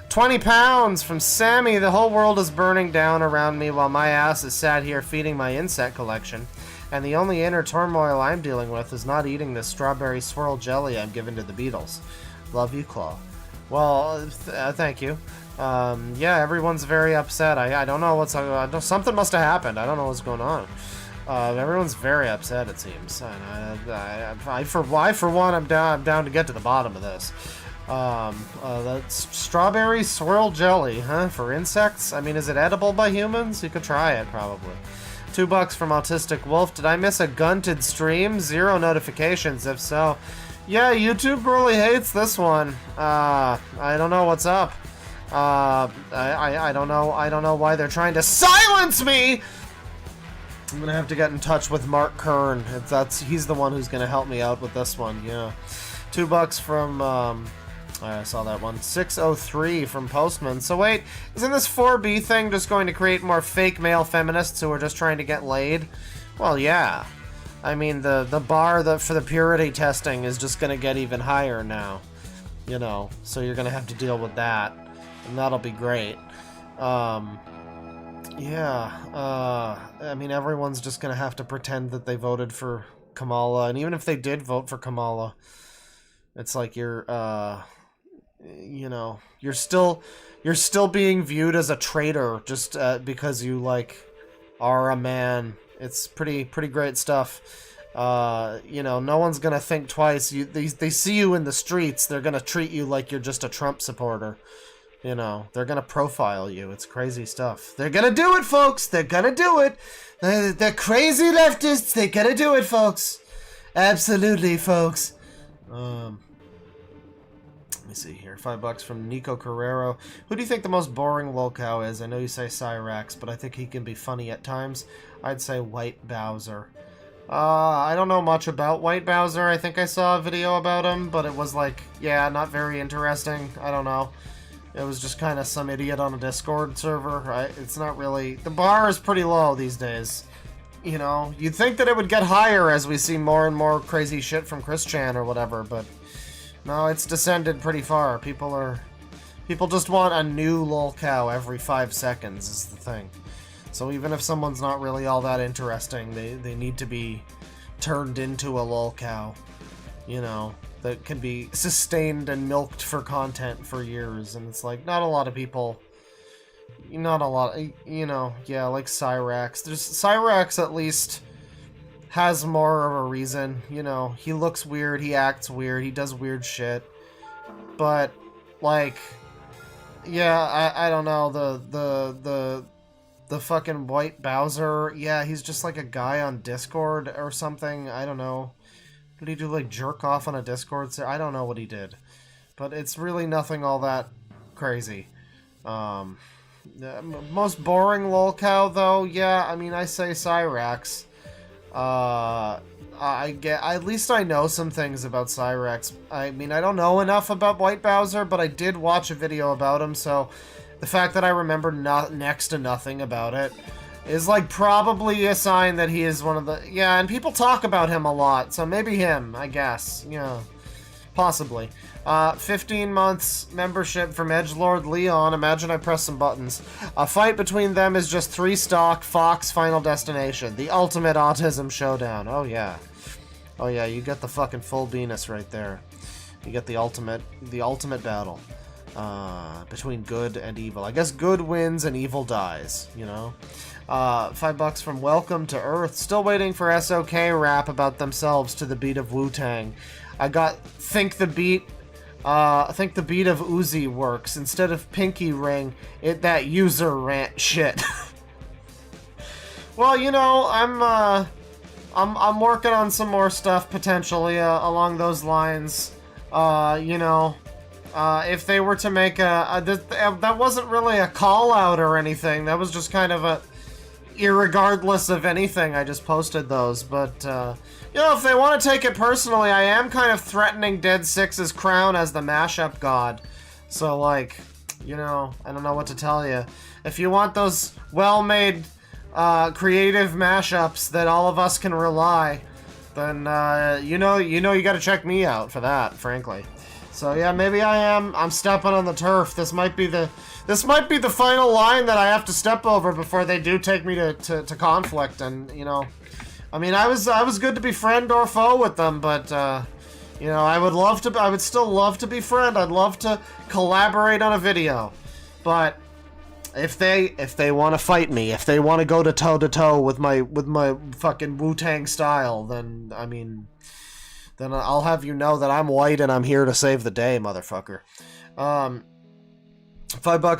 £20 from Sammy. The whole world is burning down around me while my ass is sat here feeding my insect collection. And the only inner turmoil I'm dealing with is not eating this strawberry swirl jelly I'm given to the beetles. Love you, Claw. Well, thank you. Yeah, everyone's very upset. I don't know what's... something must have happened. I don't know what's going on. Everyone's very upset, it seems. I for one, I'm down to get to the bottom of this. That's strawberry swirl jelly, huh? For insects? I mean, is it edible by humans? You could try it, probably. $2 from Autistic Wolf. Did I miss a gunted stream? 0 notifications, if so. Yeah, YouTube really hates this one. I don't know what's up. I don't know why they're trying to silence me! I'm gonna have to get in touch with Mark Kern. He's the one who's gonna help me out with this one, yeah. $2 from, I saw that one. 603 from Postman. So wait, isn't this 4B thing just going to create more fake male feminists who are just trying to get laid? Well, yeah. I mean, the bar for the purity testing is just going to get even higher now. You know, so you're going to have to deal with that. And that'll be great. Yeah. I mean, everyone's just going to have to pretend that they voted for Kamala. And even if they did vote for Kamala, it's like you're, you know, you're still being viewed as a traitor just because you like are a man. It's pretty great stuff. You know, no one's gonna think twice. They see you in the streets, they're gonna treat you like you're just a Trump supporter. You know, they're gonna profile you. It's crazy stuff. They're gonna do it, folks. They're gonna do it. The crazy leftists. They're gonna do it, folks. Absolutely, folks. Let me see here. $5 from Nico Carrero. Who do you think the most boring lolcow is? I know you say Cyrax, but I think he can be funny at times. I'd say White Bowser. I don't know much about White Bowser. I think I saw a video about him, but it was like, yeah, not very interesting. I don't know. It was just kind of some idiot on a Discord server. It's not really... The bar is pretty low these days. You know, you'd think that it would get higher as we see more and more crazy shit from Chris Chan or whatever, but... No, it's descended pretty far. People just want a new lolcow every 5 seconds is the thing. So even if someone's not really all that interesting, they need to be turned into a lolcow. You know, that can be sustained and milked for content for years. And it's like, not a lot of people... Not a lot... You know, yeah, like Cyrax. Cyrax at least... has more of a reason, you know, he looks weird, he acts weird, he does weird shit, but, like, Yeah, I don't know, the fucking white Bowser, yeah, he's just like a guy on Discord or something, I don't know. Did he do, like, jerk off on a Discord? I don't know what he did. But it's really nothing all that crazy. Most boring lolcow, though, yeah, I mean, I say Cyrax. At least I know some things about Cyrax. I mean, I don't know enough about White Bowser, but I did watch a video about him, so the fact that I remember next to nothing about it is, like, probably a sign that he is one of the... Yeah, and people talk about him a lot, so maybe him, I guess. Yeah, possibly. 15 months membership from Edgelord Leon. Imagine I press some buttons. A fight between them is just 3 stock Fox Final Destination. The ultimate autism showdown. Oh, yeah. Oh, yeah, you get the fucking full Venus right there. You get the ultimate battle. Between good and evil. I guess good wins and evil dies, you know? $5 from Welcome to Earth. Still waiting for SOK rap about themselves to the beat of Wu-Tang. I got think the beat of Uzi works. Instead of pinky ring, that user rant shit. Well, you know, I'm working on some more stuff potentially along those lines. You know, if they were to make that wasn't really a call out or anything. That was just kind of a irregardless of anything. I just posted those, but you know, if they want to take it personally, I am kind of threatening Dead 6's crown as the mashup god. So, like, you know, I don't know what to tell you. If you want those well-made, creative mashups that all of us can rely, then you know you got to check me out for that, frankly. So yeah, maybe I'm stepping on the turf. This might be the final line that I have to step over before they do take me to conflict. And you know, I mean, I was good to be friend or foe with them, but you know, I would still love to be friend. I'd love to collaborate on a video, but if they want to fight me, if they want to go to toe with my fucking Wu-Tang style, then I mean, then I'll have you know that I'm white and I'm here to save the day, motherfucker. $5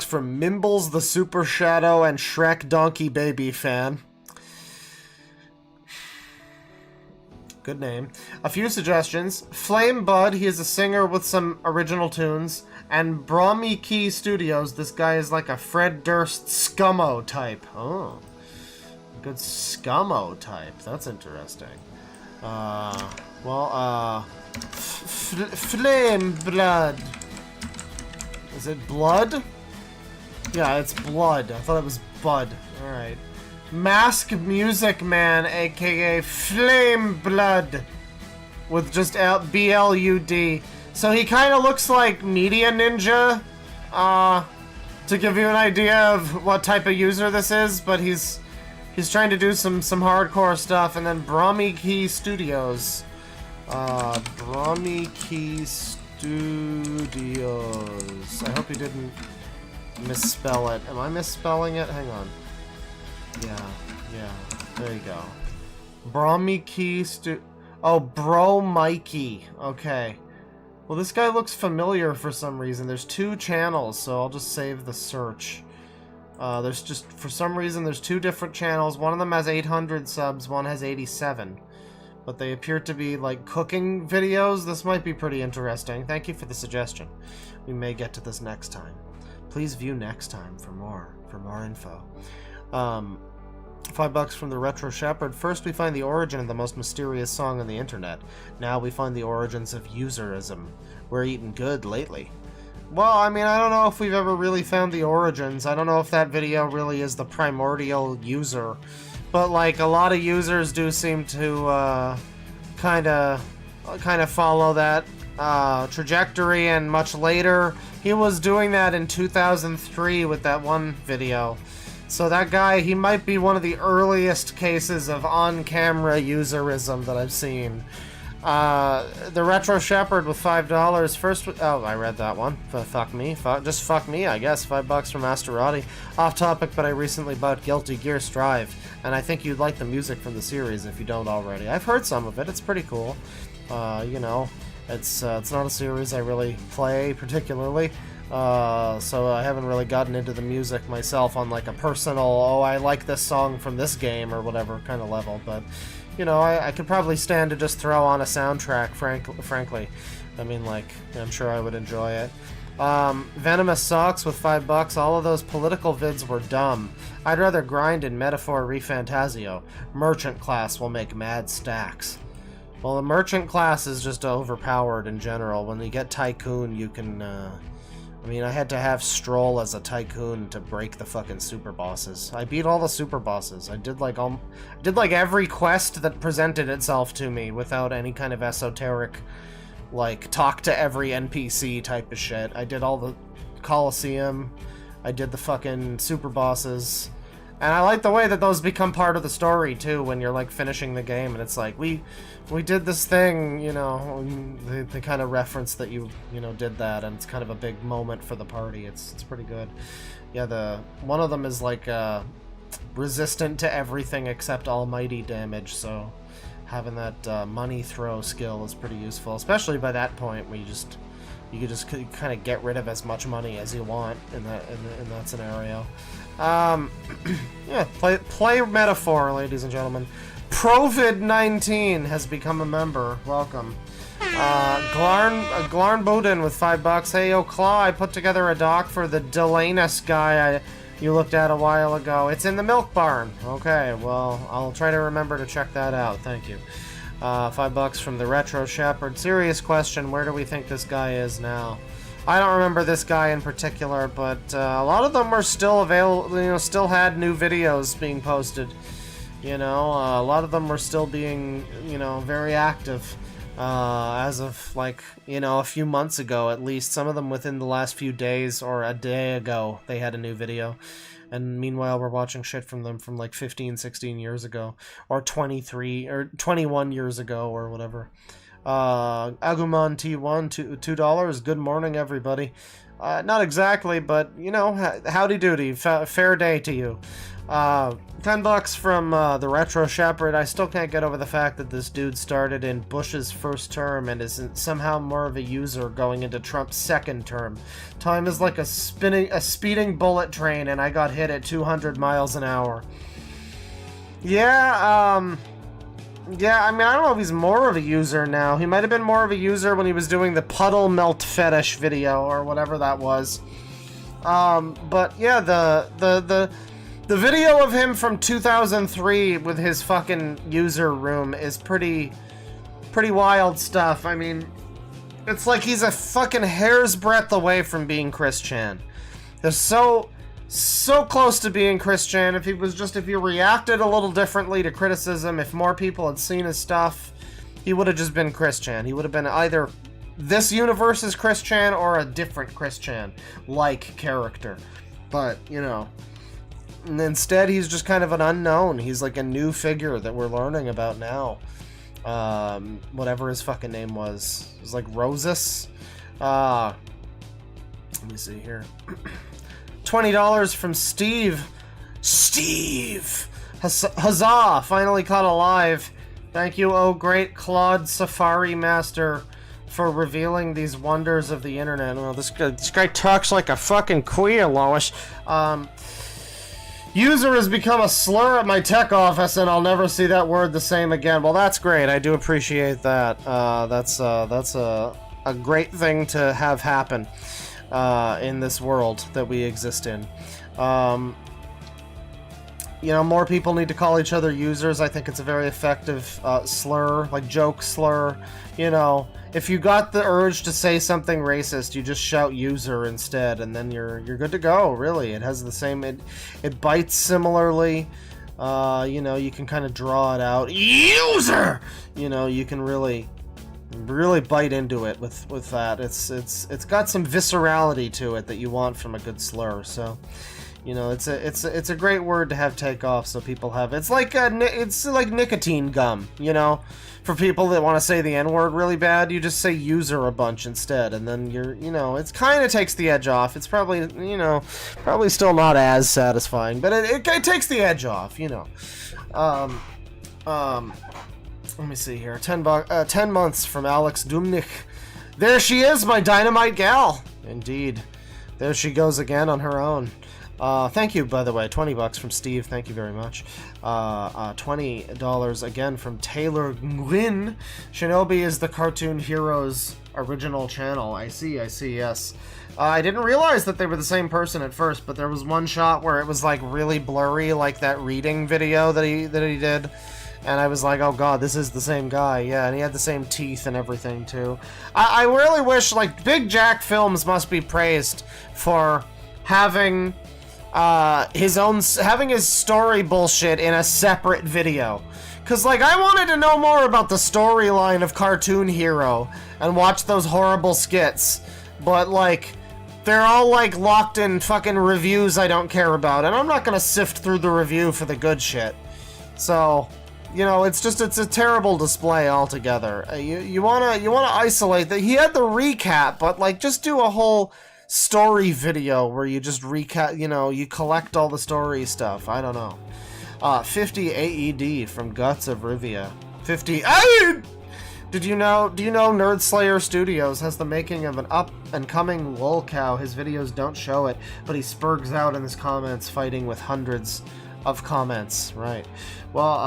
from Mimbles the Super Shadow and Shrek Donkey Baby fan. Good name. A few suggestions. Flame Bud, he is a singer with some original tunes. And Brahmi Key Studios, this guy is like a Fred Durst Scummo type. Oh. Good Scummo type. That's interesting. Flame Blood. Is it blood? Yeah, it's blood. I thought it was bud. Alright. Mask Music Man, aka Flame Blood. With just BLUD. So he kind of looks like Media Ninja. To give you an idea of what type of user this is, but he's trying to do some hardcore stuff. And then Brahmi Key Studios. Brahmi Key Studios. I hope you didn't misspell it. Am I misspelling it? Hang on. Yeah. There you go. Brahmi Key Oh, Bro Mikey. Okay. Well, this guy looks familiar for some reason. There's 2 channels, so I'll just save the search. There's just, for some reason, there's 2 different channels. One of them has 800 subs, one has 87. But they appear to be, like, cooking videos. This might be pretty interesting. Thank you for the suggestion. We may get to this next time. Please view next time for more info. $5 from the Retro Shepherd. First we find the origin of the most mysterious song on the internet. Now we find the origins of userism. We're eating good lately. Well, I mean, I don't know if we've ever really found the origins. I don't know if that video really is the primordial user. But, like, a lot of users do seem to, kind of follow that, trajectory, and much later. He was doing that in 2003 with that one video. So that guy, he might be one of the earliest cases of on-camera userism that I've seen. The Retro Shepherd with $5. First, oh, I read that one. Fuck me. Just fuck me, I guess. $5 from Asterati. Off topic, but I recently bought Guilty Gear Strive, and I think you'd like the music from the series if you don't already. I've heard some of it. It's pretty cool. You know, it's not a series I really play particularly. So I haven't really gotten into the music myself on like a personal, oh, I like this song from this game or whatever kind of level, but, you know, I could probably stand to just throw on a soundtrack, frankly. I mean, like, I'm sure I would enjoy it. Venomous Socks with $5. All of those political vids were dumb. I'd rather grind in Metaphor Refantasio. Merchant class will make mad stacks. Well, the merchant class is just overpowered in general. When you get Tycoon, you can, I mean, I had to have Stroll as a Tycoon to break the fucking super bosses. I beat all the super bosses. I did like every quest that presented itself to me without any kind of esoteric, like, talk to every NPC type of shit. I did all the Colosseum. I did the fucking super bosses. And I like the way that those become part of the story, too, when you're, like, finishing the game, and it's like, we did this thing, you know, they kind of reference that you know, did that, and it's kind of a big moment for the party. It's pretty good. Yeah, one of them is, like, resistant to everything except almighty damage, so having that money throw skill is pretty useful, especially by that point where you could just kind of get rid of as much money as you want in that scenario. Yeah, play Metaphor, ladies and gentlemen. Provid19 has become a member. Welcome. Glarn Bowden with $5. Hey, yo, Claw, I put together a doc for the Delanus guy you looked at a while ago. It's in the milk barn. Okay, well, I'll try to remember to check that out. Thank you. $5 from the Retro Shepherd. Serious question, where do we think this guy is now? I don't remember this guy in particular, but a lot of them were still available, you know, still had new videos being posted. You know, a lot of them were still being, you know, very active as of, like, you know, a few months ago at least. Some of them within the last few days or a day ago, they had a new video. And meanwhile, we're watching shit from them from like 15, 16 years ago, or 23, or 21 years ago, or whatever. Agumon T1, $2. Good morning, everybody. Not exactly, but, you know, howdy doody. Fair day to you. $10 from the Retro Shepherd. I still can't get over the fact that this dude started in Bush's first term and is somehow more of a user going into Trump's second term. Time is like a speeding bullet train, and I got hit at 200 miles an hour. Yeah, yeah, I mean, I don't know if he's more of a user now. He might have been more of a user when he was doing the puddle melt fetish video or whatever that was. But yeah, the video of him from 2003 with his fucking user room is pretty wild stuff. I mean, it's like he's a fucking hair's breadth away from being Chris Chan. They're so close to being Chris Chan. If he reacted a little differently to criticism, if more people had seen his stuff, he would have just been Chris Chan. He would have been either this universe's Chris Chan or a different Chris Chan-like character. But, you know, and instead he's just kind of an unknown. He's like a new figure that we're learning about now. Whatever his fucking name was. It was like Rosus. Let me see here. $20 from Steve. Huzzah! Finally caught alive. Thank you, oh great Claude Safari Master, for revealing these wonders of the internet. Oh, this guy talks like a fucking queer, Lois. User has become a slur at my tech office, and I'll never see that word the same again. Well, that's great. I do appreciate that. That's a great thing to have happen in this world that we exist in. You know, more people need to call each other users. I think it's a very effective slur, like joke slur. You know, if you got the urge to say something racist, you just shout user instead, and then you're good to go, really. It has the same, it bites similarly. You know, you can kind of draw it out. User! You know, you can really bite into it with that. It's got some viscerality to it that you want from a good slur. So, you know, it's a great word to have take off. So people have it's like nicotine gum. You know, for people that want to say the N-word really bad, you just say user a bunch instead, and then you know, it's kind of takes the edge off. It's probably, you know, probably still not as satisfying, but it takes the edge off. You know, let me see here. 10 months from Alex Dumnik. There she is, my dynamite gal. Indeed. There she goes again on her own. Thank you, by the way. 20 bucks from Steve. Thank you very much. $20 again from Taylor Gwyn. Shinobi is the Cartoon Heroes original channel. I see, yes. I didn't realize that they were the same person at first, but there was one shot where it was like really blurry, like that reading video that he did. And I was like, oh god, this is the same guy. Yeah, and he had the same teeth and everything too. I really wish, like, Big Jack Films must be praised for having his story bullshit in a separate video. Cause like I wanted to know more about the storyline of Cartoon Hero and watch those horrible skits. But like they're all like locked in fucking reviews I don't care about, and I'm not gonna sift through the review for the good shit. So, you know, it's a terrible display altogether. You wanna isolate that. He had the recap, but like just do a whole story video where you just recap, you know, you collect all the story stuff. I don't know. 50 AED from Guts of Rivia. 50 AED! Do you know Nerd Slayer Studios has the making of an up-and-coming lolcow? His videos don't show it, but he spurgs out in his comments fighting with hundreds of comments. Right. Well,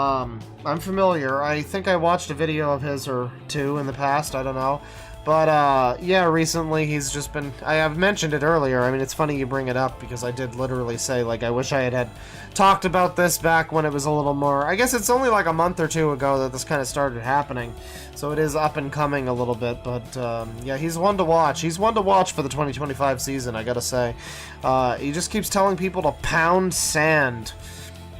I'm familiar. I think I watched a video of his or two in the past. I don't know. But, yeah, recently he's just been... I have mentioned it earlier. I mean, it's funny you bring it up because I did literally say, like, I wish I had talked about this back when it was a little more... I guess it's only like a month or two ago that this kind of started happening. So it is up and coming a little bit. But, yeah, he's one to watch. He's one to watch for the 2025 season, I gotta say. He just keeps telling people to pound sand.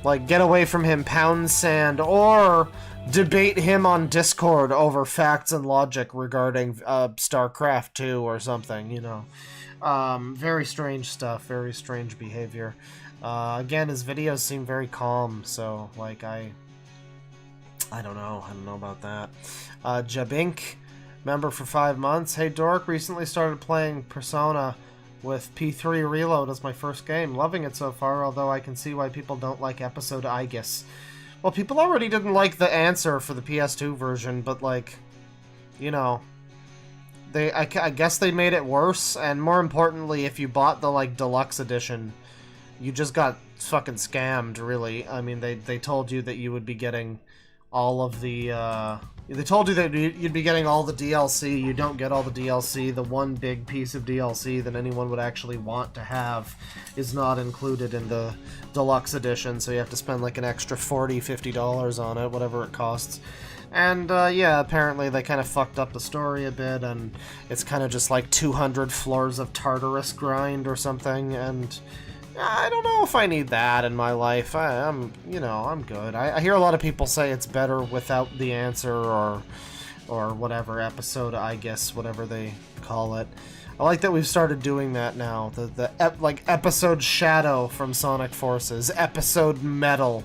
Like, get away from him, pound sand, or... debate him on Discord over facts and logic regarding StarCraft 2 or something, you know. Very strange stuff, very strange behavior. Again, his videos seem very calm, so, like, I don't know about that. Jabink, member for 5 months. Hey, Dork, recently started playing Persona with P3 Reload as my first game. Loving it so far, although I can see why people don't like Episode I guess. Well, people already didn't like the answer for the PS2 version, but, like, you know, I guess they made it worse, and more importantly, if you bought the, like, deluxe edition, you just got fucking scammed, really. I mean, they told you that you would be getting all of the, they told you that you'd be getting all the DLC. You don't get all the DLC. The one big piece of DLC that anyone would actually want to have is not included in the deluxe edition, so you have to spend like an extra $40, $50 on it, whatever it costs. And, yeah, apparently they kind of fucked up the story a bit, and it's kind of just like 200 floors of Tartarus grind or something, and... I don't know if I need that in my life. I'm good. I hear a lot of people say it's better without the answer or whatever episode, I guess, whatever they call it. I like that we've started doing that now. Like episode Shadow from Sonic Forces, episode Metal,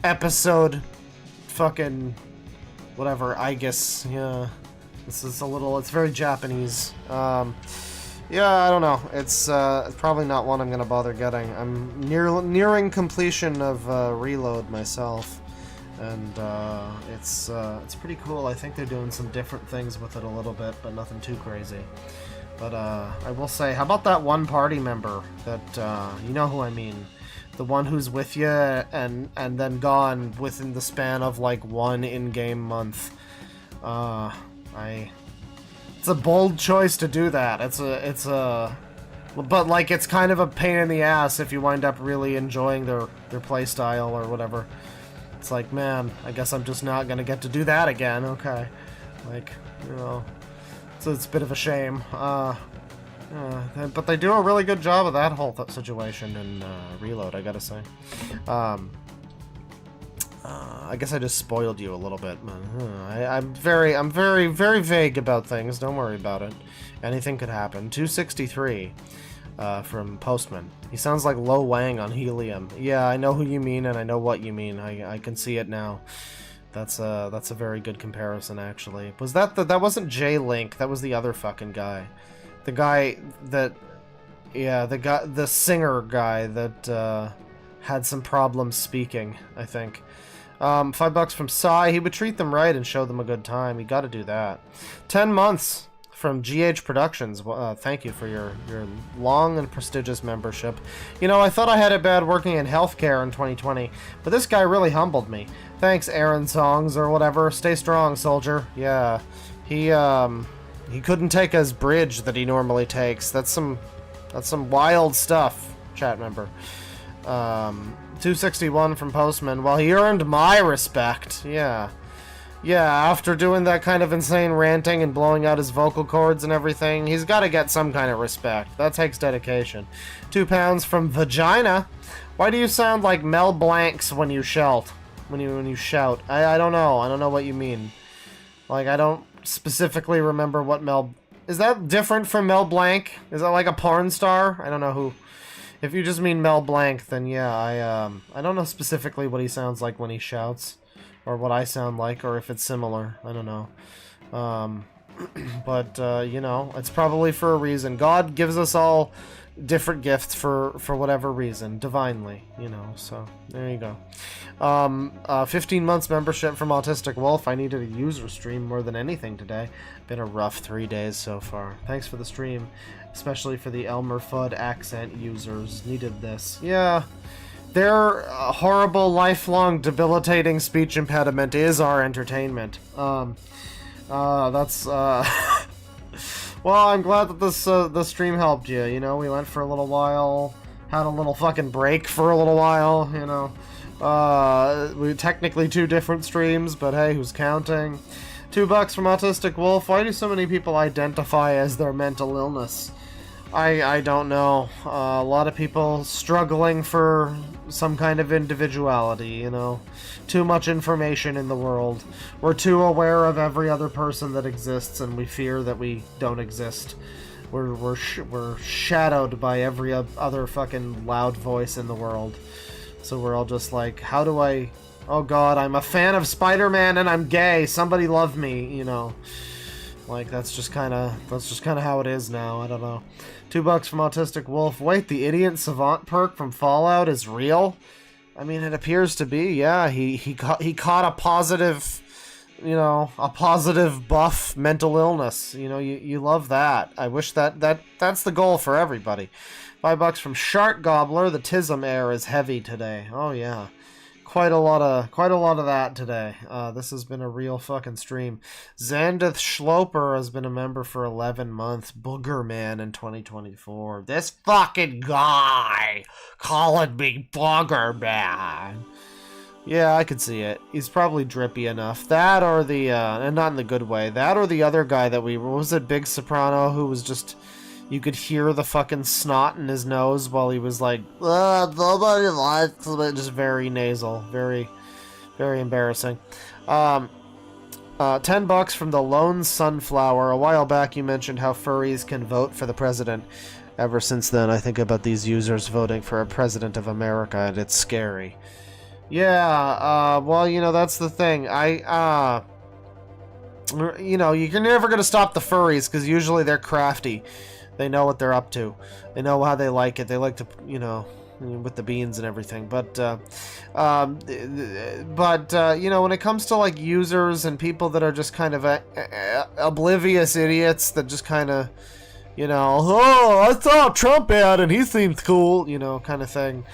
episode fucking whatever, I guess. Yeah, this is it's very Japanese. Yeah, I don't know. It's probably not one I'm gonna bother getting. I'm nearing completion of Reload myself, and it's pretty cool. I think they're doing some different things with it a little bit, but nothing too crazy. But I will say, how about that one party member that you know who I mean? The one who's with you and then gone within the span of like one in-game month. It's a bold choice to do that. But like it's kind of a pain in the ass if you wind up really enjoying their playstyle or whatever. It's like, man, I guess I'm just not gonna get to do that again. Okay, like, you know, so it's a bit of a shame. But they do a really good job of that whole situation in Reload, I gotta say. I guess I just spoiled you a little bit, man. I'm very, very vague about things. Don't worry about it. Anything could happen. 263 from Postman. He sounds like Lo Wang on Helium. Yeah, I know who you mean, and I know what you mean. I can see it now. That's a very good comparison, actually. Was that wasn't J Link? That was the other fucking guy. The guy that, yeah, the singer guy that had some problems speaking, I think. $5 from Sai. He would treat them right and show them a good time. You gotta do that. 10 months from GH Productions. Thank you for your long and prestigious membership. You know, I thought I had it bad working in healthcare in 2020, but this guy really humbled me. Thanks, Aaron Songs or whatever. Stay strong, soldier. Yeah, he couldn't take his bridge that he normally takes. That's some wild stuff, chat member. 261 from Postman. Well, he earned my respect. Yeah. Yeah, after doing that kind of insane ranting and blowing out his vocal cords and everything, he's got to get some kind of respect. That takes dedication. 2 pounds from Vagina. Why do you sound like Mel Blancs when you shout? When you shout? I don't know. I don't know what you mean. Like, I don't specifically remember what Mel... Is that different from Mel Blanc? Is that like a porn star? I don't know who... If you just mean Mel Blanc, then yeah, I don't know specifically what he sounds like when he shouts. Or what I sound like, or if it's similar. I don't know. But, you know, it's probably for a reason. God gives us all different gifts for whatever reason. Divinely, you know, so there you go. 15 months membership from Autistic Wolf. I needed a user stream more than anything today. Been a rough 3 days so far. Thanks for the stream. Especially for the Elmer Fudd accent users. Needed this. Yeah. Their horrible, lifelong, debilitating speech impediment is our entertainment. That's, well, I'm glad that this stream helped you, you know? We went for a little while, had a little fucking break for a little while, you know? We technically 2 different streams, but hey, who's counting? $2 from Autistic Wolf. Why do so many people identify as their mental illness? I don't know. A lot of people struggling for some kind of individuality, you know. Too much information in the world. We're too aware of every other person that exists, and we fear that we don't exist. We're shadowed by every other fucking loud voice in the world. So we're all just like, how do I... Oh god, I'm a fan of Spider-Man and I'm gay. Somebody love me, you know. Like, that's just kind of how it is now. I don't know. $2 from Autistic Wolf. Wait, the idiot savant perk from Fallout is real? I mean, it appears to be. Yeah, he caught a positive, you know, a positive buff mental illness. You know, you love that. I wish that's the goal for everybody. $5 from Shark Gobbler. The Tism air is heavy today. Oh yeah. Quite a lot of that today. This has been a real fucking stream. Xandith Schloper has been a member for 11 months. Booger Man in 2024. This fucking guy calling me Booger Man. Yeah, I could see it. He's probably drippy enough. That or the, and not in the good way. That or the other guy that what was it, Big Soprano, who was just... You could hear the fucking snot in his nose while he was like, nobody likes it. Just very nasal. Very, very embarrassing. $10 from the Lone Sunflower. A while back you mentioned how furries can vote for the president. Ever since then, I think about these users voting for a president of America, and it's scary. Yeah, well, you know, that's the thing. You know, you're never going to stop the furries, because usually they're crafty. They know what they're up to. They know how they like it. They like to, you know, with the beans and everything. But you know, when it comes to, like, users and people that are just kind of oblivious idiots that just kind of, you know, oh, I saw Trump ad and he seemed cool, you know, kind of thing.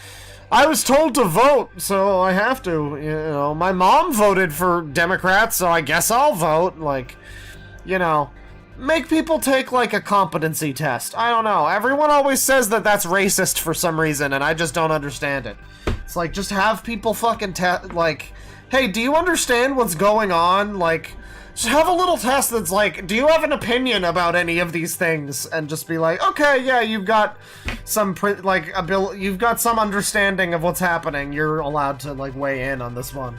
I was told to vote, so I have to, you know. My mom voted for Democrats, so I guess I'll vote. Like, you know... Make people take, like, a competency test. I don't know. Everyone always says that that's racist for some reason, and I just don't understand it. It's like, just have people fucking like, hey, do you understand what's going on? Like, just have a little test that's like, do you have an opinion about any of these things? And just be like, okay, yeah, you've got some, you've got some understanding of what's happening. You're allowed to, like, weigh in on this one.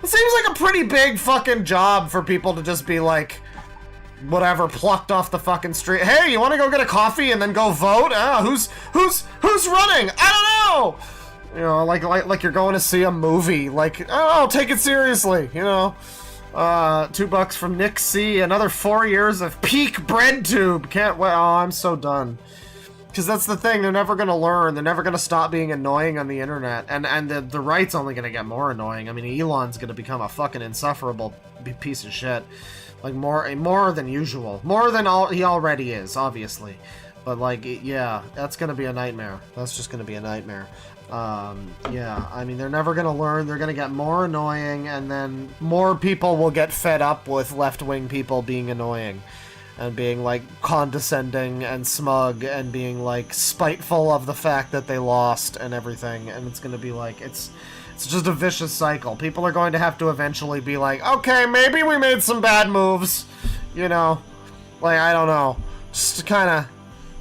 It seems like a pretty big fucking job for people to just be like... whatever, plucked off the fucking street. Hey, you want to go get a coffee and then go vote? Who's running? I don't know. You know, like you're going to see a movie. Like, oh, take it seriously. You know. $2 from Nick C. Another 4 years of peak bread tube. Can't wait. Oh, I'm so done. Because that's the thing. They're never gonna learn. They're never gonna stop being annoying on the internet. And the right's only gonna get more annoying. I mean, Elon's gonna become a fucking insufferable piece of shit. Like, more than usual. More than he already is, obviously. But, like, yeah, that's gonna be a nightmare. That's just gonna be a nightmare. Yeah, I mean, they're never gonna learn. They're gonna get more annoying, and then more people will get fed up with left-wing people being annoying. And being, like, condescending and smug and being, like, spiteful of the fact that they lost and everything. And it's gonna be, like, it's just a vicious cycle. People are going to have to eventually be like, okay, maybe we made some bad moves. You know? Like, I don't know. Just to kind of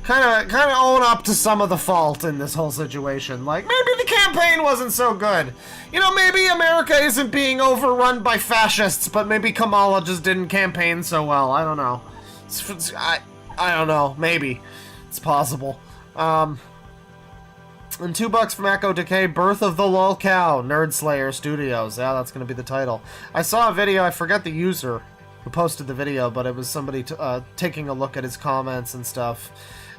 own up to some of the fault in this whole situation. Like, maybe the campaign wasn't so good. You know, maybe America isn't being overrun by fascists, but maybe Kamala just didn't campaign so well. I don't know. I don't know. Maybe. It's possible. And $2 from Echo Decay, Birth of the Lol Cow, Nerd Slayer Studios. Yeah, that's going to be the title. I saw a video, I forget the user who posted the video, but it was somebody taking a look at his comments and stuff.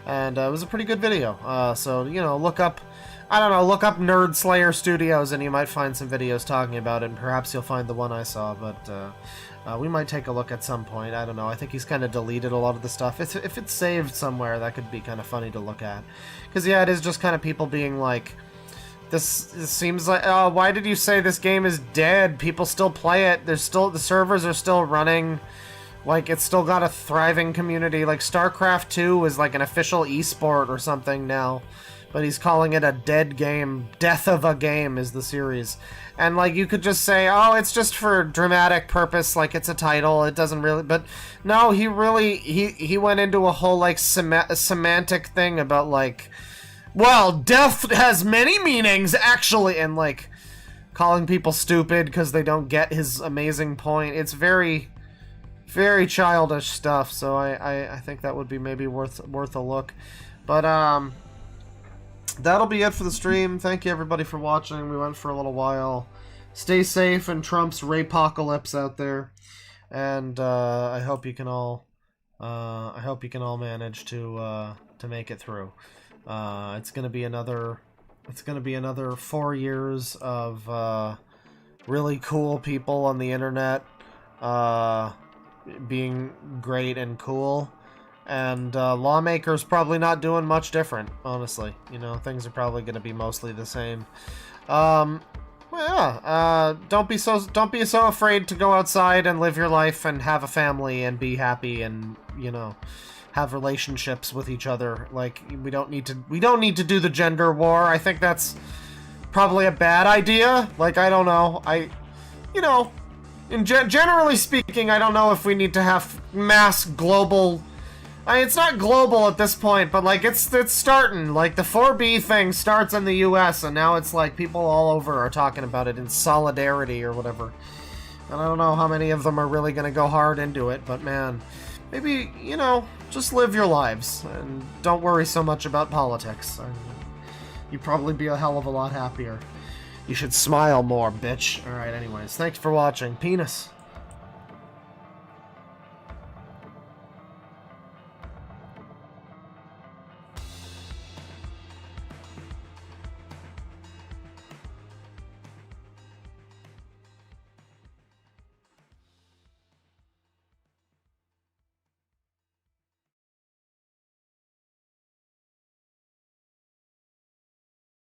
And it was a pretty good video. So, you know, look up Nerd Slayer Studios and you might find some videos talking about it, and perhaps you'll find the one I saw, but we might take a look at some point. I don't know. I think he's kind of deleted a lot of the stuff. If it's saved somewhere, that could be kind of funny to look at. Because, yeah, it is just kind of people being like, this seems like, oh, why did you say this game is dead? People still play it. The servers are still running. Like, it's still got a thriving community. Like, StarCraft 2 is like an official esport or something now. But he's calling it a dead game. Death of a Game is the series. And, like, you could just say, oh, it's just for dramatic purpose, like, it's a title, it doesn't really... But, no, he really... He went into a whole, like, semantic thing about, like... Well, death has many meanings, actually! And, like, calling people stupid because they don't get his amazing point. It's very... very childish stuff, so I think that would be maybe worth a look. But, that'll be it for the stream. Thank you everybody for watching. We went for a little while. Stay safe in Trump's rapocalypse out there, and I hope you can all manage to make it through. It's gonna be another 4 years of really cool people on the internet being great and cool. And lawmakers probably not doing much different, honestly. You know, things are probably going to be mostly the same. Well, yeah. Don't be so afraid to go outside and live your life and have a family and be happy and, you know, have relationships with each other. Like, we don't need to do the gender war. I think that's probably a bad idea. Like, I don't know. Generally speaking, I don't know if we need to have mass global... it's not global at this point, but, like, it's starting. Like, the 4B thing starts in the US, and now it's like people all over are talking about it in solidarity or whatever. And I don't know how many of them are really going to go hard into it, but, man, maybe, you know, just live your lives, and don't worry so much about politics. You'd probably be a hell of a lot happier. You should smile more, bitch. Alright, anyways, thanks for watching. Penis.